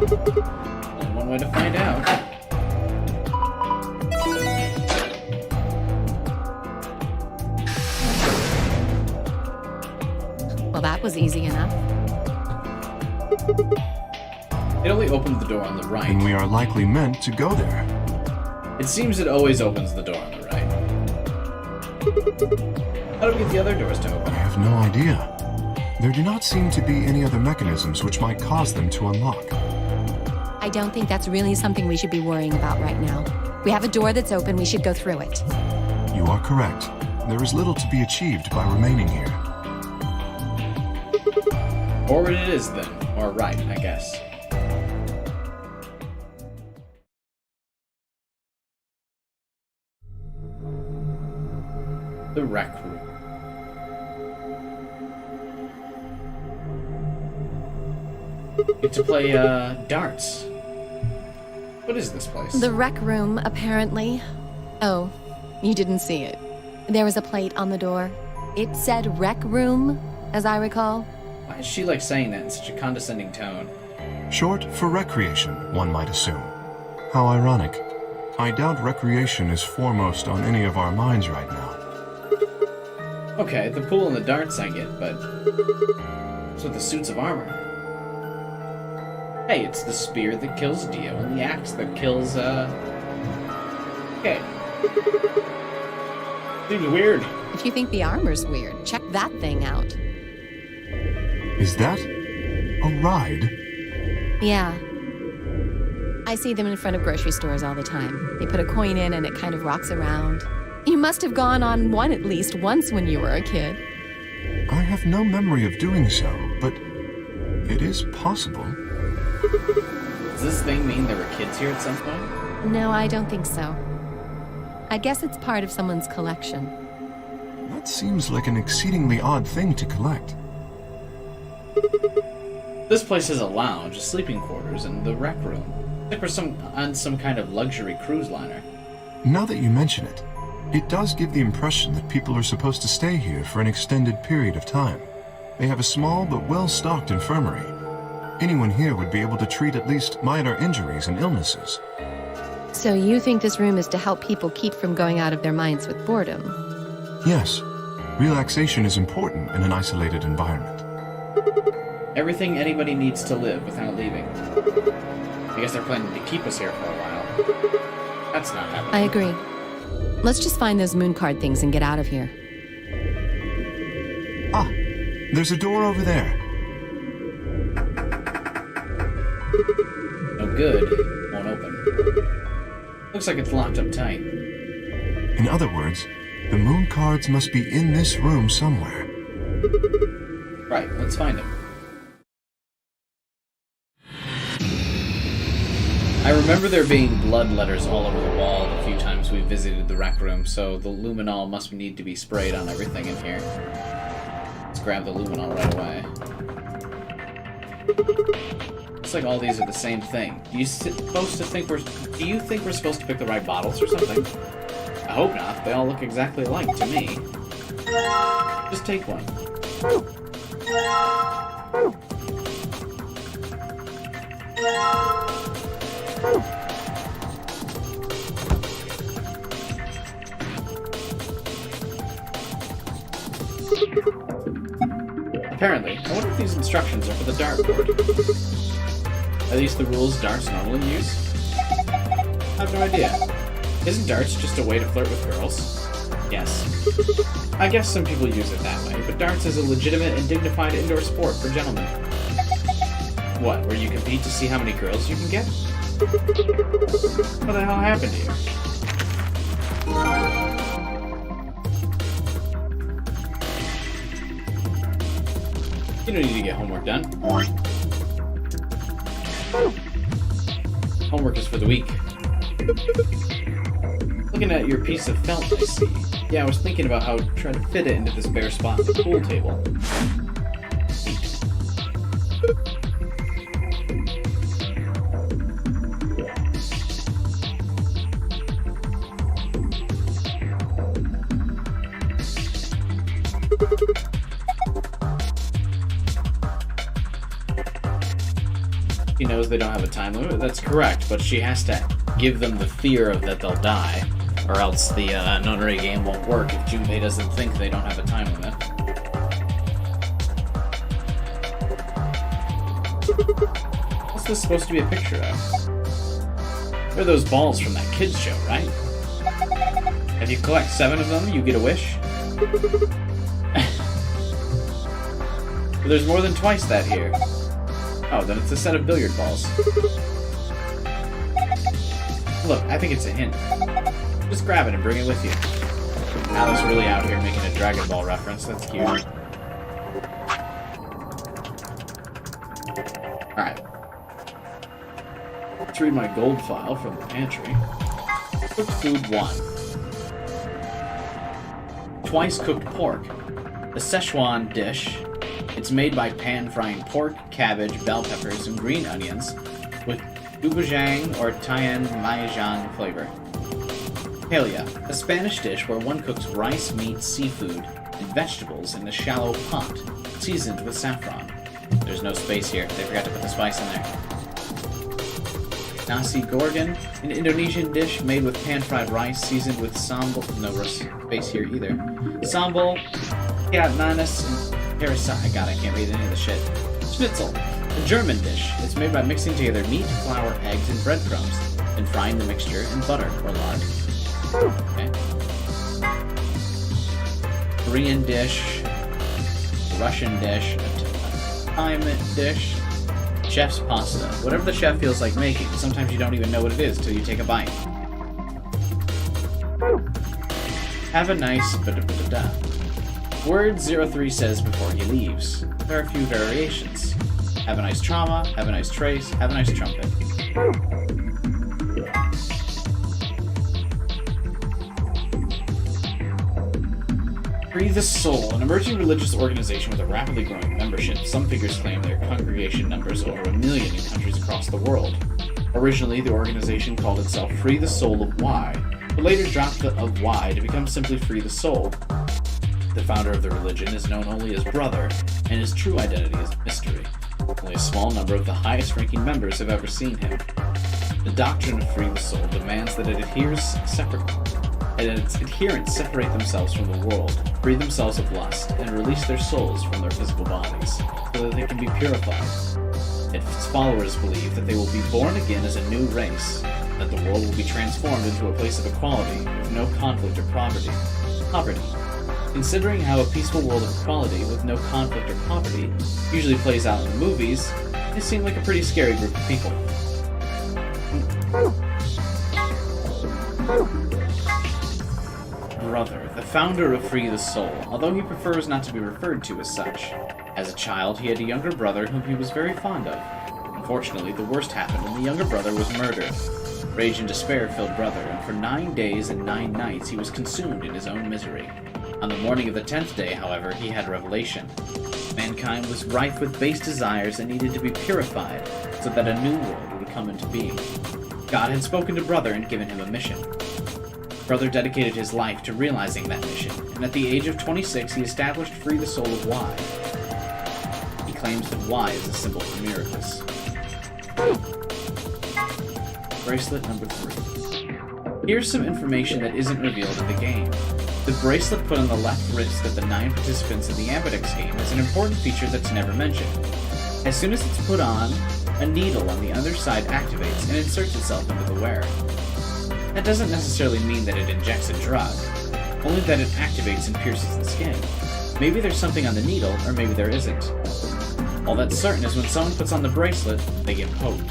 Only one way to find out. Well, that was easy enough. It only opens the door on the right. And we are likely meant to go there. It seems it always opens the door on the right. How do we get the other doors to I open? have no idea. There do not seem to be any other mechanisms which might cause them to unlock. I don't think that's really something we should be worrying about right now. We have a door that's open, we should go through it. You are correct. There is little to be achieved by remaining here. Forward it is then. Or right, I guess. The rec room. Get to play darts. What is this place? The rec room, apparently. Oh, you didn't see it. There was a plate on the door. It said rec room, as I recall. Why is she like saying that in such a condescending tone? Short for recreation, one might assume. How ironic. I doubt recreation is foremost on any of our minds right now. Okay, the pool and the darts I get, but what's with the suits of armor? Hey, it's the spear that kills Dio and the axe that kills, Okay. Seems weird. If you think the armor's weird, check that thing out. Is that a ride? Yeah. I see them in front of grocery stores all the time. They put a coin in and it kind of rocks around. You must have gone on one at least once when you were a kid. I have no memory of doing so, but it is possible. Does this thing mean there were kids here at some point? No, I don't think so. I guess it's part of someone's collection. That seems like an exceedingly odd thing to collect. This place has a lounge, sleeping quarters, and the rec room. Like we're on some kind of luxury cruise liner. Now that you mention it, it does give the impression that people are supposed to stay here for an extended period of time. They have a small but well-stocked infirmary. Anyone here would be able to treat at least minor injuries and illnesses. So you think this room is to help people keep from going out of their minds with boredom? Yes, relaxation is important in an isolated environment. Everything anybody needs to live without leaving. I guess they're planning to keep us here for a while. That's not happening. I agree. Let's just find those moon card things and get out of here. There's a door over there. No good. Won't open. Looks like it's locked up tight. In other words, the moon cards must be in this room somewhere. Right, let's find them. I remember there being blood letters all over the wall the few times we visited the rec room, so the luminol must need to be sprayed on everything in here. Let's grab the luminol right away. Looks like all these are the same thing. Do you think we're supposed to pick the right bottles or something? I hope not. They all look exactly alike to me. Just take one. Apparently, I wonder if these instructions are for the dartboard. Are these the rules darts normally use? I have no idea. Isn't darts just a way to flirt with girls? Yes. I guess some people use it that way, but darts is a legitimate and dignified indoor sport for gentlemen. What, where you compete to see how many girls you can get? What the hell happened to you? You don't need to get homework done. Homework is for the week. Looking at your piece of felt, I see. Yeah, I was thinking about how to try to fit it into this bare spot at the pool table. She knows they don't have a time limit. That's correct, but she has to give them the fear of that they'll die, or else the nunnery game won't work if Junpei doesn't think they don't have a time limit. What's this supposed to be a picture of? They're those balls from that kids show, right? If you collect 7 of them, you get a wish? But there's more than twice that here. Oh, then it's a set of billiard balls. Look, I think it's a hint. Just grab it and bring it with you. Alice really out here making a Dragon Ball reference. That's cute. Alright. Let's read my gold file from the pantry. Cooked food 1. Twice cooked pork. The Szechuan dish. It's made by pan-frying pork, cabbage, bell peppers, and green onions with gochujang or Tian-Maizhan flavor. Paella, a Spanish dish where one cooks rice, meat, seafood, and vegetables in a shallow pot, seasoned with saffron. There's no space here. They forgot to put the spice in there. Nasi goreng, an Indonesian dish made with pan-fried rice seasoned with sambal. No space here either. Sambal, nanas, and parasite. God, I can't read any of the shit. Schnitzel, a German dish. It's made by mixing together meat, flour, eggs, and breadcrumbs, and frying the mixture in butter or lard. Okay. Korean dish, Russian dish, a Thai dish, chef's pasta. Whatever the chef feels like making. Sometimes you don't even know what it is till you take a bite. Have a nice da-da-da-da. Word 03 says before he leaves. There are a few variations. Have a nice trauma, have a nice trace, have a nice trumpet. Free the Soul, an emerging religious organization with a rapidly growing membership. Some figures claim their congregation numbers over 1 million in countries across the world. Originally, the organization called itself Free the Soul of Y, but later dropped the of Y to become simply Free the Soul. The founder of the religion is known only as Brother, and his true identity is a mystery. Only a small number of the highest-ranking members have ever seen him. The doctrine of Free the Soul demands that its adherents separate themselves from the world, free themselves of lust, and release their souls from their physical bodies, so that they can be purified. Its followers believe that they will be born again as a new race, that the world will be transformed into a place of equality, with no conflict or poverty. Considering how a peaceful world of equality with no conflict or poverty usually plays out in the movies, they seem like a pretty scary group of people. Brother, the founder of Free the Soul, although he prefers not to be referred to as such. As a child, he had a younger brother whom he was very fond of. Unfortunately, the worst happened, and the younger brother was murdered. Rage and despair filled Brother, and for 9 days and 9 nights he was consumed in his own misery. On the morning of the 10th day, however, he had a revelation. Mankind was rife with base desires and needed to be purified, so that a new world would come into being. God had spoken to Brother and given him a mission. Brother dedicated his life to realizing that mission, and at the age of 26 he established Free the Soul of Y. He claims that Y is a symbol for miracles. Bracelet number 3. Here's some information that isn't revealed in the game. The bracelet put on the left wrist of the 9 participants in the Ambidex game is an important feature that's never mentioned. As soon as it's put on, a needle on the other side activates and inserts itself into the wearer. That doesn't necessarily mean that it injects a drug, only that it activates and pierces the skin. Maybe there's something on the needle, or maybe there isn't. All that's certain is when someone puts on the bracelet, they get poked.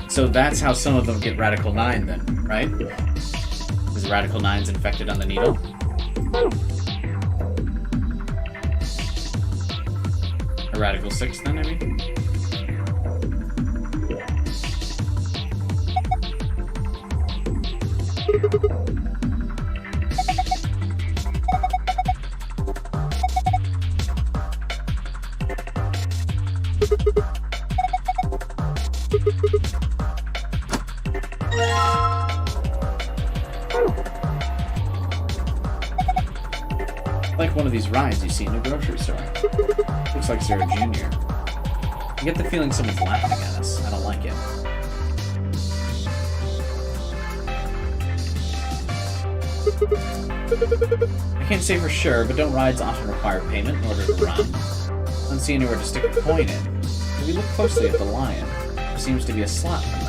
So that's how some of them get Radical 9 then, right? Is Radical 9's infected on the needle? Or Radical 6 then, I mean? Like one of these rides you see in a grocery store. Looks like Sarah Jr. I get the feeling someone's laughing at us. I don't like it. I can't say for sure, but don't rides often require payment in order to run? I don't see anywhere to stick a coin in. If we look closely at the lion, there seems to be a slot in the mouth.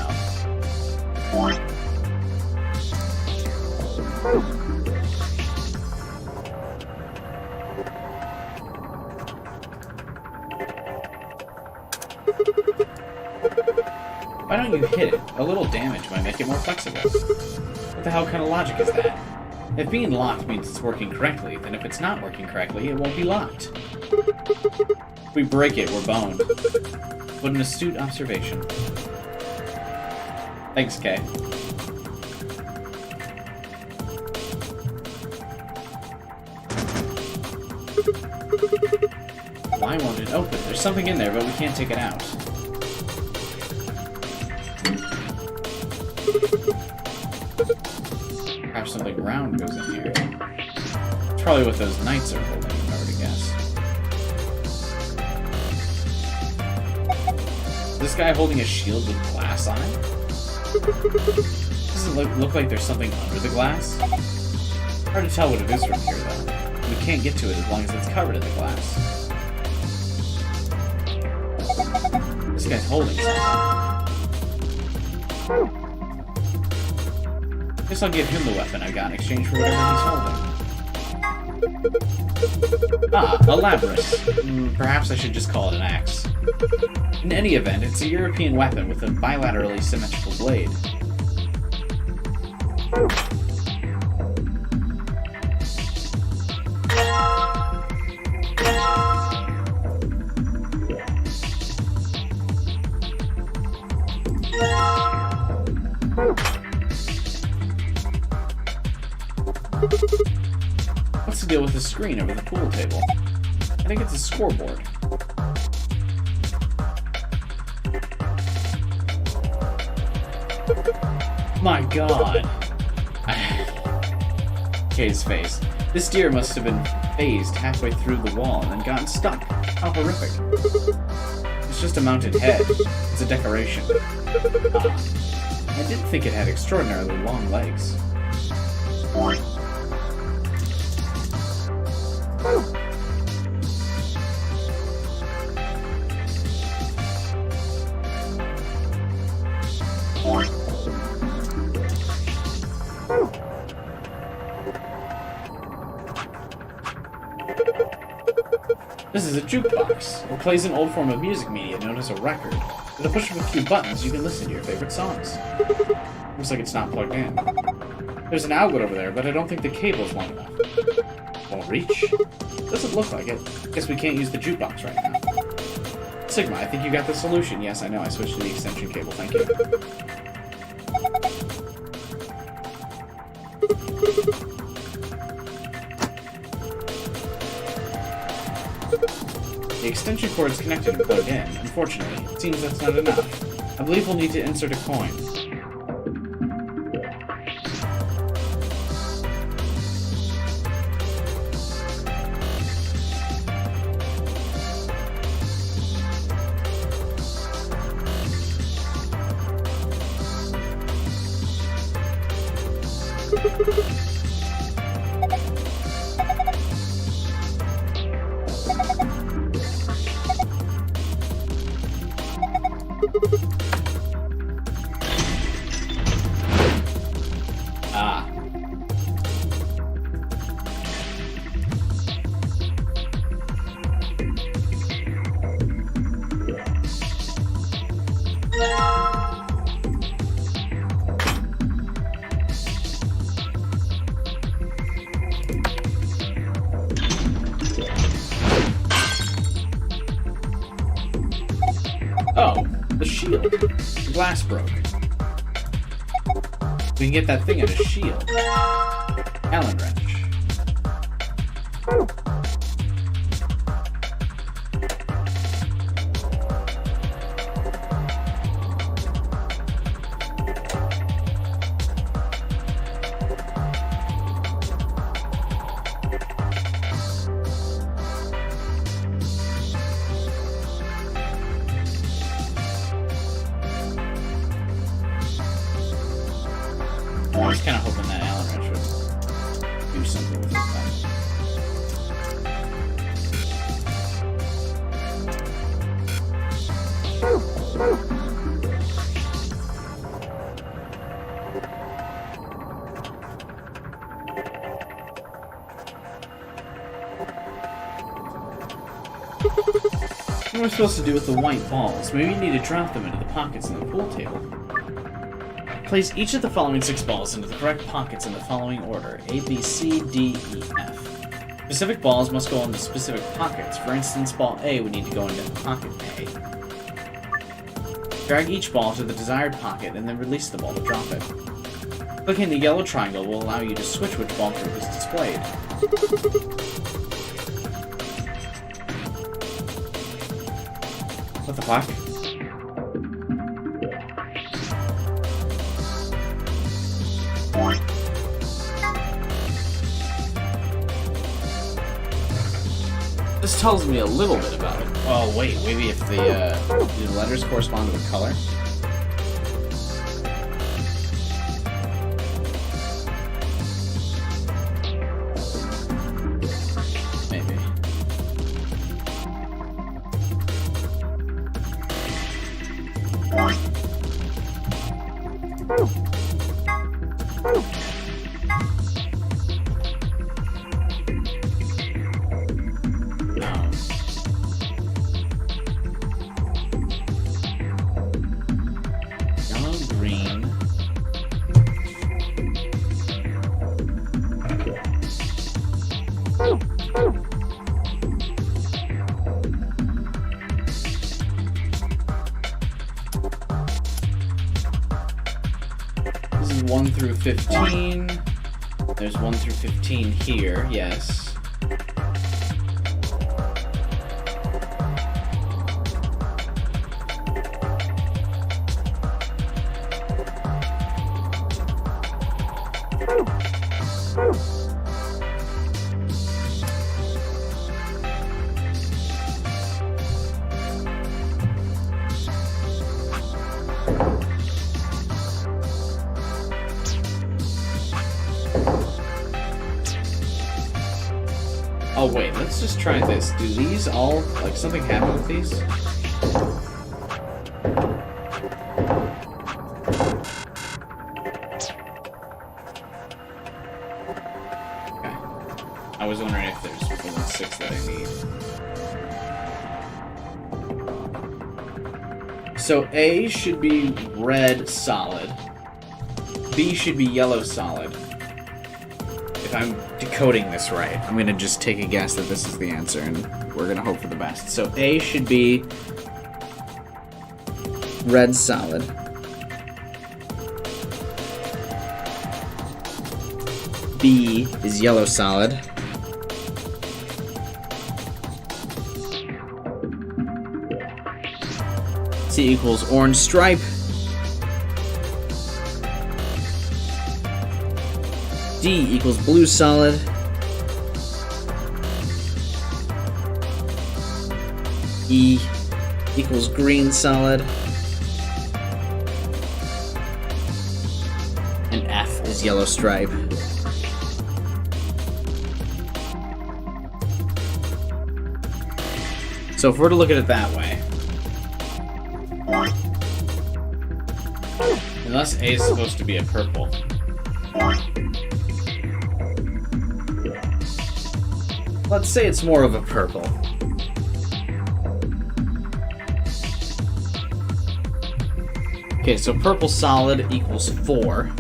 Why don't you hit it? A little damage might make it more flexible. What the hell kind of logic is that? If being locked means it's working correctly, then if it's not working correctly, it won't be locked. If we break it, we're boned. What an astute observation. Thanks, Kay. Why won't it open? There's something in there, but we can't take it out. Perhaps something round goes in here. It's probably what those knights are holding, if I were to guess. Is this guy holding a shield with glass on it? Doesn't look like there's something under the glass. Hard to tell what it is from here, though. We can't get to it as long as it's covered in the glass. This guy's holding something. Guess I'll give him the weapon I got in exchange for whatever he's holding. Ah, a labrys. Perhaps I should just call it an axe. In any event, it's a European weapon with a bilaterally symmetrical blade. What's the deal with the screen over the pool table? I think it's a scoreboard. My god! Kay's face. This deer must have been phased halfway through the wall and then gotten stuck. How horrific. It's just a mounted head. It's a decoration. I didn't think it had extraordinarily long legs. is a jukebox. It plays an old form of music media known as a record. With a push of a few buttons, you can listen to your favorite songs. Looks like it's not plugged in. There's an outlet over there, but I don't think the cable's long enough. Won't reach? Doesn't look like it. Guess we can't use the jukebox right now. Sigma, I think you got the solution. Yes, I know. I switched to the extension cable. Thank you. The extension cord is connected and plugged in. Unfortunately, it seems that's not enough. I believe we'll need to insert a coin. Oh, the shield. The glass broke. We can get that thing out of shield. Allen wrench. I was kind of hoping that Allen wrench would do something with it. What am I supposed to do with the white balls? Maybe you need to drop them into the pockets in the pool table. Place each of the following 6 balls into the correct pockets in the following order: A, B, C, D, E, F. Specific balls must go into specific pockets. For instance, ball A would need to go into pocket A. Drag each ball to the desired pocket and then release the ball to drop it. Clicking the yellow triangle will allow you to switch which ball group is displayed. What the fuck? This tells me a little bit about it. Oh wait, maybe if the letters correspond to a color? Maybe. This is 1 through 15. There's 1 through 15 here, yes. Oh wait, let's just try this. Do these all, like, something happen with these? Okay. I was wondering if there's more than 6 that I need. So A should be red solid. B should be yellow solid. If I'm decoding this right, I'm gonna just take a guess that this is the answer, and we're gonna hope for the best. So A should be red solid. B is yellow solid. C equals orange stripe. D equals blue solid. E equals green solid. And F is yellow stripe. So if we're to look at it that way, unless A is supposed to be a purple. Let's say it's more of a purple. Okay, so purple solid equals 4.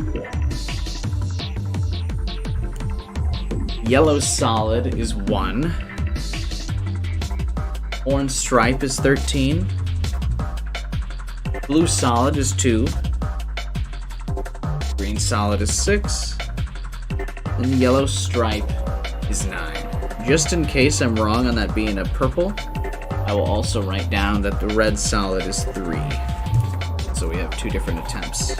Yellow solid is 1. Orange stripe is 13. Blue solid is 2. Green solid is 6. And yellow stripe is 9. Just in case I'm wrong on that being a purple, I will also write down that the red solid is 3. So we have 2 different attempts.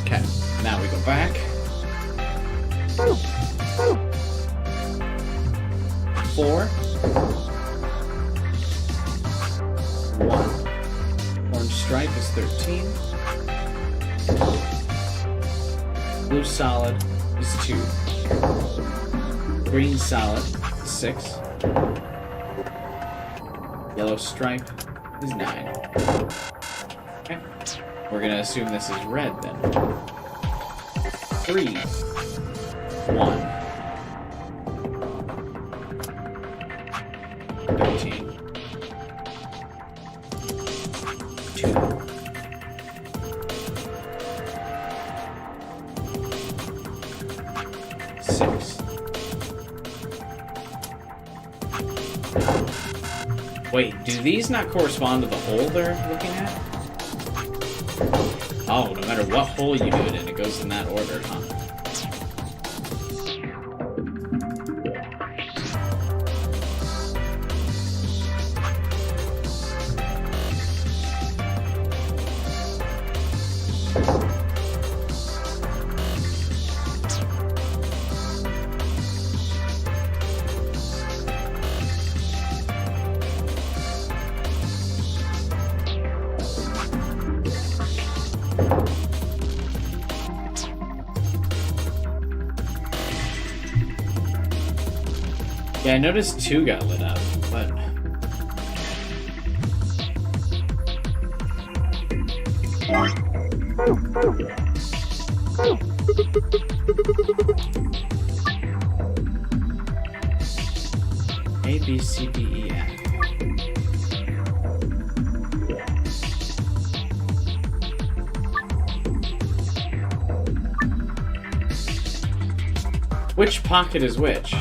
Okay, now we go back. 4. 1. Orange stripe is 13. Blue solid is 2. Green solid is 6. Yellow stripe is 9. Okay. We're gonna assume this is red then. 3. 1. 13. 2. 6. Wait, do these not correspond to the hole they're looking at? Oh, no matter what hole you do it in, it goes in that order, huh? Yeah, I noticed 2 got lit up, but... A, B, C, D, E, F. Which pocket is which?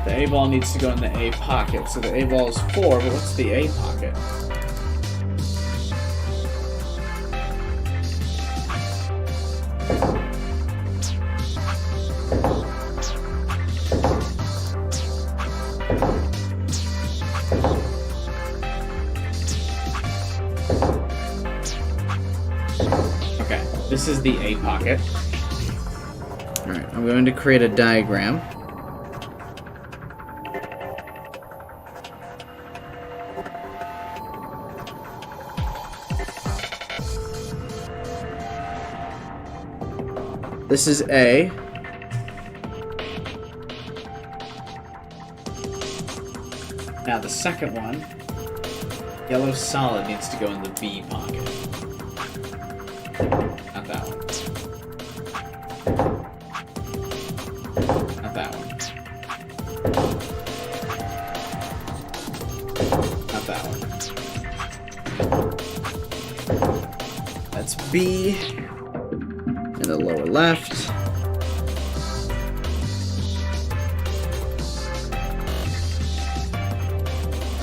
The A ball needs to go in the A pocket, so the A ball is 4, but what's the A pocket? Okay, this is the A pocket. Alright, I'm going to create a diagram. This is A. Now the second one. Yellow solid needs to go in the B pocket. Not that one. Not that one. Not that one. That's B. In the lower left.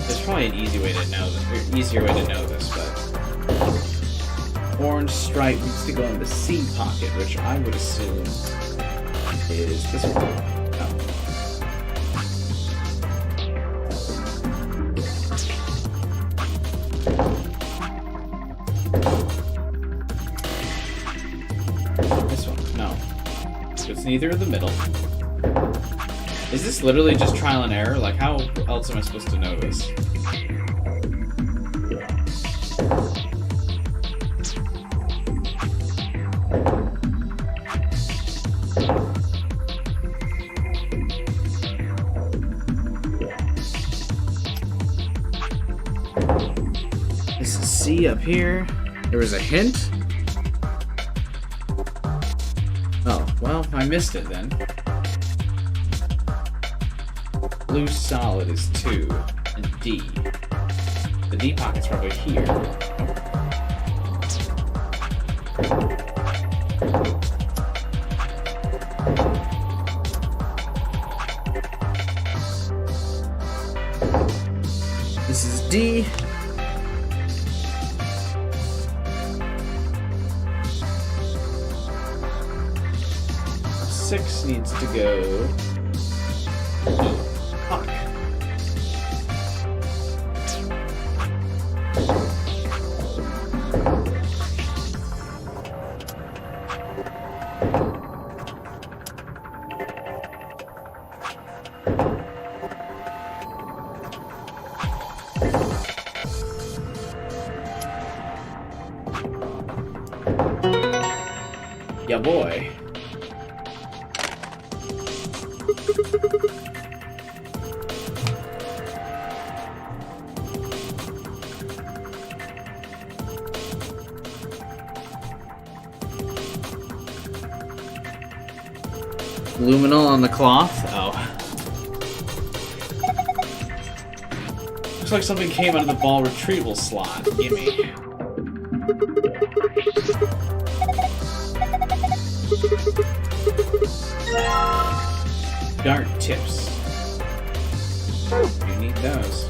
There's probably an easier way to know this, but orange stripe needs to go in the C pocket, which I would assume is this one. Oh. This one, no. So it's neither in the middle. Is this literally just trial and error? Like, how else am I supposed to know this? This is C up here. There was a hint? Oh, well, I missed it then. Blue solid is 2, and D. The D pocket's probably here. This is D. Six needs to go E. Fuck. Yeah, boy. Luminal on the cloth? Oh. Looks like something came out of the ball retrieval slot. Gimme. Dart tips. You need those.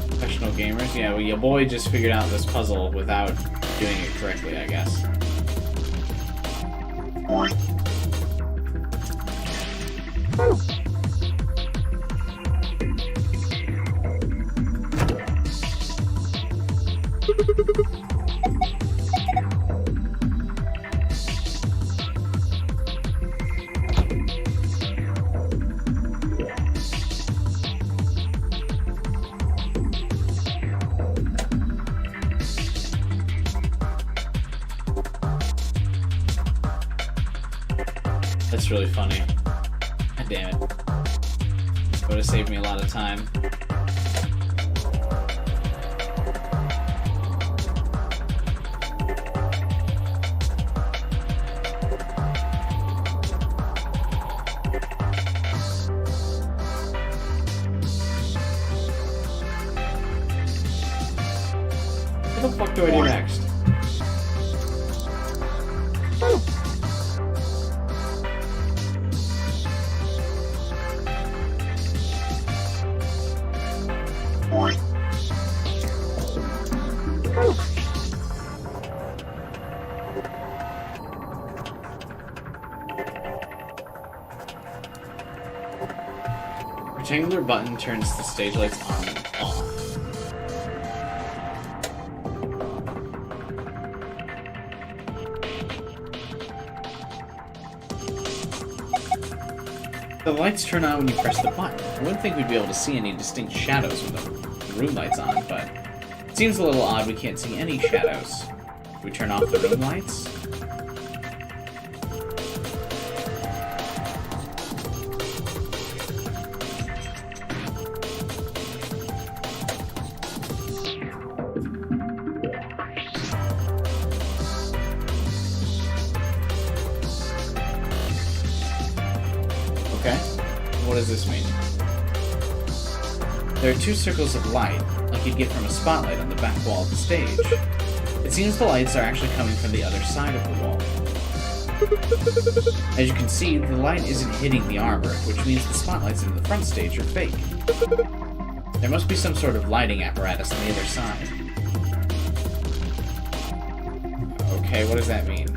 Professional gamers? Yeah, well, your boy just figured out this puzzle without doing it correctly, I guess. That's really funny. God damn it. Would have saved me a lot of time. What the fuck do I do next? Rectangular button turns the stage lights on and off. The lights turn on when you press the button. I wouldn't think we'd be able to see any distinct shadows with them. the room lights on, but it seems a little odd we can't see any shadows. Do we turn off the room lights? Okay, what does this mean? There are two circles of light, like you'd get from a spotlight on the back wall of the stage. It seems the lights are actually coming from the other side of the wall. As you can see, the light isn't hitting the armor, which means the spotlights in the front stage are fake. There must be some sort of lighting apparatus on the other side. Okay, what does that mean?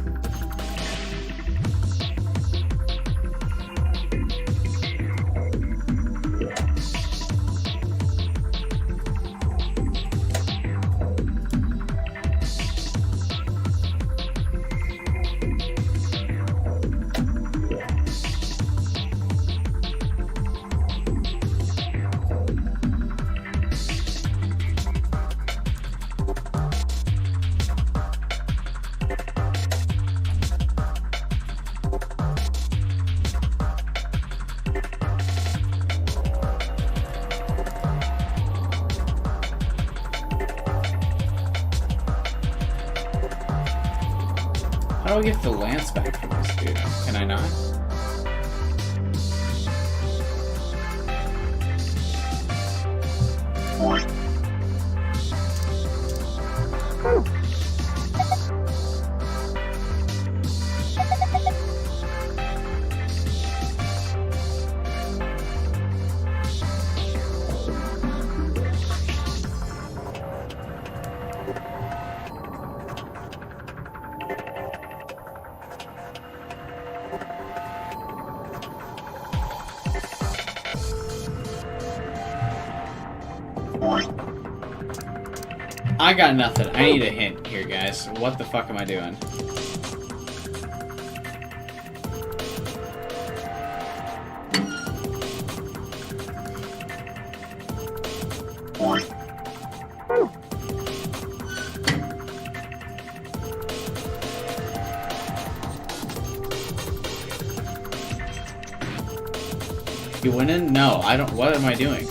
How do I get the lance back from this dude? Can I not? I got nothing. I need a hint here, guys. What the fuck am I doing? You winning? No, I don't. What am I doing?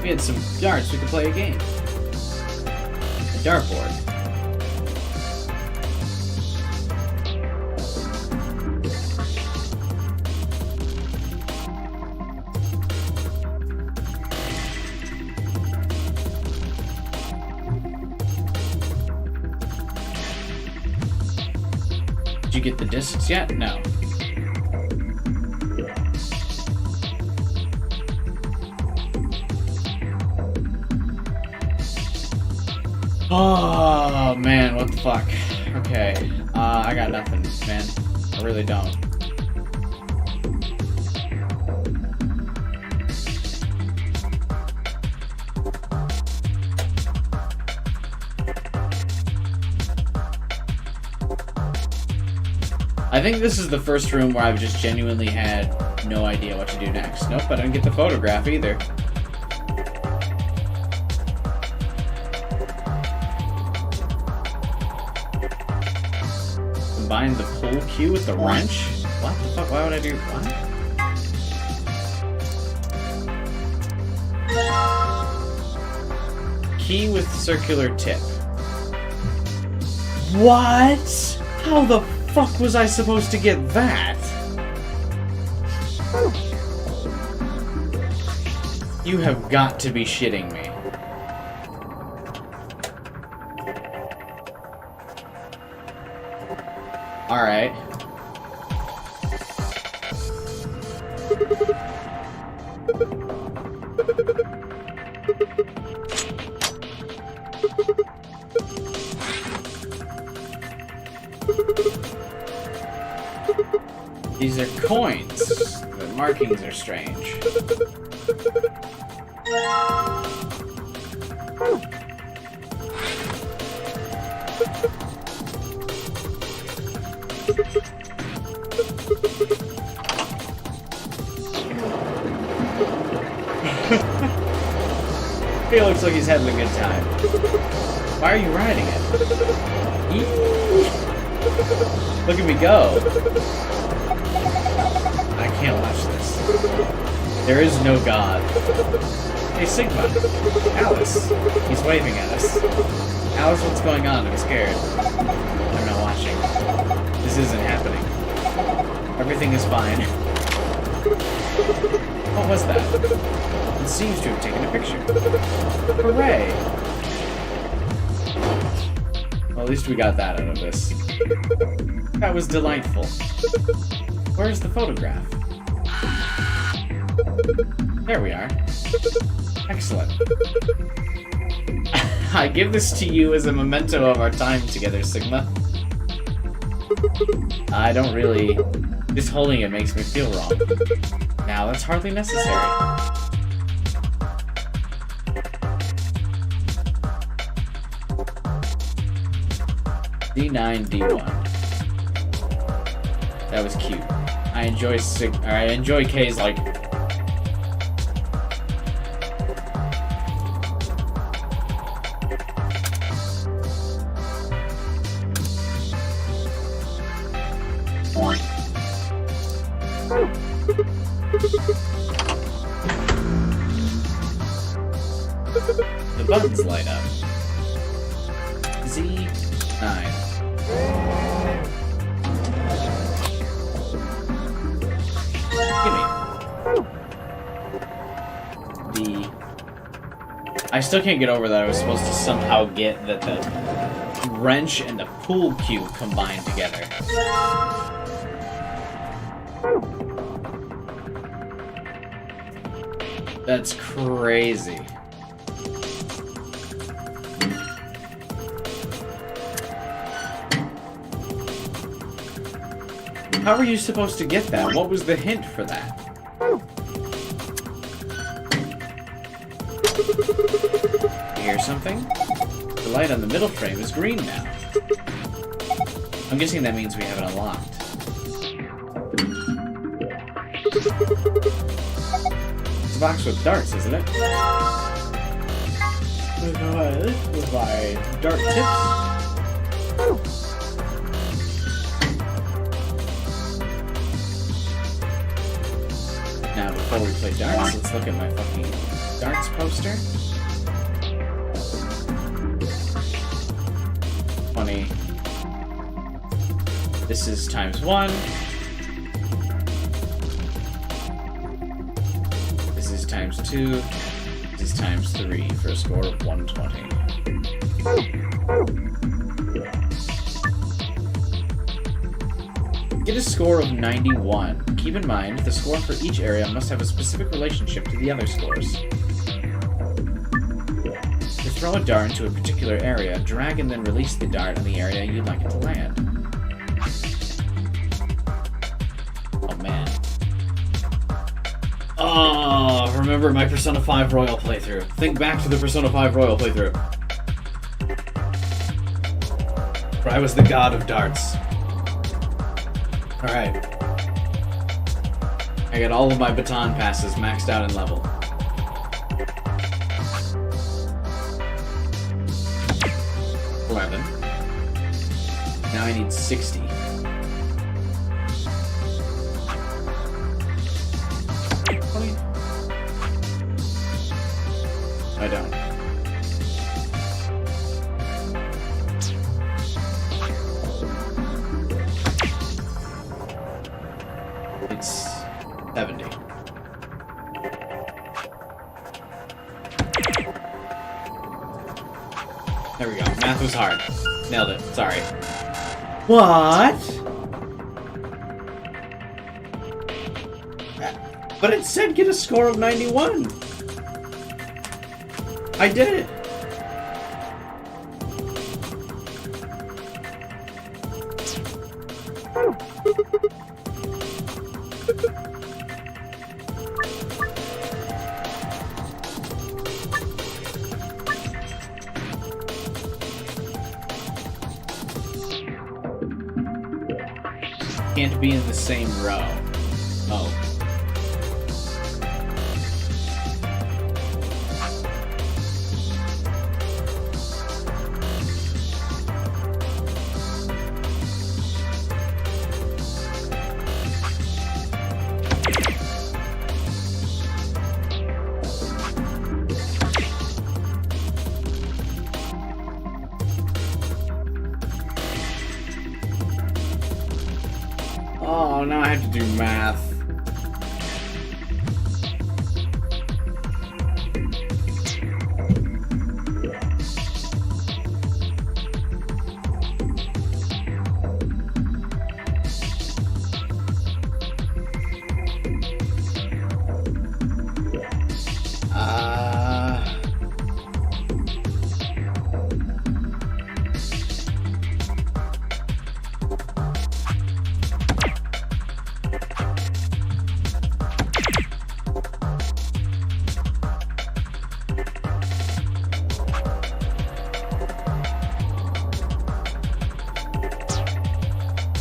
We had some darts, we could play a game. A dartboard. Did you get the discs yet? No. Oh man, what the fuck? Okay, I got nothing, man. I really don't. I think this is the first room where I've just genuinely had no idea what to do next. Nope, I didn't get the photograph either. Combine the pull cue with the wrench? What the fuck? Why would I do what? Key with circular tip. What? How the fuck was I supposed to get that? You have got to be shitting me. Alright. These are coins. The markings are strange. He looks like he's having a good time. Why are you riding it? Eee. Look at me go. I can't watch this. There is no God. Hey, Sigma. Alice. He's waving at us. Alice, what's going on? I'm scared. I'm not watching. This isn't happening. Everything is fine. What was that? It seems to have taken a picture. Hooray! Well, at least we got that out of this. That was delightful. Where's the photograph? There we are. Excellent. I give this to you as a memento of our time together, Sigma. I don't really... Just holding it makes me feel wrong. Now that's hardly necessary. D9, D1. That was cute. I enjoy K's like... The buttons light up. Z9. Gimme. I still can't get over that I was supposed to somehow get that the wrench and the pool cue combined together. That's crazy. How were you supposed to get that? What was the hint for that? You hear something? The light on the middle frame is green now. I'm guessing that means we have it unlocked. It's a box with darts, isn't it? With my dart tips. Now, before we play darts, let's look at my fucking darts poster. 20. This is ×1. This is ×2. This is ×3 for a score of 120. Get a score of 91. Keep in mind, the score for each area must have a specific relationship to the other scores. To throw a dart into a particular area, drag and then release the dart on the area you'd like it to land. Oh man. Oh, remember my Persona 5 Royal playthrough. Think back to the Persona 5 Royal playthrough. Where I was the god of darts. Alright. I got all of my baton passes maxed out in level. Now I need 60. I don't. It's 70. There we go. Math was hard. Nailed it. Sorry. What? But it said get a score of 91. I did it. Can't be in the same row. Oh. Oh, now I have to do math.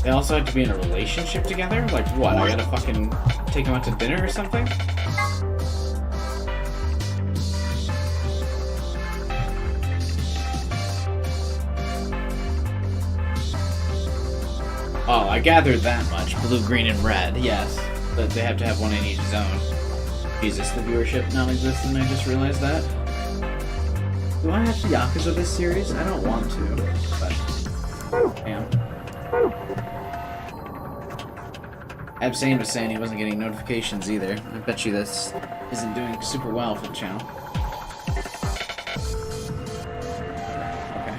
They also have to be in a relationship together? Like what? I gotta fucking take them out to dinner or something? Oh, I gathered that much. Blue, green, and red, yes. But they have to have one in each zone. Jesus, the viewership non-existent, I just realized that. Do I have to Yakuza this series? I don't want to, but... Damn. Abstain was saying he wasn't getting notifications either. I bet you this isn't doing super well for the channel. Okay,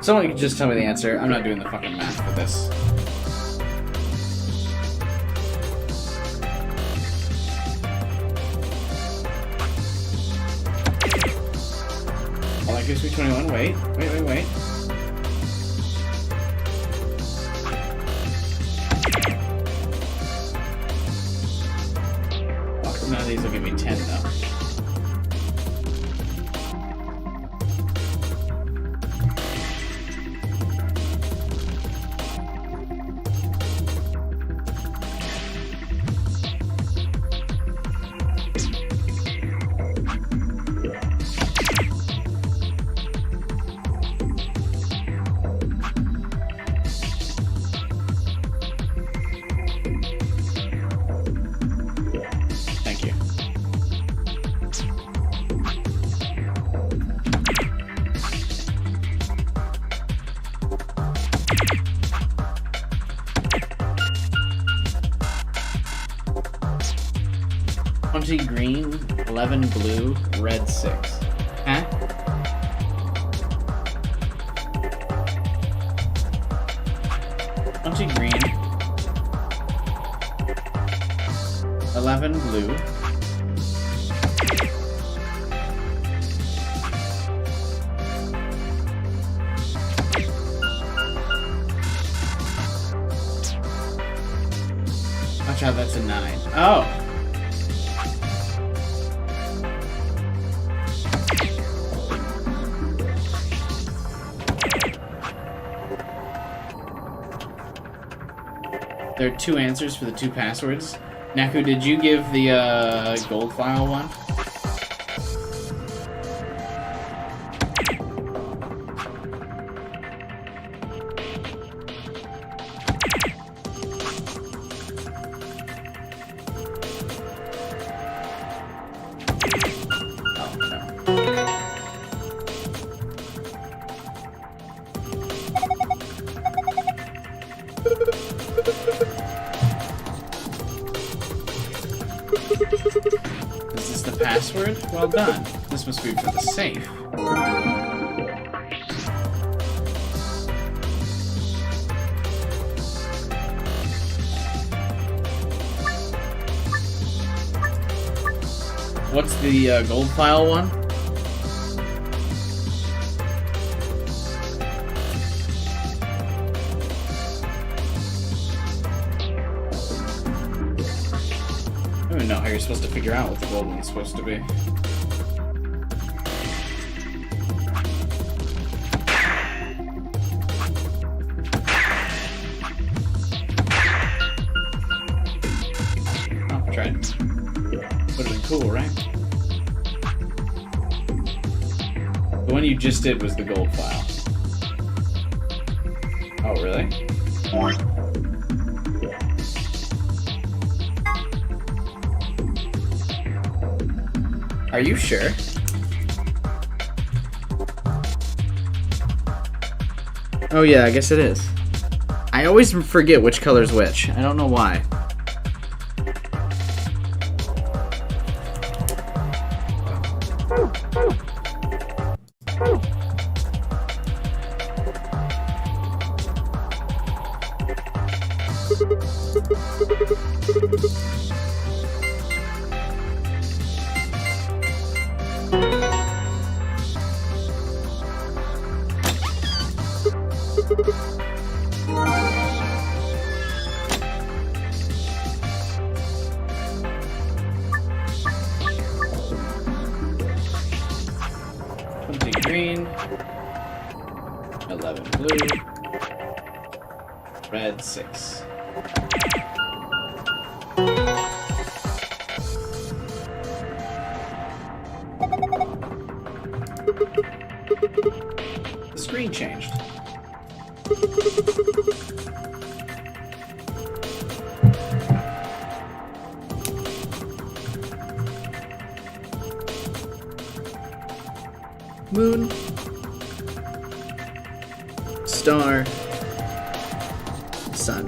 someone can just tell me the answer. I'm not doing the fucking math for this. Oh, that gives me 21. Wait. Fuck, none of these will give me 10 though. Green, 11 blue, red 6. Huh? Green, 11 blue. Watch out, that's a 9. Oh! There are 2 answers for the 2 passwords. Naku, did you give the gold file one? Is this the password? Well done. This must be for the safe. What's the gold file one? I don't even know how you're supposed to figure out what the gold one's supposed to be. Oh, tried. Would have been cool, right? The one you just did was the gold file. Oh, really? Are you sure? Oh yeah, I guess it is. I always forget which color's which. I don't know why. Green, 11 blue, red 6. The screen changed. Moon, star, sun.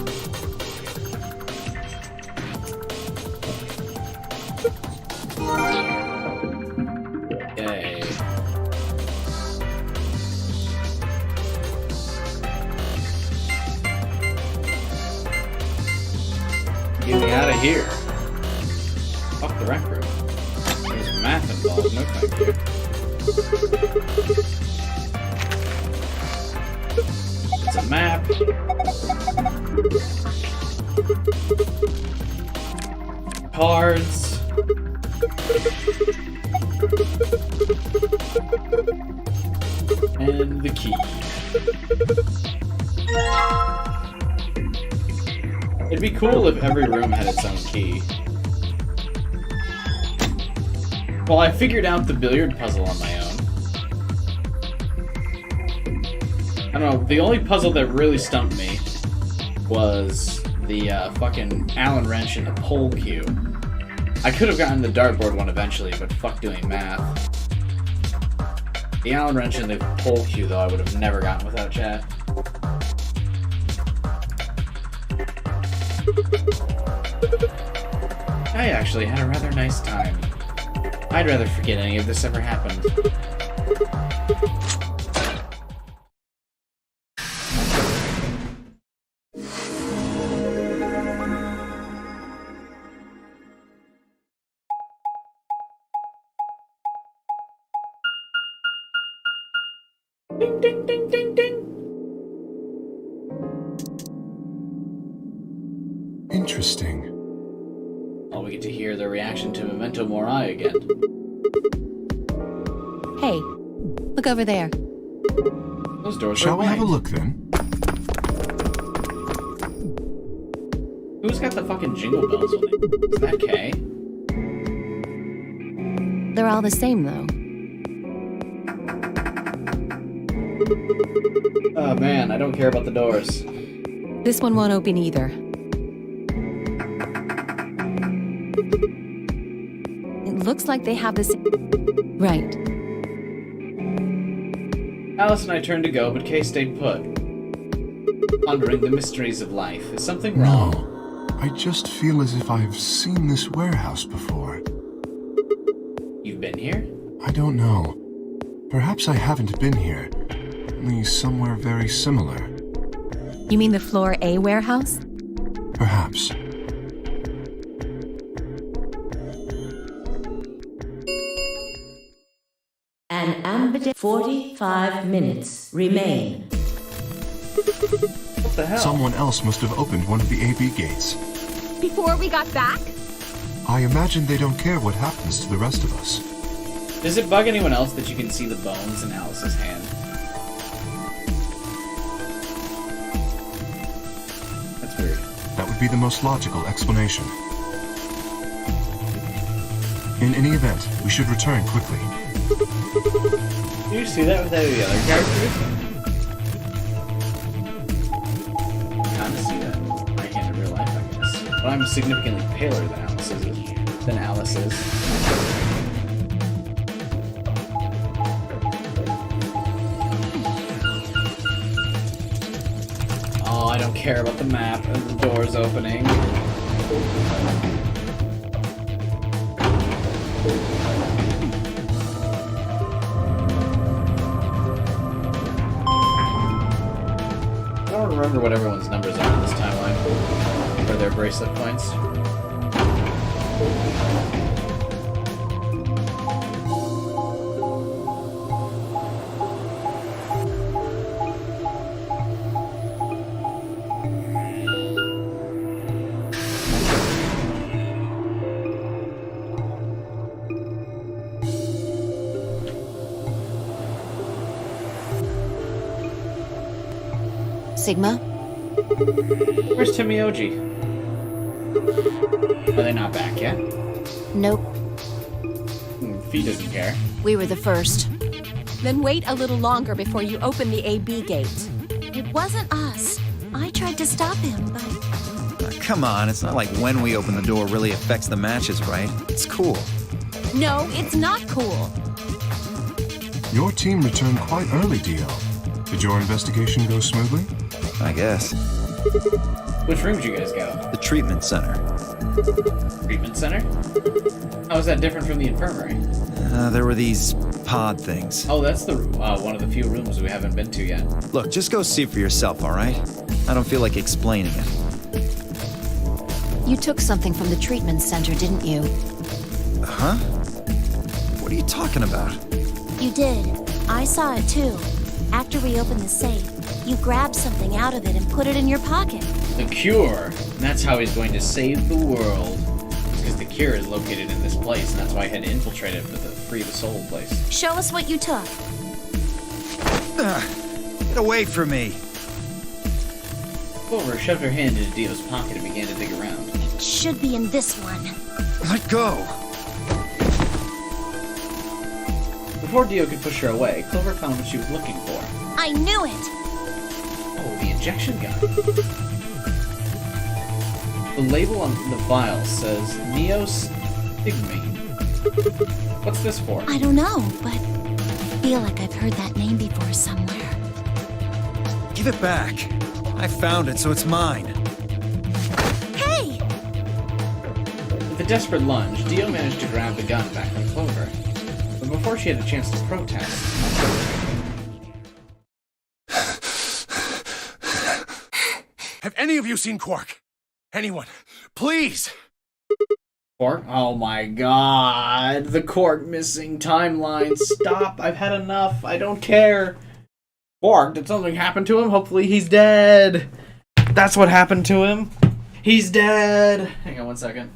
Yay. Get me out of here. Fuck the rec room. There's math involved, no thank you. It's a map. Cards. And the key. It'd be cool if every room had its own key. Well, I figured out the billiard puzzle on my own. I don't know, the only puzzle that really stumped me was the fucking Allen wrench and the pole cue. I could have gotten the dartboard one eventually, but fuck doing math. The Allen wrench and the pole cue, though, I would have never gotten without chat. I actually had a rather nice time. I'd rather forget any of this ever happened. Ding, ding, ding, ding, ding. Interesting. Oh, we get to hear the reaction to Memento Mori again. Hey, look over there. Those doors Shall are we have a wide. look then? Who's got the fucking jingle bells on it? Is that Kay? They're all the same, though. Oh man, I don't care about the doors. This one won't open either. It looks like they have this... Right. Alice and I turned to go, but Kay stayed put. Pondering the mysteries of life. Is something wrong? No. I just feel as if I've seen this warehouse before. You've been here? I don't know. Perhaps I haven't been here. Only somewhere very similar. You mean the Floor A warehouse? Perhaps. accommodate 45 minutes remain. What the hell? Someone else must have opened one of the AB gates. Before we got back? I imagine they don't care what happens to the rest of us. Does it bug anyone else that you can see the bones in Alice's hand? That's weird. That would be the most logical explanation. In any event, we should return quickly. Do you see that with any of the other characters? Kind of see that. I can't in real life, I guess. But I'm significantly paler than Alice is. Oh, I don't care about the map and the doors opening. I don't remember what everyone's numbers are in this timeline. Or their bracelet points. Sigma? Where's Timioji? Are they not back yet? Nope. Fee doesn't care. We were the first. Then wait a little longer before you open the AB gate. It wasn't us. I tried to stop him, but... Come on, it's not like when we open the door really affects the matches, right? It's cool. No, it's not cool. Your team returned quite early, Dio. Did your investigation go smoothly? I guess. Which room did you guys go? The treatment center. Treatment center? How is that different from the infirmary? There were these pod things. Oh, that's the one of the few rooms we haven't been to yet. Look, just go see for yourself, all right? I don't feel like explaining it. You took something from the treatment center, didn't you? Huh? What are you talking about? You did. I saw it too. After we opened the safe, you grabbed something out of it and put it in your pocket. The cure. And that's how he's going to save the world. Because the cure is located in this place, and that's why I had to infiltrate it for the free the soul place. Show us what you took. Get away from me. Clover shoved her hand into Dio's pocket and began to dig around. It should be in this one. Let go. Before Dio could push her away, Clover found what she was looking for. I knew it! Oh, the injection gun. The label on the vial says Neostigmine. What's this for? I don't know, but I feel like I've heard that name before somewhere. Give it back. I found it, so it's mine. Hey! With a desperate lunge, Dio managed to grab the gun back from Clover. But before she had a chance to protest... Have any of you seen Quark? Anyone? Please! Quark? Oh my god. The Quark missing timeline. Stop. I've had enough. I don't care. Quark, did something happen to him? Hopefully he's dead. That's what happened to him. He's dead. Hang on 1 second.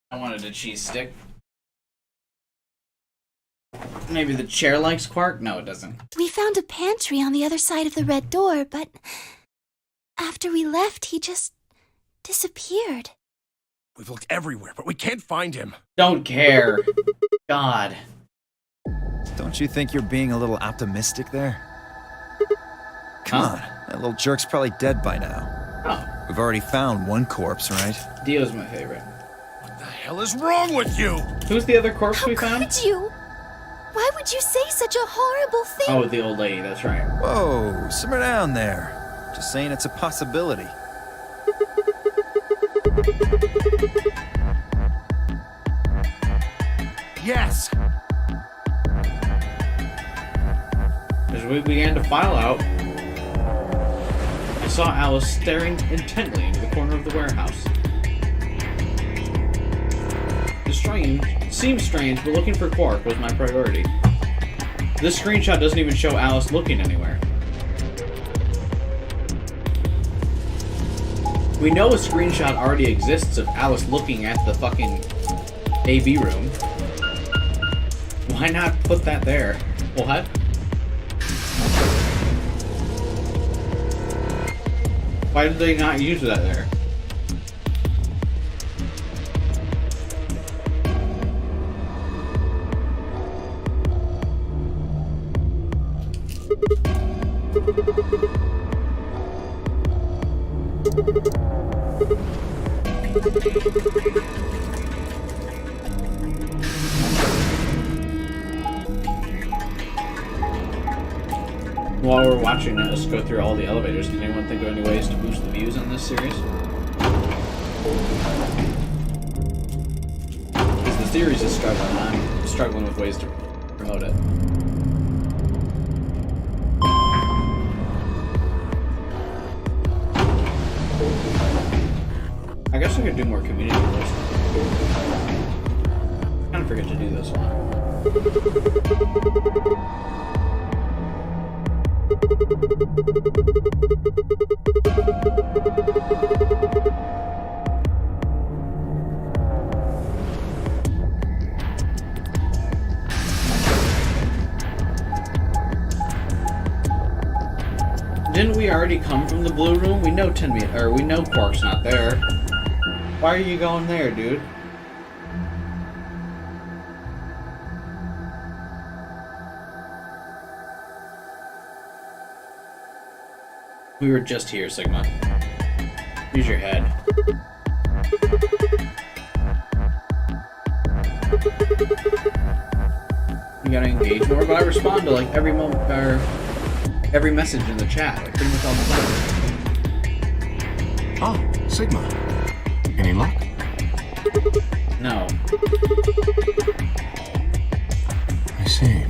I wanted a cheese stick. Maybe the chair likes Quark? No, it doesn't. We found a pantry on the other side of the red door, but after we left, he just disappeared. We've looked everywhere, but we can't find him. Don't care. God. Don't you think you're being a little optimistic there? Come on, that little jerk's probably dead by now. Oh, We've already found one corpse, right? Dio's my favorite. What the hell is wrong with you? Who's the other corpse we How found? could you? Why would you say such a horrible thing? Oh, the old lady, that's right. Whoa, simmer down there. Just saying it's a possibility. Yes! As we began to file out, I saw Alice staring intently into the corner of the warehouse. Seems strange, but looking for Quark was my priority. This screenshot doesn't even show Alice looking anywhere. We know a screenshot already exists of Alice looking at the fucking AV room. Why not put that there? What? Why did they not use that there? While we're watching us go through all the elevators, can anyone think of any ways to boost the views on this series? Because the series is struggling, I'm struggling with ways to promote it. I guess I could do more community posts. I kind of forget to do this one. Didn't we already come from the blue room? We know we know Quark's not there. Why are you going there, dude? We were just here, Sigma. Use your head. You gotta engage more, but I respond to like every moment or every message in the chat, like pretty much all the time. Ah, Sigma. Any luck? No. I see.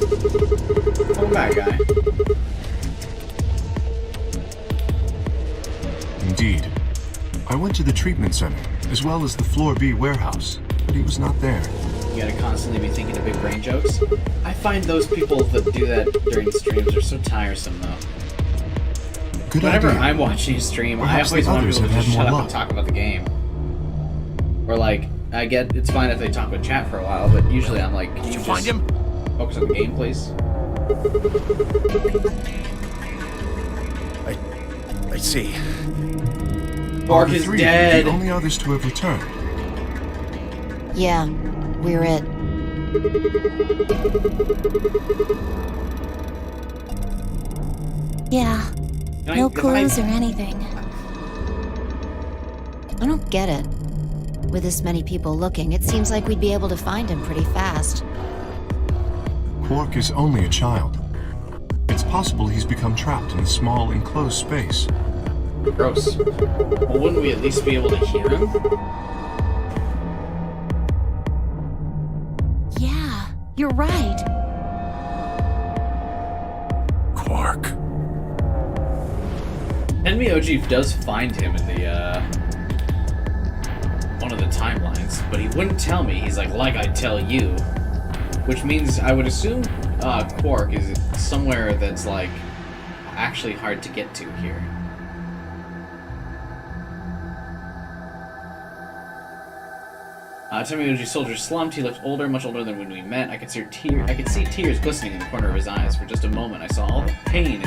Welcome back, guy. Indeed. I went to the treatment center, as well as the Floor B warehouse, but he was not there. You gotta constantly be thinking of big brain jokes. I find those people that do that during streams are so tiresome, though. Good Whenever idea. I'm watching a stream, Perhaps I always the want others people to have just had shut more up and luck. talk about the game. Or like, I get it's fine if they talk with chat for a while, but usually I'm like, can you find just him? focus on the game, please? I see. Quark The is three dead. the only others to have returned. Yeah, we're it. Yeah, Can no if clues or anything. I don't get it. With this many people looking, it seems like we'd be able to find him pretty fast. Quark is only a child. It's possible he's become trapped in a small, enclosed space. Gross. Well, wouldn't we at least be able to hear him? Yeah, you're right. Quark. Enemy OG does find him in the, one of the timelines, but he wouldn't tell me. He's like I tell you. Which means I would assume, Quark is somewhere that's, like, actually hard to get to here. Enemy OG soldier slumped. He looked older, much older than when we met. I could see tears glistening in the corner of his eyes. For just a moment, I saw all the pain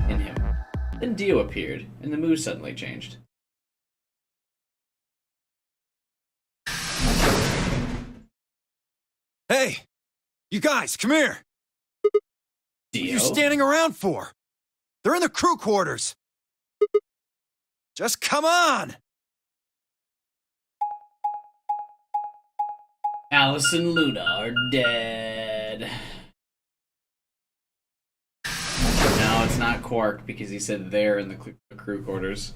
in him. Then Dio appeared, and the mood suddenly changed. Hey! You guys, come here! What are you standing around for? They're in the crew quarters. Just come on! Alice and Luna are dead. No, it's not Quark because he said they're in the crew quarters.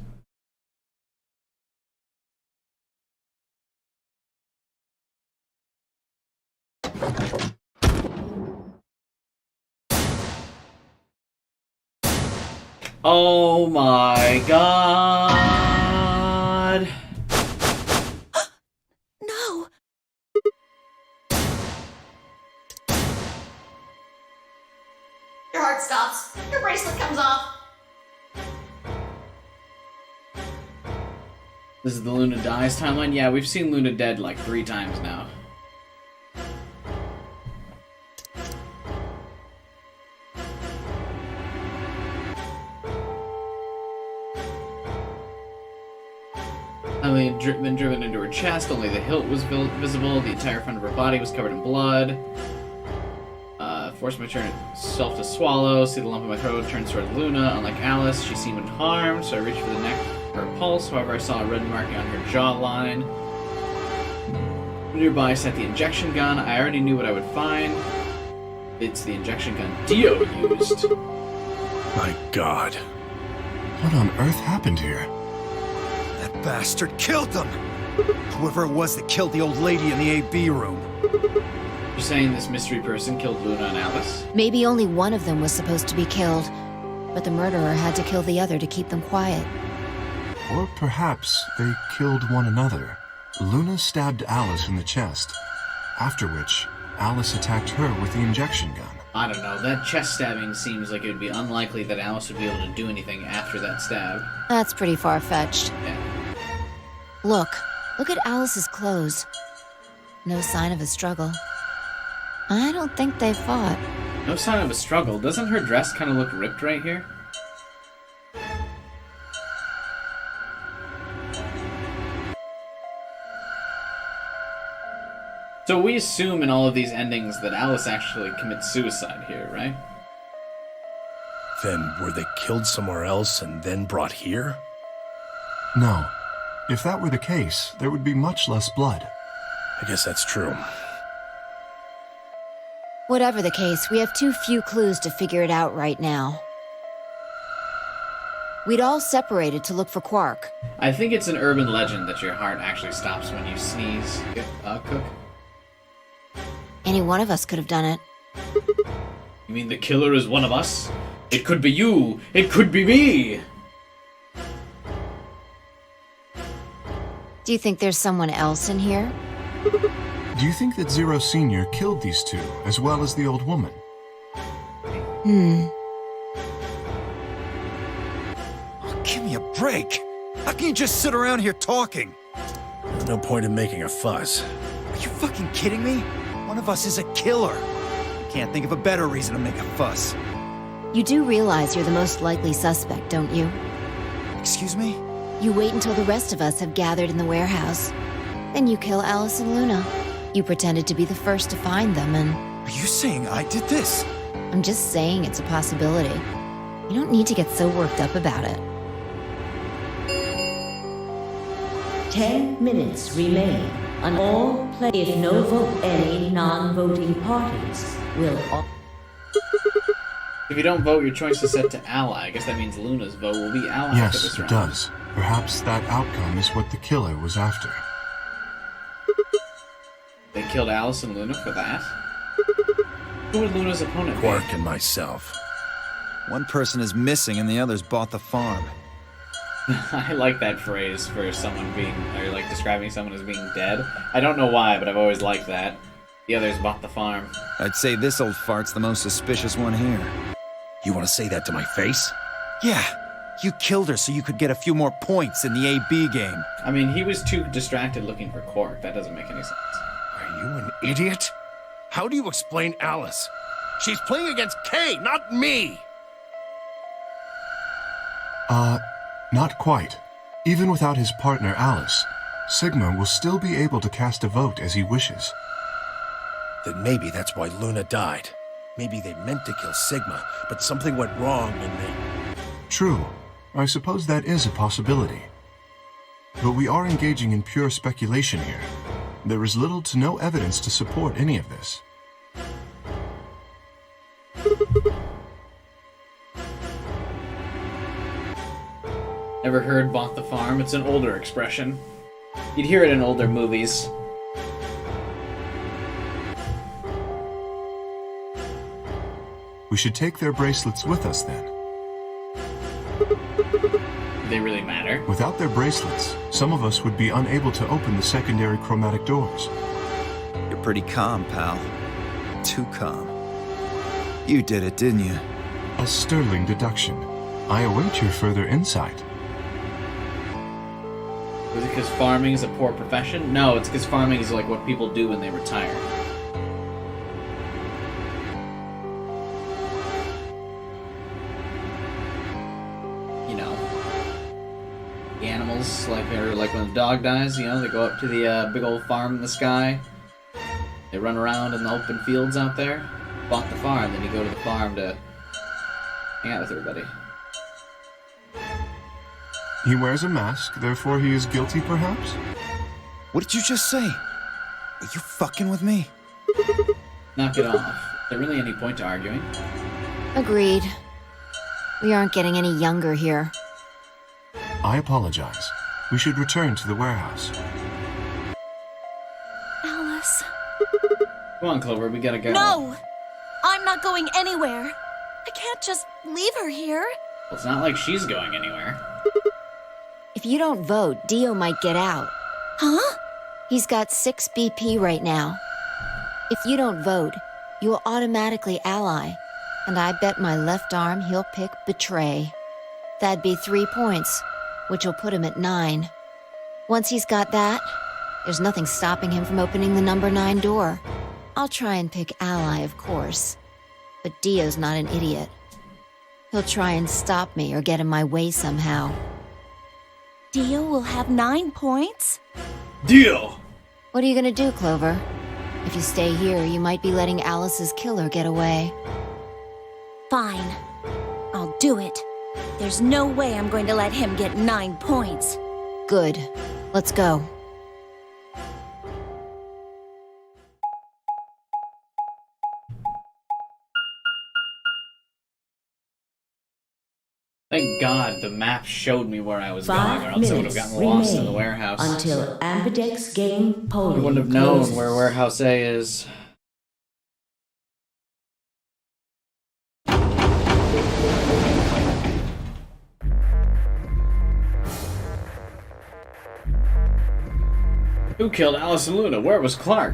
Oh my god! No! Your heart stops. Your bracelet comes off. This is the Luna dies timeline? Yeah, we've seen Luna dead like 3 times now. Having been driven into her chest, only the hilt was visible, the entire front of her body was covered in blood. Forced myself to swallow, see the lump in my throat, turned toward Luna. Unlike Alice, she seemed unharmed, so I reached for the neck for her pulse. However, I saw a red marking on her jawline. Nearby sat the injection gun. I already knew what I would find. It's the injection gun Dio used. My god. What on earth happened here? That bastard killed them! Whoever it was that killed the old lady in the AB room. You're saying this mystery person killed Luna and Alice? Maybe only one of them was supposed to be killed, but the murderer had to kill the other to keep them quiet. Or perhaps they killed one another. Luna stabbed Alice in the chest, after which Alice attacked her with the injection gun. I don't know, that chest stabbing seems like it would be unlikely that Alice would be able to do anything after that stab. That's pretty far-fetched. Yeah. Look at Alice's clothes. No sign of a struggle. I don't think they fought. No sign of a struggle. Doesn't her dress kind of look ripped right here? So we assume in all of these endings that Alice actually commits suicide here, right? Then were they killed somewhere else and then brought here? No. If that were the case, there would be much less blood. I guess that's true. Whatever the case, we have too few clues to figure it out right now. We'd all separated to look for Quark. I think it's an urban legend that your heart actually stops when you sneeze, Cook. Any one of us could have done it. You mean the killer is one of us? It could be you! It could be me! Do you think there's someone else in here? Do you think that Zero Sr. killed these two, as well as the old woman? Oh, give me a break! How can you just sit around here talking? There's no point in making a fuss. Are you fucking kidding me? One of us is a killer. I can't think of a better reason to make a fuss. You do realize you're the most likely suspect, don't you? Excuse me? You wait until the rest of us have gathered in the warehouse. Then you kill Alice and Luna. You pretended to be the first to find them, and... Are you saying I did this? I'm just saying it's a possibility. You don't need to get so worked up about it. 10 minutes remain. On all if no vote, any non-voting parties will... If you don't vote, your choice is set to ally. I guess that means Luna's vote will be ally for Yes, this it round. does. Perhaps that outcome is what the killer was after. They killed Alice and Luna for that? Who would Luna's opponent be? Quark and myself. One person is missing and the others bought the farm. I like that phrase for someone being, or like describing someone as being dead. I don't know why, but I've always liked that. The others bought the farm. I'd say this old fart's the most suspicious one here. You want to say that to my face? Yeah, you killed her so you could get a few more points in the AB game. I mean, he was too distracted looking for Quark. That doesn't make any sense. Are you an idiot? How do you explain Alice? She's playing against Kay, not me! Not quite. Even without his partner Alice, Sigma will still be able to cast a vote as he wishes. Then maybe that's why Luna died. Maybe they meant to kill Sigma, but something went wrong and they... True. I suppose that is a possibility. But we are engaging in pure speculation here. There is little to no evidence to support any of this. Ever heard bought the farm? It's an older expression. You'd hear it in older movies. We should take their bracelets with us then. Do they really matter? Without their bracelets, some of us would be unable to open the secondary chromatic doors. You're pretty calm, pal. Too calm. You did it, didn't you? A sterling deduction. I await your further insight. Was it because farming is a poor profession? No, it's because farming is like what people do when they retire. You know, the animals, like when the dog dies, you know, they go up to the big old farm in the sky. They run around in the open fields out there. Bought the farm, then you go to the farm to hang out with everybody. He wears a mask, therefore he is guilty, perhaps? What did you just say? Are you fucking with me? Knock it off. Is there really any point to arguing? Agreed. We aren't getting any younger here. I apologize. We should return to the warehouse. Alice. Come on, Clover, we gotta go. No! I'm not going anywhere. I can't just leave her here. Well, it's not like she's going anywhere. If you don't vote, Dio might get out. Huh? He's got 6 BP right now. If you don't vote, you'll automatically ally. And I bet my left arm he'll pick Betray. That'd be 3 points, which will put him at 9. Once he's got that, there's nothing stopping him from opening the number 9 door. I'll try and pick Ally, of course. But Dio's not an idiot. He'll try and stop me or get in my way somehow. Dio will have 9 points? Deal! What are you gonna do, Clover? If you stay here, you might be letting Alice's killer get away. Fine. I'll do it. There's no way I'm going to let him get 9 points. Good. Let's go. Thank God the map showed me where I was going, 5 or else I would have minutes gotten lost in the remain warehouse. until Ambidex gain polling I wouldn't have known closes. where Warehouse A is. Who killed Alice and Luna? Where was Clark?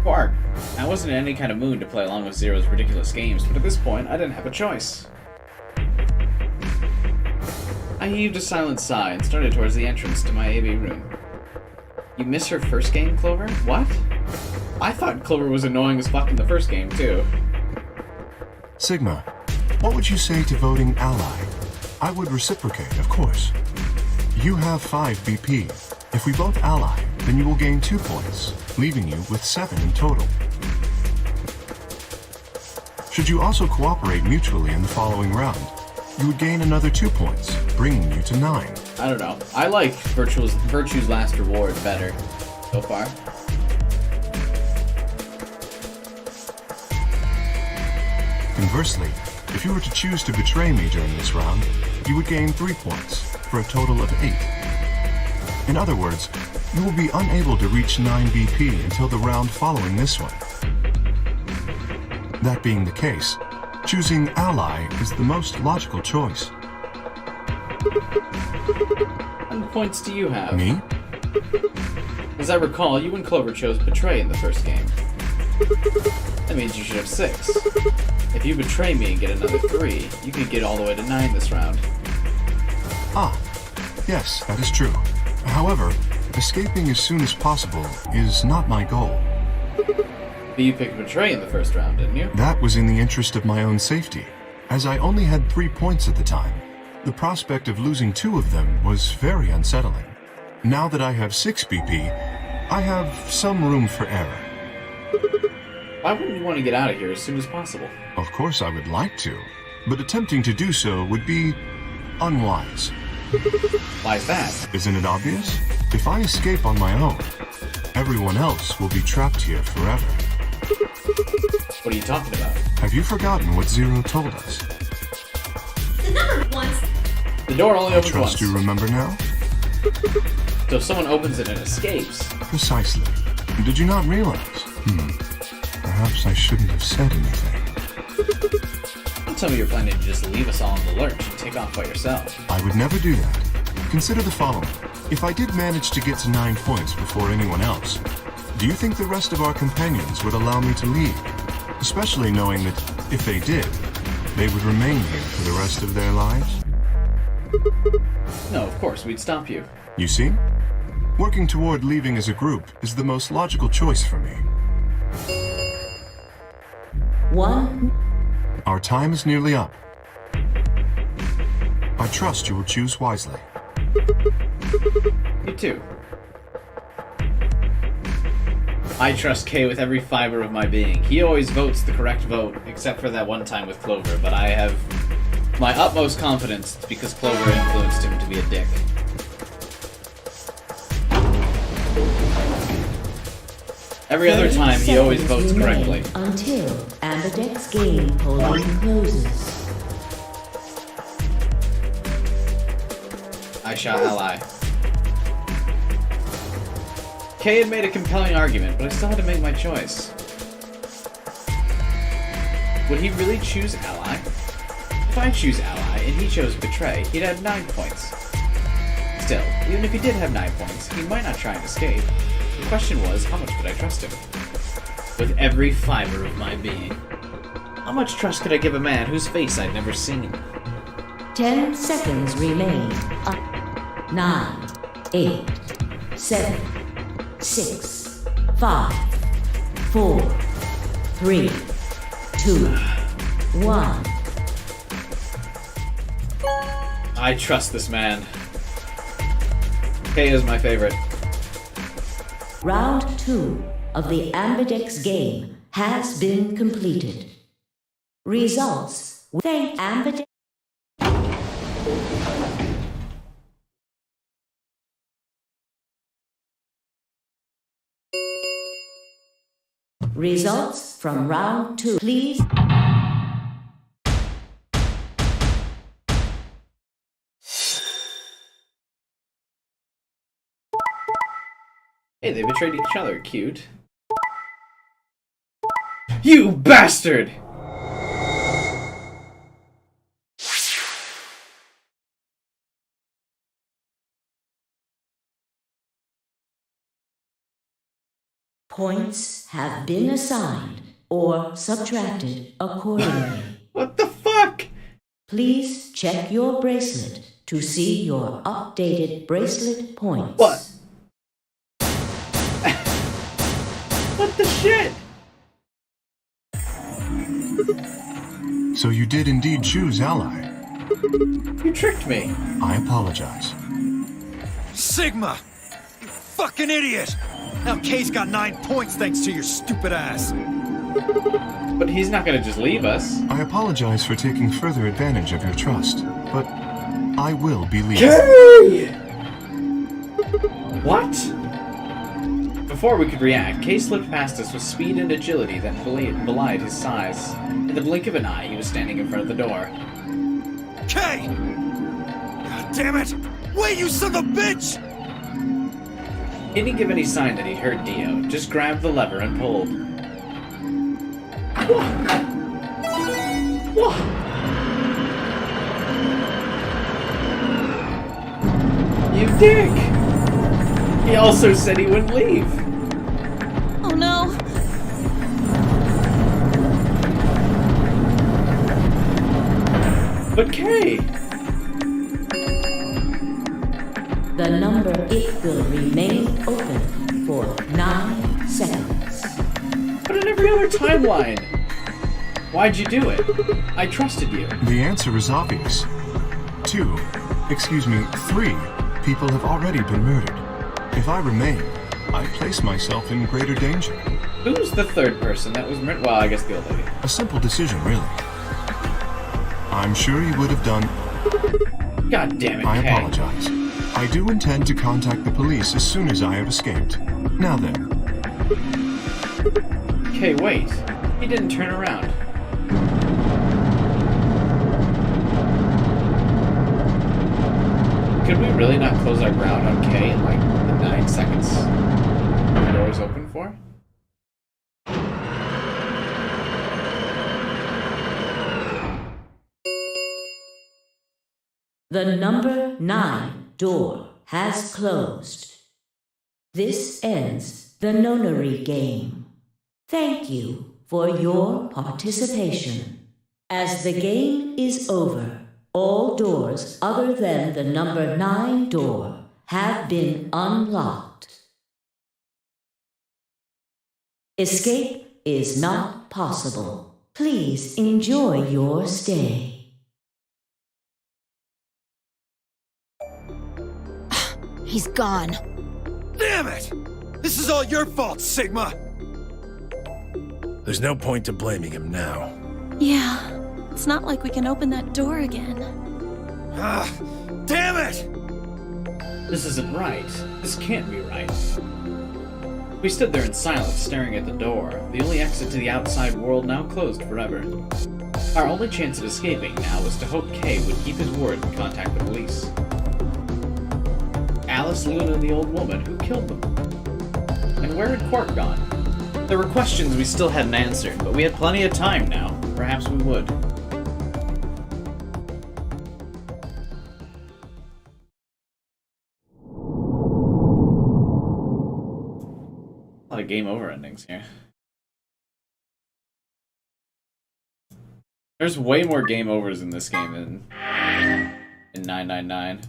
Quark. I wasn't in any kind of mood to play along with Zero's ridiculous games, but at this point, I didn't have a choice. I heaved a silent sigh and started towards the entrance to my AV room. You miss her first game, Clover? What? I thought Clover was annoying as fuck in the first game, too. Sigma, what would you say to voting ally? I would reciprocate, of course. You have 5 BP. If we both ally, then you will gain 2 points, leaving you with 7 in total. Should you also cooperate mutually in the following round, you would gain another 2 points, bringing you to 9. I don't know. I like Virtue's Last Reward better so far. Conversely, if you were to choose to betray me during this round, you would gain 3 points, for a total of 8. In other words, you will be unable to reach 9 BP until the round following this one. That being the case, choosing ally is the most logical choice. How many points do you have? Me? As I recall, you and Clover chose Betray in the first game. That means you should have 6. If you betray me and get another 3, you could get all the way to 9 this round. Ah, yes, that is true. However, escaping as soon as possible is not my goal. But you picked Betray in the first round, didn't you? That was in the interest of my own safety, as I only had 3 points at the time. The prospect of losing 2 of them was very unsettling. Now that I have 6 BP, I have some room for error. Why wouldn't you want to get out of here as soon as possible? Of course I would like to, but attempting to do so would be unwise. Why is that? Isn't it obvious? If I escape on my own, everyone else will be trapped here forever. What are you talking about? Have you forgotten what Zero told us? The number ones. The door only I opens trust once. you remember now? So if someone opens it and escapes... Precisely. Did you not realize? Perhaps I shouldn't have said anything. Don't tell me you're planning to just leave us all in the lurch and take off by yourself. I would never do that. Consider the following. If I did manage to get to 9 points before anyone else, do you think the rest of our companions would allow me to leave? Especially knowing that, if they did, they would remain here for the rest of their lives? No, of course, we'd stop you. You see? Working toward leaving as a group is the most logical choice for me. 1. Our time is nearly up. I trust you will choose wisely. You too. I trust Kay with every fiber of my being. He always votes the correct vote, except for that one time with Clover, but I have my utmost confidence because Clover influenced him to be a dick. Every other time, he always votes correctly. Until Amberdeck's game polling closes. I shall ally. Kay had made a compelling argument, but I still had to make my choice. Would he really choose ally? If I choose ally and he chose betray, he'd have 9 points. Still, even if he did have 9 points, he might not try and escape. The question was, how much could I trust him? With every fiber of my being. How much trust could I give a man whose face I'd never seen? 10 seconds remain. 9, 8, 7, 6, 5, 4, 3, 2, 1. I trust this man. Kay is my favorite. Round 2 of the Amberdeck's game has been completed. Results. Thank Amberdeck. Results from round 2, please. Hey, they betrayed each other. Cute. You bastard! Points have been assigned or subtracted accordingly. What the fuck? Please check your bracelet to see your updated bracelet points. What? What the shit? So you did indeed choose ally. You tricked me. I apologize. Sigma! You fucking idiot! Now Kay's got 9 points thanks to your stupid ass. But he's not gonna just leave us. I apologize for taking further advantage of your trust, but I will be leaving. Kay! What? Before we could react, Kay slipped past us with speed and agility that belied his size. In the blink of an eye, he was standing in front of the door. Kay! God damn it! Wait, you son of a bitch! He didn't give any sign that he'd heard Dio, just grabbed the lever and pulled. What? You dick! He also said he wouldn't leave. Oh no! But Kay! The number it will remain open for 9 seconds. But in every other timeline! Why'd you do it? I trusted you. The answer is obvious. 3 people have already been murdered. If I remain, I place myself in greater danger. Who's the third person? That was well, I guess the old lady. A simple decision, really. I'm sure you would have done... God damn it, I Kay. apologize. I do intend to contact the police as soon as I have escaped. Now then. Okay, wait. He didn't turn around. Could we really not close our ground on Kay in like the 9 seconds the door is open for? The number 9 door has closed. This ends the nonary game. Thank you for your participation. As the game is over, all doors other than the number 9 door have been unlocked. Escape is not possible. Please enjoy your stay. He's gone. Damn it! This is all your fault, Sigma! There's no point to blaming him now. Yeah, it's not like we can open that door again. Ah, damn it! This isn't right. This can't be right. We stood there in silence, staring at the door, the only exit to the outside world now closed forever. Our only chance of escaping now was to hope Kay would keep his word and contact the police. Alice, Luna, and the old woman, who killed them? And where had Quark gone? There were questions we still hadn't answered, but we had plenty of time now. Perhaps we would. A lot of game over endings here. There's way more game overs in this game than in 999.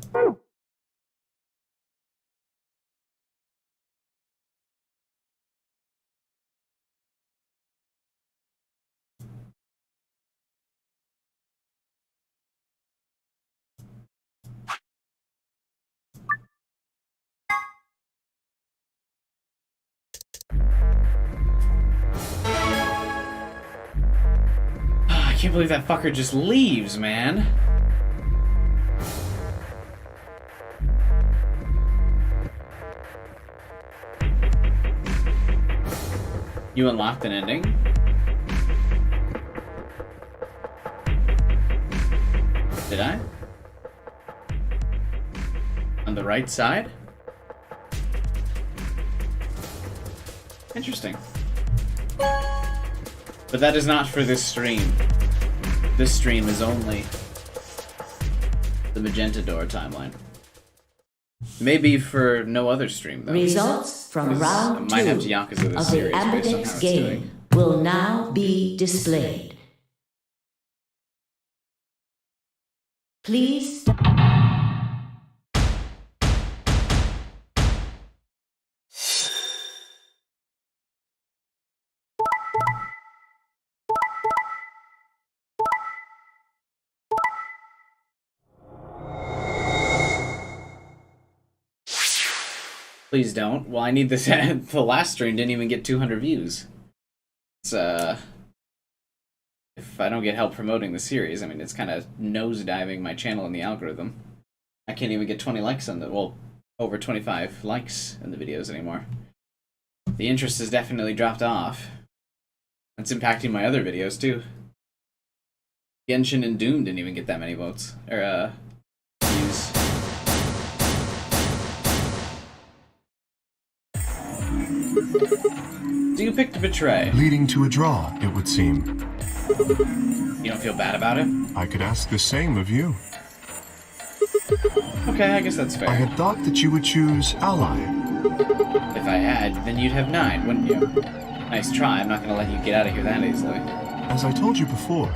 I can't believe that fucker just leaves, man. You unlocked an ending? Did I? On the right side? Interesting. But that is not for this stream. This stream is only the Magenta Door timeline. Maybe for no other stream, though. Results from round 2 might have to Yakuza of this the series based on how Ambidex it's game doing. will now be displayed. Please. Please don't. Well, I need this. The last stream didn't even get 200 views. It's, if I don't get help promoting the series, I mean, it's kind of nosediving my channel in the algorithm. I can't even get 20 likes on the, well, over 25 likes in the videos anymore. The interest has definitely dropped off. That's impacting my other videos, too. Genshin and Doom didn't even get that many votes. Or, views. So you picked to betray. Leading to a draw, it would seem. You don't feel bad about it? I could ask the same of you. Okay, I guess that's fair. I had thought that you would choose Ally. If I had, then you'd have 9, wouldn't you? Nice try, I'm not gonna let you get out of here that easily. As I told you before,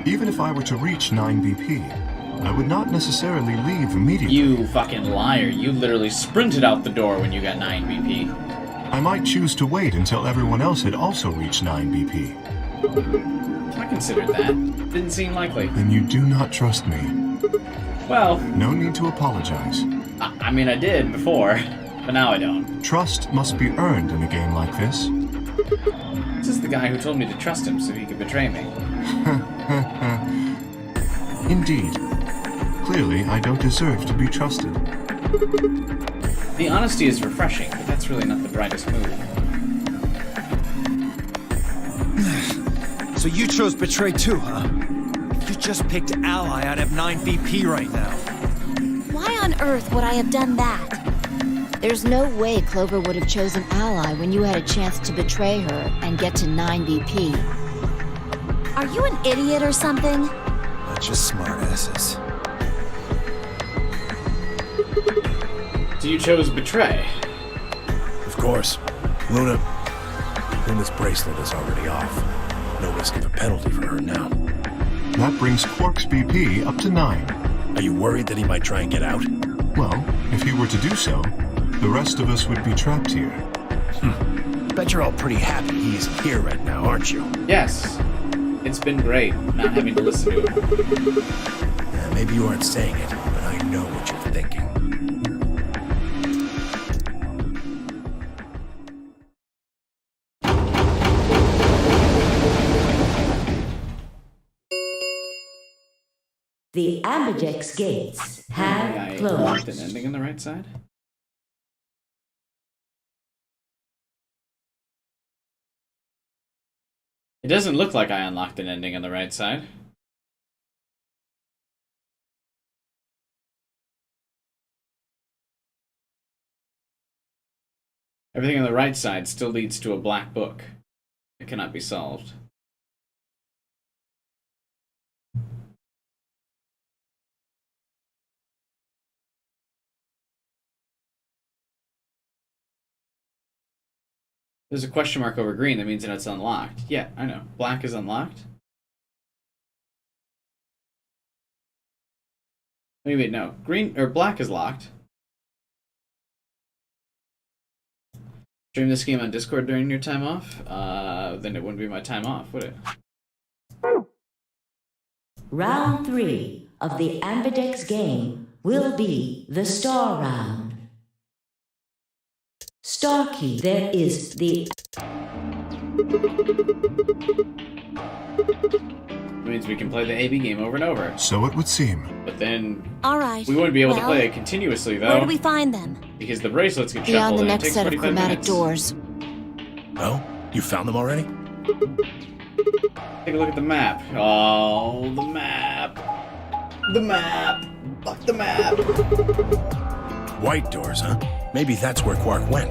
even if I were to reach 9 BP, I would not necessarily leave immediately. You fucking liar, you literally sprinted out the door when you got 9 BP. I might choose to wait until everyone else had also reached 9 BP. I considered that. Didn't seem likely. Then you do not trust me. Well... No need to apologize. I mean, I did before, but now I don't. Trust must be earned in a game like this. This is the guy who told me to trust him so he could betray me. Indeed. Clearly, I don't deserve to be trusted. The honesty is refreshing, but that's really not the brightest move. So you chose betray too, huh? If you just picked ally, I'd have 9 BP right now. Why on earth would I have done that? There's no way Clover would have chosen Ally when you had a chance to betray her and get to 9 BP. Are you an idiot or something? Bunch of smartasses. So you chose betray? Of course. Luna's bracelet is already off. No risk of a penalty for her now. That brings Quark's BP up to 9. Are you worried that he might try and get out? Well, if he were to do so, the rest of us would be trapped here. Bet you're all pretty happy he isn't here right now, aren't you? Yes. It's been great not having to listen to him. Maybe you aren't saying it, but I know what you're thinking. The Ambidex gates I have locked closed. an ending on the right side? It doesn't look like I unlocked an ending on the right side. Everything on the right side still leads to a black book. It cannot be solved. There's a question mark over green, that means that it's unlocked. Yeah, I know. Black is unlocked. Wait, no. Green or black is locked. Stream this game on Discord during your time off? Then it wouldn't be my time off, would it? Round 3 of the Ambidex game will be the Star Round. Star key, there is the... It means we can play the AB game over and over. So it would seem. But then All right. we wouldn't be able to well, play it continuously, though. Where do we find them? Because the bracelets get Beyond shuffled the and it next takes set of 45 chromatic minutes. doors. Oh? You found them already? Take a look at the map. Oh, the map. The map. Fuck the map. White doors, huh? Maybe that's where Quark went.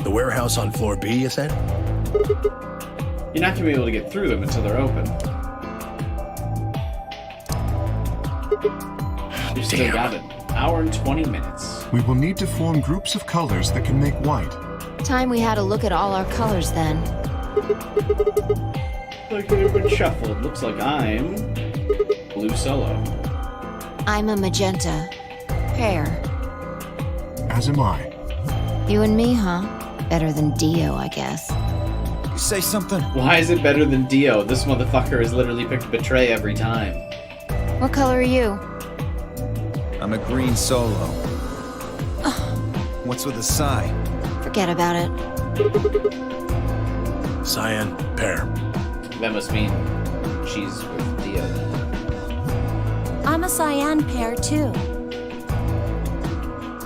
The warehouse on floor B, you said? You're not going to be able to get through them until they're open. You've still Damn. got an hour and 20 minutes. We will need to form groups of colors that can make white. Time we had to look at all our colors then. Like they've been shuffled. Looks like I'm blue solo. I'm a magenta. Pear. As am I. You and me, huh? Better than Dio, I guess. You say something? Why is it better than Dio? This motherfucker has literally picked betray every time. What color are you? I'm a green solo. What's with the psi? Forget about it. Cyan, pear. That must mean she's with Dio then. I'm a cyan pear, too.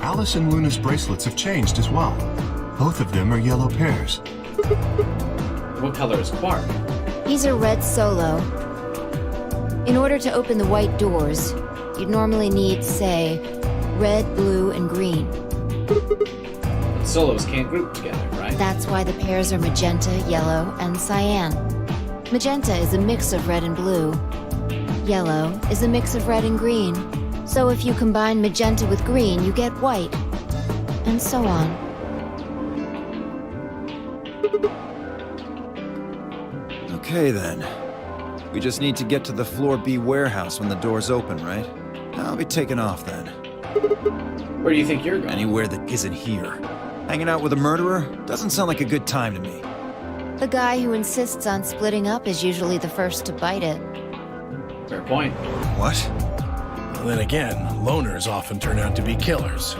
Alice and Luna's bracelets have changed as well. Both of them are yellow pairs. What color is Quark? He's a red solo. In order to open the white doors, you'd normally need, say, red, blue, and green. Solos can't group together, right? That's why the pairs are magenta, yellow, and cyan. Magenta is a mix of red and blue. Yellow is a mix of red and green. So if you combine magenta with green, you get white. And so on. Okay then. We just need to get to the floor B warehouse when the doors open, right? I'll be taking off then. Where do you think you're going? Anywhere that isn't here. Hanging out with a murderer? Doesn't sound like a good time to me. The guy who insists on splitting up is usually the first to bite it. Fair point. What? Well, then again, loners often turn out to be killers.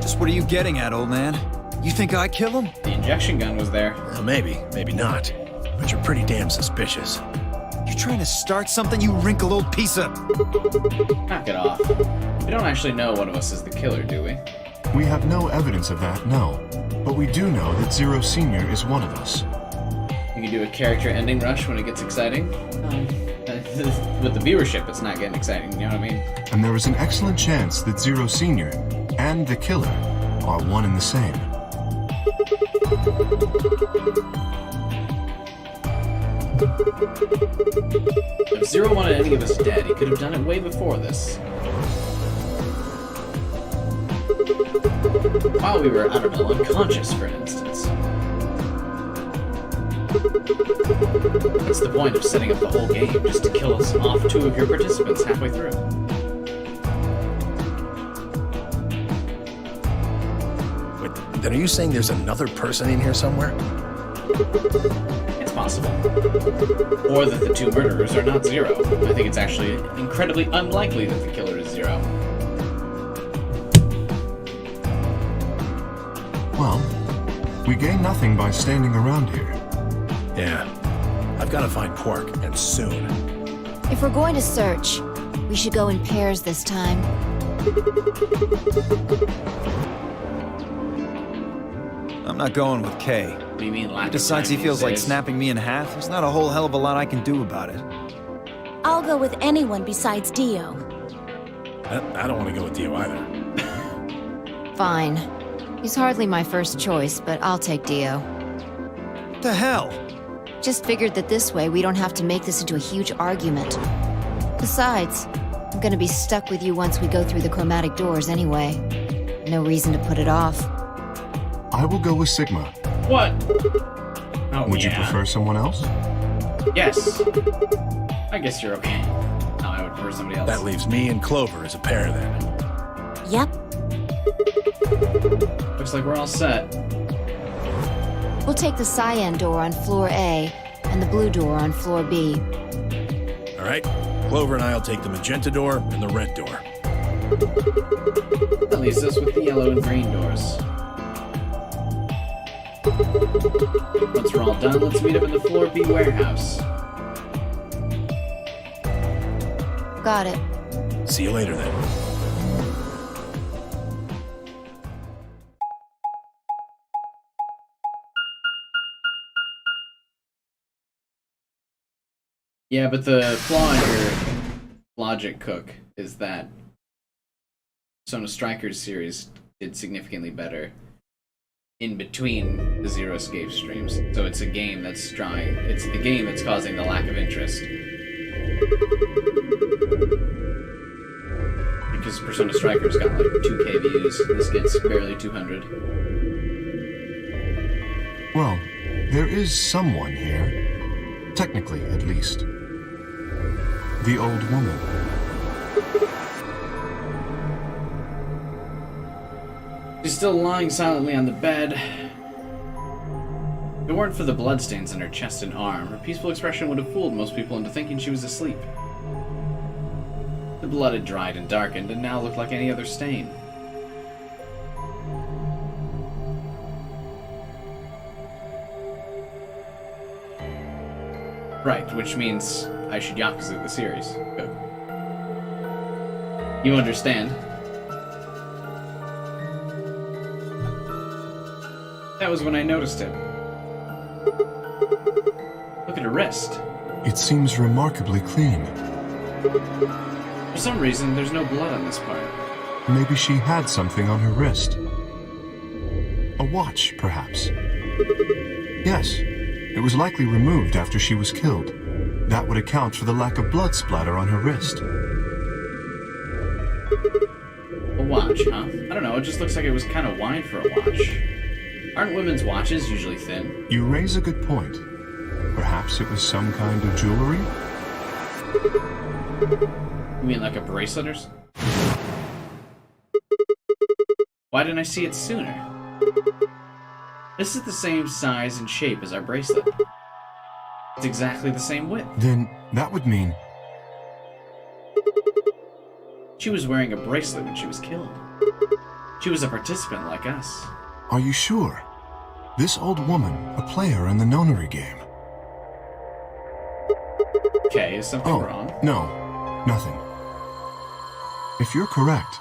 Just what are you getting at, old man? You think I kill him? The injection gun was there. Well, maybe, maybe not. But you're pretty damn suspicious. You trying to start something, you wrinkled old piece of... Knock it off. We don't actually know one of us is the killer, do we? We have no evidence of that, no. But we do know that Zero Senior is one of us. You can do a character ending rush when it gets exciting. With the viewership, it's not getting exciting, you know what I mean? And there is an excellent chance that Zero Senior and the killer are one and the same. If Zero wanted any of us dead, he could have done it way before this. While we were, I don't know, unconscious, for instance. What's the point of setting up the whole game just to kill us off 2 of your participants halfway through? Wait, then are you saying there's another person in here somewhere? It's possible. Or that the 2 murderers are not Zero. I think it's actually incredibly unlikely that the killer is Zero. Well, we gain nothing by standing around here. Yeah. I've got to find Quark, and soon. If we're going to search, we should go in pairs this time. I'm not going with Kay. What do you mean, lack of Besides, time he feels these like days? snapping me in half. There's not a whole hell of a lot I can do about it. I'll go with anyone besides Dio. I don't want to go with Dio either. Fine. He's hardly my first choice, but I'll take Dio. What the hell? Just figured that this way we don't have to make this into a huge argument. Besides, I'm gonna be stuck with you once we go through the chromatic doors anyway. No reason to put it off. I will go with Sigma. What? Oh, Would you yeah. prefer someone else? Yes. I guess you're okay. No, I would prefer somebody else. That leaves me and Clover as a pair then. Yep. Looks like we're all set. We'll take the cyan door on floor A and the blue door on floor B. All right? Clover and I'll take the magenta door and the red door. That leaves us with the yellow and green doors. Once we're all done, let's meet up in the floor B warehouse. Got it. See you later then. Yeah, but the flaw in your logic, Cook, is that Persona Strikers series did significantly better in between the Zero Escape streams. So it's a game that's it's the game that's causing the lack of interest. Because Persona Strikers got like 2K views, this gets barely 200. Well, there is someone here. Technically, at least. The old woman. She's still lying silently on the bed. If it weren't for the bloodstains on her chest and arm, her peaceful expression would have fooled most people into thinking she was asleep. The blood had dried and darkened, and now looked like any other stain. Right, which means I should Yakuza the series. Good. You understand? That was when I noticed it. Look at her wrist. It seems remarkably clean. For some reason, there's no blood on this part. Maybe she had something on her wrist. A watch, perhaps. Yes, it was likely removed after she was killed. That would account for the lack of blood splatter on her wrist. A watch, huh? I don't know, it just looks like it was kind of wide for a watch. Aren't women's watches usually thin? You raise a good point. Perhaps it was some kind of jewelry? You mean like a bracelet or something? Why didn't I see it sooner? This is the same size and shape as our bracelet. It's exactly the same width. Then that would mean... She was wearing a bracelet when she was killed. She was a participant like us. Are you sure? This old woman, a player in the nonary game. Okay, is something wrong? No, nothing. If you're correct,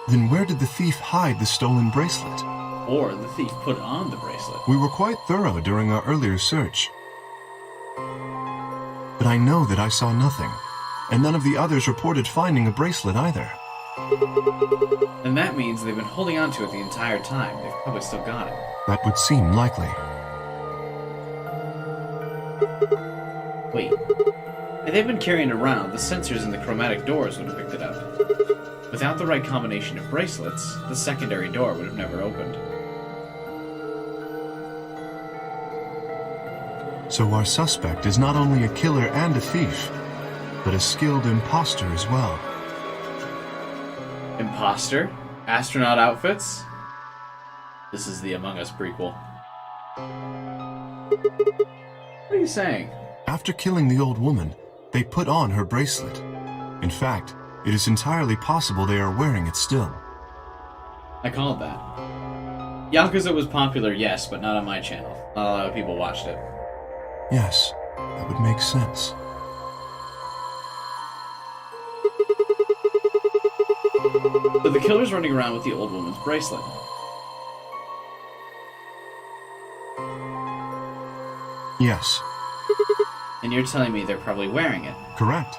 then where did the thief hide the stolen bracelet? Or the thief put on the bracelet. We were quite thorough during our earlier search. But I know that I saw nothing, and none of the others reported finding a bracelet either. And that means they've been holding on to it the entire time. They've probably still got it. That would seem likely. Wait. If they've been carrying it around, the sensors in the chromatic doors would have picked it up. Without the right combination of bracelets, the secondary door would have never opened. So our suspect is not only a killer and a thief, but a skilled imposter as well. Imposter? Astronaut outfits? This is the Among Us prequel. What are you saying? After killing the old woman, they put on her bracelet. In fact, it is entirely possible they are wearing it still. I called that. Yakuza was popular, yes, but not on my channel. Not a lot of people watched it. Yes, that would make sense. So the killer's running around with the old woman's bracelet. Yes. And you're telling me they're probably wearing it. Correct.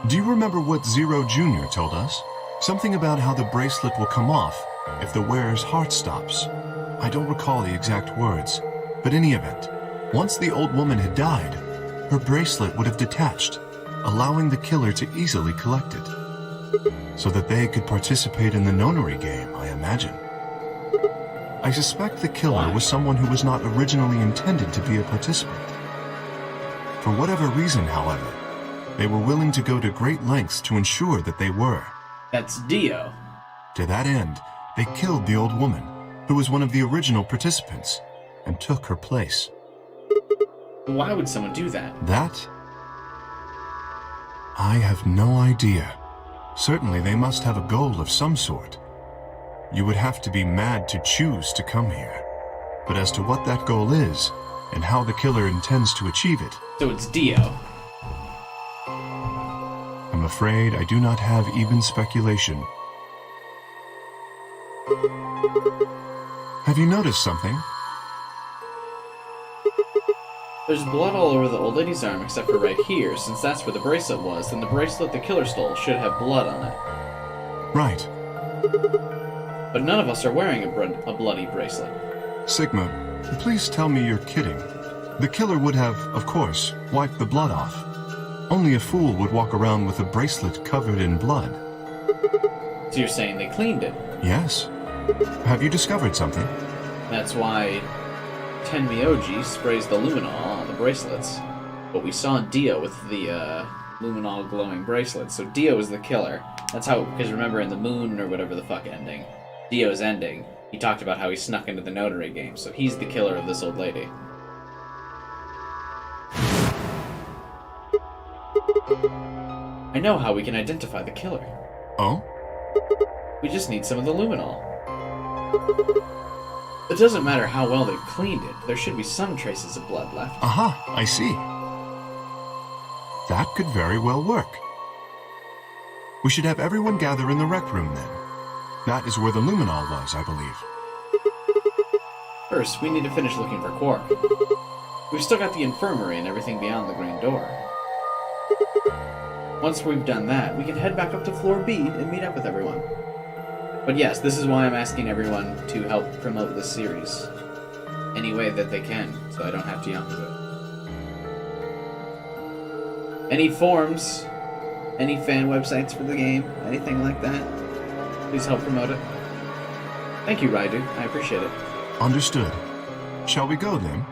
Do you remember what Zero Jr. told us? Something about how the bracelet will come off if the wearer's heart stops. I don't recall the exact words, but in any event, once the old woman had died, her bracelet would have detached, allowing the killer to easily collect it. So that they could participate in the nonary game, I imagine. I suspect the killer was someone who was not originally intended to be a participant. For whatever reason, however, they were willing to go to great lengths to ensure that they were. That's Dio. To that end, they killed the old woman, who was one of the original participants, and took her place. Why would someone do that? That? I have no idea. Certainly they must have a goal of some sort. You would have to be mad to choose to come here. But as to what that goal is, and how the killer intends to achieve it... So it's Dio. I'm afraid I do not have even speculation. Have you noticed something? There's blood all over the old lady's arm except for right here. Since that's where the bracelet was, then the bracelet the killer stole should have blood on it. Right. But none of us are wearing a bloody bracelet. Sigma, please tell me you're kidding. The killer would have, of course, wiped the blood off. Only a fool would walk around with a bracelet covered in blood. So you're saying they cleaned it? Yes. Have you discovered something? That's why Tenmyoji sprays the luminol on the bracelets. But we saw Dio with the luminol glowing bracelet, so Dio is the killer. That's how, because remember in the Moon or whatever the fuck ending, Dio's ending, he talked about how he snuck into the notary game, so he's the killer of this old lady. I know how we can identify the killer. Oh? We just need some of the luminol. It doesn't matter how well they've cleaned it, there should be some traces of blood left. Aha, I see. That could very well work. We should have everyone gather in the rec room then. That is where the luminol was, I believe. First, we need to finish looking for Quark. We've still got the infirmary and everything beyond the green door. Once we've done that, we can head back up to floor B and meet up with everyone. But yes, this is why I'm asking everyone to help promote this series. Any way that they can, so I don't have to Yakuza. Any forums, any fan websites for the game, anything like that, please help promote it. Thank you, Raidu. I appreciate it. Understood. Shall we go then?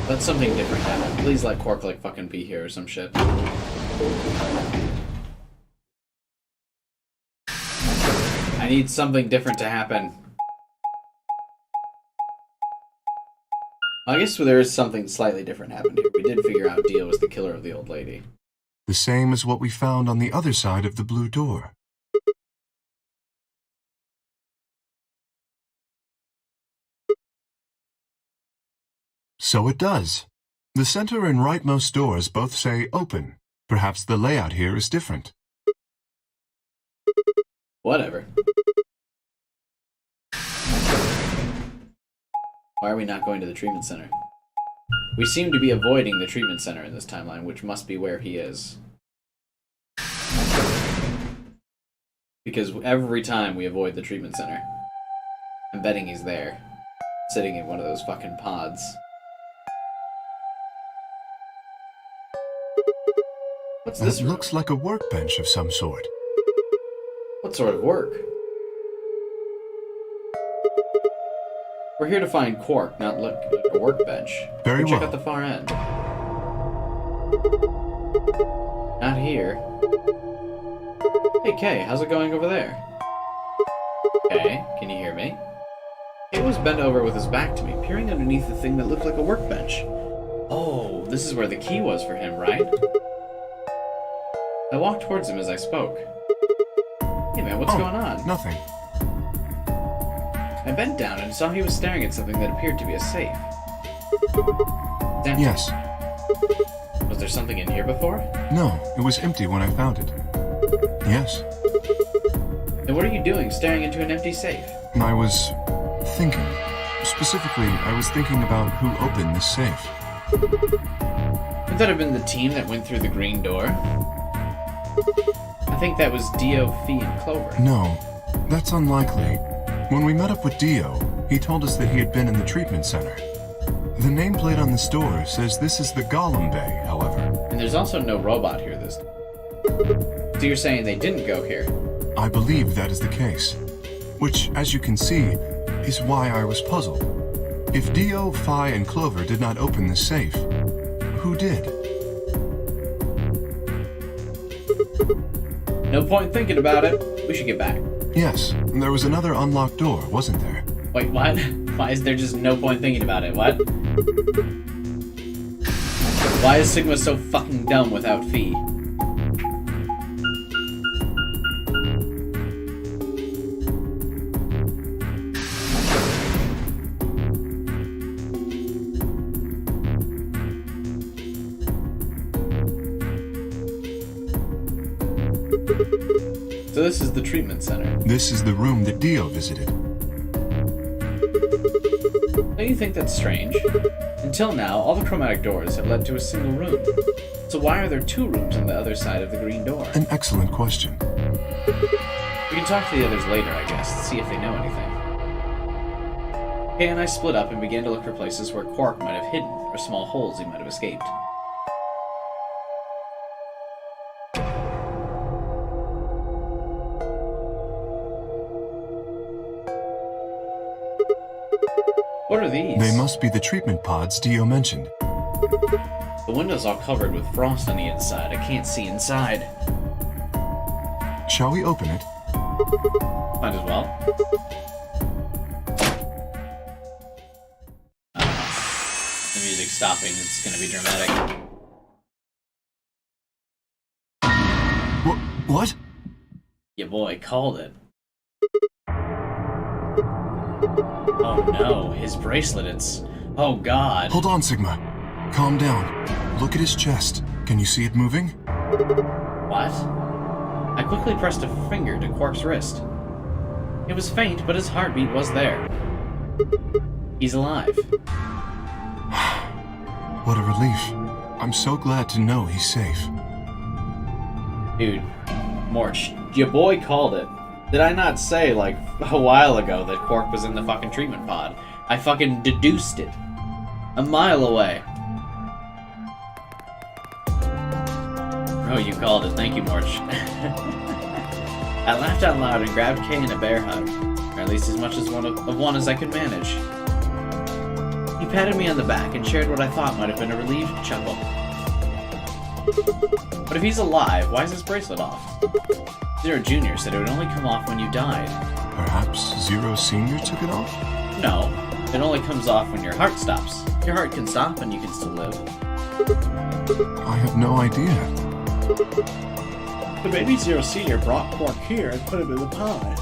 Let something different happen. Please let Quark like fucking be here or some shit. I need something different to happen. I guess there is something slightly different happened here. We did figure out Dio was the killer of the old lady. The same as what we found on the other side of the blue door. So it does. The center and rightmost doors both say open. Perhaps the layout here is different. Whatever. Why are we not going to the treatment center? We seem to be avoiding the treatment center in this timeline, which must be where he is. Because every time we avoid the treatment center, I'm betting he's there, sitting in one of those fucking pods. What's this room? Looks like a workbench of some sort. What sort of work? We're here to find Quark, not look at a workbench. Very well. Check out the far end. Not here. Hey Kay, how's it going over there? Kay, can you hear me? Kay was bent over with his back to me, peering underneath the thing that looked like a workbench. Oh, this is where the key was for him, right? I walked towards him as I spoke. Hey man, what's going on? Nothing. I bent down and saw he was staring at something that appeared to be a safe. Empty. Yes. Was there something in here before? No, it was empty when I found it. Yes. Then what are you doing staring into an empty safe? I was thinking. Specifically, I was thinking about who opened this safe. Could that have been the team that went through the green door? I think that was Dio, Fee, and Clover. No, that's unlikely. When we met up with Dio, he told us that he had been in the treatment center. The nameplate on this door says this is the Golem Bay, however. And there's also no robot here this time. So you're saying they didn't go here? I believe that is the case. Which, as you can see, is why I was puzzled. If Dio, Phi, and Clover did not open this safe, who did? No point thinking about it. We should get back. Yes, there was another unlocked door, wasn't there? Wait, what? Why is there just no point thinking about it? What? Why is Sigma so fucking dumb without Fee? So this is the treatment center. This is the room that Dio visited. Don't you think that's strange? Until now, all the chromatic doors have led to a single room. So why are there two rooms on the other side of the green door? An excellent question. We can talk to the others later, I guess, to see if they know anything. Kay and I split up and began to look for places where Quark might have hidden, or small holes he might have escaped. What are these? They must be the treatment pods Dio mentioned. The window's all covered with frost on the inside. I can't see inside. Shall we open it? Might as well. The music's stopping. It's gonna be dramatic. What? Your boy called it. Oh no, his bracelet, it's... Oh god. Hold on, Sigma. Calm down. Look at his chest. Can you see it moving? What? I quickly pressed a finger to Quark's wrist. It was faint, but his heartbeat was there. He's alive. What a relief. I'm so glad to know he's safe. Dude, Morch, your boy called it. Did I not say, like, a while ago that Quark was in the fucking treatment pod? I fucking deduced it. A mile away. Oh, you called it. Thank you, Morch. I laughed out loud and grabbed Kay in a bear hug. Or at least as much as one as I could manage. He patted me on the back and shared what I thought might have been a relieved chuckle. But if he's alive, why is his bracelet off? Zero Jr. said it would only come off when you died. Perhaps Zero Senior took it off? No, it only comes off when your heart stops. Your heart can stop and you can still live. I have no idea. But maybe Zero Senior brought Quark here and put him in the pod.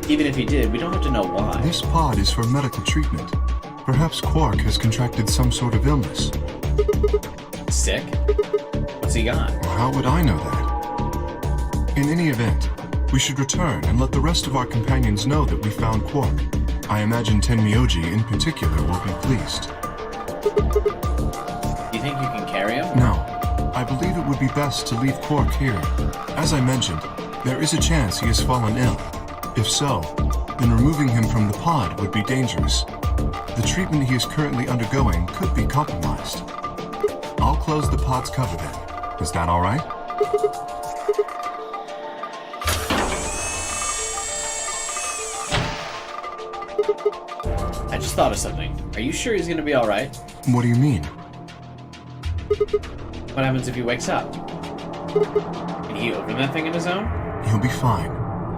Even if he did, we don't have to know why. This pod is for medical treatment. Perhaps Quark has contracted some sort of illness. Sick? What's he got? Well, how would I know that? In any event, we should return and let the rest of our companions know that we found Quark. I imagine Tenmyoji in particular will be pleased. You think you can carry him? No. I believe it would be best to leave Quark here. As I mentioned, there is a chance he has fallen ill. If so, then removing him from the pod would be dangerous. The treatment he is currently undergoing could be compromised. I'll close the pod's cover then. Is that all right? I just thought of something. Are you sure he's gonna be alright? What do you mean? What happens if he wakes up? Can he open that thing on his own? He'll be fine.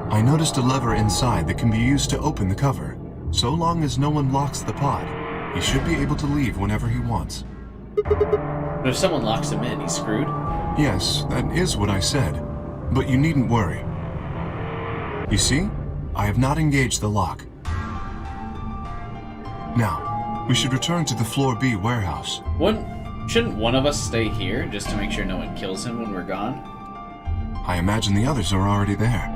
I noticed a lever inside that can be used to open the cover. So long as no one locks the pod, he should be able to leave whenever he wants. But if someone locks him in, he's screwed? Yes, that is what I said. But you needn't worry. You see? I have not engaged the lock. Now, we should return to the Floor B warehouse. Shouldn't one of us stay here just to make sure no one kills him when we're gone? I imagine the others are already there.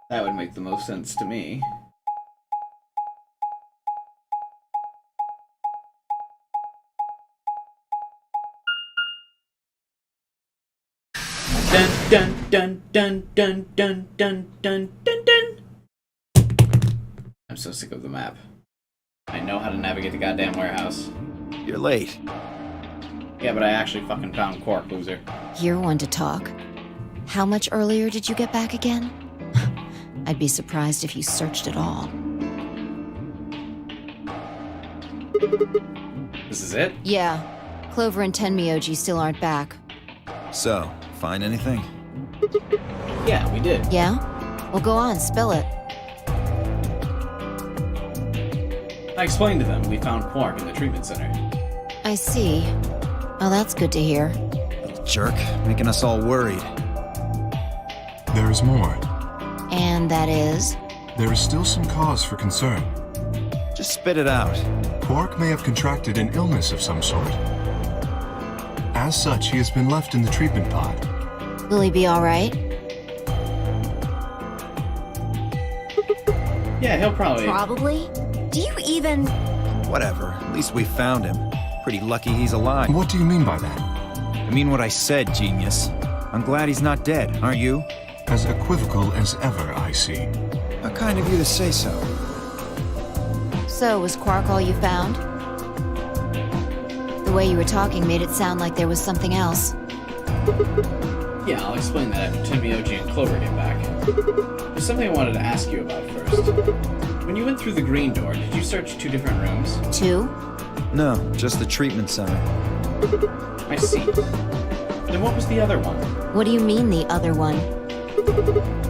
That would make the most sense to me. Dun dun dun dun dun dun dun dun dun dun. I'm so sick of the map. I know how to navigate the goddamn warehouse. You're late. Yeah, but I actually fucking found Quark, loser. You're one to talk. How much earlier did you get back again? I'd be surprised if you searched at all. This is it? Yeah. Clover and Tenmyoji still aren't back. So, find anything? Yeah, we did. Yeah? Well, go on, spill it. I explained to them we found Quark in the treatment center. I see. Oh, that's good to hear. Jerk, making us all worried. There is more. And that is? There is still some cause for concern. Just spit it out. Quark may have contracted an illness of some sort. As such, he has been left in the treatment pod. Will he be alright? Yeah, he'll probably... Probably? Do you even... Whatever, at least we found him. Pretty lucky he's alive. What do you mean by that? I mean what I said, genius. I'm glad he's not dead, aren't you? As equivocal as ever, I see. How kind of you to say so. So, was Quark all you found? The way you were talking made it sound like there was something else. Yeah, I'll explain that after Tenmyoji and Clover get back. There's something I wanted to ask you about first. When you went through the green door, did you search 2 different rooms? 2? No, just the treatment center. I see. Then what was the other one? What do you mean, the other one?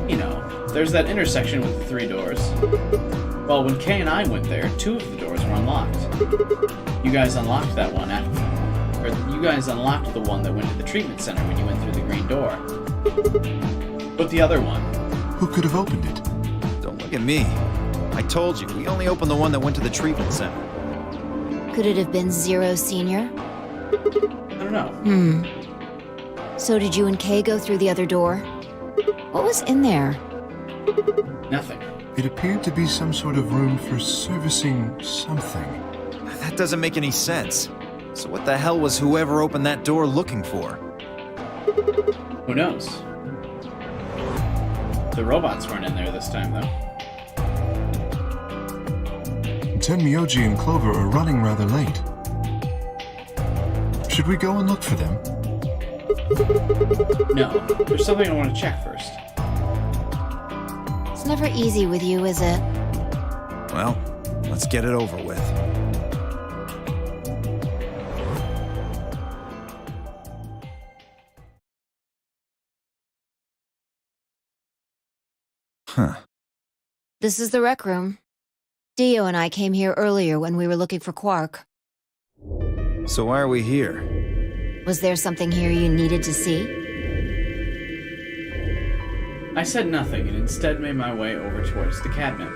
You know, there's that intersection with the 3 doors. Well, when Kay and I went there, 2 of the doors were unlocked. You guys unlocked that one after... Or you guys unlocked the one that went to the treatment center when you went through the green door. But the other one? Who could have opened it? Don't look at me. I told you, we only opened the one that went to the treatment center. Could it have been Zero Senior? I don't know. So did you and Kay go through the other door? What was in there? Nothing. It appeared to be some sort of room for servicing something. That doesn't make any sense. So what the hell was whoever opened that door looking for? Who knows? The robots weren't in there this time, though. Tenmyoji and Clover are running rather late. Should we go and look for them? No, there's something I want to check first. It's never easy with you, is it? Well, let's get it over with. Huh. This is the rec room. Dio and I came here earlier when we were looking for Quark. So why are we here? Was there something here you needed to see? I said nothing and instead made my way over towards the cabinet.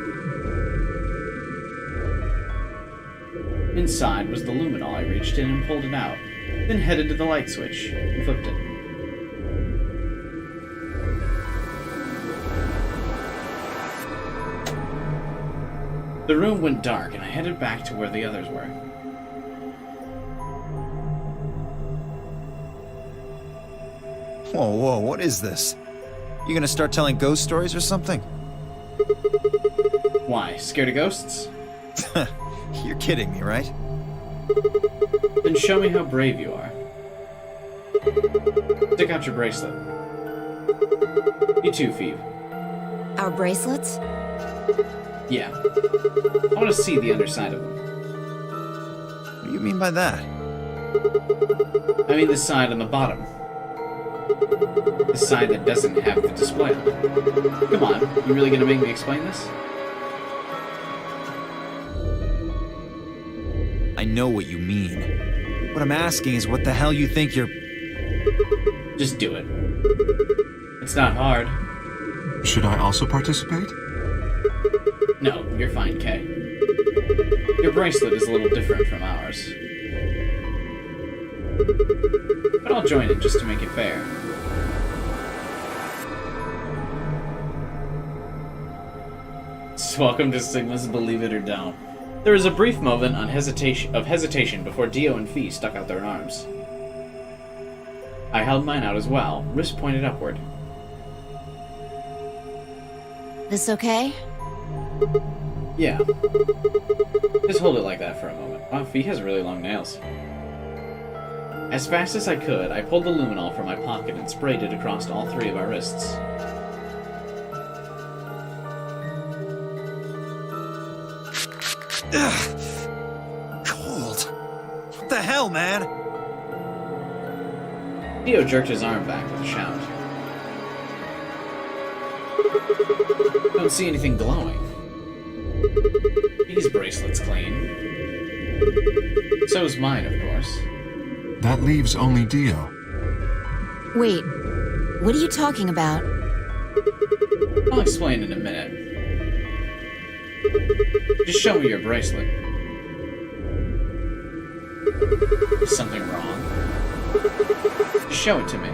Inside was the luminol. I reached in and pulled it out, then headed to the light switch and flipped it. The room went dark, and I headed back to where the others were. Whoa, what is this? You gonna start telling ghost stories or something? Why? Scared of ghosts? You're kidding me, right? Then show me how brave you are. Stick out your bracelet. You too, Phoebe. Our bracelets? Yeah. I want to see the underside of them. What do you mean by that? I mean the side on the bottom. The side that doesn't have the display. Come on, you really gonna make me explain this? I know what you mean. What I'm asking is what the hell you think you're... Just do it. It's not hard. Should I also participate? No, you're fine, Kay. Your bracelet is a little different from ours. But I'll join it just to make it fair. So welcome to Sigma's Believe It or Don't. There was a brief moment of hesitation before Dio and Fee stuck out their arms. I held mine out as well, wrist pointed upward. This okay? Yeah. Just hold it like that for a moment. Wow, Fee has really long nails. As fast as I could, I pulled the luminol from my pocket and sprayed it across all three of our wrists. Ugh. Cold. What the hell, man? Dio jerked his arm back with a shout. Don't see anything glowing. These bracelet's clean. So's mine, of course. That leaves only Dio. Wait, what are you talking about? I'll explain in a minute. Just show me your bracelet. Is something wrong? Just show it to me.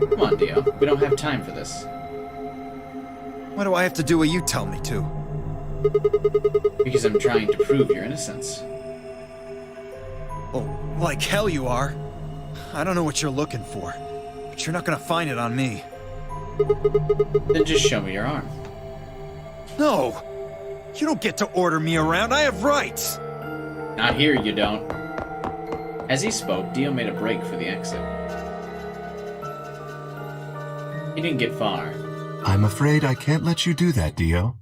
Come on, Dio. We don't have time for this. Why do I have to do what you tell me to? Because I'm trying to prove your innocence. Oh, like hell you are. I don't know what you're looking for, but you're not gonna find it on me. Then just show me your arm. No! You don't get to order me around. I have rights! Not here, you don't. As he spoke, Dio made a break for the exit. He didn't get far. I'm afraid I can't let you do that, Dio.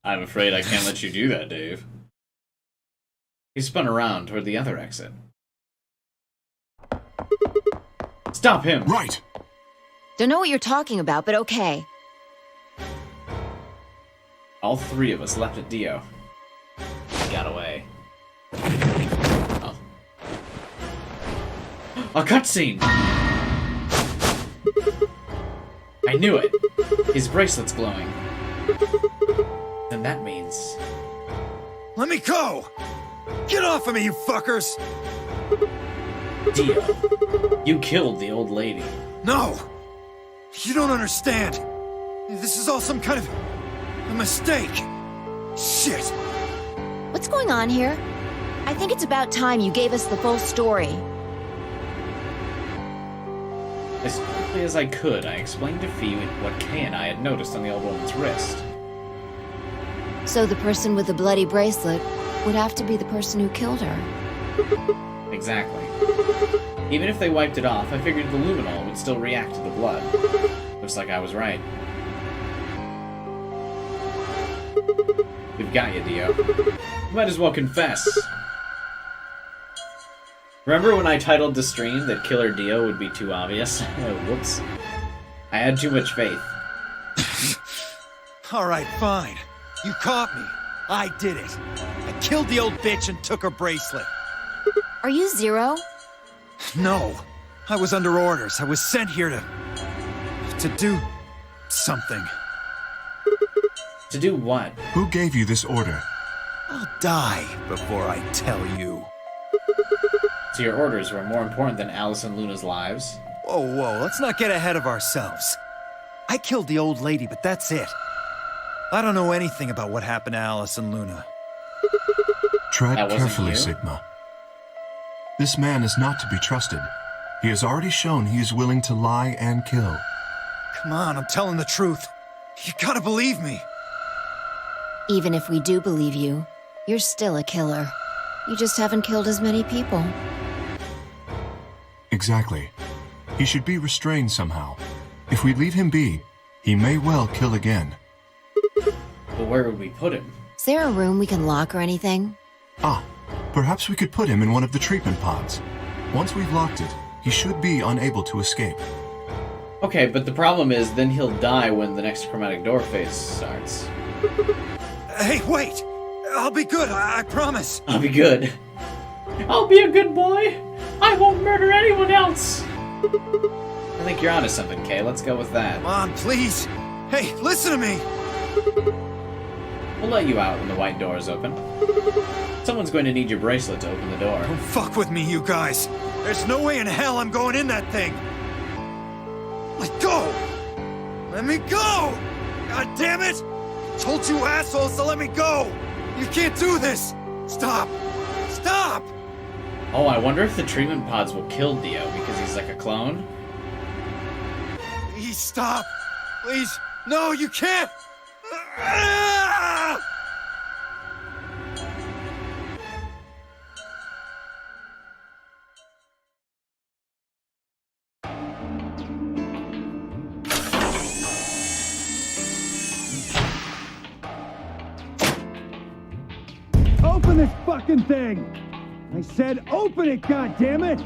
I'm afraid I can't let you do that, Dave. He spun around toward the other exit. Stop him! Right! Don't know what you're talking about, but okay. All three of us leapt at Dio. He got away. Oh. A cutscene! I knew it! His bracelet's glowing. Then that means... Let me go! Get off of me, you fuckers! Dio, you killed the old lady. No! You don't understand. This is all some kind of a mistake. Shit! What's going on here? I think it's about time you gave us the full story. As quickly as I could, I explained to Fee what Kay and I had noticed on the old woman's wrist. So the person with the bloody bracelet would have to be the person who killed her. Exactly. Even if they wiped it off, I figured the luminol would still react to the blood. Looks like I was right. We've got you, Dio. Might as well confess. Remember when I titled the stream that Killer Dio would be too obvious? Whoops. I had too much faith. Alright, fine. You caught me. I did it. I killed the old bitch and took her bracelet. Are you Zero? No. I was under orders. I was sent here to do something. To do what? Who gave you this order? I'll die before I tell you. So your orders were more important than Alice and Luna's lives? Whoa, let's not get ahead of ourselves. I killed the old lady, but that's it. I don't know anything about what happened to Alice and Luna. Tread That wasn't carefully, you? Sigma. This man is not to be trusted. He has already shown he is willing to lie and kill. Come on, I'm telling the truth. You gotta believe me. Even if we do believe you, you're still a killer. You just haven't killed as many people. Exactly. He should be restrained somehow. If we leave him be, he may well kill again. But where would we put him? Is there a room we can lock or anything? Ah, perhaps we could put him in one of the treatment pods. Once we've locked it, he should be unable to escape. Okay, but the problem is then he'll die when the next chromatic door phase starts. Hey, wait! I'll be good, I promise. I'll be good. I'll be a good boy. I won't murder anyone else. I think you're onto something, Kay. Let's go with that. Come on, please. Hey, listen to me. We'll let you out when the white door is open. Someone's going to need your bracelet to open the door. Don't fuck with me, you guys. There's no way in hell I'm going in that thing. Let go! Let me go! God damn it! Told you assholes to let me go! You can't do this! Stop! Stop! Oh, I wonder if the treatment pods will kill Dio because he's like a clone? Please stop! Please! No, you can't! Ah! Open this fucking thing! I said open it, goddammit!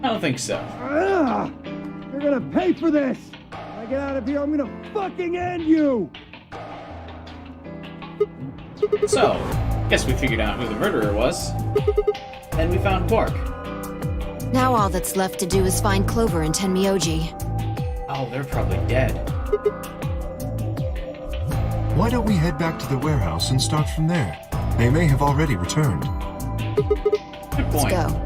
I don't think so. Ugh! You're gonna pay for this! When I get out of here, I'm gonna fucking end you! So, guess we figured out who the murderer was. And we found Quark. Now all that's left to do is find Clover and Tenmyoji. Oh, they're probably dead. Why don't we head back to the warehouse and start from there? They may have already returned. Good point. Let's go.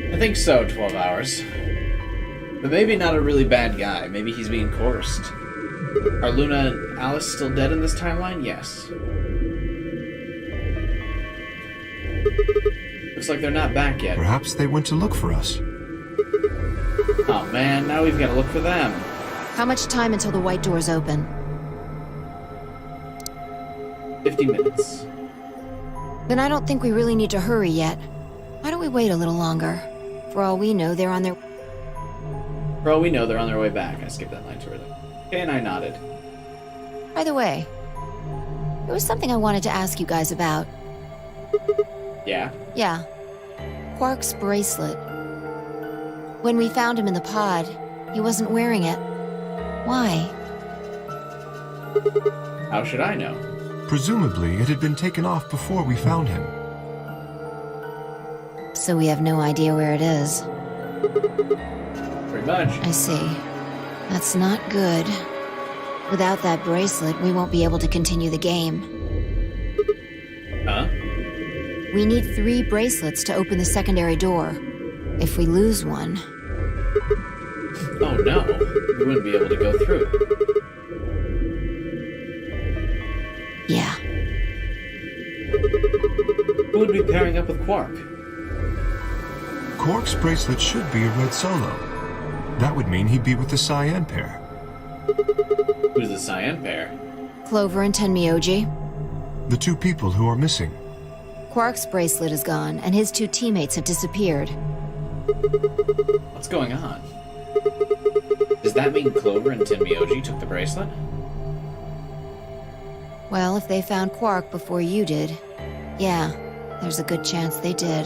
I think so, 12 hours. But maybe not a really bad guy. Maybe he's being coerced. Are Luna and Alice still dead in this timeline? Yes. Looks like they're not back yet. Perhaps they went to look for us. Oh man, now we've got to look for them. How much time until the white doors open? 50 minutes. Then I don't think we really need to hurry yet. Why don't we wait a little longer? For all we know, they're on their... For all we know, they're on their way back. I skipped that line too early. Okay, and I nodded. By the way, there was something I wanted to ask you guys about. Yeah? Yeah. Quark's bracelet. When we found him in the pod, he wasn't wearing it. Why? How should I know? Presumably, it had been taken off before we found him. So we have no idea where it is. Pretty much. I see. That's not good. Without that bracelet, we won't be able to continue the game. Huh? We need 3 bracelets to open the secondary door. If we lose one, Oh no, we wouldn't be able to go through. Yeah. Who would be pairing up with Quark? Quark's bracelet should be a red solo. That would mean he'd be with the cyan pair. Who's the cyan pair? Clover and Tenmyoji. The two people who are missing. Quark's bracelet is gone, and his two teammates have disappeared. What's going on? Does that mean Clover and Tenmyoji took the bracelet? Well, if they found Quark before you did, yeah, there's a good chance they did.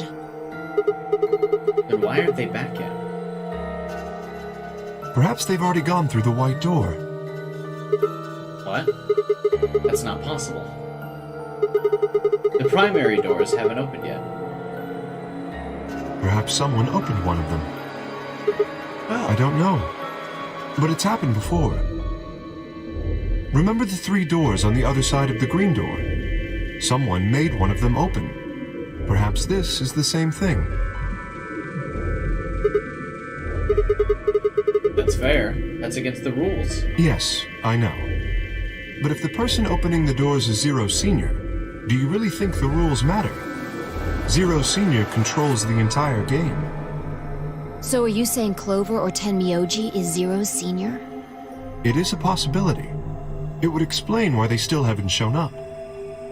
Then why aren't they back yet? Perhaps they've already gone through the white door. What? That's not possible. The primary doors haven't opened yet. Perhaps someone opened one of them. Oh. I don't know. But it's happened before. Remember the 3 doors on the other side of the green door? Someone made one of them open. Perhaps this is the same thing. That's fair. That's against the rules. Yes, I know. But if the person opening the doors is Zero Senior, do you really think the rules matter? Zero Senior controls the entire game. So are you saying Clover or Tenmyoji is Zero Senior? It is a possibility. It would explain why they still haven't shown up.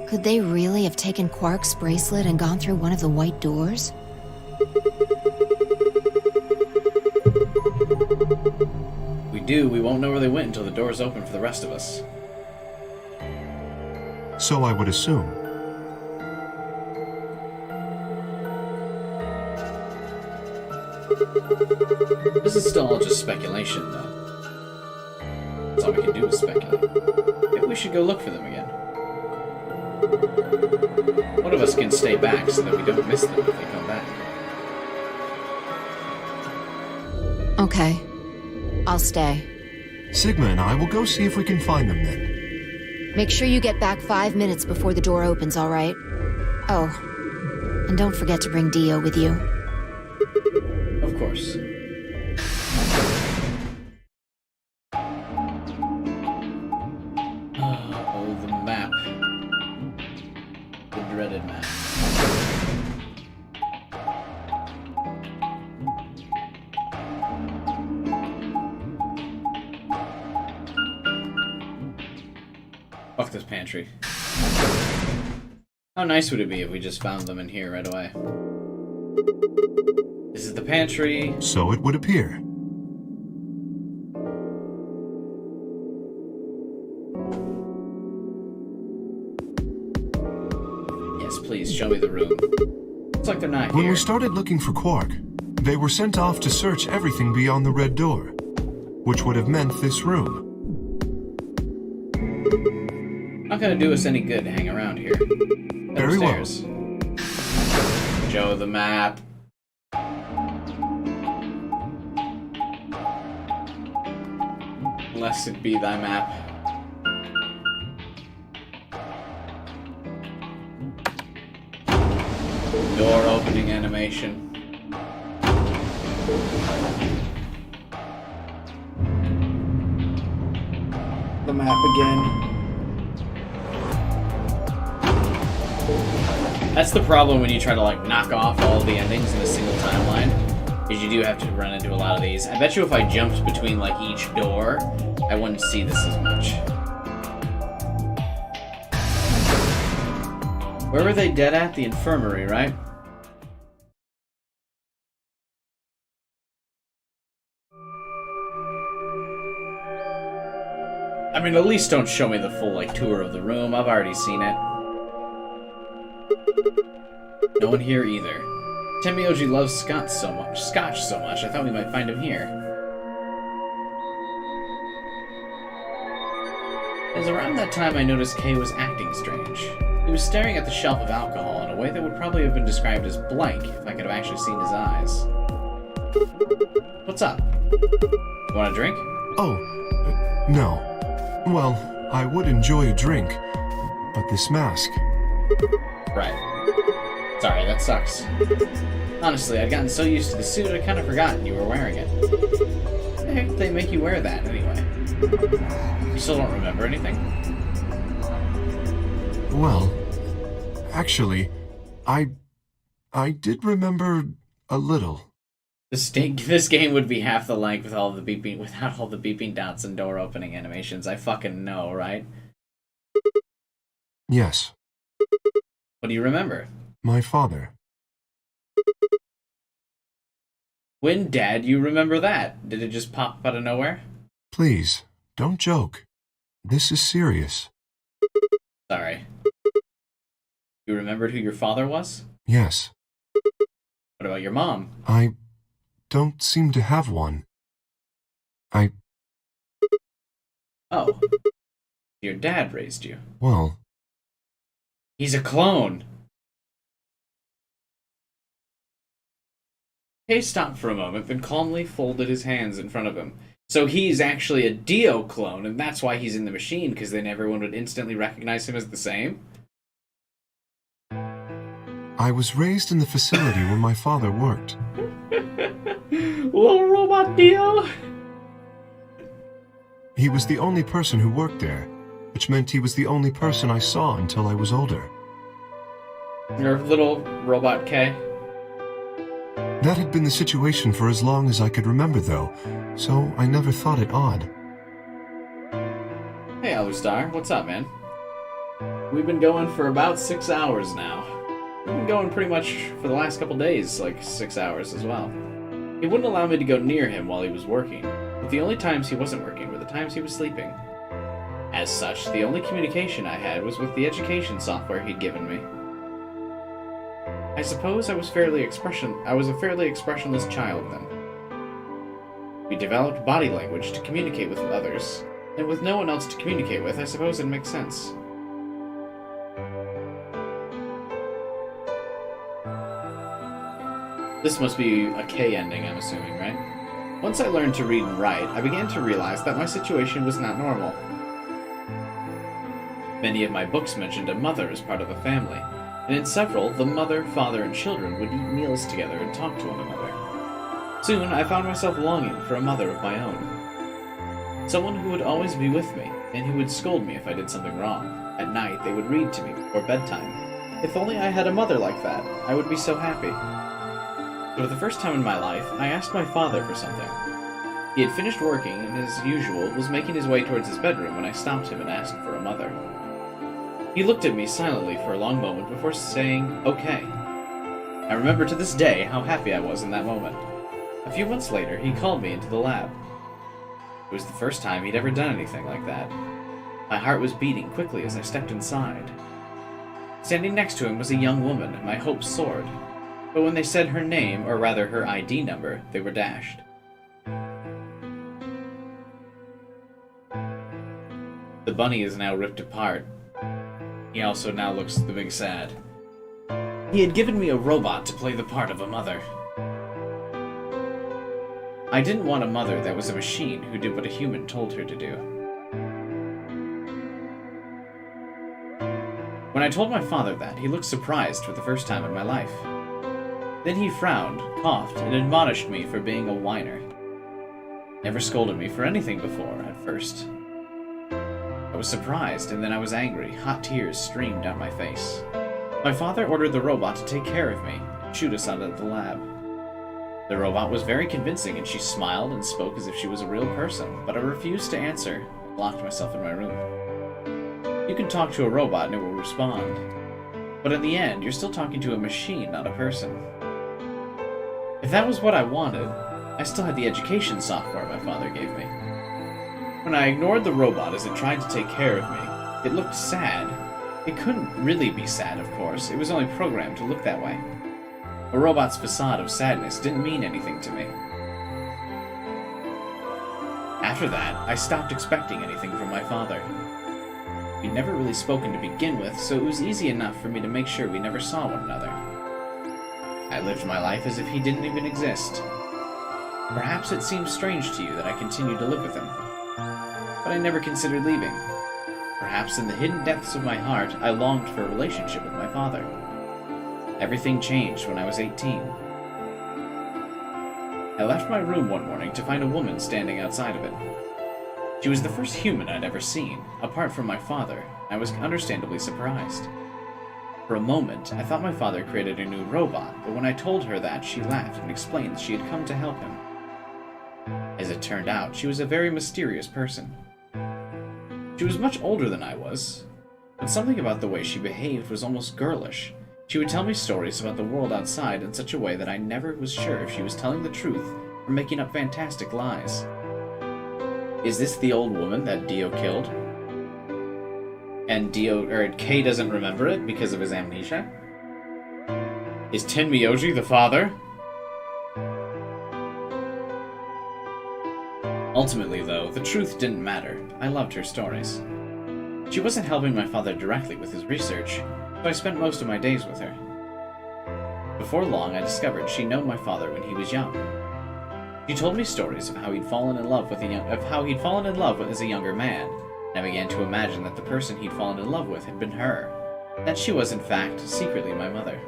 Could they really have taken Quark's bracelet and gone through one of the white doors? We do, we won't know where they went until the doors open for the rest of us. So I would assume. This is still all just speculation, though. That's all we can do is speculate. Maybe we should go look for them again. One of us can stay back so that we don't miss them if they come back. Okay. I'll stay. Sigma and I will go see if we can find them then. Make sure you get back 5 minutes before the door opens, all right? Oh, and don't forget to bring Dio with you. Of course. Oh, the map. The dreaded map. Fuck this pantry. How nice would it be if we just found them in here right away? This is the pantry. So it would appear. Yes, please, show me the room. Looks like they're not When here. we started looking for Quark, they were sent off to search everything beyond the red door, which would have meant this room. Not gonna do us any good to hang around here. Very well. Show the map. Blessed be thy map. Door opening animation. The map again. That's the problem when you try to like knock off all the endings in a single timeline, is you do have to run into a lot of these. I bet you if I jumped between like each door, I wouldn't see this as much. Where were they dead at? The infirmary, right? I mean, at least don't show me the full like tour of the room. I've already seen it. No one here either. Tenmyoji loves scotch so much. I thought we might find him here. It was around that time I noticed Kay was acting strange. He was staring at the shelf of alcohol in a way that would probably have been described as blank if I could have actually seen his eyes. What's up? You want a drink? Oh, no. Well, I would enjoy a drink, but this mask... Right. Sorry, that sucks. Honestly, I'd gotten so used to the suit, I'd kind of forgotten you were wearing it. Why the heck did they make you wear that, anyway? You still don't remember anything? Well, actually, I did remember a little. This game would be half the length with all the beeping, without all the beeping dots and door opening animations. I fucking know, right? Yes. What do you remember? My father. When, Dad, you remember that? Did it just pop up out of nowhere? Please, don't joke. This is serious. Sorry. You remembered who your father was? Yes. What about your mom? I don't seem to have one. Oh. Your dad raised you. Well... He's a clone! Kay stopped for a moment, then calmly folded his hands in front of him. So he's actually a Dio clone, and that's why he's in the machine, because then everyone would instantly recognize him as the same? I was raised in the facility where my father worked. Little robot Dio! He was the only person who worked there, which meant he was the only person I saw until I was older. Your little robot K? That had been the situation for as long as I could remember, though, so I never thought it odd. Hey, Alustar, what's up, man? We've been going for about 6 hours now. We've been going pretty much for the last couple days, like 6 hours as well. He wouldn't allow me to go near him while he was working, but the only times he wasn't working were the times he was sleeping. As such, the only communication I had was with the education software he'd given me. I suppose I was a fairly expressionless child then. We developed body language to communicate with others, and with no one else to communicate with, I suppose it makes sense. This must be a K ending, I'm assuming, right? Once I learned to read and write, I began to realize that my situation was not normal. Many of my books mentioned a mother as part of a family, and in several, the mother, father, and children would eat meals together and talk to one another. Soon, I found myself longing for a mother of my own. Someone who would always be with me, and who would scold me if I did something wrong. At night, they would read to me before bedtime. If only I had a mother like that, I would be so happy. For the first time in my life, I asked my father for something. He had finished working, and as usual, was making his way towards his bedroom when I stopped him and asked for a mother. He looked at me silently for a long moment before saying, okay. I remember to this day how happy I was in that moment. A few months later, he called me into the lab. It was the first time he'd ever done anything like that. My heart was beating quickly as I stepped inside. Standing next to him was a young woman, and my hopes soared. But when they said her name, or rather her ID number, they were dashed. The bunny is now ripped apart. He also now looks the big sad. He had given me a robot to play the part of a mother. I didn't want a mother that was a machine who did what a human told her to do. When I told my father that, he looked surprised for the first time in my life. Then he frowned, coughed, and admonished me for being a whiner. Never scolded me for anything before, at first. I was surprised, and then I was angry. Hot tears streamed down my face. My father ordered the robot to take care of me, and shoot us out of the lab. The robot was very convincing, and she smiled and spoke as if she was a real person, but I refused to answer and locked myself in my room. You can talk to a robot and it will respond. But in the end, you're still talking to a machine, not a person. If that was what I wanted, I still had the education software my father gave me. When I ignored the robot as it tried to take care of me, it looked sad. It couldn't really be sad, of course. It was only programmed to look that way. A robot's facade of sadness didn't mean anything to me. After that, I stopped expecting anything from my father. We'd never really spoken to begin with, so it was easy enough for me to make sure we never saw one another. I lived my life as if he didn't even exist. Perhaps it seems strange to you that I continued to live with him. But I never considered leaving. Perhaps in the hidden depths of my heart, I longed for a relationship with my father. Everything changed when I was 18. I left my room one morning to find a woman standing outside of it. She was the first human I'd ever seen, apart from my father. I was understandably surprised. For a moment, I thought my father created a new robot, but when I told her that, she laughed and explained that she had come to help him. As it turned out, she was a very mysterious person. She was much older than I was, but something about the way she behaved was almost girlish. She would tell me stories about the world outside in such a way that I never was sure if she was telling the truth or making up fantastic lies. Is this the old woman that Dio killed? And Kei doesn't remember it because of his amnesia? Is Tenmyoji the father? Ultimately, though, the truth didn't matter. I loved her stories. She wasn't helping my father directly with his research, so I spent most of my days with her. Before long, I discovered she'd known my father when he was young. She told me stories of how he'd fallen in love with as a younger man, and I began to imagine that the person he'd fallen in love with had been her, that she was in fact secretly my mother.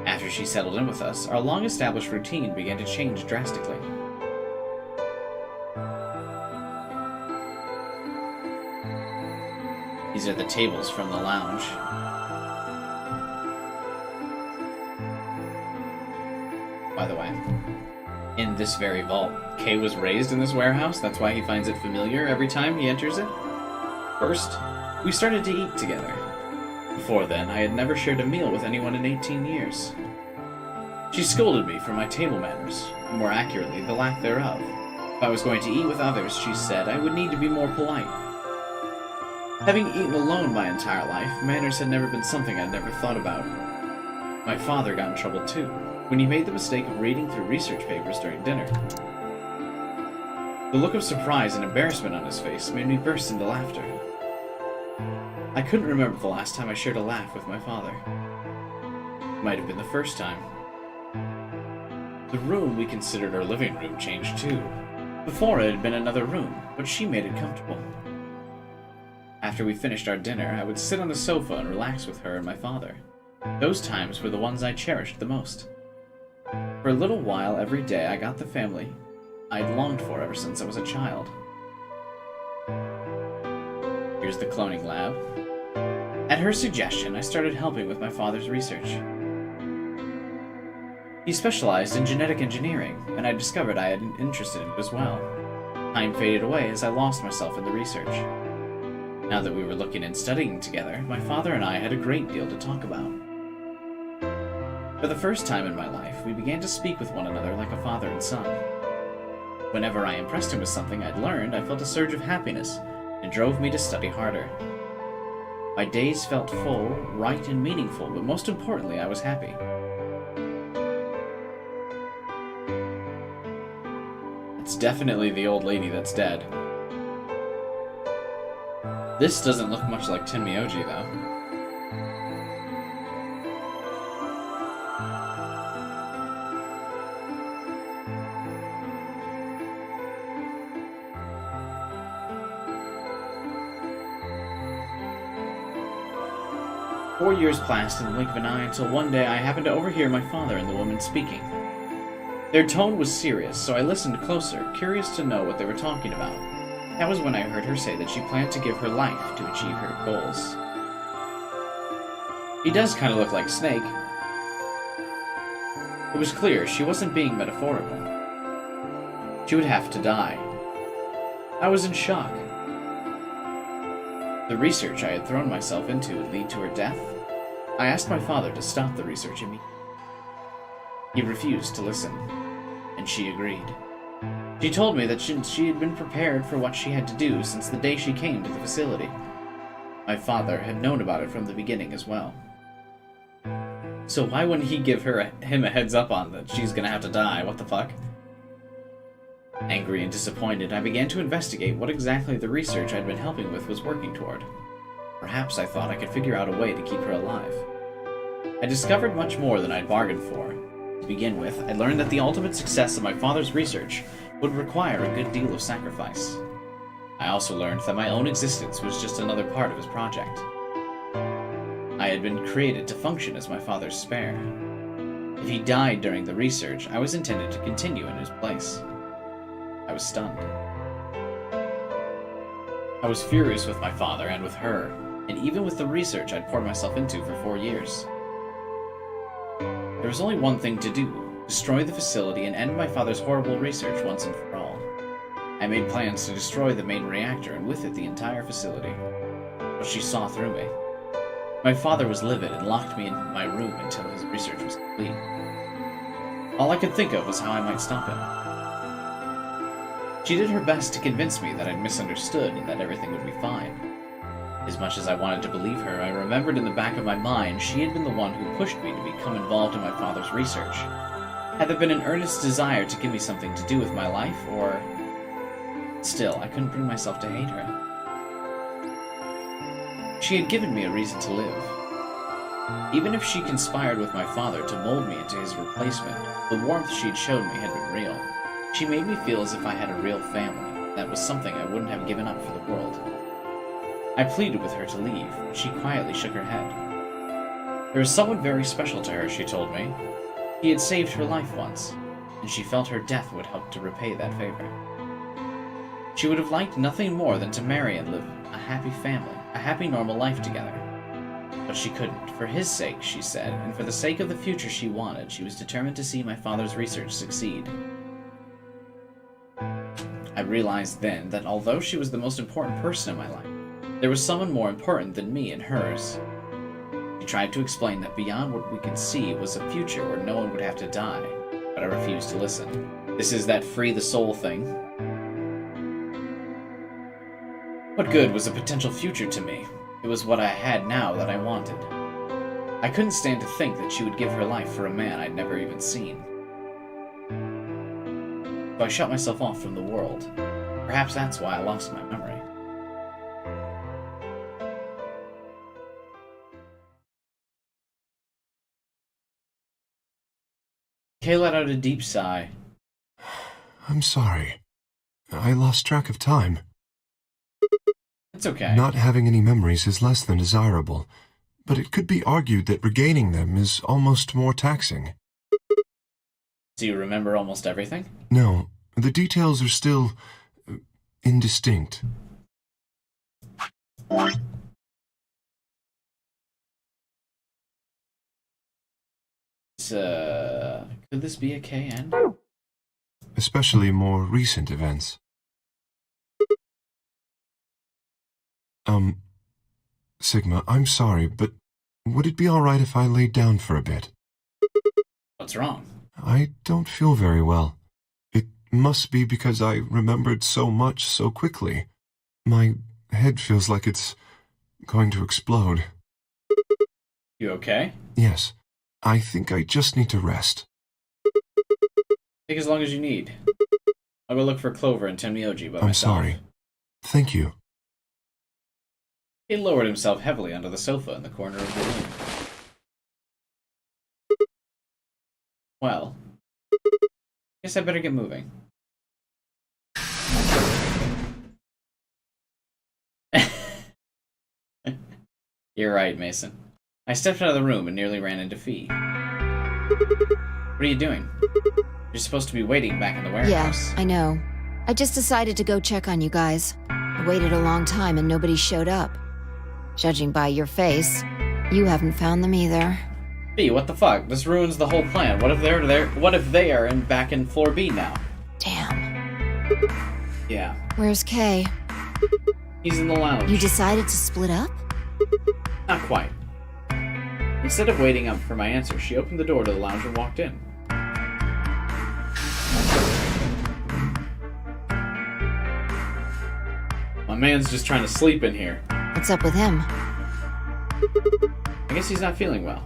After she settled in with us, our long-established routine began to change drastically. These are the tables from the lounge. By the way, in this very vault, Kei was raised in this warehouse, that's why he finds it familiar every time he enters it. First, we started to eat together. Before then, I had never shared a meal with anyone in 18 years. She scolded me for my table manners, or more accurately, the lack thereof. If I was going to eat with others, she said, I would need to be more polite. Having eaten alone my entire life, manners had never been something I'd never thought about. My father got in trouble too, when he made the mistake of reading through research papers during dinner. The look of surprise and embarrassment on his face made me burst into laughter. I couldn't remember the last time I shared a laugh with my father. It might have been the first time. The room we considered our living room changed too. Before it had been another room, but she made it comfortable. After we finished our dinner, I would sit on the sofa and relax with her and my father. Those times were the ones I cherished the most. For a little while every day, I got the family I'd longed for ever since I was a child. Here's the cloning lab. At her suggestion, I started helping with my father's research. He specialized in genetic engineering, and I discovered I had an interest in it as well. Time faded away as I lost myself in the research. Now that we were looking and studying together, my father and I had a great deal to talk about. For the first time in my life, we began to speak with one another like a father and son. Whenever I impressed him with something I'd learned, I felt a surge of happiness, and drove me to study harder. My days felt full, right, and meaningful, but most importantly, I was happy. It's definitely the old lady that's dead. This doesn't look much like Tenmyoji, though. Four years passed in the blink of an eye until one day I happened to overhear my father and the woman speaking. Their tone was serious, so I listened closer, curious to know what they were talking about. That was when I heard her say that she planned to give her life to achieve her goals. He does kind of look like Snake. It was clear she wasn't being metaphorical. She would have to die. I was in shock. The research I had thrown myself into would lead to her death. I asked my father to stop the research immediately. He refused to listen, and she agreed. She told me that she had been prepared for what she had to do since the day she came to the facility. My father had known about it from the beginning as well. So why wouldn't he give him a heads up on that she's gonna have to die? What the fuck? Angry and disappointed, I began to investigate what exactly the research I'd been helping with was working toward. Perhaps I thought I could figure out a way to keep her alive. I discovered much more than I'd bargained for. To begin with, I learned that the ultimate success of my father's research would require a good deal of sacrifice. I also learned that my own existence was just another part of his project. I had been created to function as my father's spare. If he died during the research, I was intended to continue in his place. I was stunned. I was furious with my father and with her, and even with the research I'd poured myself into for 4 years. There was only one thing to do: destroy the facility and end my father's horrible research once and for all. I made plans to destroy the main reactor and with it the entire facility. But she saw through me. My father was livid and locked me in my room until his research was complete. All I could think of was how I might stop him. She did her best to convince me that I'd misunderstood and that everything would be fine. As much as I wanted to believe her, I remembered in the back of my mind she had been the one who pushed me to become involved in my father's research. Had there been an earnest desire to give me something to do with my life, or... Still, I couldn't bring myself to hate her. She had given me a reason to live. Even if she conspired with my father to mold me into his replacement, the warmth she'd showed me had been real. She made me feel as if I had a real family. That was something I wouldn't have given up for the world. I pleaded with her to leave, but she quietly shook her head. There was someone very special to her, she told me. He had saved her life once, and she felt her death would help to repay that favor. She would have liked nothing more than to marry and live a happy family, a happy normal life together. But she couldn't. For his sake, she said, and for the sake of the future she wanted, she was determined to see my father's research succeed. I realized then that although she was the most important person in my life, there was someone more important than me in hers. She tried to explain that beyond what we could see was a future where no one would have to die, but I refused to listen. This is that free the soul thing. What good was a potential future to me? It was what I had now that I wanted. I couldn't stand to think that she would give her life for a man I'd never even seen. So I shut myself off from the world. Perhaps that's why I lost my memory. Kay let out a deep sigh. I'm sorry. I lost track of time. It's okay. Not having any memories is less than desirable, but it could be argued that regaining them is almost more taxing. Do you remember almost everything? No, the details are still indistinct. Could this be a KN? Especially more recent events. Sigma, I'm sorry, but would it be alright if I laid down for a bit? What's wrong? I don't feel very well. It must be because I remembered so much so quickly. My head feels like it's going to explode. You okay? Yes. I think I just need to rest. Take as long as you need. I'll go look for Clover and Tenmyoji by myself. I'm sorry. Thank you. He lowered himself heavily onto the sofa in the corner of the room. Well, guess I better get moving. You're right, Mason. I stepped out of the room and nearly ran into Fee. What are you doing? You're supposed to be waiting back in the warehouse. Yeah, I know. I just decided to go check on you guys. I waited a long time and nobody showed up. Judging by your face, you haven't found them either. B, what the fuck? This ruins the whole plan. What if they're there? What if they are back in floor B now? Damn. Yeah. Where's Kay? He's in the lounge. You decided to split up? Not quite. Instead of waiting up for my answer, she opened the door to the lounge and walked in. My man's just trying to sleep in here. What's up with him? I guess he's not feeling well.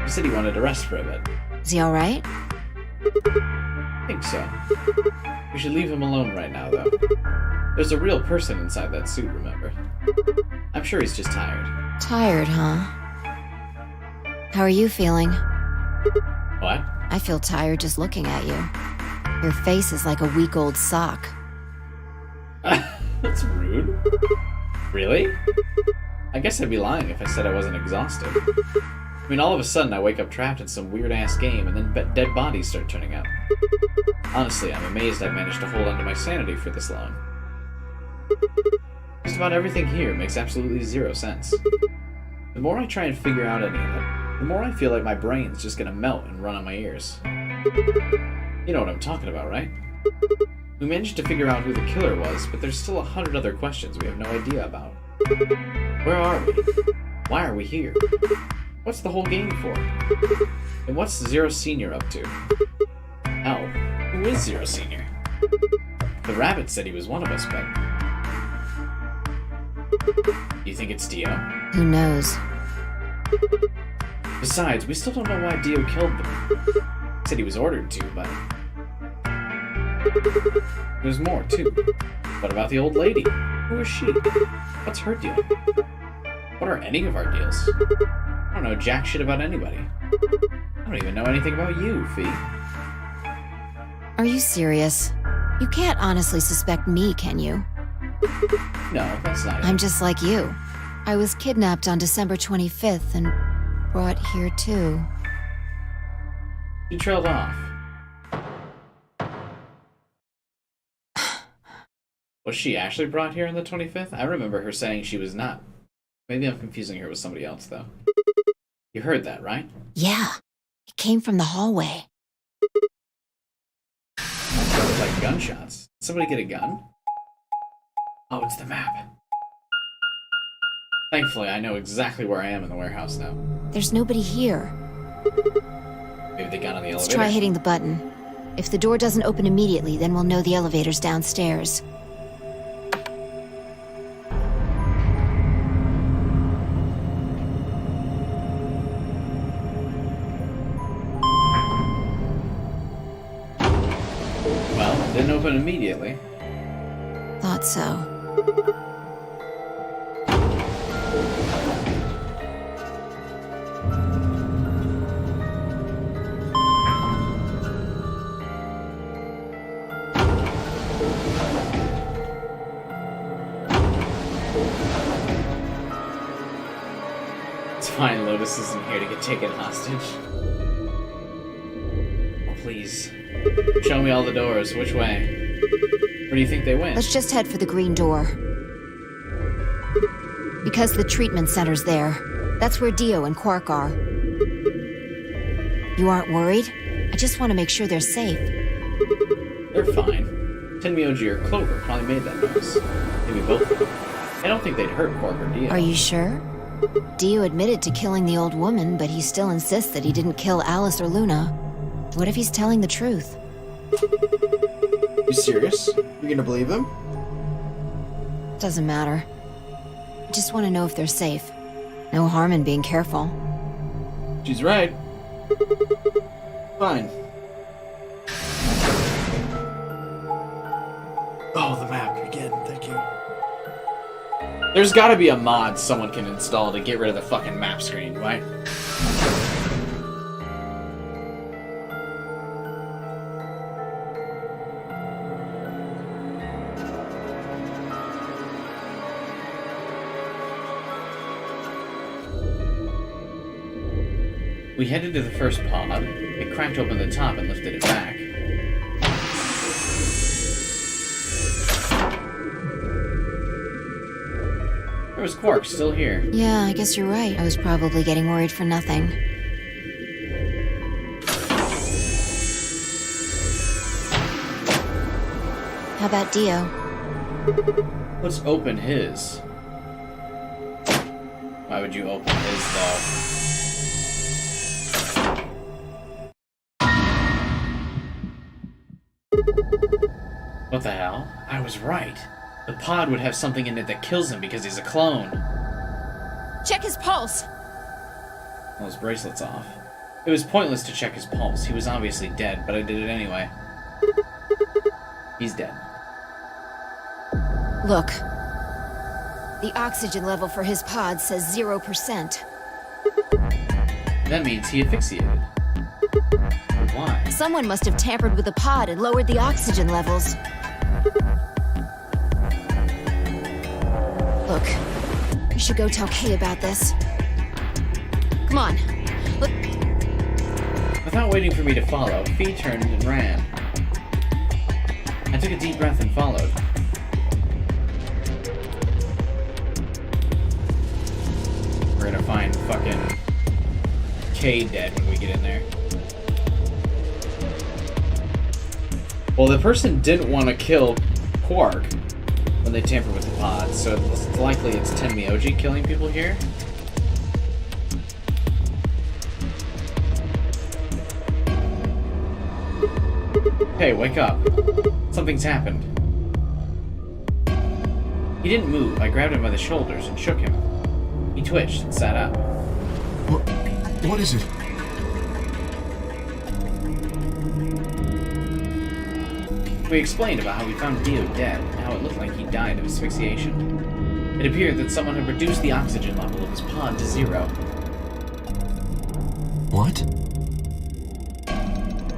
He said he wanted to rest for a bit. Is he alright? I think so. We should leave him alone right now, though. There's a real person inside that suit, remember? I'm sure he's just tired. Tired, huh? How are you feeling? What? I feel tired just looking at you. Your face is like a week-old sock. That's rude. Really? I guess I'd be lying if I said I wasn't exhausted. I mean, all of a sudden I wake up trapped in some weird-ass game, and then dead bodies start turning up. Honestly, I'm amazed I've managed to hold onto my sanity for this long. Just about everything here makes absolutely zero sense. The more I try and figure out any of it, the more I feel like my brain's just gonna melt and run on my ears. You know what I'm talking about, right? We managed to figure out who the killer was, but there's still 100 other questions we have no idea about. Where are we? Why are we here? What's the whole game for? And what's Zero Senior up to? Hell, who is Zero Senior? The rabbit said he was one of us, but... You think it's Dio? Who knows? Besides, we still don't know why Dio killed them. He said he was ordered to, but... There's more, too. What about the old lady? Who is she? What's her deal? What are any of our deals? I don't know jack shit about anybody. I don't even know anything about you, Fee. Are you serious? You can't honestly suspect me, can you? No, that's not it. I'm just like you. I was kidnapped on December 25th and brought here too. You trailed off. Was she actually brought here on the 25th? I remember her saying she was not. Maybe I'm confusing her with somebody else, though. You heard that, right? Yeah. It came from the hallway. Sounded like gunshots. Did somebody get a gun? Oh, it's the map. Thankfully, I know exactly where I am in the warehouse now. There's nobody here. Maybe they got on the elevator? Let's try hitting the button. If the door doesn't open immediately, then we'll know the elevator's downstairs. Well, didn't open immediately. Thought so. It's fine, Lotus isn't here to get taken hostage. Oh, please. Show me all the doors. Which way? Where do you think they went? Let's just head for the green door. Because the treatment center's there. That's where Dio and Quark are. You aren't worried? I just want to make sure they're safe. They're fine. Tenmyoji or Clover probably made that noise. Maybe both of them. I don't think they'd hurt Quark or Dio. Are you sure? Dio admitted to killing the old woman, but he still insists that he didn't kill Alice or Luna. What if he's telling the truth? You serious? You're gonna believe him? Doesn't matter. I just want to know if they're safe. No harm in being careful. She's right. Fine. Oh, the map again. Thank you. There's gotta be a mod someone can install to get rid of the fucking map screen, right? We headed to the first pod. It cracked open the top and lifted it back. There was Quark still here. Yeah, I guess you're right. I was probably getting worried for nothing. How about Dio? Let's open his. Why would you open his, though? What the hell? I was right. The pod would have something in it that kills him because he's a clone. Check his pulse. Well, his bracelet's off. It was pointless to check his pulse. He was obviously dead, but I did it anyway. He's dead. Look. The oxygen level for his pod says 0%. That means he asphyxiated. But why? Someone must have tampered with the pod and lowered the oxygen levels. Look, we should go tell Kay about this. Come on, Without waiting for me to follow, Fee turned and ran. I took a deep breath and followed. We're gonna find fucking Kay dead when we get in there. Well, the person didn't want to kill Quark when they tampered with the pod, so it's likely it's Tenmyoji killing people here. Hey, wake up. Something's happened. He didn't move. I grabbed him by the shoulders and shook him. He twitched and sat up. What is it? We explained about how we found Dio dead and how it looked like he died of asphyxiation. It appeared that someone had reduced the oxygen level of his pod to 0. What?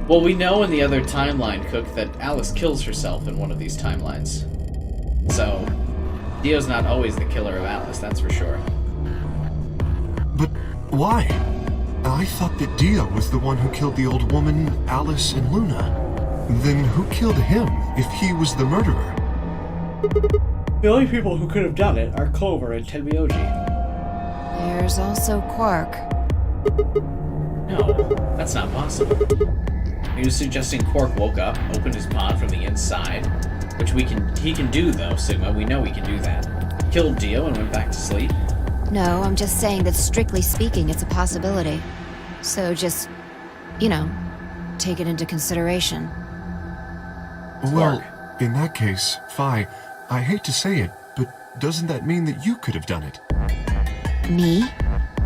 Well, we know in the other timeline, Cook, that Alice kills herself in one of these timelines. So, Dio's not always the killer of Alice, that's for sure. But why? I thought that Dio was the one who killed the old woman, Alice, and Luna. Then who killed him, if he was the murderer? The only people who could have done it are Clover and Tenmyoji. There's also Quark. No, that's not possible. He was suggesting Quark woke up, opened his pod from the inside, which he can do though, Sigma, we know he can do that. Killed Dio and went back to sleep. No, I'm just saying that strictly speaking, it's a possibility. So just, you know, take it into consideration. Well, in that case, Phi, I hate to say it, but doesn't that mean that you could have done it? Me?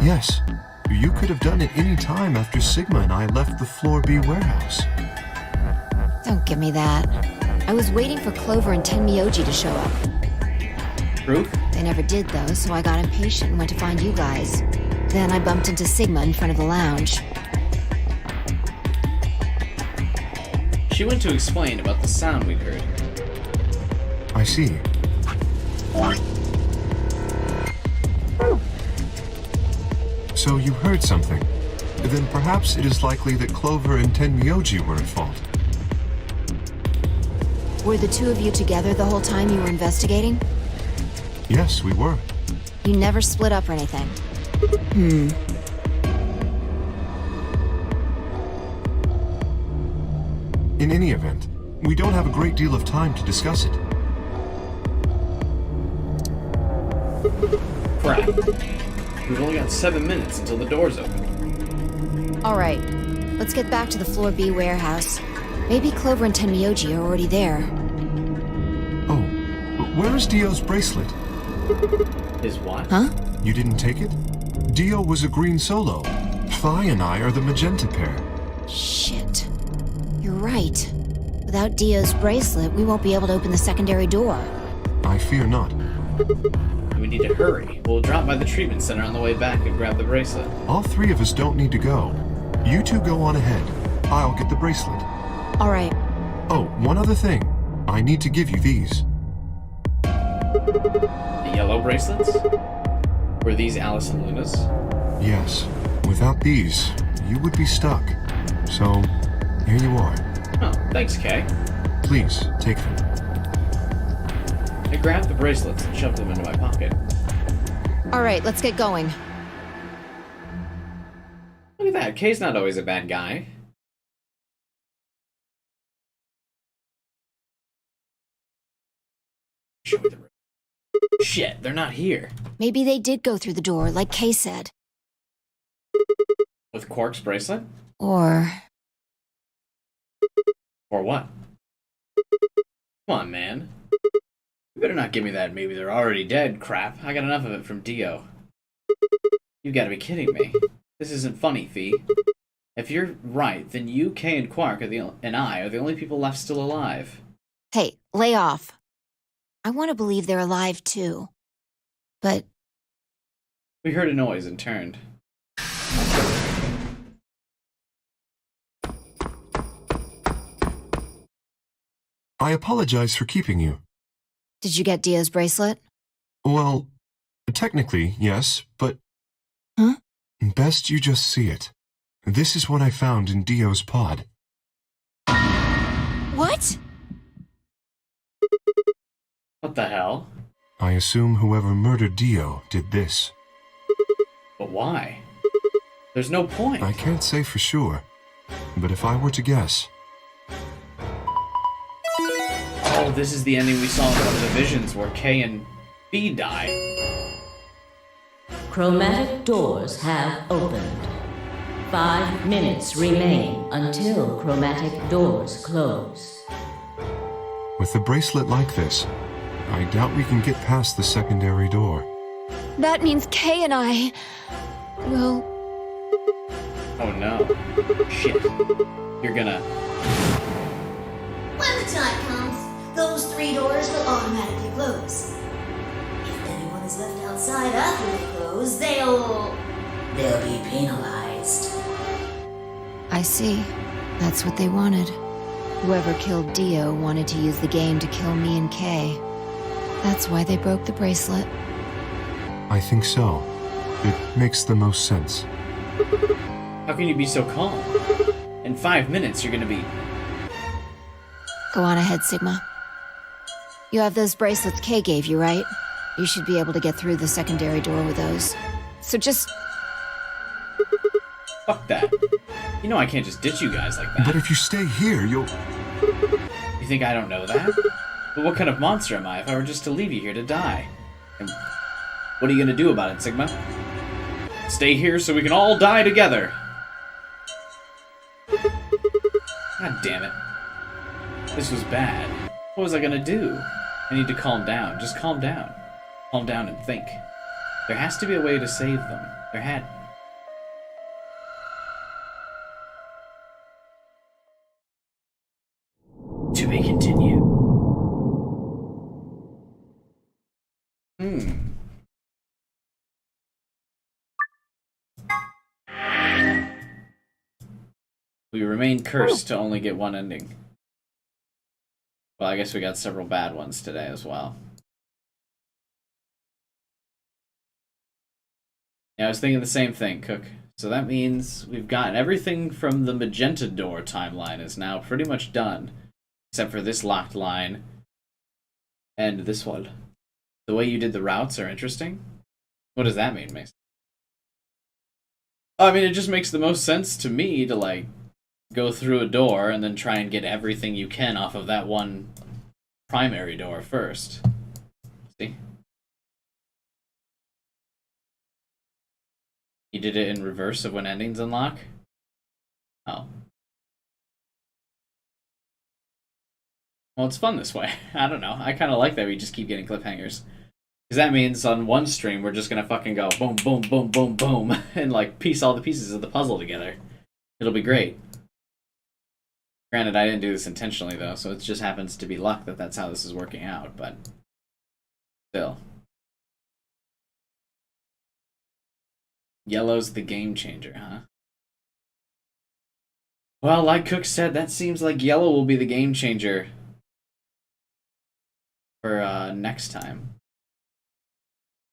Yes. You could have done it any time after Sigma and I left the Floor B warehouse. Don't give me that. I was waiting for Clover and Tenmyoji to show up. Proof? They never did, though, so I got impatient and went to find you guys. Then I bumped into Sigma in front of the lounge. She went to explain about the sound we'd heard. I see. So you heard something. Then perhaps it is likely that Clover and Tenmyoji were at fault. Were the two of you together the whole time you were investigating? Yes, we were. You never split up or anything? In any event, we don't have a great deal of time to discuss it. Crap. We've only got 7 minutes until the doors open. Alright, let's get back to the Floor B warehouse. Maybe Clover and Tenmyoji are already there. Oh, where is Dio's bracelet? His what? Huh? You didn't take it? Dio was a green solo. Phi and I are the magenta pair. Shit. You're right. Without Dio's bracelet, we won't be able to open the secondary door. I fear not. We need to hurry. We'll drop by the treatment center on the way back and grab the bracelet. All three of us don't need to go. You two go on ahead. I'll get the bracelet. Alright. Oh, one other thing. I need to give you these. The yellow bracelets? Were these Alice and Luna's? Yes. Without these, you would be stuck. So, here you are. Oh, thanks, Kay. Please, take them. I grabbed the bracelets and shoved them into my pocket. Alright, let's get going. Look at that, Kay's not always a bad guy. Shit, they're not here. Maybe they did go through the door, like Kay said. With Quark's bracelet? Or what? Come on, man. You better not give me that maybe they're already dead crap. I got enough of it from Dio. You gotta be kidding me. This isn't funny, Fee. If you're right, then you, Kay, and Quark and I are the only people left still alive. Hey, lay off. I want to believe they're alive too. But We heard a noise and turned. I apologize for keeping you. did you get Dio's bracelet? Well, technically, yes, but... Huh? Best you just see it. This is what I found in Dio's pod. What? What the hell? I assume whoever murdered Dio did this. But why? There's no point. I can't say for sure, but if I were to guess... Oh, this is the ending we saw in one of the visions where K and B die. Chromatic doors have opened. 5 minutes remain until chromatic doors close. With a bracelet like this, I doubt we can get past the secondary door. That means Kay and I will... Oh no. Shit. You're gonna... When the time comes, those 3 doors will automatically close. If anyone is left outside after they close, they'll be penalized. I see. That's what they wanted. Whoever killed Dio wanted to use the game to kill me and Kay. That's why they broke the bracelet. I think so. It makes the most sense. How can you be so calm? In 5 minutes, you're gonna be... Go on ahead, Sigma. You have those bracelets Kay gave you, right? You should be able to get through the secondary door with those. So just... Fuck that. You know I can't just ditch you guys like that. But if you stay here, you'll... You think I don't know that? But what kind of monster am I if I were just to leave you here to die? And what are you gonna do about it, Sigma? Stay here so we can all die together! God damn it. This was bad. What was I gonna do? I need to calm down. Just calm down. Calm down and think. There has to be a way to save them. There had... To be continued. We remain cursed to only get one ending. Well, I guess we got several bad ones today as well. Yeah, I was thinking the same thing, Cook. So that means we've gotten everything from the Magenta Door timeline is now pretty much done. Except for this locked line. And this one. The way you did the routes are interesting. What does that mean, Mason? I mean, it just makes the most sense to me to, like, go through a door and then try and get everything you can off of that one primary door first. See? You did it in reverse of when endings unlock? Oh. Well, it's fun this way. I don't know. I kind of like that we just keep getting cliffhangers. Because that means on one stream, we're just going to fucking go boom, boom, boom, boom, boom, and, like, piece all the pieces of the puzzle together. It'll be great. Granted, I didn't do this intentionally, though, so it just happens to be luck that that's how this is working out, but still. Yellow's the game changer, huh? Well, like Cook said, that seems like Yellow will be the game changer for next time.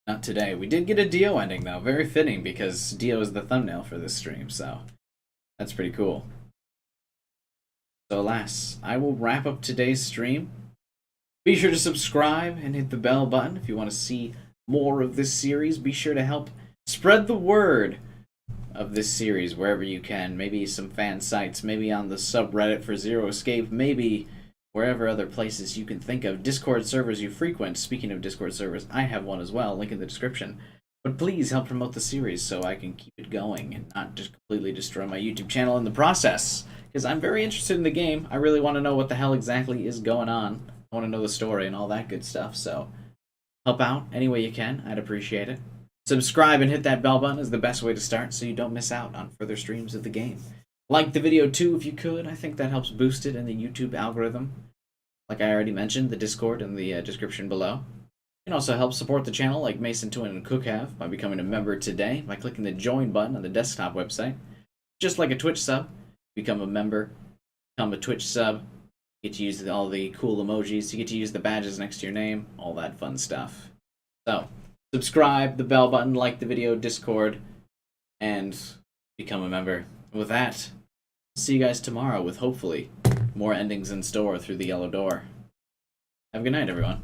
Not today. We did get a Dio ending, though. Very fitting, because Dio is the thumbnail for this stream, so that's pretty cool. So alas, I will wrap up today's stream. Be sure to subscribe and hit the bell button if you want to see more of this series. Be sure to help spread the word of this series wherever you can. Maybe some fan sites, maybe on the subreddit for Zero Escape, maybe wherever other places you can think of. Discord servers you frequent. Speaking of Discord servers, I have one as well, link in the description. But please help promote the series so I can keep it going and not just completely destroy my YouTube channel in the process. Because I'm very interested in the game. I really want to know what the hell exactly is going on. I want to know the story and all that good stuff, so help out any way you can. I'd appreciate it. Subscribe and hit that bell button is the best way to start so you don't miss out on further streams of the game. Like the video too if you could. I think that helps boost it in the YouTube algorithm. Like I already mentioned, the Discord in the description below. You can also help support the channel like Mason, Twin, and Cook have by becoming a member today by clicking the join button on the desktop website. Just like a Twitch sub. Become a member, become a Twitch sub, you get to use all the cool emojis, you get to use the badges next to your name, all that fun stuff. So, subscribe, the bell button, like the video, Discord, and become a member. With that, see you guys tomorrow with hopefully more endings in store through the yellow door. Have a good night, everyone.